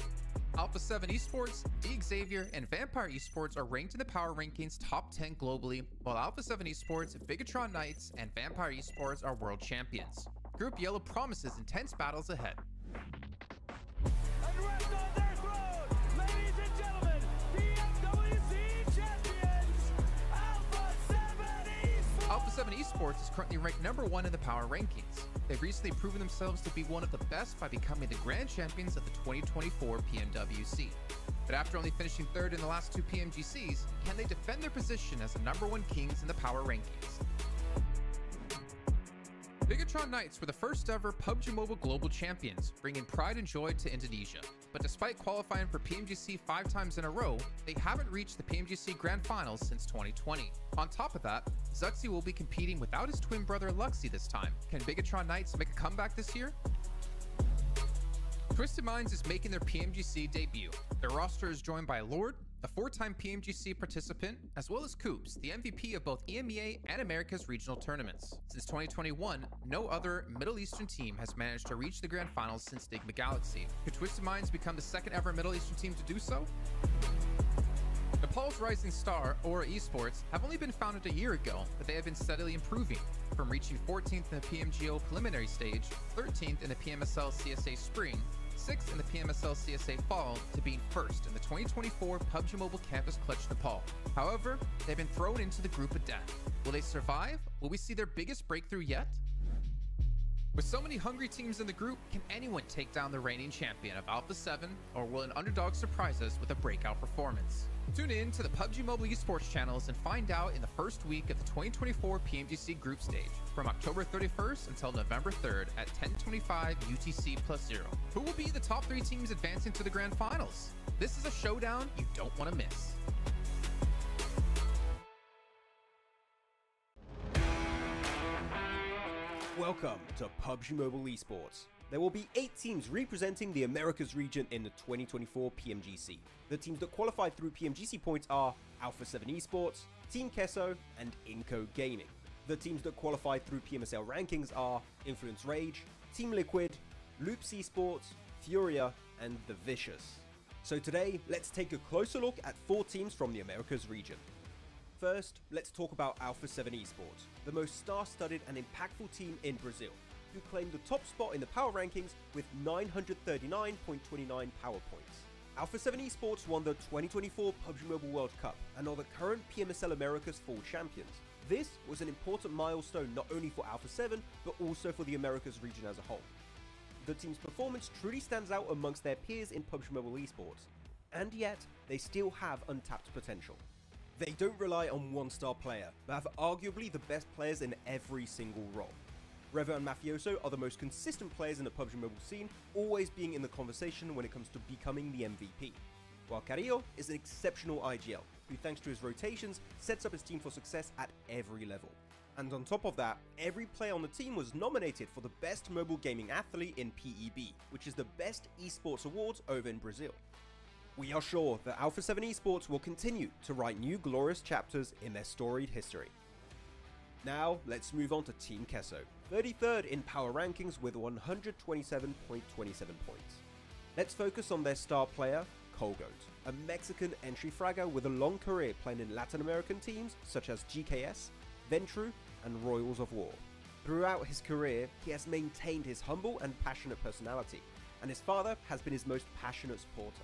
Alpha 7 Esports, D Xavier, and Vampire Esports are ranked in the power rankings top 10 globally, while Alpha 7 Esports, Bigatron Knights, and Vampire Esports are world champions. Group Yellow promises intense battles ahead. And rest on their throne, ladies and gentlemen, Pmgc champions, Alpha 7 Esports! Alpha 7 Esports is currently ranked #1 in the power rankings. They've recently proven themselves to be one of the best by becoming the grand champions of the 2024 PMWC. But after only finishing 3rd in the last 2 PMGCs, can they defend their position as the #1 kings in the power rankings? Bigatron Knights were the first ever PUBG Mobile Global Champions, bringing pride and joy to Indonesia. But despite qualifying for PMGC 5 times in a row, they haven't reached the PMGC Grand Finals since 2020. On top of that, Zuxi will be competing without his twin brother Luxi this time. Can Bigatron Knights make a comeback this year? Twisted Minds is making their PMGC debut. Their roster is joined by Lord, a 4-time PMGC participant, as well as Coops, the MVP of both EMEA and America's regional tournaments. Since 2021, no other Middle Eastern team has managed to reach the Grand Finals since Stigma Galaxy. Could Twisted Minds become the 2nd ever Middle Eastern team to do so? Nepal's rising star, Aura Esports, have only been founded a year ago, but they have been steadily improving, from reaching 14th in the PMGO preliminary stage, 13th in the PMSL CSA Spring, 6th in the PMSL CSA Fall, to being 1st in the 2024 PUBG Mobile Campus Clutch Nepal. However, they've been thrown into the group of death. Will they survive? Will we see their biggest breakthrough yet? With so many hungry teams in the group, can anyone take down the reigning champion of Alpha 7, or will an underdog surprise us with a breakout performance? Tune in to the PUBG Mobile Esports channels and find out in the first week of the 2024 PMGC group stage, from October 31st until November 3rd at 10:25 UTC+0. Who will be the top 3 teams advancing to the Grand Finals? This is a showdown you don't want to miss. Welcome to PUBG Mobile Esports. There will be 8 teams representing the Americas region in the 2024 PMGC. The teams that qualified through PMGC points are Alpha 7 Esports, Team Kesso, and Inco Gaming. The teams that qualified through PMSL rankings are Influence Rage, Team Liquid, Loops Esports, Furia, and The Vicious. So today, let's take a closer look at 4 teams from the Americas region. First, let's talk about Alpha 7 Esports, the most star-studded and impactful team in Brazil, who claimed the top spot in the power rankings with 939.29 power points. Alpha 7 Esports won the 2024 PUBG Mobile World Cup and are the current PMSL Americas full champions. This was an important milestone not only for Alpha 7, but also for the Americas region as a whole. The team's performance truly stands out amongst their peers in PUBG Mobile Esports, and yet they still have untapped potential. They don't rely on one-star player, but have arguably the best players in every single role. Revo and Mafioso are the most consistent players in the PUBG Mobile scene, always being in the conversation when it comes to becoming the MVP. While Carrillo is an exceptional IGL, who thanks to his rotations, sets up his team for success at every level. And on top of that, every player on the team was nominated for the Best Mobile Gaming Athlete in PEB, which is the best esports awards over in Brazil. We are sure that Alpha 7 Esports will continue to write new glorious chapters in their storied history. Now, let's move on to Team Kesso, 33rd in power rankings with 127.27 points. Let's focus on their star player, Colgoat, a Mexican entry fragger with a long career playing in Latin American teams such as GKS, Ventru, and Royals of War. Throughout his career, he has maintained his humble and passionate personality, and his father has been his most passionate supporter.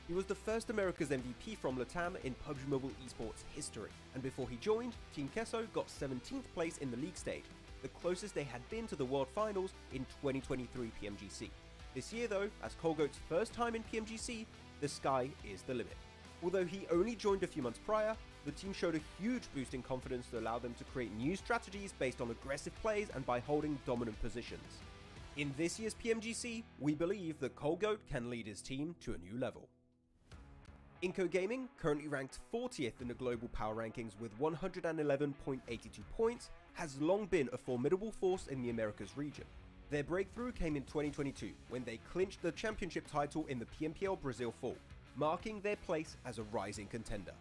He was the first America's MVP from LATAM in PUBG Mobile Esports history, and before he joined, Team Kesso got 17th place in the league stage, the closest they had been to the World Finals in 2023 PMGC. This year though, as Colgoat's first time in PMGC, the sky is the limit. Although he only joined a few months prior, the team showed a huge boost in confidence to allow them to create new strategies based on aggressive plays and by holding dominant positions. In this year's PMGC, we believe that Colgoat can lead his team to a new level. Inco Gaming, currently ranked 40th in the global power rankings with 111.82 points, has long been a formidable force in the Americas region. Their breakthrough came in 2022 when they clinched the championship title in the PMPL Brazil Fall, marking their place as a rising contender.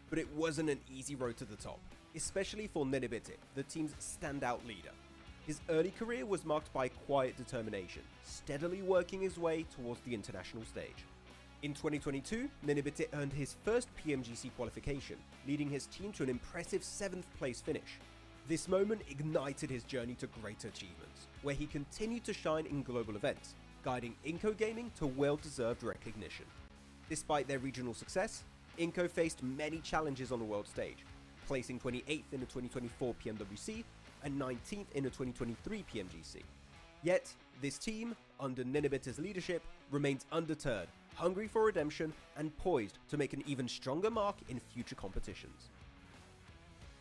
But it wasn't an easy road to the top, especially for Nenebete, the team's standout leader. His early career was marked by quiet determination, steadily working his way towards the international stage. In 2022, Nenebete earned his first PMGC qualification, leading his team to an impressive 7th place finish. This moment ignited his journey to greater achievements, where he continued to shine in global events, guiding Inco Gaming to well-deserved recognition. Despite their regional success, Inco faced many challenges on the world stage, placing 28th in the 2024 PMWC and 19th in the 2023 Pmgc. Yet, this team, under Ninibita's leadership, remains undeterred, hungry for redemption, and poised to make an even stronger mark in future competitions.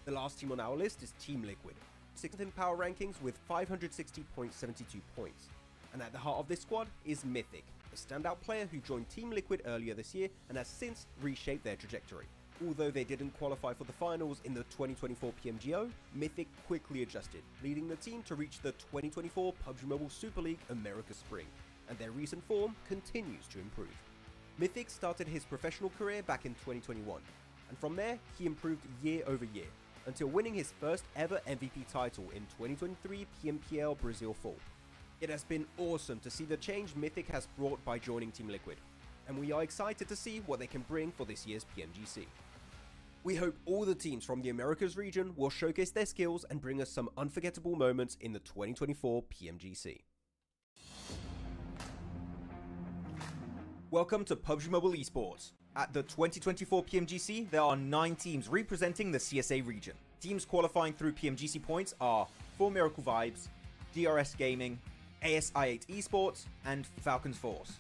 The last team on our list is Team Liquid, 6th in power rankings with 560.72 points. And at the heart of this squad is Mythic, a standout player who joined Team Liquid earlier this year and has since reshaped their trajectory. Although they didn't qualify for the finals in the 2024 PMGO, Mythic quickly adjusted, leading the team to reach the 2024 PUBG Mobile Super League America Spring, and their recent form continues to improve. Mythic started his professional career back in 2021, and from there he improved year over year, until winning his first ever MVP title in 2023 PMPL Brazil Fall. It has been awesome to see the change Mythic has brought by joining Team Liquid, and we are excited to see what they can bring for this year's PMGC. We hope all the teams from the Americas region will showcase their skills and bring us some unforgettable moments in the 2024 PMGC. Welcome to PUBG Mobile Esports. At the 2024 PMGC, there are 9 teams representing the CSA region. Teams qualifying through PMGC points are 4 Miracle Vibes, DRS Gaming, ASI8 Esports, and Falcons Force.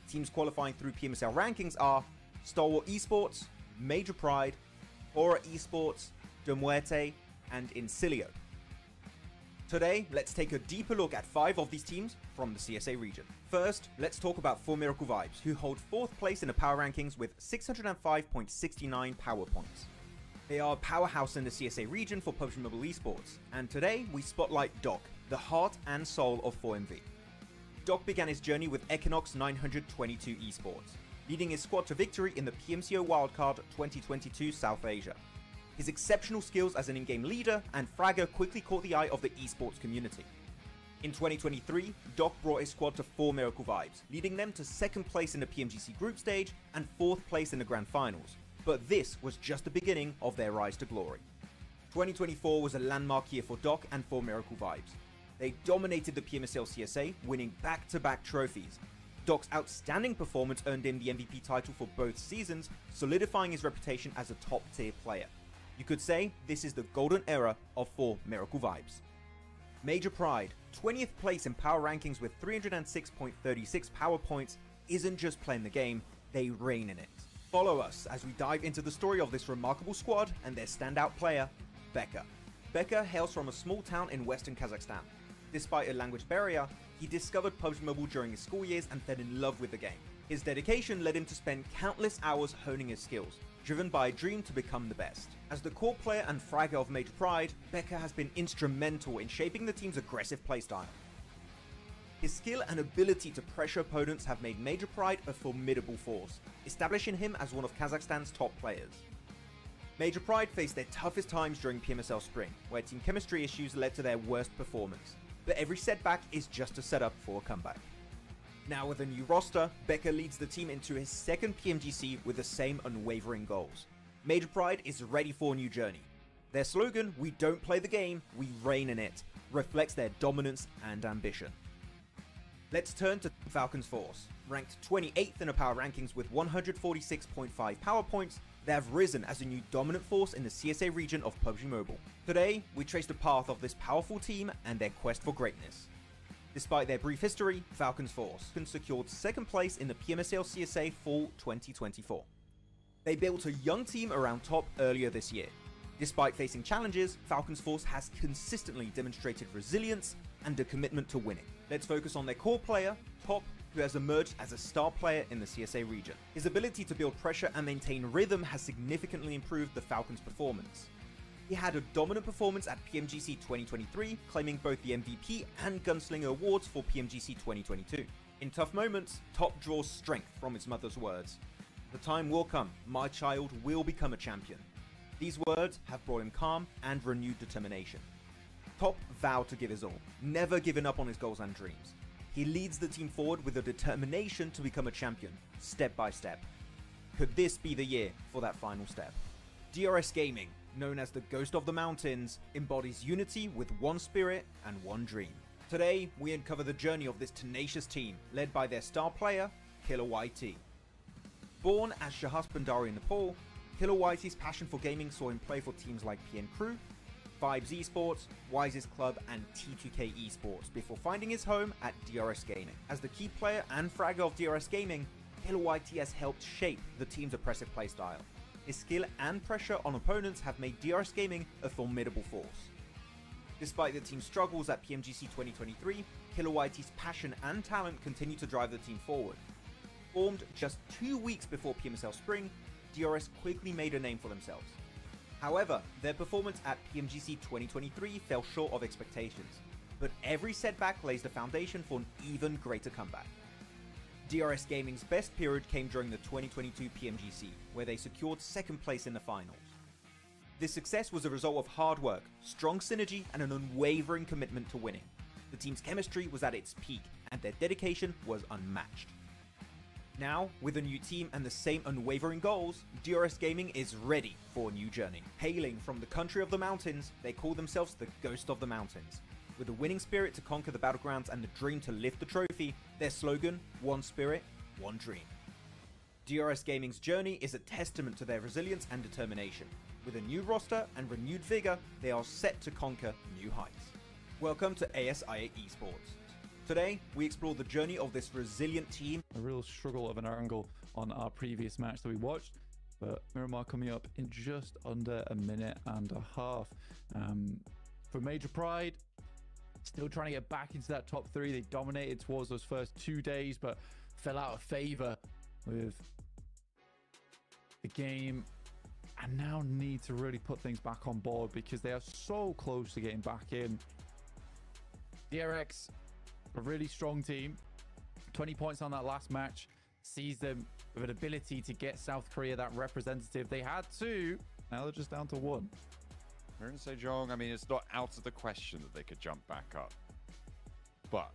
Teams qualifying through PMSL rankings are Stalwart Esports, Major Pride, Aura Esports, De Muerte, and Incilio. Today, let's take a deeper look at 5 of these teams from the CSA region. First, let's talk about 4 Miracle Vibes, who hold 4th place in the power rankings with 605.69 power points. They are a powerhouse in the CSA region for PUBG Mobile Esports, and today we spotlight Doc, the heart and soul of 4MV. Doc began his journey with Equinox 922 Esports, leading his squad to victory in the PMCO Wildcard 2022 South Asia. His exceptional skills as an in-game leader and fragger quickly caught the eye of the esports community. In 2023, Doc brought his squad to 4 Miracle Vibes, leading them to 2nd place in the PMGC group stage and 4th place in the grand finals. But this was just the beginning of their rise to glory. 2024 was a landmark year for Doc and 4 Miracle Vibes. They dominated the PMSL CSA, winning back-to-back trophies. Doc's outstanding performance earned him the MVP title for both seasons, solidifying his reputation as a top-tier player. You could say this is the golden era of 4 Miracle Vibes. Major Pride, 20th place in power rankings with 306.36 power points, isn't just playing the game, they reign in it. Follow us as we dive into the story of this remarkable squad and their standout player, Beka. Beka hails from a small town in western Kazakhstan. Despite a language barrier, he discovered PUBG Mobile during his school years and fell in love with the game. His dedication led him to spend countless hours honing his skills, driven by a dream to become the best. As the core player and fragger of Major Pride, Beka has been instrumental in shaping the team's aggressive playstyle. His skill and ability to pressure opponents have made Major Pride a formidable force, establishing him as one of Kazakhstan's top players. Major Pride faced their toughest times during PMSL Spring, where team chemistry issues led to their worst performance. But every setback is just a setup for a comeback. Now with a new roster, Beka leads the team into his 2nd PMGC with the same unwavering goals. Major Pride is ready for a new journey. Their slogan, "We don't play the game, we reign in it," reflects their dominance and ambition. Let's turn to Falcons Force. Ranked 28th in the power rankings with 146.5 power points, they have risen as a new dominant force in the CSA region of PUBG Mobile. Today, we trace the path of this powerful team and their quest for greatness. Despite their brief history, Falcons Force secured 2nd place in the PMSL CSA Fall 2024. They built a young team around Top earlier this year. Despite facing challenges, Falcons Force has consistently demonstrated resilience and a commitment to winning. Let's focus on their core player, Top, who has emerged as a star player in the CSA region. His ability to build pressure and maintain rhythm has significantly improved the Falcons' performance. He had a dominant performance at PMGC 2023, claiming both the MVP and Gunslinger awards for PMGC 2022. In tough moments, Top draws strength from his mother's words. "The time will come, my child will become a champion." These words have brought him calm and renewed determination. Top vowed to give his all, never giving up on his goals and dreams. He leads the team forward with a determination to become a champion, step by step. Could this be the year for that final step? DRS Gaming, known as the Ghost of the Mountains, embodies unity with one spirit and one dream. Today, we uncover the journey of this tenacious team, led by their star player, Killer YT. Born as Shahas Bandari in Nepal, Killer YT's passion for gaming saw him play for teams like PN Crew, Vibes Esports, Wises Club, and T2K Esports before finding his home at DRS Gaming. As the key player and fragger of DRS Gaming, Killer YT has helped shape the team's oppressive playstyle. His skill and pressure on opponents have made DRS Gaming a formidable force. Despite the team's struggles at PMGC 2023, Killer YT's passion and talent continue to drive the team forward. Formed just 2 weeks before PMSL Spring, DRS quickly made a name for themselves. However, their performance at PMGC 2023 fell short of expectations, but every setback lays the foundation for an even greater comeback. DRS Gaming's best period came during the 2022 PMGC, where they secured second place in the finals. This success was a result of hard work, strong synergy, and an unwavering commitment to winning. The team's chemistry was at its peak, and their dedication was unmatched. Now, with a new team and the same unwavering goals, DRS Gaming is ready for a new journey. Hailing from the country of the mountains, they call themselves the Ghost of the Mountains. With a winning spirit to conquer the battlegrounds and the dream to lift the trophy, their slogan, one spirit, one dream. DRS Gaming's journey is a testament to their resilience and determination. With a new roster and renewed vigor, they are set to conquer new heights. Welcome to ASIA Esports. Today, we explore the journey of this resilient team. A real struggle of an angle on our previous match that we watched, but Miramar coming up in just under a minute and a half. For Major Pride, still trying to get back into that top 3. They dominated towards those first 2 days, but fell out of favor with the game, and now need to really put things back on board because they are so close to getting back in. DRX, a really strong team. 20 points on that last match sees them with an ability to get South Korea that representative. They had 2, now they're just down to 1. Rin Sejong, I mean, it's not out of the question that they could jump back up. But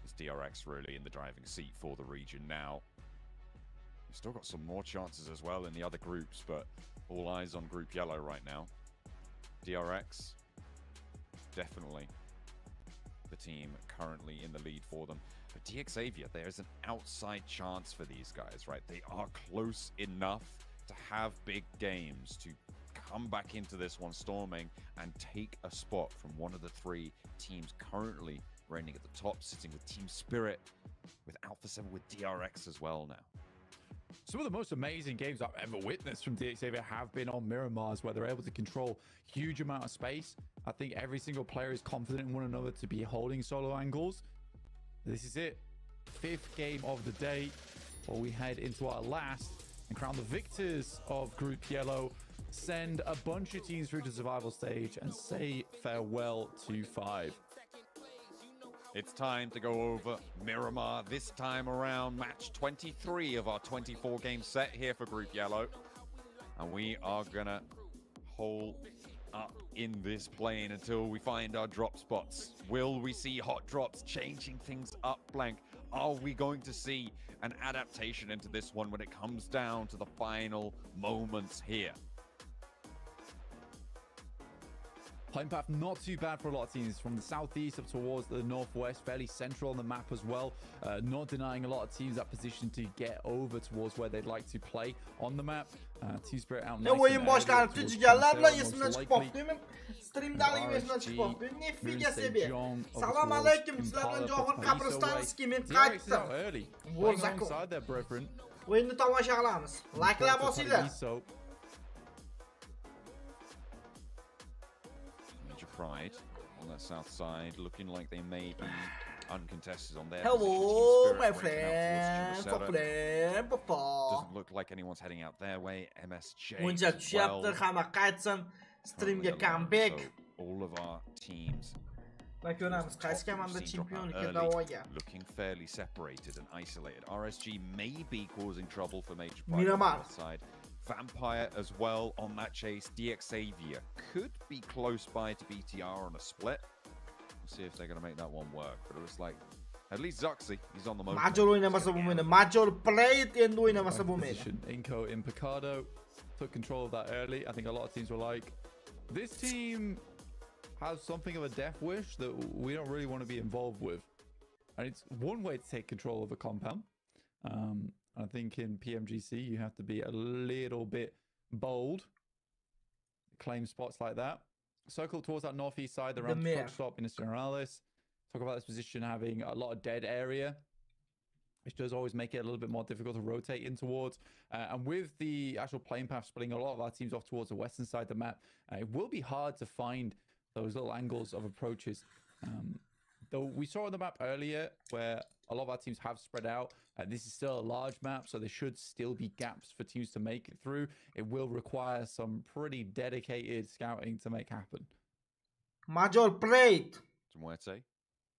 is DRX really in the driving seat for the region now? We've still got some more chances as well in the other groups, but all eyes on Group Yellow right now. DRX, definitely the team currently in the lead for them. But DXavier, there's an outside chance for these guys, right? They are close enough to have big games, to come back into this one storming and take a spot from one of the 3 teams currently reigning at the top, sitting with Team Spirit, with Alpha 7, with DRX as well now. Some of the most amazing games I've ever witnessed from DXavier have been on Miramars, where they're able to control huge amount of space. I think every single player is confident in one another to be holding solo angles. This is it. 5th game of the day, before we head into our last and crown the victors of Group Yellow, send a bunch of teams through to survival stage, and say farewell to 5. It's time to go over Miramar this time around. Match 23 of our 24 game set here for Group Yellow. And we are gonna hole up in this plane until we find our drop spots. Will we see hot drops changing things up, Blank? Are we going to see an adaptation into this one when it comes down to the final moments here? Playing path not too bad for a lot of teams, from the southeast up towards the northwest, fairly central on the map as well. Not denying a lot of teams that position to get over towards where they'd like to play on the map. Team Spirit out. Ne oyun başlanıp tüccarlar bilan esimden chiqib qolibdi. Men streamdaligim esimden chiqib qolibdi. Nifiga себе. Salam alaykum. Sizlar bilan Johor Qabristonskiy men qaytdim. O'zbekiston. O'yinni tomosha qilamiz. Like'lar bosinglar. Pride on the south side, looking like they may be uncontested on their Hello, my friend. Doesn't look like anyone's heading out their way. MSJ qaytsin. Streamga comeback. All of our teams looking fairly separated and isolated. RSG may be causing trouble for Major Pride on the side. Vampire as well on that chase. DXavier could be close by to BTR on a split. We'll see if they're going to make that one work. But it looks like At least Zuxi, he's on the move. Major oynamasa bo'lmaydi. Major Plate endi oynamasa bo'lmaydi. Inco in Picado took control of that early. I think a lot of teams were like, this team has something of a death wish that we don't really want to be involved with. And it's one way to take control of a compound. I think in PMGC, you have to be a little bit bold, claim spots like that. Circle towards that northeast side, around the truck stop in Generales. Talk about this position having a lot of dead area, which does always make it a little bit more difficult to rotate in towards. And with the actual plane path splitting a lot of our teams off towards the western side of the map, it will be hard to find those little angles of approaches. Though we saw on the map earlier where a lot of our teams have spread out. This is still a large map, so there should still be gaps for teams to make it through. It will require some pretty dedicated scouting to make happen. Major Plate.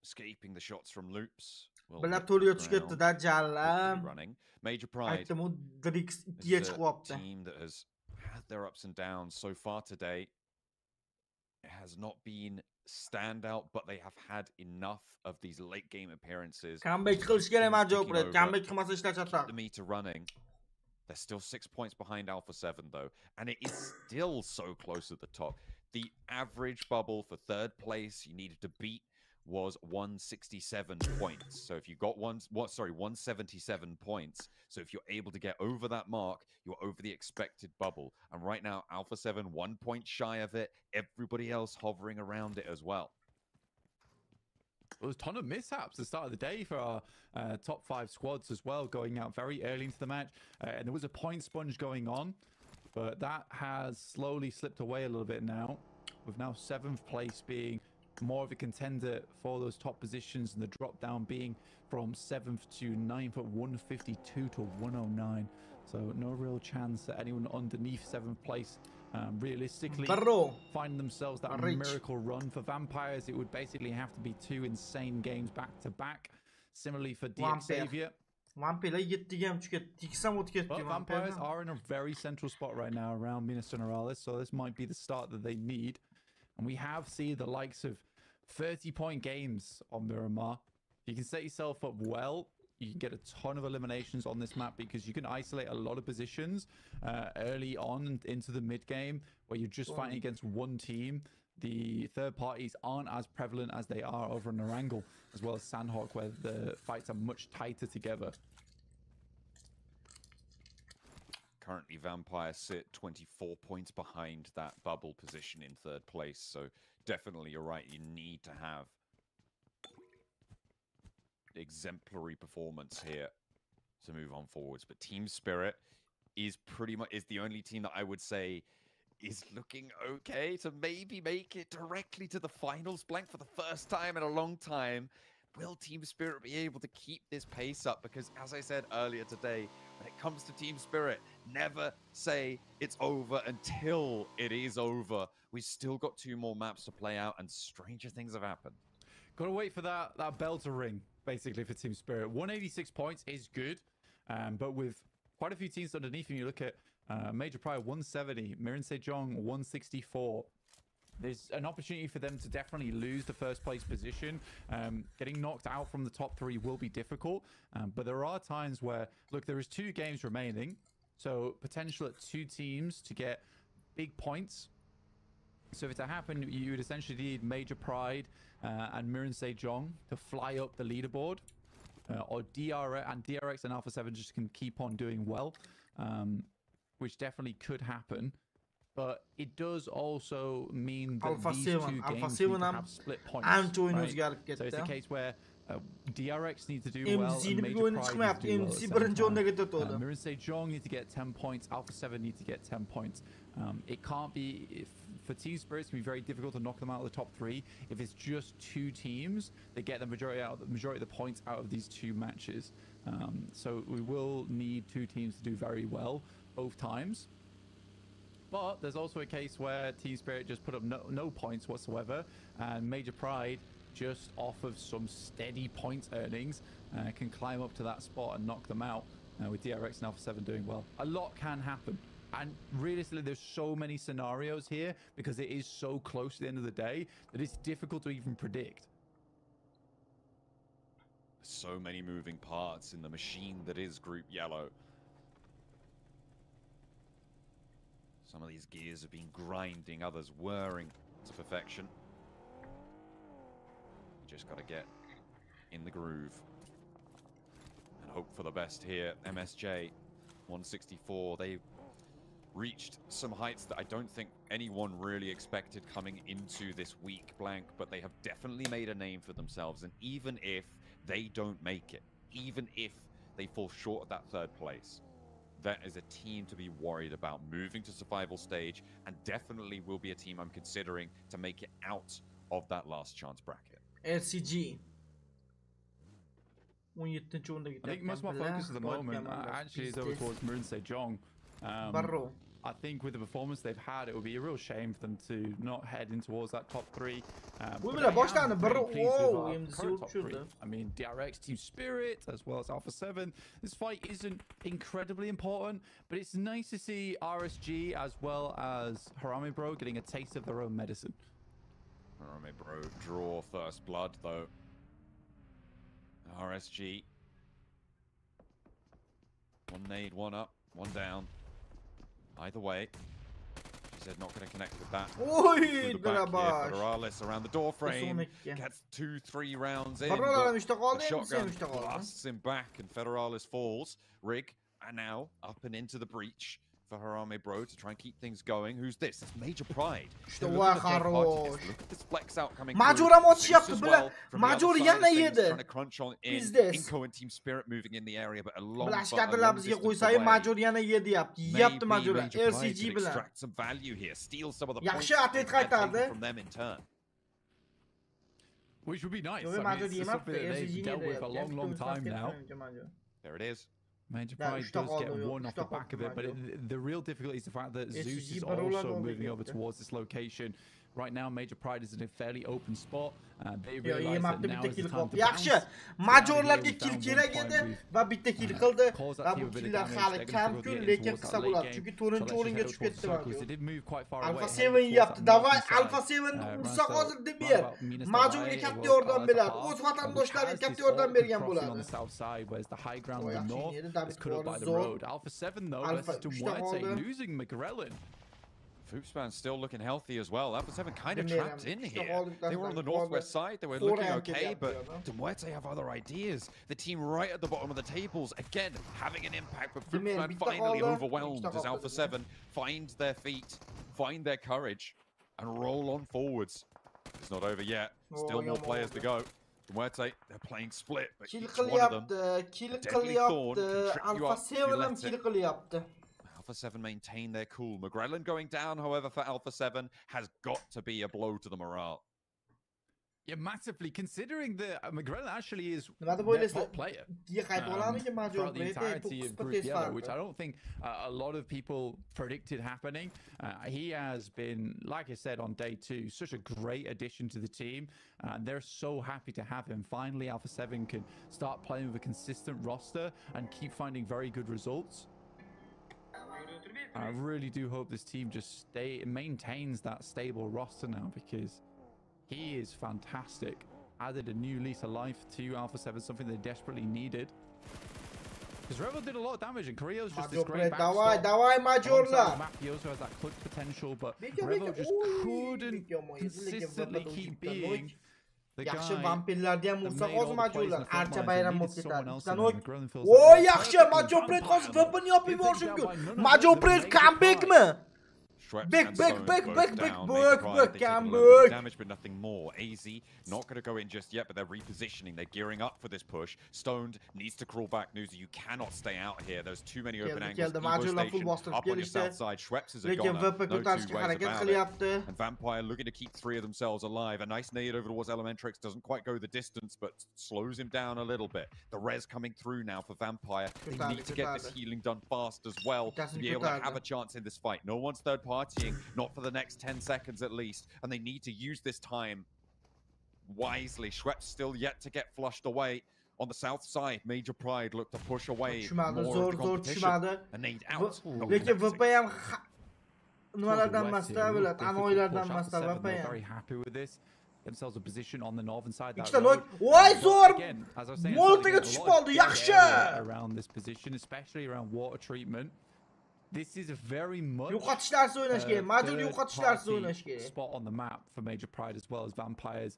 Escaping the shots from loops. Bilatoriya tushgetdi-da Jalla. Running. Major Pride. Team that has had their ups and downs so far today. It has not been standout, but they have had enough of these late game appearances. Comeback qilish kerak Major Plate. Comeback qilmasa ishlatadi. The meter running. They're still 6 points behind Alpha 7 though, and it is still so close at the top. The average bubble for third place you needed to beat was 167 points. So if you got 177 points. So if you're able to get over that mark, you're over the expected bubble. And right now, Alpha 7, 1 point shy of it. Everybody else hovering around it as well. There was a ton of mishaps at the start of the day for our top 5 squads as well, going out very early into the match. And there was a point sponge going on, but that has slowly slipped away a little bit now, with now 7th place being more of a contender for those top positions, and the drop down being from 7th to 9th at 152 to 109. So no real chance that anyone underneath 7th place realistically find themselves that miracle run. For Vampires, it would basically have to be 2 insane games back to back. Similarly for Xavier. But Vampires are in a very central spot right now around Minas Generales, so this might be the start that they need. And we have seen the likes of 30-point games on Miramar. You can set yourself up well. You can get a ton of eliminations on this map because you can isolate a lot of positions early on into the mid game where you're just fighting against one team. The third parties aren't as prevalent as they are over in Narangal, as well as Sandhawk, where the fights are much tighter together. Currently, Vampire sit 24 points behind that bubble position in third place. So definitely, you're right. You need to have exemplary performance here to move on forwards. But Team Spirit is the only team that I would say is looking okay to maybe make it directly to the finals blank for the first time in a long time. Will Team Spirit be able to keep this pace up? Because as I said earlier today, when it comes to Team Spirit, never say it's over until it is over. We've still got 2 more maps to play out, and stranger things have happened. Got to wait for that bell to ring, basically, for Team Spirit. 186 points is good, but with quite a few teams underneath him, you look at Major Pride 170, Mirin Sejong 164. There's an opportunity for them to definitely lose the first place position. Getting knocked out from the top 3 will be difficult, but there are times where, look, there is 2 games remaining, so potential at 2 teams to get big points. So if it to happen, you would essentially need Major Pride and Mirin Sejong to fly up the leaderboard, or DRX and Alpha 7 just can keep on doing well, which definitely could happen. But it does also mean that these 2 games need to have split points. Right? So it's a case where DRX need to do well, and Major Pride needs to do well. Mirin Sejong need to get 10 points, Alpha 7 need to get 10 points. It can't be, for Team Spirit, it's going to be very difficult to knock them out of the top 3. If it's just 2 teams, they get the majority of the points out of these 2 matches. So we will need 2 teams to do very well both times. But there's also a case where Team Spirit just put up no points whatsoever, and Major Pride, just off of some steady points earnings, can climb up to that spot and knock them out, with DRX and Alpha 7 doing well. A lot can happen. And realistically, there's so many scenarios here because it is so close to the end of the day that it's difficult to even predict. so many moving parts in the machine that is Group Yellow. Some of these gears have been grinding, others whirring to perfection. You just got to get in the groove and hope for the best here. MSJ 164, they've reached some heights that I don't think anyone really expected coming into this week, Blank, but they have definitely made a name for themselves. And even if they don't make it, even if they fall short of that third place, that is a team to be worried about moving to survival stage, and definitely will be a team I'm considering to make it out of that last chance bracket. LCG. I think most of my focus at the moment actually is over towards Moon Sejong. I think with the performance they've had, it would be a real shame for them to not head in towards that top 3. I mean, DRX, Team Spirit, as well as Alpha 7. This fight isn't incredibly important, but it's nice to see RSG as well as Harame Bro getting a taste of their own medicine. Harame Bro draw first blood, though. RSG. One nade, one up, one down. Either way, she said not going to connect with that. Federalis around the door frame, gets 2-3 rounds in. The shotgun blasts him back, and Federalis falls. Rig, and now up and into the breach for Harame Bro to try and keep things going. Who's this? It's Major Pride. Look at this flex out coming through. Well Major trying to crunch on in. Inco and Team Spirit moving in the area, but a long extract some value here, steal some of the points from them in turn. Which would be nice. I mean, it's something that they've dealt with a long time now. There it is. Major Pride does get one off the back of it, but the real difficulty is the fact that Zeus is also moving over towards this location. Right now, Major Pride is in a fairly open spot. They realize that now is the time to bounce. Majorlarga kill kerak edi va bitta kill qildi. Va bu killlar hali kam-ku, lekin qisqa bo'ladi. Chunki 4-chi o'ringa tushib ketdi Major. Alpha 7 yapti. Davay Alpha 7 ursa hozir deb ber. Majorga katta yordam beradi. O'z vatandoshlariga katta yordam bergan bo'ladi. On the south side, whereas the high ground on the north is cut up by the road. Alpha 7 though, versus Tumwete losing McGrellin. Foopspan's still looking healthy as well. Alpha 7 kind of trapped in here. They were on the northwest side. They were looking okay, but Tumwete have other ideas. The team right at the bottom of the tables, again, having an impact, but Foopspan finally overwhelmed as Alpha 7 find their feet, find their courage, and roll on forwards. It's not over yet. Still more players to go. Tumwete, they're playing split, but each one of them, Deadly Thorn can trip you up if you let it. Alpha 7 maintain their cool. McGrellin going down, however, for Alpha 7 has got to be a blow to the morale. Yeah, massively, considering that McGrellin actually is their top player throughout the entirety of Group Yellow, which I don't think a lot of people predicted happening. He has been, like I said, on day 2, such a great addition to the team. They're so happy to have him. Finally, Alpha 7 can start playing with a consistent roster and keep finding very good results. I really do hope this team just maintains that stable roster now, because he is fantastic. Added a new lease of life to Alpha 7, something they desperately needed. Because Revel did a lot of damage, and Korea's just this great backstop. He also has that clutch potential, but Revel just couldn't consistently keep being the guy. Yaxshi vampirlarni ham ursa hozir Majorlar archa bayram bo'lib ketadi. Voy yaxshi, Majorlar hozir VPN yopib yuborish mumkin. Majorlar comebackmi? Back, damage, but nothing more. AZ not going to go in just yet, but they're repositioning. They're gearing up for this push. Stoned needs to crawl back. Newsy, you cannot stay out here. There's too many open angles. Up on your south side. Schweppes is a goner. No two ways about it. And Vampire looking to keep 3 of themselves alive. A nice nade over towards Elementrix. Doesn't quite go the distance, but slows him down a little bit. The res coming through now for Vampire. They need to get this healing done fast as well to be able to have a chance in this fight. No one's third partying, not for the next 10 seconds at least, and they need to use this time wisely. Schweppes still yet to get flushed away. On the south side, Major Pride looked to push away more of the competition. A nade out. Very happy with this. themselves a position on the northern side. İşte lan. Vay zor. Molta'ya düşüp aldı. Yaxşı. Around this position, especially around water treatment. This is a very much yo'qotishlarsiz o'ynash kerak. Majbur yo'qotishlarsiz o'ynash kerak. Spot on the map for Major Pride as well as Vampires.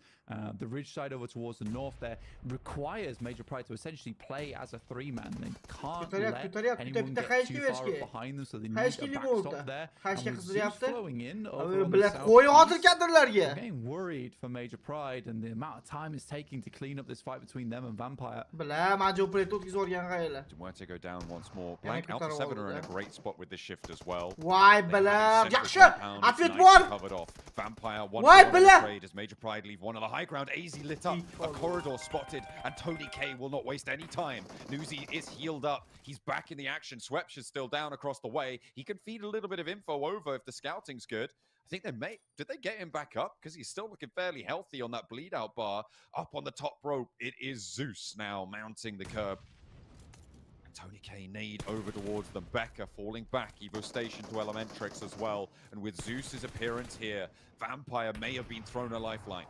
The ridge side over towards the north there requires Major Pride to essentially play as a 3-man. They can't let anyone get too far behind them, so they need a backstop there. And with Zeus flowing in over on the south, they're getting worried for Major Pride and the amount of time it's taking to clean up this fight between them and Vampire. Where to go down once more. Blank Alpha 7 are in a great spot with this shift as well. Why bela? Yaxşı. Afiyet var. Covered off. Vampire one Why bela? trade as Major Pride leave one of the high ground. AZ lit up. A corridor spotted, and Tony K will not waste any time. Newsy is healed up. He's back in the action. Swepsh is still down across the way. He can feed a little bit of info over if the scouting's good. I think they may. Did they get him back up? Because he's still looking fairly healthy on that bleed out bar. Up on the top rope, it is Zeus now mounting the curb. Tony K nade over towards them. Becca falling back. Evo Station to Elementrix as well. And with Zeus's appearance here, Vampire may have been thrown a lifeline.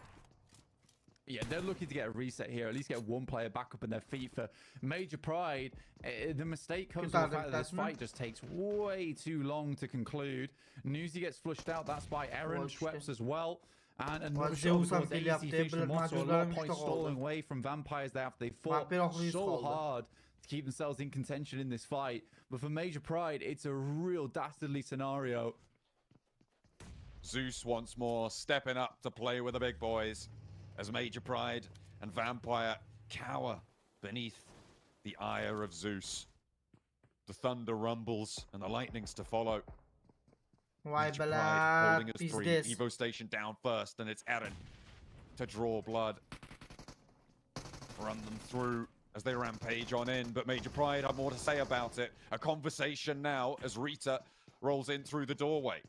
Yeah, they're looking to get a reset here, at least get one player back up on their feet for Major Pride. The mistake comes from the fact that this fight just takes way too long to conclude. Newsy gets flushed out. That's by Aaron Schweppes as well. And another shot towards Easy finishing them off. So a lot of points stolen away from Vampires there after they fought so hard to keep themselves in contention in this fight. But for Major Pride, it's a real dastardly scenario. Zeus once more stepping up to play with the big boys as Major Pride and Vampire cower beneath the ire of Zeus. The thunder rumbles and the lightnings to follow. Major Pride holding us three. Evo Station down first, and it's Eren to draw blood. Run them through as they rampage on in, but Major Pride have more to say about it. A conversation now as Rita rolls in through the doorway.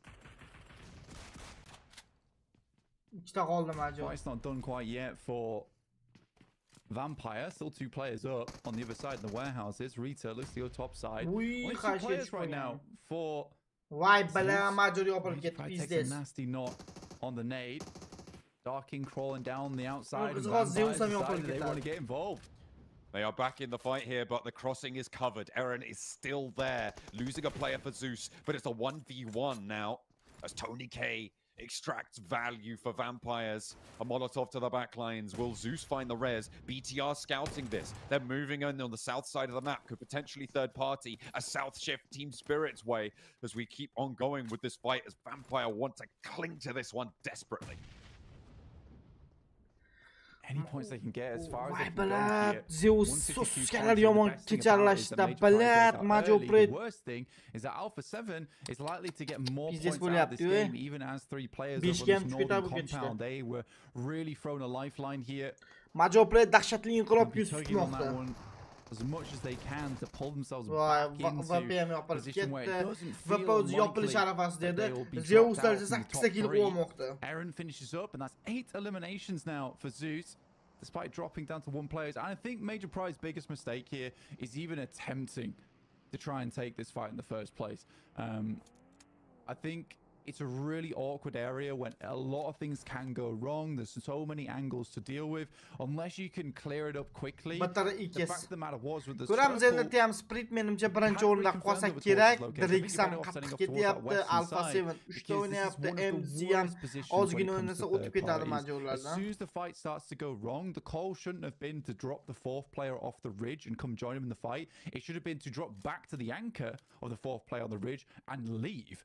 Fight's not done quite yet for Vampire. Still two players up on the other side of the warehouses. Rita looks to go top side. Only two players right now for takes a nasty knot on the nade. Darking crawling down the outside. They want to get involved. They are back in the fight here, but the crossing is covered. Eren is still there, losing a player for Zeus, but it's a 1v1 now as Tony K extracts value for Vampires. A Molotov to the backlines. Will Zeus find the res? BTR scouting this. They're moving in on the south side of the map. Could potentially third party. A south shift Team Spirit's way as we keep on going with this fight as Vampire want to cling to this one desperately. Any points they can get as far as they can go here. Zeus the worst thing is that Alpha 7 is likely to get more points out of this game, even as three players over this northern compound. They were really thrown a lifeline here. As much as they can to pull themselves back into a position where it doesn't feel likely that they will be dropped out from the top three. Eren finishes up, and that's 8 eliminations now for Zeus, despite dropping down to 1 player. And I think Major Pride's biggest mistake here is even attempting to try and take this fight in the first place. I think it's a really awkward area when a lot of things can go wrong. There's so many angles to deal with. Unless you can clear it up quickly. The fact of the matter was with the circle, Sprit menimcha birinchi o'rinda qolsa kerak. Drix ham qattiq ketyapti. Alpha 7 3 ta o'ynayapti. MZ ham ozgina o'ynasa o'tib ketadi majorlardan. As soon as the fight starts to go wrong, the call shouldn't have been to drop the 4th player off the ridge and come join him in the fight. It should have been to drop back to the anchor of the 4th player on the ridge and leave.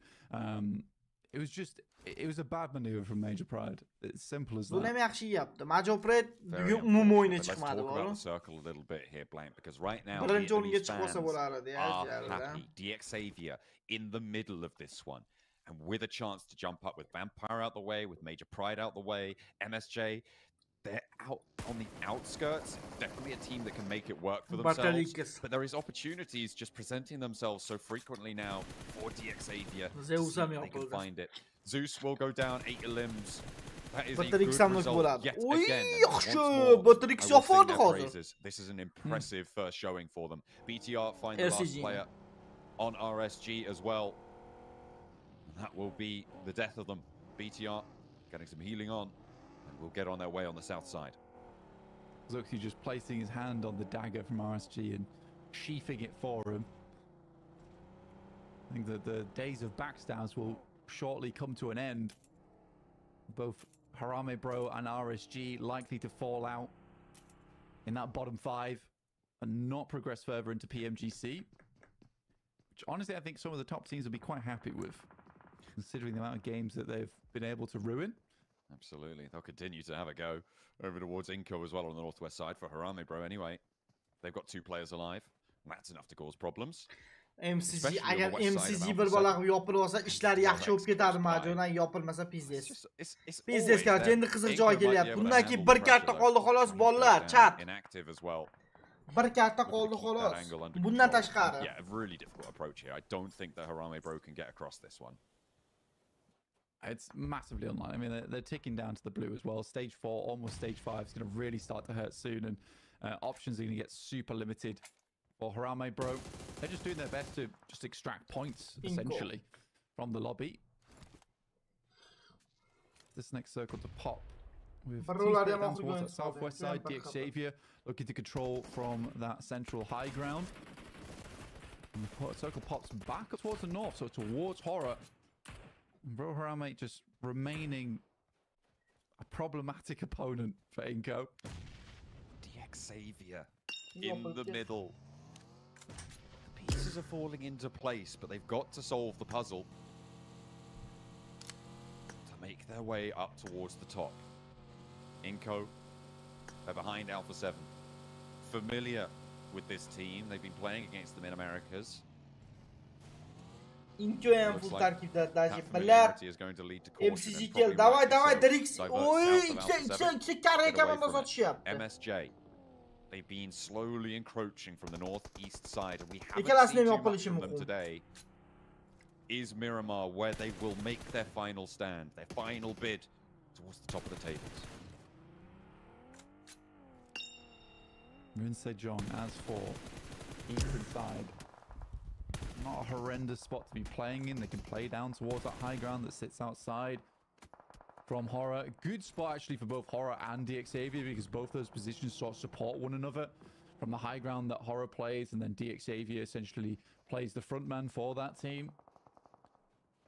It was a bad maneuver from Major Pride. It's simple as that. Buni ham yaxshi yapti. Major Pride umumiy o'yini chiqmadi. Let's talk about the circle a little bit here, Blank, because right now the fans are happy. DXavier in the middle of this one, and with a chance to jump up with Vampire out the way, with Major Pride out the way, MSJ. They're out on the outskirts. Definitely a team that can make it work for themselves. But there is opportunities just presenting themselves so frequently now for DXavier. They can find it. Zeus will go down 8 limbs. That is a good result yet again. This is an impressive first showing for them. BTR find the last player on RSG as well. And that will be the death of them. BTR getting some healing on. will get on their way on the south side. Zuxi just placing his hand on the dagger from RSG and sheathing it for him. I think that the days of backstabs will shortly come to an end. Both Harame Bro and RSG likely to fall out in that bottom 5 and not progress further into PMGC, which honestly I think some of the top teams will be quite happy with, considering the amount of games that they've been able to ruin. Absolutely. They'll continue to have a go over towards Inco as well on the northwest side for Harame Bro anyway. They've got 2 players alive. That's enough to cause problems. MCG agar MCG bir bola yopilib olsa ishlar yaxshi bo'lib ketadi majonan, yopilmasa pizdes. Pizdes qiladi. Endi qiziq joy kelyapti. Bundan keyin bir karta qoldi xolos bolalar, chat. Bir karta qoldi xolos. Bundan tashqari. Yeah, a really difficult approach here. I don't think that Harame Bro can get across this one. It's massively online. I mean, they're ticking down to the blue as well. Stage 4, almost stage 5 is going to really start to hurt soon, and options are going to get super limited for Harame Bro. They're just doing their best to just extract points, essentially, from the lobby. This next circle to pop. With down towards that southwest side, DX Xavier looking to control from that central high ground. And the circle pops back towards the north, so towards Horror. Bro Harame just remaining a problematic opponent for Inco. DX Xavier in the middle. The pieces are falling into place, but they've got to solve the puzzle to make their way up towards the top. Inco, they're behind Alpha 7. Familiar with this team. They've been playing against them in Americas. Inco ham full tarkibda dashi bilar. MCG kel. Davay, Drix. Oy, ikkita karga komanda sotishyapti. MSJ. They've been slowly encroaching from the northeast side, and we haven't seen too much from them today. Is Miramar where they will make their final stand, their final bid towards the top of the tables? Moon Sejong as for eastern side. Not a horrendous spot to be playing in. They can play down towards that high ground that sits outside from Horror. Good spot actually for both Horror and DX Xavier, because both those positions sort of support one another. From the high ground that Horror plays, and then DX Xavier essentially plays the front man for that team.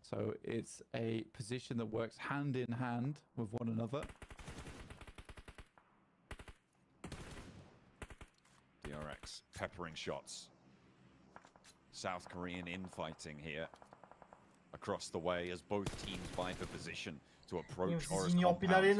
So it's a position that works hand in hand with one another. DRX peppering shots. South Korean infighting here across the way as both teams vie for position to approach Horror's compound.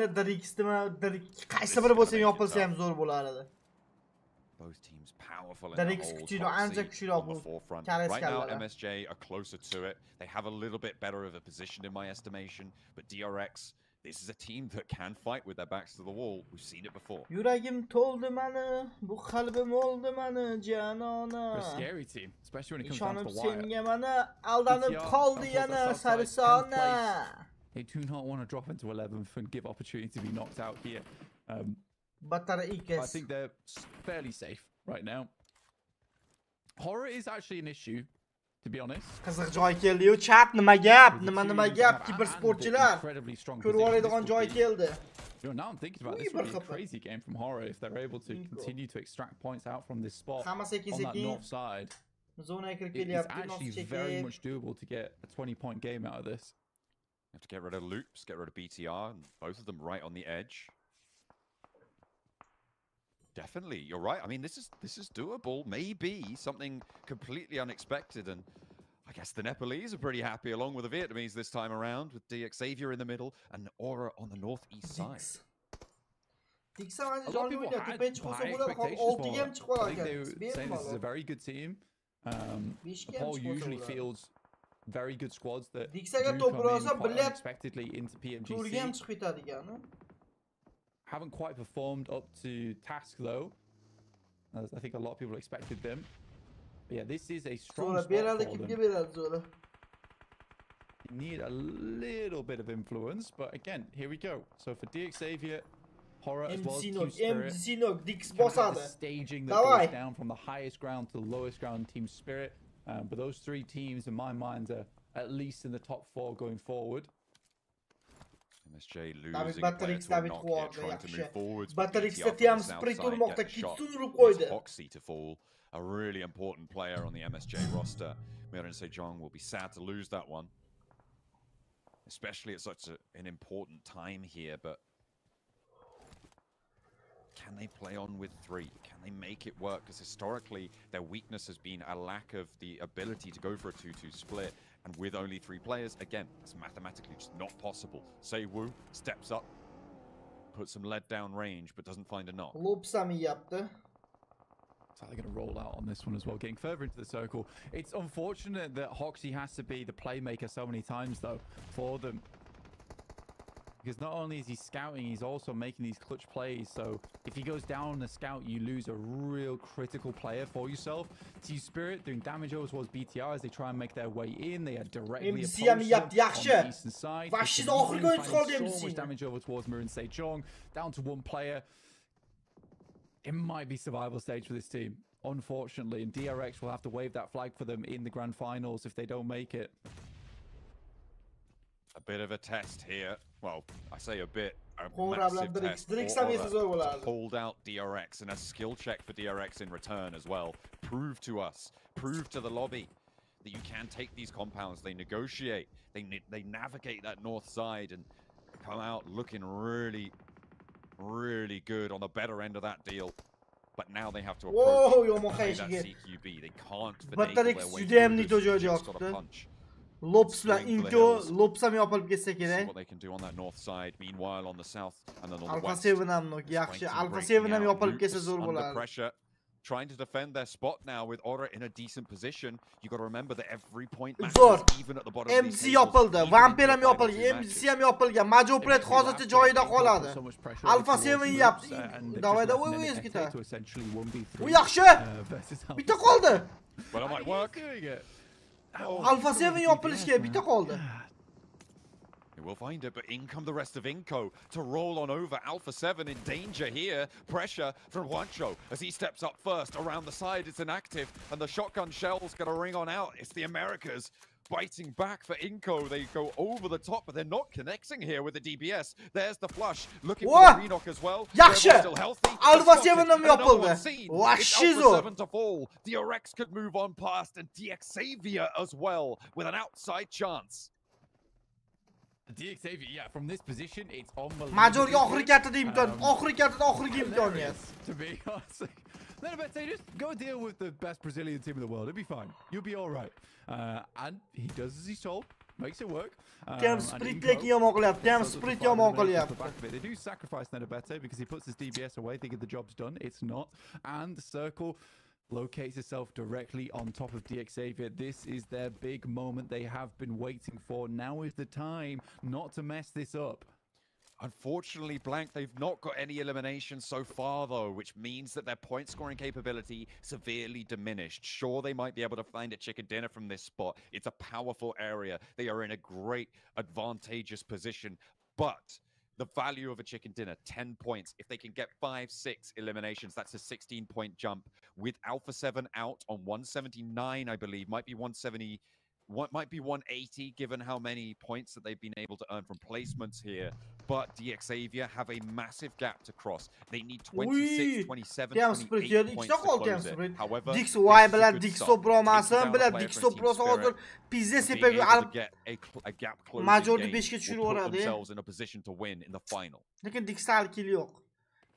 Both teams powerful in the whole on the forefront. Right now, MSJ are closer to it. They have a little bit better of a position in my estimation, but DRX, this is a team that can fight with their backs to the wall. We've seen it before. Yuragim toldi mani, bu qalbim oldi mani, janona. A scary team, especially when it comes down to the wire. Senga mani, aldanib qoldi yana, sarisona. They do not want to drop into 11th and give opportunity to be knocked out here. But I think they're fairly safe right now. Horror is actually an issue, to be honest. Qiziq joy keldi-yu, chat, nima gap, nima gap, kibersportchilar. Ko'rib oladigan joy keldi. You know, now I'm thinking about this would be a crazy game from Horror if they're able to continue to extract points out from this spot on that north side. It's actually very much doable to get a 20-point game out of this. You have to get rid of loops, get rid of BTR, and both of them right on the edge. Definitely, you're right. I mean, this is doable. Maybe something completely unexpected, and I guess the Nepalese are pretty happy, along with the Vietnamese this time around, with DX Xavier in the middle and Aura on the northeast side. A lot of people had high expectations for it. I think they were saying this is a very good team. Paul usually fields very good squads that do come in quite unexpectedly into PMGC. Haven't quite performed up to task though, as I think a lot of people expected them. But yeah, this is a strong spot for them. You need a little bit of influence, but again, here we go. So for DX Xavier, Horror as well as Team Spirit, the staging that goes down from the highest ground to the lowest ground, Team Spirit. But those three teams, in my mind, are at least in the top 4 going forward. MSJ David losing Batterix, player to a David knock here, Ward, trying to move yaxshi. forwards. but Batterix'da BTR ham from the south sprint side urmoqda, gets shot. Kitsune urib It's qo'ydi. Hoxie to fall, a really important player on the MSJ roster. Miran Sejong will be sad to lose that one, especially at such an important time here. But can they play on with 3? Can they make it work? Because historically, their weakness has been a lack of the ability to go for a 2-2 split. And with only 3 players, again, it's mathematically just not possible. Seiwu steps up, puts some lead down range, but doesn't find a knock. Lopsami yaptı. So they're going to roll out on this one as well, getting further into the circle. It's unfortunate that Hoxie has to be the playmaker so many times, though, for them. Because not only is he scouting, he's also making these clutch plays. So if he goes down on the scout, you lose a real critical player for yourself. Team Spirit doing damage over towards BTR as they try and make their way in. They are directly opposed to them on the eastern side. So much damage over towards Miran Sejong. Down to 1 player. It might be survival stage for this team, unfortunately. And DRX will have to wave that flag for them in the grand finals if they don't make it. A bit of a test here. Well, I say a bit. A massive test. Pulled out DRX and a skill check for DRX in return as well. Prove to us, prove to the lobby that you can take these compounds. They negotiate. They navigate that north side and come out looking really, really good on the better end of that deal. But now they have to approach that CQB. They can't finagle their way through this. Just got a punch. Lops bilan Inko, Lops ham yopilib ketsa kerak. What they can do on that north side. Meanwhile, on the south and then on the Alpha west. 7 ham yaxshi. Alpha 7 ham yopilib ketsa zo'r bo'ladi. Pressure, trying to defend their spot now with Aura in a decent position. You got to remember that every point matters, even at the bottom. MC yopildi, Vampir ham yopilgan, MCC ham yopilgan. Majoplet hozircha joyida qoladi. Alpha 7 yapti. Davayda o'z ketadi. U yaxshi. Bitta qoldi. Well, it might work. Alpha 7 yopilishga bitta qoldi. We'll find it, but in come the rest of Inko to roll on over. Alpha 7 in danger here. Pressure from Juancho as he steps up first. Around the side, it's inactive, and the shotgun shell's going to ring on out. It's the Americas biting back for Inko. They go over the top, but they're not connecting here with the DBS. There's the flush. Looking for the re-knock as well. Yaxshi. Still healthy. Alpha 7 ham yopildi. Yaxshi zo'r. 7 to fall. DRX could move on past, and DXavier as well with an outside chance. DXavier, yeah, from this position, it's unbelievable. Majorga oxirgi kartada imkon. Oxirgi kartada oxirgi imkon, yes. To be honest, let me say, just go deal with the best Brazilian team in the world. It'll be fine. You'll be all right. And he does as he's told. Makes it work. Damn split lekin yomon qilyapti. Damn split yomon qilyapti. They do sacrifice Nedabete because he puts his DBS away thinking the job's done. It's not. And the circle locates itself directly on top of DXavier. This is their big moment they have been waiting for. Now is the time not to mess this up. Unfortunately, Blank, they've not got any eliminations so far, though, which means that their point scoring capability severely diminished. Sure, they might be able to find a chicken dinner from this spot. It's a powerful area. They are in a great, advantageous position, but the value of a chicken dinner, 10 points. If they can get 5-6 eliminations, that's a 16-point jump. With Alpha 7 out on 179, I believe, might be 170, might be 180, given how many points that they've been able to earn from placements here. But DXavier have a massive gap to cross. They need 26, 27, 28 points to close it. However, Dix Why bilan Dix Sopromasin bilan Dix Sopros hozir pizza sepib get a gap closing Majorni game 5 ga tushirib will put yuboradi. themselves in a position to win in the final. Lekin Dixda hali kill yo'q.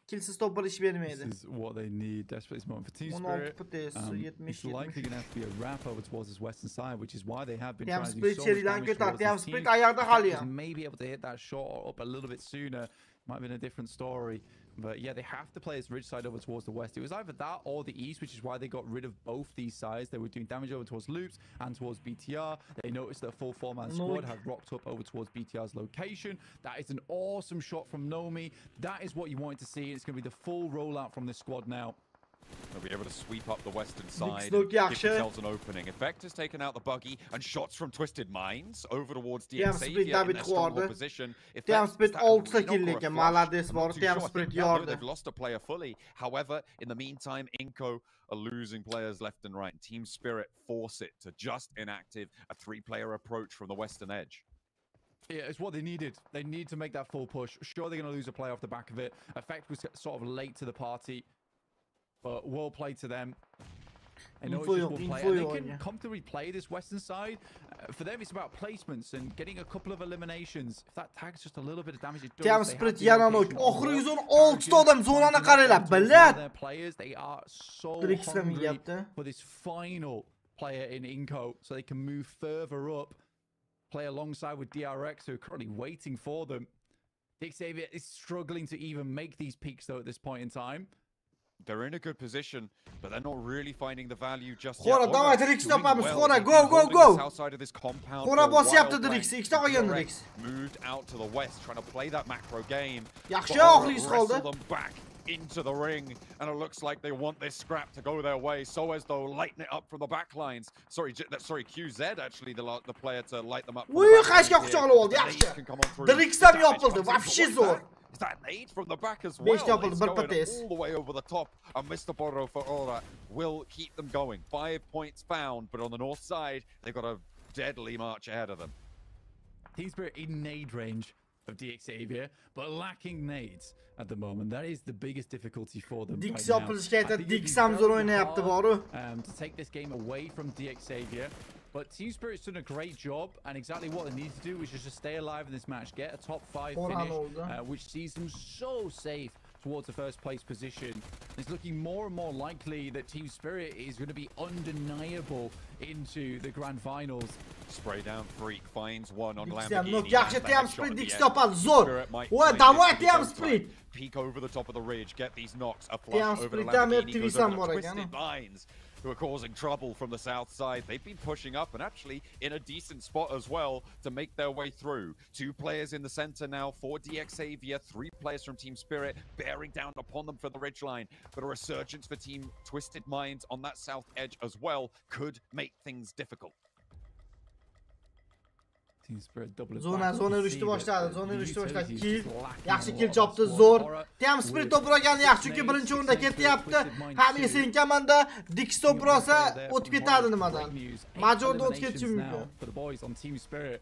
Killsiz top ish bermaydi. This is what they need desperately this moment for Team Spirit. It's likely going to have to be a wrap over towards this western side, which is why they have been trying to do so much damage towards this team. May be able to hit that shot up a little bit sooner. Might have been a different story. But yeah, they have to play this ridge side over towards the west. It was either that or the east, which is why they got rid of both these sides. They were doing damage over towards Loops and towards BTR. They noticed that a full 4-man squad had rocked up over towards BTR's location. That is an awesome shot from Nomi. That is what you wanted to see. It's going to be the full rollout from this squad now. They'll be able to sweep up the western side and give themselves an opening. Effect has taken out the buggy, and shots from Twisted Minds over towards DXavier in their stronghold position. They've lost a player fully. However, in the meantime, Inko are losing players left and right. Team Spirit force it to just inactive a 3-player approach from the western edge. Yeah, it's what they needed. They need to make that full push. Sure, they're going to lose a play off the back of it. Effect was sort of late to the party, but well played to them. They know it's just one play, and they can comfortably play this Western side. For them, it's about placements and getting a couple of eliminations. If that tags just a little bit of damage, it does. Sprit yaranok. Oxrigi 106 ta odam zonani qaranglar. Billat. Their players, they are so hungry for this final player in Inco, so they can move further up, play alongside with DRX, who are currently waiting for them. Xavier is struggling to even make these peaks, though, at this point in time. They're in a good position, but they're not really finding the value just yet. Xora, давай, Drix topamiz. Xora, go, go, go. Outside of this compound. Xora bosyapti Drix. Ikkita qolgan Drix. Moved out to the west, trying to play that macro game. Yaxshi, Oxrigi qoldi. Them back into the ring, and it looks like they want this scrap to go their way. So as though lighten it up from the back lines. Sorry, QZ actually the player to light them up. Uy, qashqa quchoqlab oldi. Yaxshi. Drix ham yopildi. Вообще zo'r. Is that nade from the back as well? It's going all the way over the top, and Mr. Borro for Aura will keep them going. 5 points found, but on the north side, they've got a deadly march ahead of them. Team Spirit in nade range of Xavier, but lacking nades at the moment. That is the biggest difficulty for them. Dix yopilishga aytadi. Dix ham zo'r o'ynayapti, boru. To take this game away from Xavier. But Team Spirit's done a great job, and exactly what they need to do is just to stay alive in this match, get a top 5 finish, which sees them so safe towards the first place position. It's looking more and more likely that Team Spirit is going to be undeniable into the grand finals. Spray down Freak finds one on Lamborghini. Peek over the top of the ridge, get these knocks, a flush over the Lamborghini, goes over the Twisted Minds, who are causing trouble from the south side. They've been pushing up and actually in a decent spot as well to make their way through. 2 players in the center now for Xavier, 3 players from Team Spirit bearing down upon them for the ridgeline. But a resurgence for Team Twisted Minds on that south edge as well could make things difficult. Team Spirit double Zona urishni boshladi. Zona urishni boshladi. Kill. Yaxshi kill chopdi, zo'r. Team Spirit to'p urgani yaxshi, chunki birinchi o'rinda ketyapti. Ham esen komanda Dix to'p ursa o'tib ketadi nimadan. Majorda o'tib ketishi mumkin. For the boys on Team Spirit.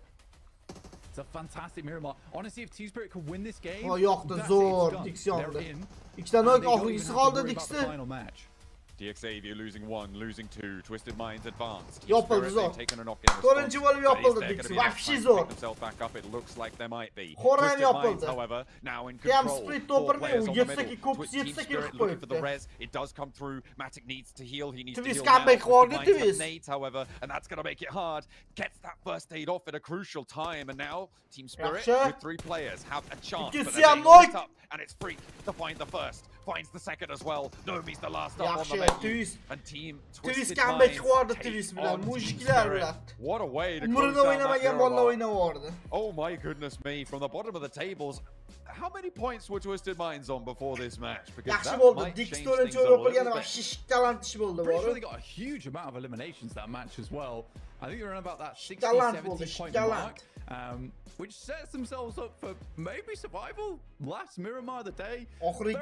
It's a fantastic Miramar. Honestly, if Team Spirit could win this game, oh, yoqdi, zo'r. Dix yondi. Ikkita nok oxirgisi qoldi Dixni. Xavier losing 1, losing 2. Twisted Minds advanced. Yopildi zo'r. To'rtinchi bo'lib yopildi Dix. Вообще zo'r. Themselves back up. It looks like there might be. Xo'ram yopildi. However, now in control. Split to'pirni u yetsaki ko'p yetsaki looking for the res. It does come through. Matic needs to heal. He needs to heal. Comeback qildi nades, however, and that's going to make it hard. Gets that first aid off at a crucial time, and now Team Spirit with 3 players have a chance. But they're lit up, and it's Freak to find the first. Finds the second as well. Nomi's the last up on the menu. And Team Twisted Minds What a way to close down that. Oh my goodness me. From the bottom of the tables, how many points were Twisted Minds on before this match? Because that might change things a little bit. Pretty sure they got a huge amount of eliminations that match as well. I think they're around about that 60-70 point mark. Which sets themselves up for maybe survival. Last Miramar of the day. Finally a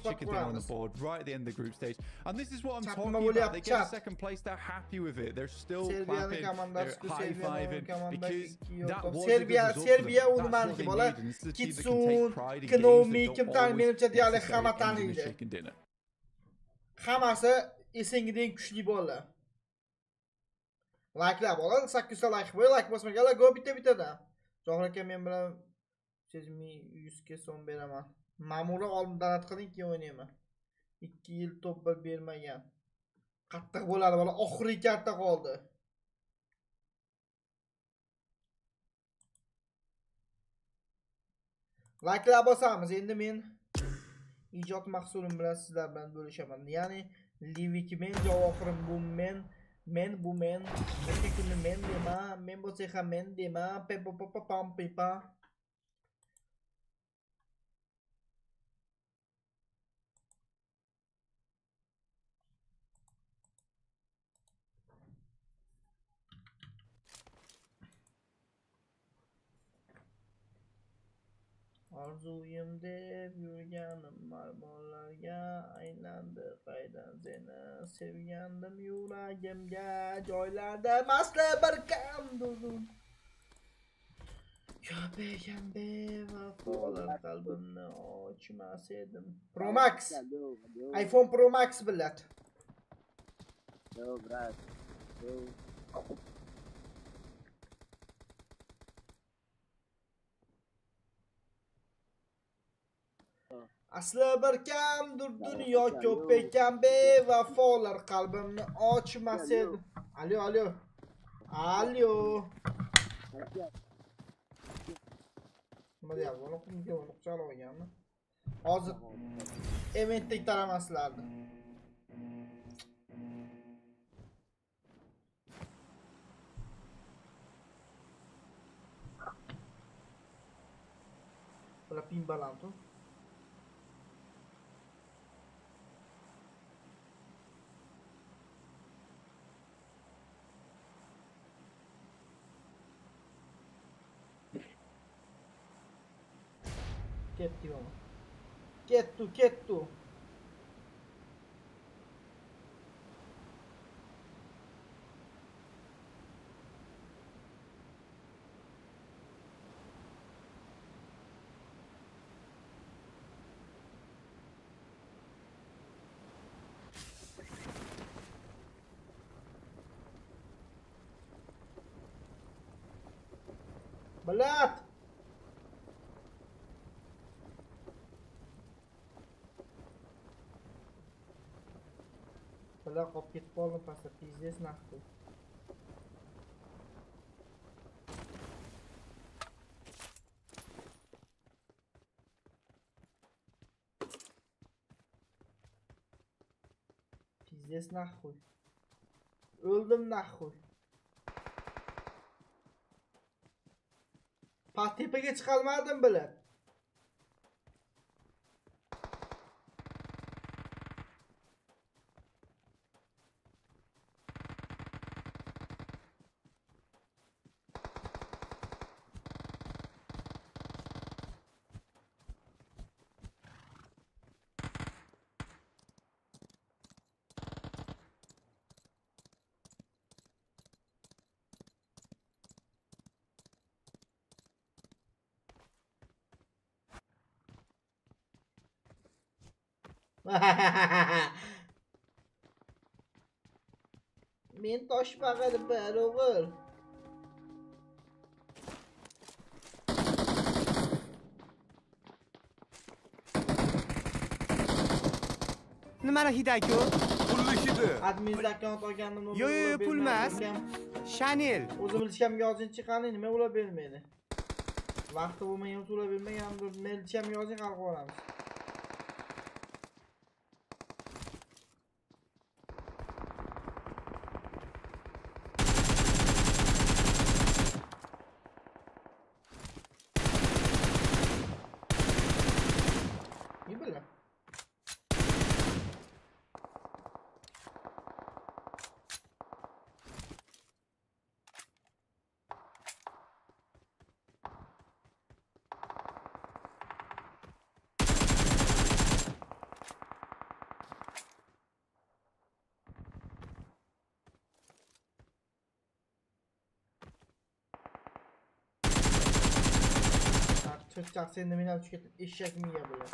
chicken dinner on the board right at the end of the group stage. And this is what I'm talking about. They get a second place. They're happy with it. They're still clapping. They're high-fiving because that was a good result for them. That's what they need. And this is a team that can take pride in games that don't always necessarily end in a chicken dinner. Hammasi esingidek kuchli bolalar. Like'lar bo'ladi, 800 ta like qo'y, like bosmaganlar go bitta-bittadan. Johir aka men bilan 100 ga so'm beraman. Ma'mura oldin danat qiling, keyin o'ynayman. 2 yil to'p bermagan. Qattiq bo'ladi bola, oxirgi karta qoldi. Like'lar bosamiz. Endi men ijod mahsulim bilan sizlar bilan bo'lishaman. Ya'ni liviki men, javohirim bu men. Men bu men, kuni men dema, men bo'lsa ham men dema, pam pipa. Orzuyim deb yurganim marmonlarga aylandi qaydan seni sevgandim yuragimga joylarda masla bir kamdur ko'paygan bevafolar qalbimni ochmas edim. Pro Max iPhone Pro Max bilat. Yo, brat. Yo. Asli bir kamdur dunyo ko'paygan bevafolar qalbimni ochmas edim. Alo, alo. Alo. Nima deyapti? Buni qumga unuqchal olganmi? Hozir eventdek taramaslardi. Bular pin balantu. Ketdi mana. Ketdi. Balat. Balat qolib ketib qoldim pastda, pizdes naqdi. Pizdes naqdi. O'ldim naqdi. Tepaga chiqolmadim bilib. Men toshbag'ir bir o'g'il. Nimani hidaki? Pullik hidi. Admin zakot olgandim. Yo, pul emas. Chanel. O'zim bilishim yozinchi qani nima ulab bermaydi. Vaqti bo'lmagan ulab bermagandir. Men bilishim yozing xalq olamiz. Çocuk senin de minal tüketip eşek mi ya böyle?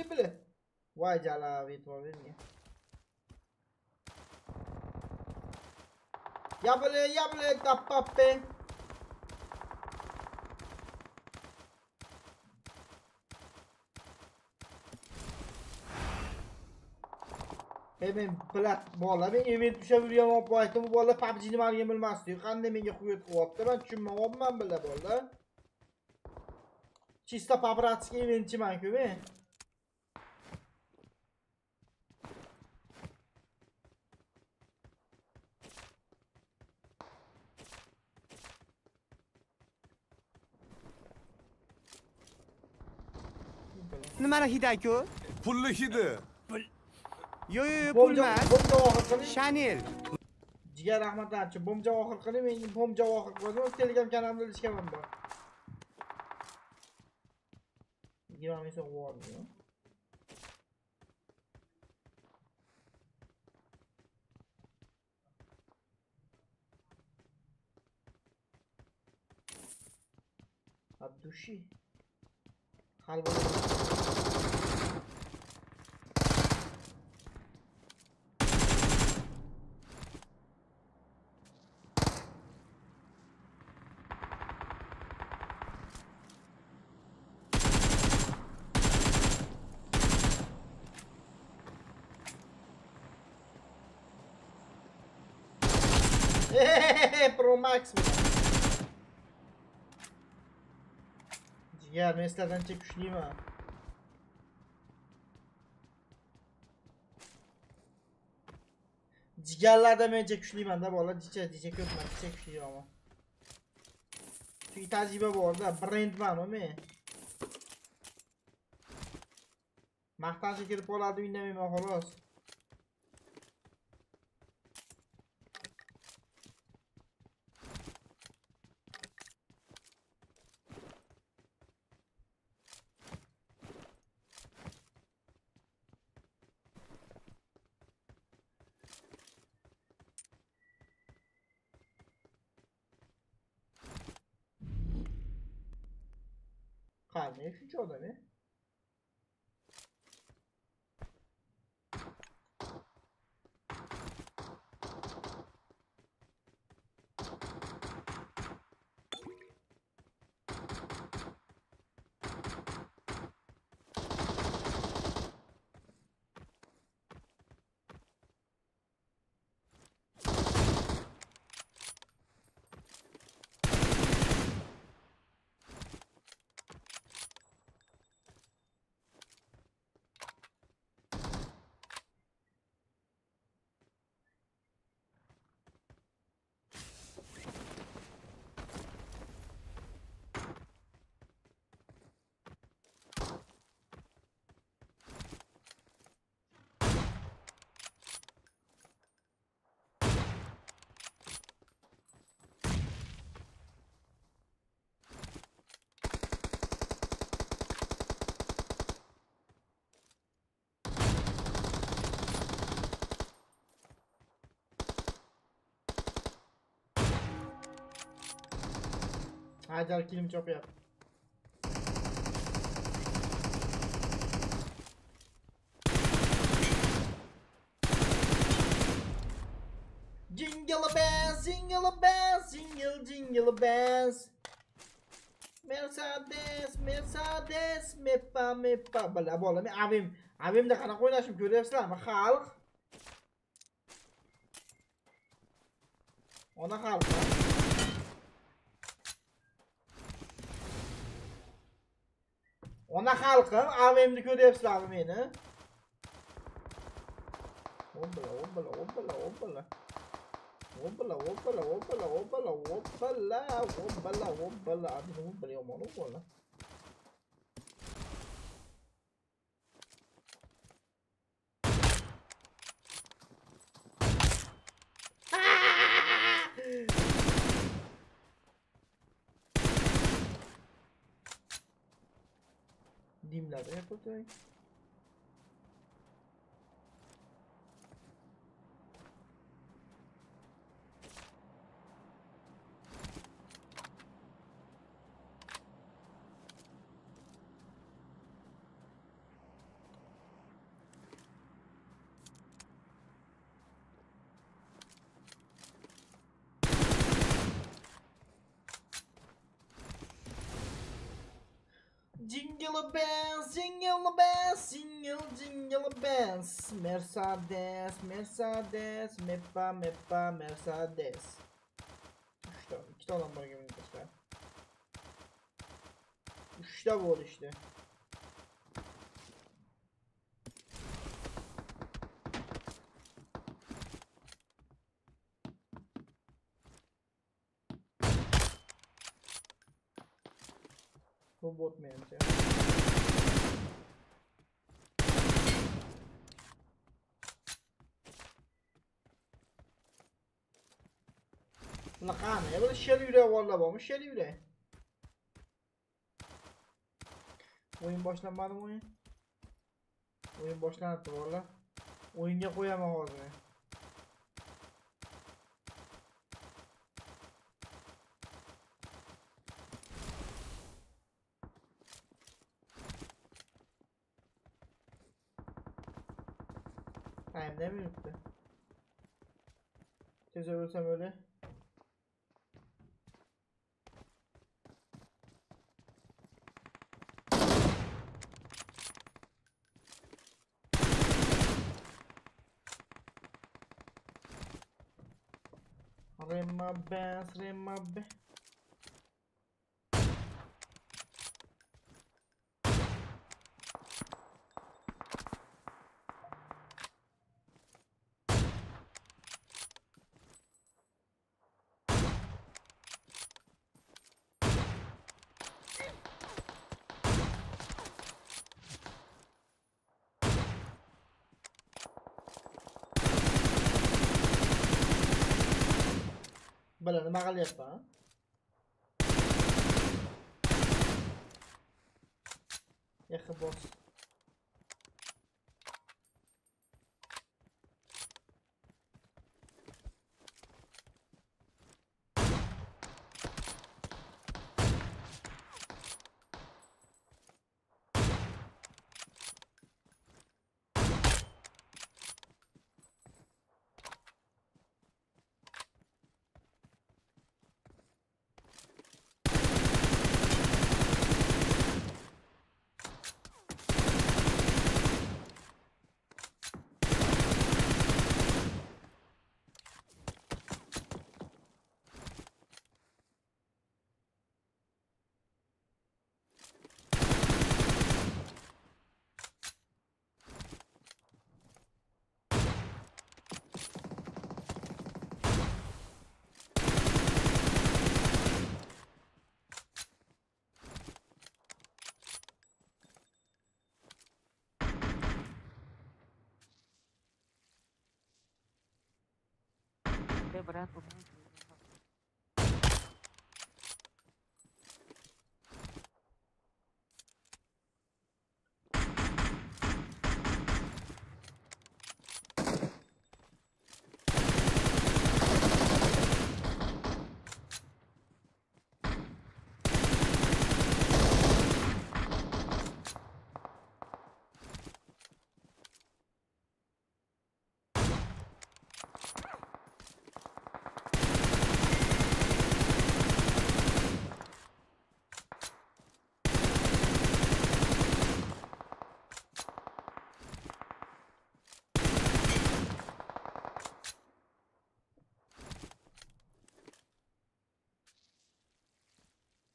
İbli. Vay cala vitma vermiyor. Yabli tappappe. Men bola men event tushavergan olib aytdim bu bola PUBG'ni menga bilmasdi. Qanday menga quyib qo'yapti? Men tushunmayapman billa bola. Чисто по-братски eventchiman-ku men. Nimani hidi-ku? Pulli hidi. Yo, pul emas. Chanel. Jigar rahmatlarchi, bomja oxir qilib, men bomja oxir qildim. Telegram kanalimda ilishgaman bor. 20 ming so'm bormi? Abdushi. Qalbi. Pro Max. Jigar, men sizlardancha kuchliman. Jigarlarda mencha kuchliman-da, bola, dicha ko'pman, dicha kuchliman. Chunki tajriba bor-da, brendman men. Maqtancha kirib qoladi, indamayman xolos. Qani, shuncha odam, Haydar kilim chopyapti. Jingle bells, jingle bells, jingle bells. Mercedes, Mercedes, mepa. Bola, men avimda qanaqa o'ynashim ko'ryapsizlarmi, xalq? Ona xalq. Ona xalqim, avimni ko'ryapsizlarmi meni? Obbala. Adini yomon o'qola. Dimladi yapatay. Jingle bells, jingle bells, jingle bells. Mercedes, Mercedes, mepa, Mercedes. İki adam var gibi arkadaşlar. İşte bu oldu işte. Bu bot menimcha. Bular qani? Bular shel yurak valla bormi? Shel yurak. O'yin boshlanmadimi o'yin? O'yin boshlanibdi valla. O'yinga qo'yaman hozir. Time mi yuttu? Tez ölsem öyle. Remabbe. Bala nima qilyapti, ha? Yaxshi boss.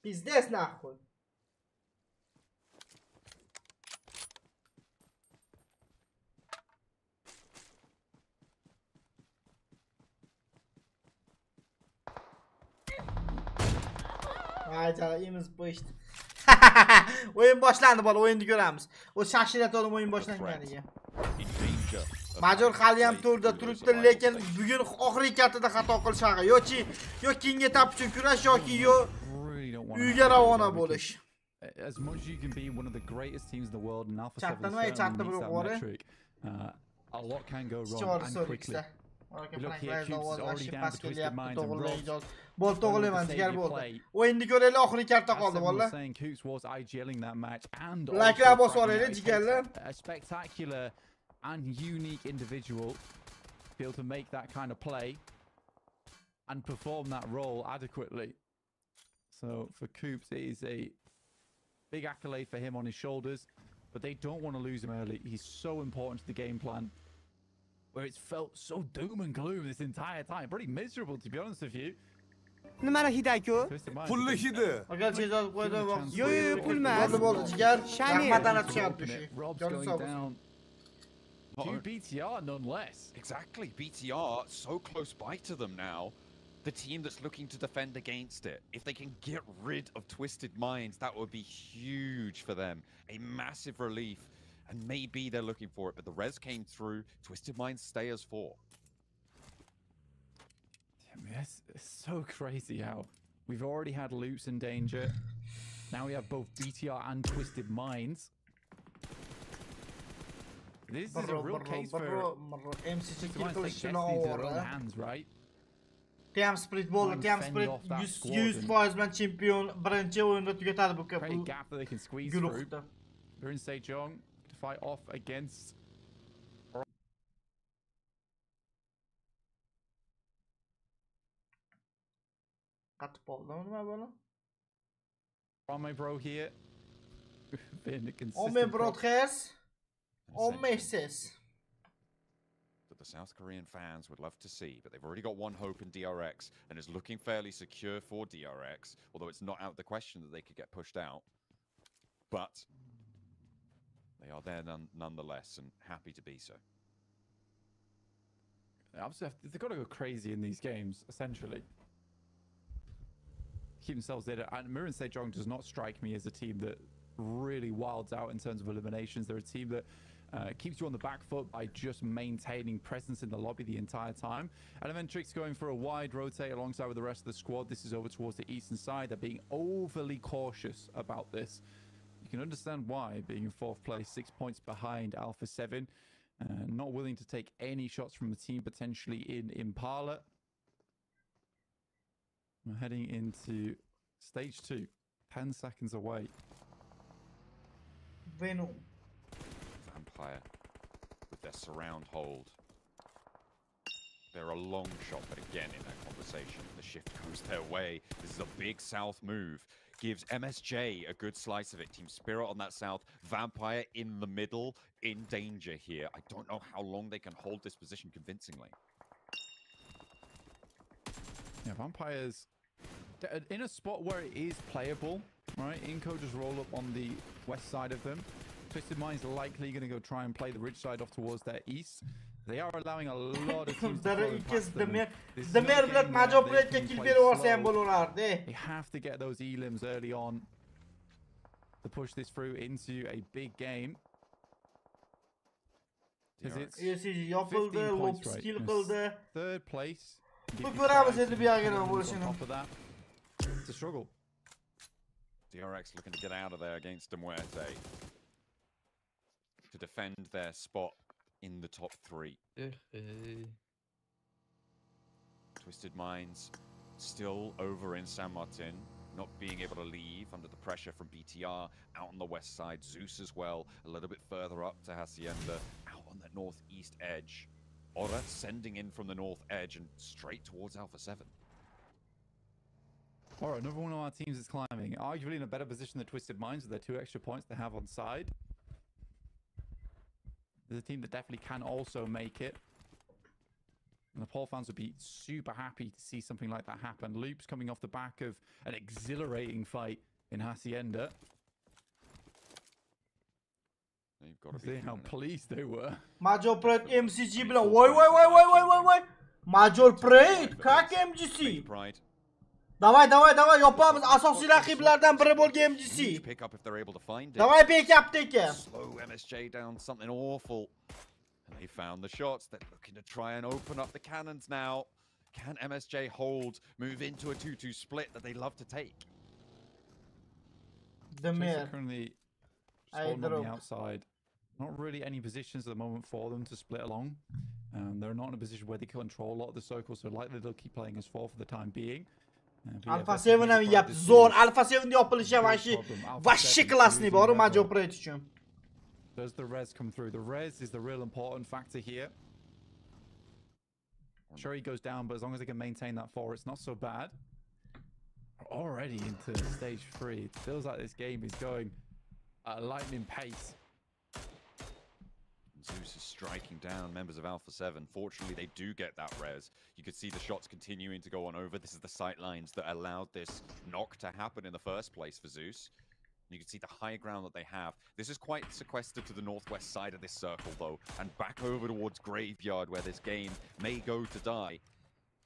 Пиздец нахуй. Ayca imiz qo'yishdi. O'yin boshlandi bola, o'yinni ko'ramiz. O'z shashilato'lim o'yin boshlanganiga. Major hali ham turda turibdi, lekin bugun oxirgi kartada xato qilish haqi. Yo keyingi etap uchun kurash yoki uyga ravona bo'lish. As much as you can be one of the greatest teams in the world in Alpha 7, meets that metric, a lot can go wrong and quickly. Look here, Cubes is already down to Twisted Minds and Robs. Bol to'g'riman, jigar bo'ldi. O'yinni ko'raylik, oxirgi karta qoldi bola. Saying Cubes was IGLing that match and like'lar bosib olaylik, jigarlar. A spectacular and unique individual to be able to make that kind of play and perform that role adequately. So for Coops, it is a big accolade for him on his shoulders, but they don't want to lose him early. He's so important to the game plan, where it's felt so doom and gloom this entire time. Pretty miserable, to be honest with you. Nimani hidayku? Pulli hidi. Aka chezor qo'ydi. Yo, pul emas. Bo'ldi, jigar. Rahmatdan o'tishyapti. Rob's going down. To BTR, none less. Exactly. BTR so close by to them now. The team that's looking to defend against it. If they can get rid of Twisted Minds, that would be huge for them. A massive relief. And maybe they're looking for it, but the res came through. Twisted Minds stay as 4. I mean, it's so crazy how we've already had Loops in danger. Now we have both BTR and Twisted Minds. This is a real case for MCC Twisted Minds take destiny to their own hands, right? Tam split bowler, Tam split 100% bilan chempion birinchi o'yinda tugatadi bu great gap that they can squeeze through. Mirren Sejong to fight off against on my bro here. Been a on my broadcast. On messes. That the South Korean fans would love to see, but they've already got one hope in DRX, and it's looking fairly secure for DRX, although it's not out of the question that they could get pushed out. But they are there nonetheless, and happy to be so. Obviously, they've got to go crazy in these games, essentially. Keep themselves there. And Mirren Sejong does not strike me as a team that really wilds out in terms of eliminations. They're a team that keeps you on the back foot by just maintaining presence in the lobby the entire time. Elementrix going for a wide rotate alongside with the rest of the squad. This is over towards the eastern side. They're being overly cautious about this. You can understand why, being in 4th place, 6 points behind Alpha 7. Not willing to take any shots from the team potentially in Impala. We're heading into stage 2, 10 seconds away. Venom. Vampire with their surround hold. They're a long shot, but again in that conversation, the shift goes their way. This is a big south move. Gives MSJ a good slice of it. Team Spirit on that south. Vampire in the middle, in danger here. I don't know how long they can hold this position convincingly. Yeah, Vampire's in a spot where it is playable, right? Inco just roll up on the west side of them. Twisted Mind's likely going to go try and play the ridge side off towards their east. They are allowing a lot of teams to flow past them. They have to get those elims early on to push this through into a big game. Because it's 15 points, right? Yes. 3rd place. On top of that, it's a struggle. DRX looking to get out of there against De Muerte to defend their spot in the top 3. Twisted Minds still over in San Martin, not being able to leave under the pressure from BTR. Out on the west side, Zeus as well, a little bit further up to Hacienda, out on the northeast edge. Olad sending in from the north edge and straight towards Alpha 7. All right, another one of our teams is climbing. Arguably in a better position than Twisted Minds with their 2 extra points they have on side. There's a team that definitely can also make it. And the Paul fans would be super happy to see something like that happen. Loops coming off the back of an exhilarating fight in Hacienda. You've got to see how pleased they were. Major Pride MCG bilan voy. Major Pride как MGC? Davay yopamiz. Asosiy raqiblardan biri bo'lgan MGC. Pick up if they're able to find it. Davay backup aka. Slow MSJ down something awful. And they found the shots. They're looking to try and open up the cannons now. Can MSJ hold, move into a 2-2 split that they love to take? The mayor currently on the outside. Not really any positions at the moment for them to split along. They're not in a position where they control a lot of the circles, so likely they'll keep playing as 4 for the time being. Alpha 7 ham yap zo'r. Alpha 7 yopilishi vashi klassniy bor Major Pride uchun. Does the res come through? The res is the real important factor here. Sure, he goes down, but as long as they can maintain that 4, it's not so bad. Already into stage 3. It feels like this game is going at a lightning pace. Zeus is striking down members of Alpha 7. Fortunately, they do get that res. You could see the shots continuing to go on over. This is the sight lines that allowed this knock to happen in the first place for Zeus. You can see the high ground that they have. This is quite sequestered to the northwest side of this circle, though, and back over towards Graveyard, where this game may go to die.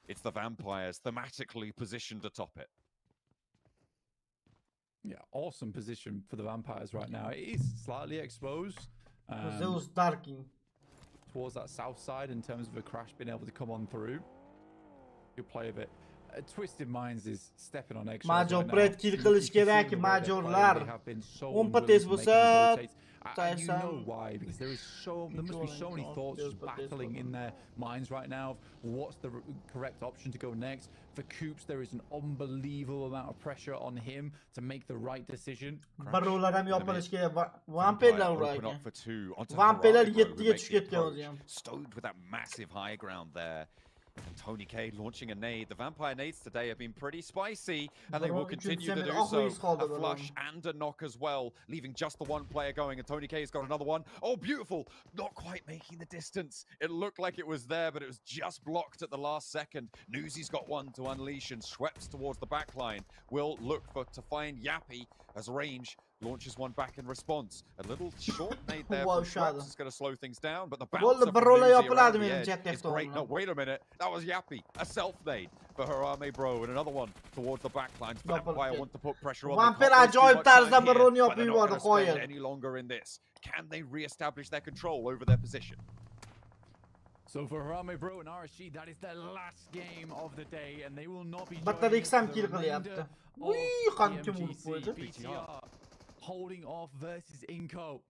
It's the Vampires thematically positioned atop it. Yeah, awesome position for the Vampires right now. It is slightly exposed. Zeus darking towards that south side in terms of a crash being able to come on through. Good play of it. Twisted Minds is stepping on eggshells. Major Brett kill qilish kerak, majorlar. Kompetent bo'lsa, you know why? Because there must be so many thoughts just battling in their minds right now of what's the correct option to go next. For Coops, there is an unbelievable amount of pressure on him to make the right decision. Barolar ham yopilish kerak. Vampirlar open up for two. Vampirlar 7ga tushib ketgan o'zi ham. Stowed with that massive high ground there. And Tony K launching a nade. The vampire nades today have been pretty spicy, and they will continue to do so. A flush and a knock as well, leaving just the one player going. And Tony K's got another one. Oh, beautiful! Not quite making the distance. It looked like it was there, but it was just blocked at the last second. Newsy's got one to unleash and sweeps towards the back line. Will look to find Yappy as range. Launches one back in response. A little short nade there from Schweppes is going to slow things down, but the bounce of Newsy is great. No, wait a minute. That was Yappy. A self-nade for Harame Bro, and another one towards the back line. Vampire want to put pressure on. Vampire ajoyib tarzda bir run yopib yubordi, qo'yil. Any longer in this. Can they re-establish their control over their position? So for Harame Bro and RSG, that is their last game of the day, and they will not be Battarix ham kill qilyapti. Uy, qancha urib qo'ydi. Holding off versus Inco.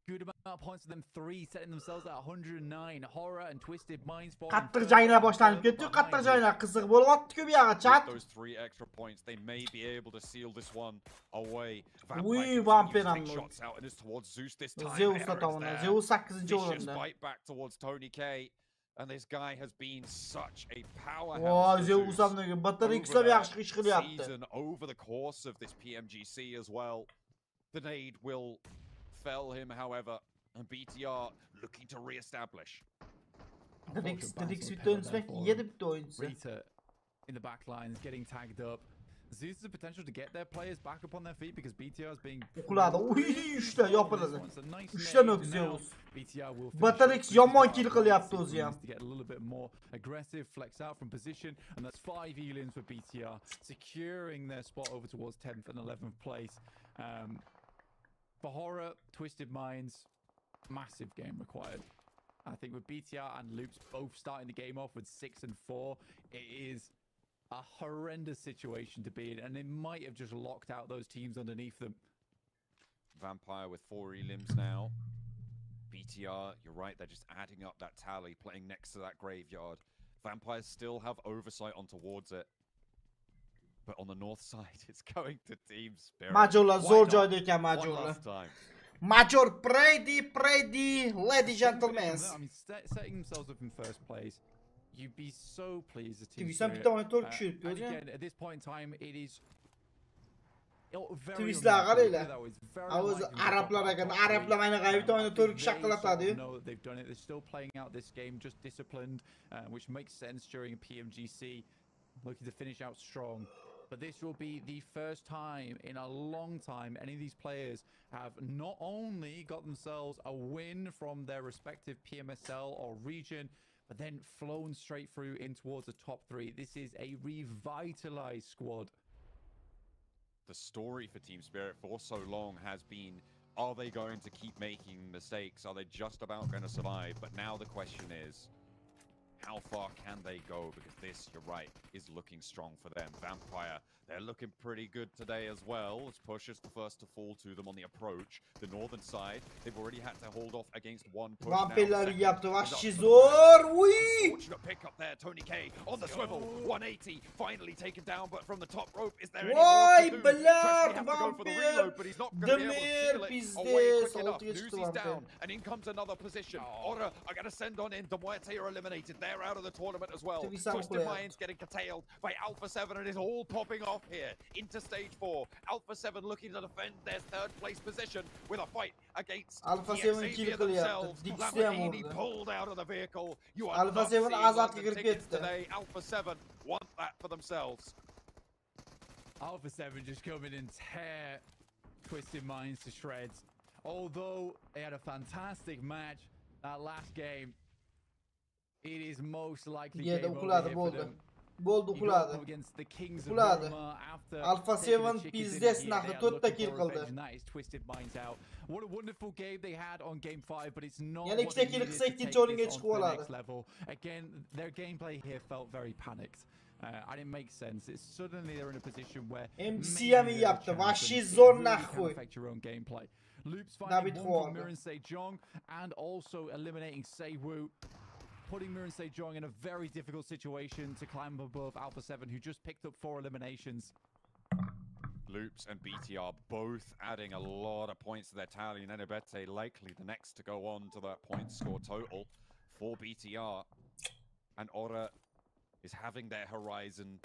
Good amount of points for them, 3, setting themselves at 109. Horror and Twisted Minds. Qattiq janglar boshlanib ketdi. Qattiq janglar qiziq bo'lyapti-ku bu yoqqa, chat. Those 3 extra points, they may be able to seal this one away. Vampire shots out and is towards Zeus this time. Zeus tomonidan. Zeus 8-chi o'rinda. Fight back towards Tony K. And this guy has been such a powerhouse. Wow, Zeus ham Battarix ham yaxshi ish qilyapti. Season over the course of this PMGC as well. The nade will fell him, however, and BTR looking to re-establish. Rita in the back lines getting tagged up. Zeus has the potential to get their players back up on their feet because BTR is being... Uchta yopiladi. Uchta nok Zeus. Battarix yomon kill qilyapti o'zi ham. To get a little bit more aggressive, flex out from position, and that's 5 elims for BTR, securing their spot over towards 10th and 11th place. For Horror, Twisted Minds, massive game required. I think with BTR and Loops both starting the game off with 6 and 4, it is a horrendous situation to be in, and they might have just locked out those teams underneath them. Vampire with 4 elims now. BTR, you're right, they're just adding up that tally, playing next to that graveyard. Vampires still have oversight on towards it. But on the north side, it's going to Team Spirit. Majorlar zo'r joyda ekan, Majorlar. Major Brady, ladies and gentlemen. I mean, setting themselves up in first place, you'd be so pleased. Twist'dan bitta o'yin to'g'ri tushiribdi o'zi. Again, at this point in time, it is Twistlar qaranglar. O'zi arablar ekan, arablar mana bitta o'yinda to'g'ri shaqqilatadi. No, they've done it. They're still playing out this game just disciplined, which makes sense during a PMGC, looking to finish out strong. But this will be the first time in a long time any of these players have not only got themselves a win from their respective PMSL or region, but then flown straight through in towards the top 3. This is a revitalized squad. The story for Team Spirit for so long has been, are they going to keep making mistakes? Are they just about going to survive? But now the question is, how far can they go? Because this, you're right, is looking strong for them. Vampire, they're looking pretty good today as well. As Push is the first to fall to them on the approach. The northern side, they've already had to hold off against one push. Vampirlar yaptı, vahşi zor. Fortunate pick up there, Tony K on the swivel. 180, finally taken down, but from the top rope, is there any more to do? Blad, go for the reload, but he's not going to be able to seal it away quick enough. Newsy's down, and in comes another position. Ora, I got to send on in. The Muerte are eliminated. They're out of the tournament as well. Twisted Minds getting curtailed by Alpha 7, and it is all popping off here into stage 4. Alpha 7 looking to defend their 3rd place position with a fight against Alpha 7 kill themselves. Lamborghini pulled out of the vehicle. You are Alpha 7 today. Alpha 7 want that for themselves. Alpha 7 just come in and tear Twisted Minds to shreds. Although they had a fantastic match that last game, it is most likely game over here for them. Bo'ldi, uxladi. Uxladi. Alpha 7 pizdes naxi 4 ta kill qildi. What a wonderful game they had on game 5, but it's not Yana what they 2 kill needed qilsa to take ikkinchi o'ringa this chiqib on to the oladi. next level. Again, their gameplay here felt very panicked. And it makes sense. It's suddenly they're in a position where MC'ye yaptı. Vahşi zor naxi. affect your own gameplay. Loops finding one from Mirren Sejong and also eliminating Seiwu, putting Mirren Sejong in a very difficult situation to climb above Alpha 7, who just picked up 4 eliminations. Loops and BTR both adding a lot of points to their tally, and Enebete likely the next to go on to that point score total for BTR. And Ora is having their horizon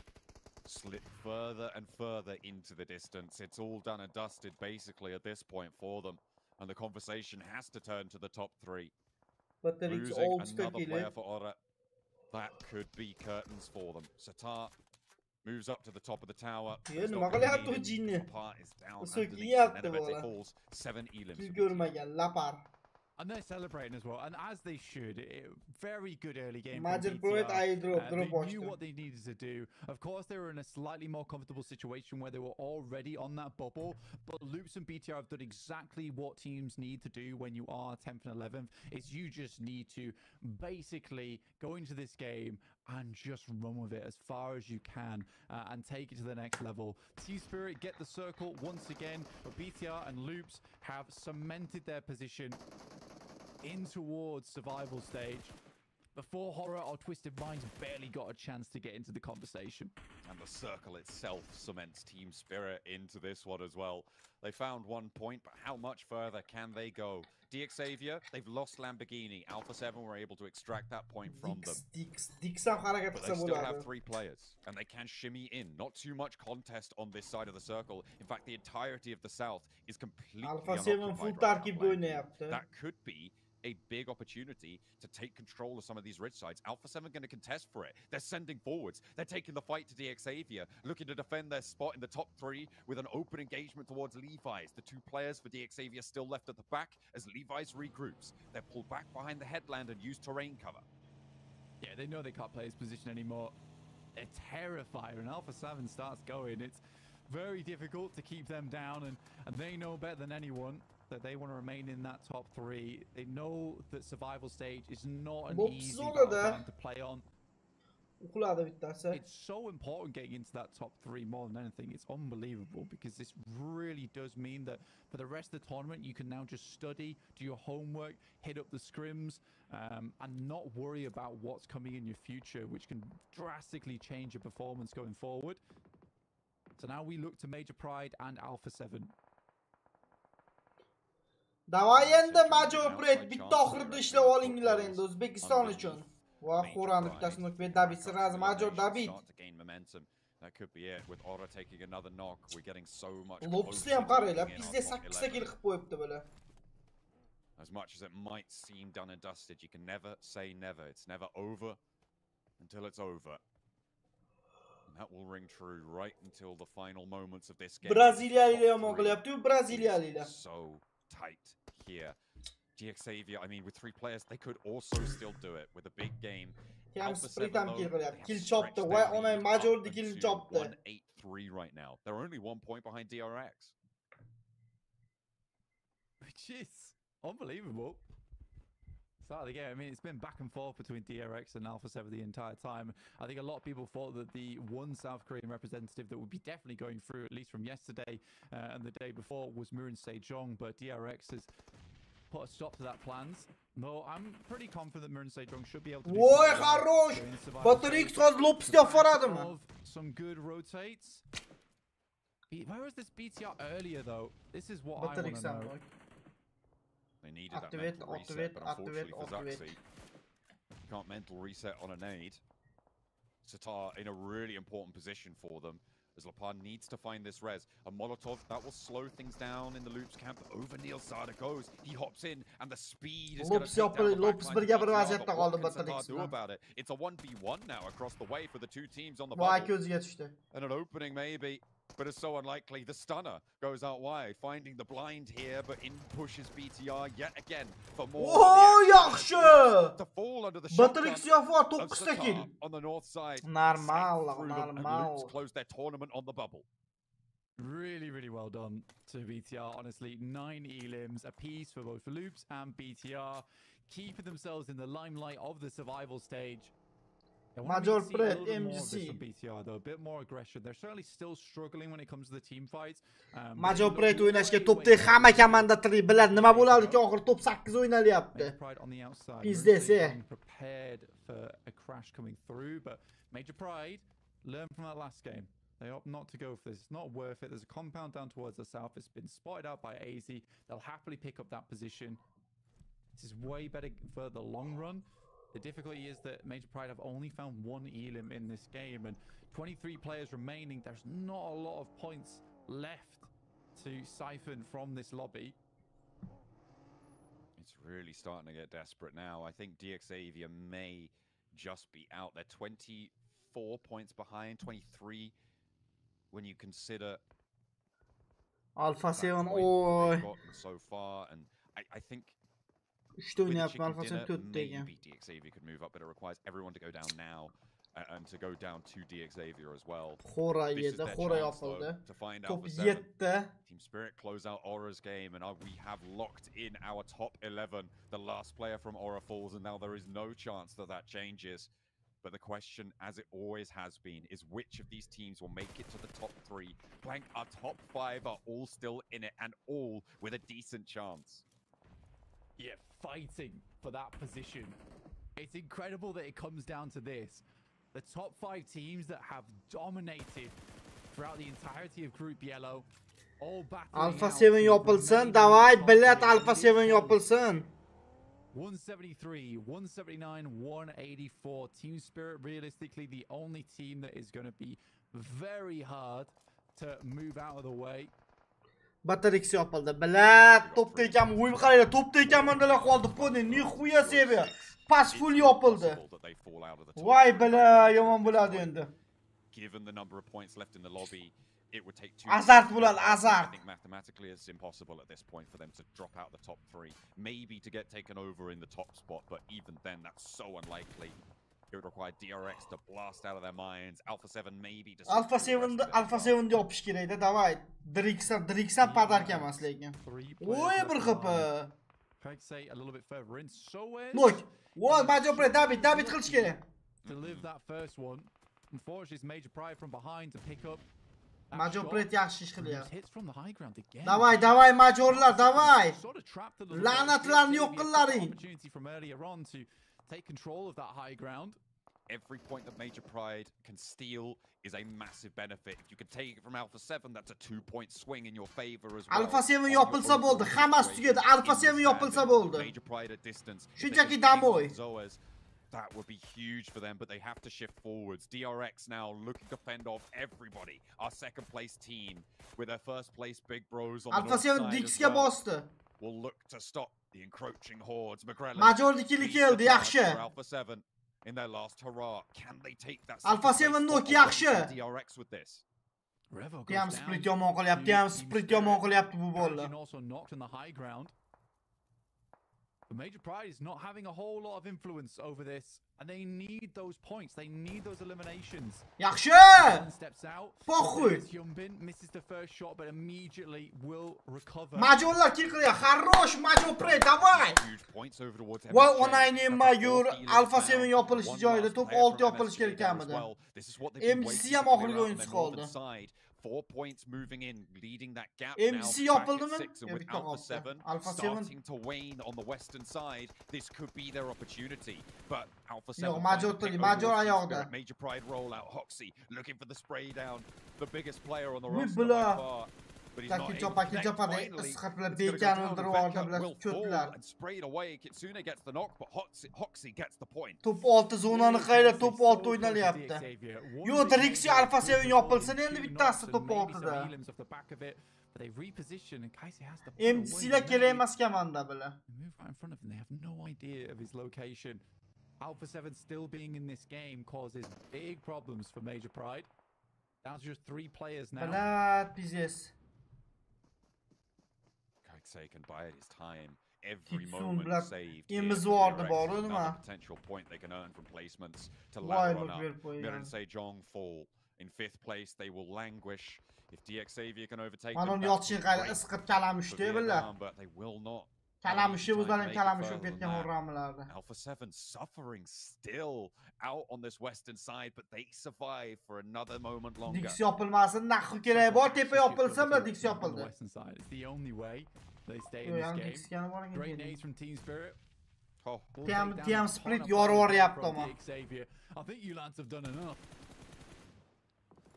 slip further and further into the distance. It's all done and dusted basically at this point for them, and the conversation has to turn to the top 3. But there is Losing old another speculate. player for Ora, that could be curtains for them. Satar moves up to the top of the tower. Yeni maqalayapti u jinni. Is down Sökli yaptı underneath, and bola. Enebete falls 7 elims. Siz görmegen lapar. And they're celebrating as well, and as they should. Very good early game. Major from Poet, BTR. I drop They watched knew them. what they needed to do. Of course, they were in a slightly more comfortable situation where they were already on that bubble, but Loops and BTR have done exactly what teams need to do when you are 10th and 11th. Is you just need to basically go into this game and just run with it as far as you can and take it to the next level. Team Spirit get the circle once again, but BTR and Loops have cemented their position in towards survival stage before Horror or Twisted Minds barely got a chance to get into the conversation. And the circle itself cements Team Spirit into this one as well. They found 1 point, but how much further can they go? DXavier, they've lost Lamborghini. Alpha 7 were able to extract that point from them. Dixam harakat But qilsa they still have bo'ladi. 3 players, and they can shimmy in. Not too much contest on this side of the circle. In fact, the entirety of the south is completely Alpha 7 unoccupied full right now. tarkibda o'ynayapti. That could be a big opportunity to take control of some of these ridge sides. Alpha 7 going to contest for it. They're sending forwards. They're taking the fight to DXavier, looking to defend their spot in the top 3 with an open engagement towards Levi's. The 2 players for DXavier still left at the back as Levi's regroups. They're pulled back behind the headland and use terrain cover. Yeah, they know they can't play his position anymore. They're terrified when Alpha 7 starts going. It's very difficult to keep them down, and they know better than anyone that they want to remain in that top 3. They know that survival stage is not an easy battleground to play on. It's so important getting into that top 3 more than anything. It's unbelievable because this really does mean that for the rest of the tournament you can now just study, do your homework, hit up the scrims, and not worry about what's coming in your future, which can drastically change your performance going forward. So now we look to Major Pride and Alpha 7. Davay endi Major Pride bitta oxirida ishlab olinglar endi O'zbekiston uchun. Va Xurani bittasini o'tib David Siraz Major David. That could be it with Ora taking another knock. We're getting so much Lopsni ham qaranglar, bizda 8 ta kill qilib qo'yibdi bular. As much as it might seem done and dusted, you can never say never. It's never over until it's over. And that will ring true right until the final moments of this game. Braziliyaliklar yomon qilyapti-ku, Braziliyaliklar. So tight here. GXavier, I mean, with 3 players, they could also still do it with a big game. Ham split ham kill qilyapti. Kill chopdi. Voy, ona Major kill chopdi. 1-8-3 right now. They're only 1 point behind DRX. Which is unbelievable. Start of the game. I mean, it's been back and forth between DRX and Alpha 7 the entire time. I think a lot of people thought that the one South Korean representative that would be definitely going through, at least from yesterday and the day before, was Mirren Sejong, but DRX has put a stop to that plans. No, I'm pretty confident that Mirren Sejong should be able to do Voy, хорош. Batarix hozir Lopsni olib boradimi? Some good rotates. Where was this BTR earlier though? This is what I want to know. They needed that mental reset, but unfortunately for Zaxi, can't mental reset on a nade. Satar in a really important position for them, as Lapan needs to find this res. A Molotov, that will slow things down in the Loops camp. Over Neil Sada goes. He hops in, and the speed is going to take down the backline. What can Satar do about it? It's a 1v1 now across the way for the 2 teams on the bubble. And an opening maybe. but it's so unlikely. The stunner goes out wide, finding the blind here, but in pushes BTR yet again for more. Oh, yaxshi! To fall under the Batrix Yafar 9 kill. On the north side. Normal. Close their tournament on the bubble. Really, really well done to BTR. Honestly, 9 elims apiece for both Loops and BTR, keeping themselves in the limelight of the survival stage. Major Pret, MGC. From BTR, though, a bit more aggression. They're certainly still struggling when it comes to the team fights. Major Pret o'ynashga topda hamma komanda tili biladi. Nima bo'ladiki, oxir top 8 o'ynalyapti. Pizdes, prepared for a crash coming through, but Major Pride learned from that last game. They opt not to go for this. It's not worth it. There's a compound down towards the south. It's been spotted out by AZ. They'll happily pick up that position. This is way better for the long run. The difficulty is that Major Pride have only found 1 elim in this game, and 23 players remaining. There's not a lot of points left to siphon from this lobby. It's really starting to get desperate now. I think DXavier may just be out. They're 24 points behind, 23 when you consider Alpha 7 so far, and I think maybe DXavier could move up, but it requires everyone to go down now and to go down to DXavier as well. This is their chance, though, to find Alpha 7. Team Spirit close out Aura's game, and we have locked in our top 11. The last player from Aura falls, and now there is no chance that that changes. But the question, as it always has been, is which of these teams will make it to the top 3? Blank, our top 5 are all still in it, and all with a decent chance. Yeah, fighting for that position. It's incredible that it comes down to this. The top 5 teams that have dominated throughout the entirety of Group Yellow, all battling Alpha 7 yopilsin, davay, bilet Alpha 7 yopilsin. 173, 179, 184. Team Spirit, realistically, the only team that is going to be very hard to move out of the way. Batrix yopildi. Bilet, topda ekan, o'yin qaranglar, topda ekan bundalar qoldi. Poni, nihuya seviya. Pas full yopildi. Voy bila, yomon bo'ladi endi. Given the number of points left in the lobby, it would take 2. Azart bo'ladi, azart. I think mathematically it's impossible at this point for them to drop out the top 3. Maybe to get taken over in the top spot, but even then that's so unlikely. It would require DRX to blast out of their minds. Alpha 7 maybe to Alpha 7 yopish kerak-da, davay. Drixam padarka emas lekin. Voy bir xipi. Say a little bit further in. So look, what Major Pride David qilish kerak. To live that first one. Unfortunately, it's Major Pride from behind to pick up. Major Pride yaxshi ish qilyapti. Hits from the high ground again. Davay Majorlar, davay. La'natlarni yo'q qillaring. Opportunity from earlier on to take control of that high ground. Every point that Major Pride can steal is a massive benefit. If you can take it from Alpha 7, that's a 2-point swing in your favor as well. Alpha 7 yopilsa bo'ldi. Hammasi tugadi. Alpha 7 yopilsa bo'ldi. Major Pride at distance. Shunchaki damoy. That would be huge for them, but they have to shift forwards. DRX now looking to fend off everybody. Our second place team with their first place big bros on the north side as well, will look to stop the encroaching hordes. Major keldi, yaxshi. Alpha 7 in their last hurrah. Can they take that? Alpha 7 nok yaxshi. DRX with this. Ham split yomon qilyapti bu bolla. Also knocked on the high ground. But Major Pride is not having a whole lot of influence over this, and they need those points. They need those eliminations. Yaxshi! One steps out. Pokhuy. Hyunbin misses the first shot, but immediately will recover. Majorlar kill qilyapti. Хорош, Major Pride, davay. Huge points over towards him. Voy, onayni Major Alpha 7 yopilishi joyida, top 6 yopilish kerak kamida. MGC ham oxirgi o'yinchi qoldi. 4 points moving in, leading that gap MGC now. Yopildimi? And with Alpha 7 starting to wane on the western side, this could be their opportunity. But Alpha 7 Major ayog'da. Major Pride rollout. Hoxie looking for the spray down. The biggest player on the roster by far. But he's not able to and sprayed away. Kitsune gets the knock, but Hoxie gets the point. Top 6 zonani qaylab top 6 o'ynalyapti. Yo, Drixi Alpha 7 yopilsin endi bittasi top 6da. They reposition and Kaisi has the MC'lar kerak emas komanda bilan. Move right in front of him. They have no idea of his location. Alpha 7 still being in this game causes big problems for Major Pride. Down to just 3 players now. Olad, Pmgc. Say can buy his time. Every moment saved. Another potential point they can earn from placements to ladder on up. Say Jong fall in 5th place. They will languish if DX Xavier can overtake them. But they will not. Alpha 7 suffering still out on this western side, but they survive for another moment longer. Dix yapılmasın, nakı kereği var, tepe yapılsın da Dix yapıldı. Western side, it's the only way they stay in this game. Great nades from Team Spirit. Team Split yor yaptı ama. I think you lads have done enough.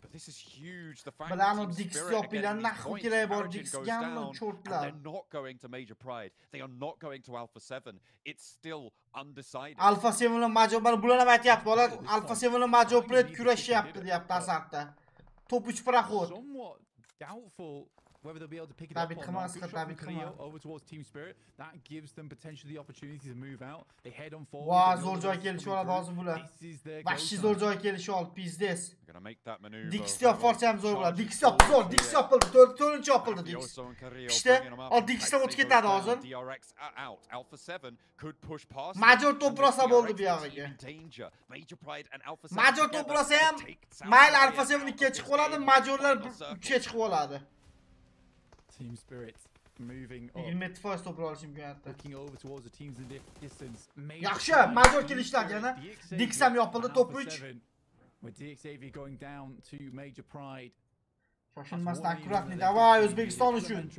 But this is huge. The fact that Team Spirit are getting these points, Origin goes down, and they're not going to Major Pride. They are not going to Alpha 7. It's still undecided. Alpha 7'ın Major bularına aytyapti. Olad Alpha 7'ın Major Pride kurashyapti deyapti asarda. Top 3 Praxod. Somewhat doubtful whether they'll be able to pick it up or not. Good shot from Kuni over towards Team Spirit. That gives them potentially the opportunity to move out. They head on forward. Vay, zor joy kelişi olad hozir bular. Vahşi zor joy kelişi oldu Pmgc. Dix yapfarsa ham zor bo'ladi. Dix yaptı zor. Dix yapıldı. 4-4 yapıldı Dix. İşte o Dix'ten o'tib ketadi hozir. Major to'plasa bo'ldi bu yog'iga. Major to'plasa ham mayli Alpha 7 2ga chiqib oladi, Majorlar 3ga chiqib oladi. Team Spirit moving up. 20 first to'p olish imkoniyati. Looking over towards the teams in the distance. Yaxshi, Major kelishlar yana. Dix ham yopildi, top 3. With DX Xavier going down to Major Pride. Shoshilmasdan Guruxni davay O'zbekiston uchun.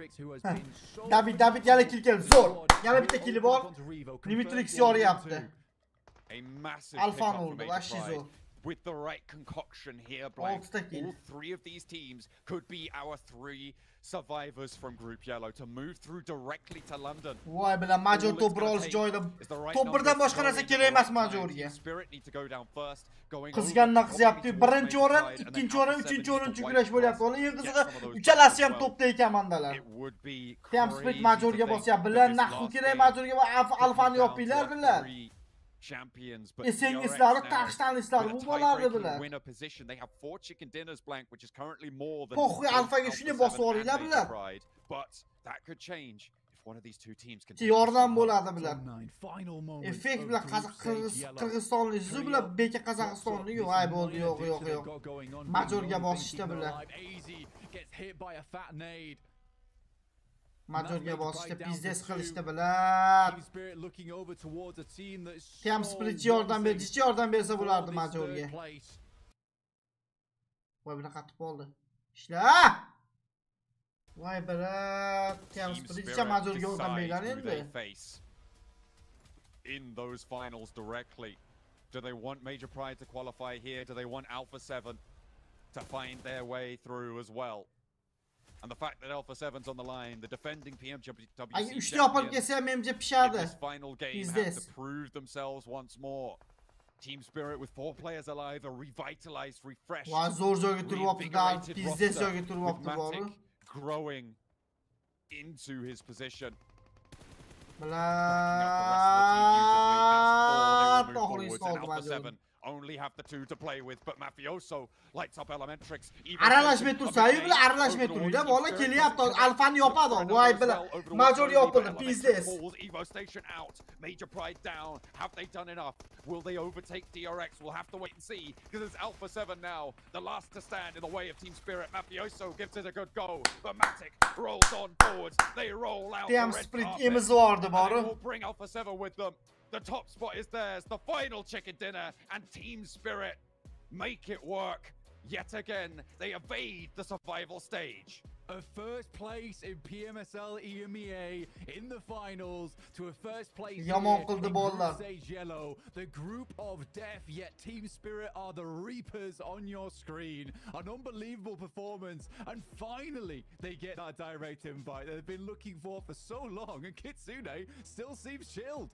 David yana kill keldi. Zo'r. Yana bitta kill bor. Limitrix yoryapti. Alfa oldu, vahşi zo'r. With the right concoction here, Blank, all 3 of these teams could be our 3 survivors from Group Yellow to move through directly to London. Voy bilan Major to'p olish joyida. Top 1dan boshqa narsa kerak emas Majorga. Qizgandan qizyapti. Birinchi o'rin, ikkinchi o'rin, uchinchi o'rinchi kurash bo'lyapti. Ular eng qizig'i uchalasi ham topda ekan mandalar. Team Split Majorga bosyapti. Bilan naqu kerak Majorga va Alfani yopinglar bilan. Champions, but SNG'lari taqishlanishlar bu bo'lardi bilan. They have 4 chicken dinners, Blank, which is currently more than Po'xi Alfaga shuni bosib olinglar bilan. But that could change if one of these 2 teams can. Yordam bo'ladi bilan. Effekt bilan Qirg'izistonlik Zu bilan beka Qozog'istonlik yo'q, ay bo'ldi, yo'q. Majorga bosishdi bilan. Majorga bosishdi, Pmgc qilishdi bilan. Team Split yordam bersa bo'lardi Majorga. Voy buni qatib qoldi. Ishla! Voy bilan, Team Split Majorga yordam bergan endi. In those finals directly. Do they want Major Pride to qualify here? Do they want Alpha 7 to find their way through as well? And the fact that Alpha 7's on the line, the defending PMGC champions, this final game have to prove themselves once more. Team Spirit with 4 players alive, a revitalized, refreshed, reinvigorated roster, with Matic growing into his position. Alpha 7 only have the 2 to play with, but Mafioso lights up Elementrix. Aralashmay tursa-yu bilan aralashmay turdi. Bola kelyapti. Alfani yopadi. Voy bilan. Major yopildi. Pmgc. Evo station out. Major Pride down. Have they done enough? Will they overtake DRX? We'll have to wait and see, because it's Alpha 7 now, the last to stand in the way of Team Spirit. Mafioso gives it a good go, but Matic rolls on forwards. They roll out Team Split imiz vardı bari. Will bring Alpha 7 with them. The top spot is theirs, the final chicken dinner, and Team Spirit make it work. Yet again, they evade the survival stage. A first place in PMSL EMEA in the finals to a first place in Group Stage Yellow. The group of death, yet Team Spirit are the reapers on your screen. An unbelievable performance, and finally they get that direct invite they've been looking for so long, and Kitsune still seems chilled.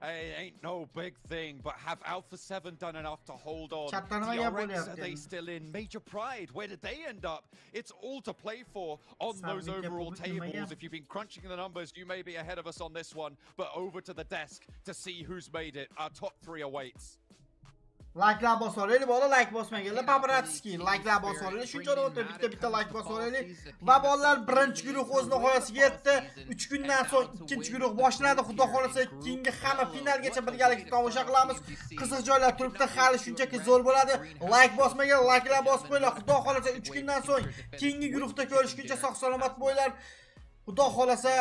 Hey, ain't no big thing, but have Alpha 7 done enough to hold on? DRX, are they still in? Major Pride, where did they end up? It's all to play for on those overall tables. If you've been crunching the numbers, you may be ahead of us on this one, but over to the desk to see who's made it. Our top 3 awaits. Like'lar bosaveraylik, bolalar, like bosmaganlar, paparatski, like'lar bosaveraylik. Shunchalik o'tirib bitta like bosaveraylik. Va bolalar, birinchi guruh o'z nihoyasiga yetdi. 3 kundan so'ng ikkinchi guruh boshlanadi. Xudo xolasa, keyingi hamma finalgacha birgalikda tomosha qilamiz. Qiziq joylar turibdi, hali shunchaki zo'r bo'ladi. Like bosmagan, like'lar bosib qo'yinglar. Xudo xolasa 3 kundan so'ng keyingi guruhda ko'rishguncha sog' salomat bo'linglar. Xudo xolasa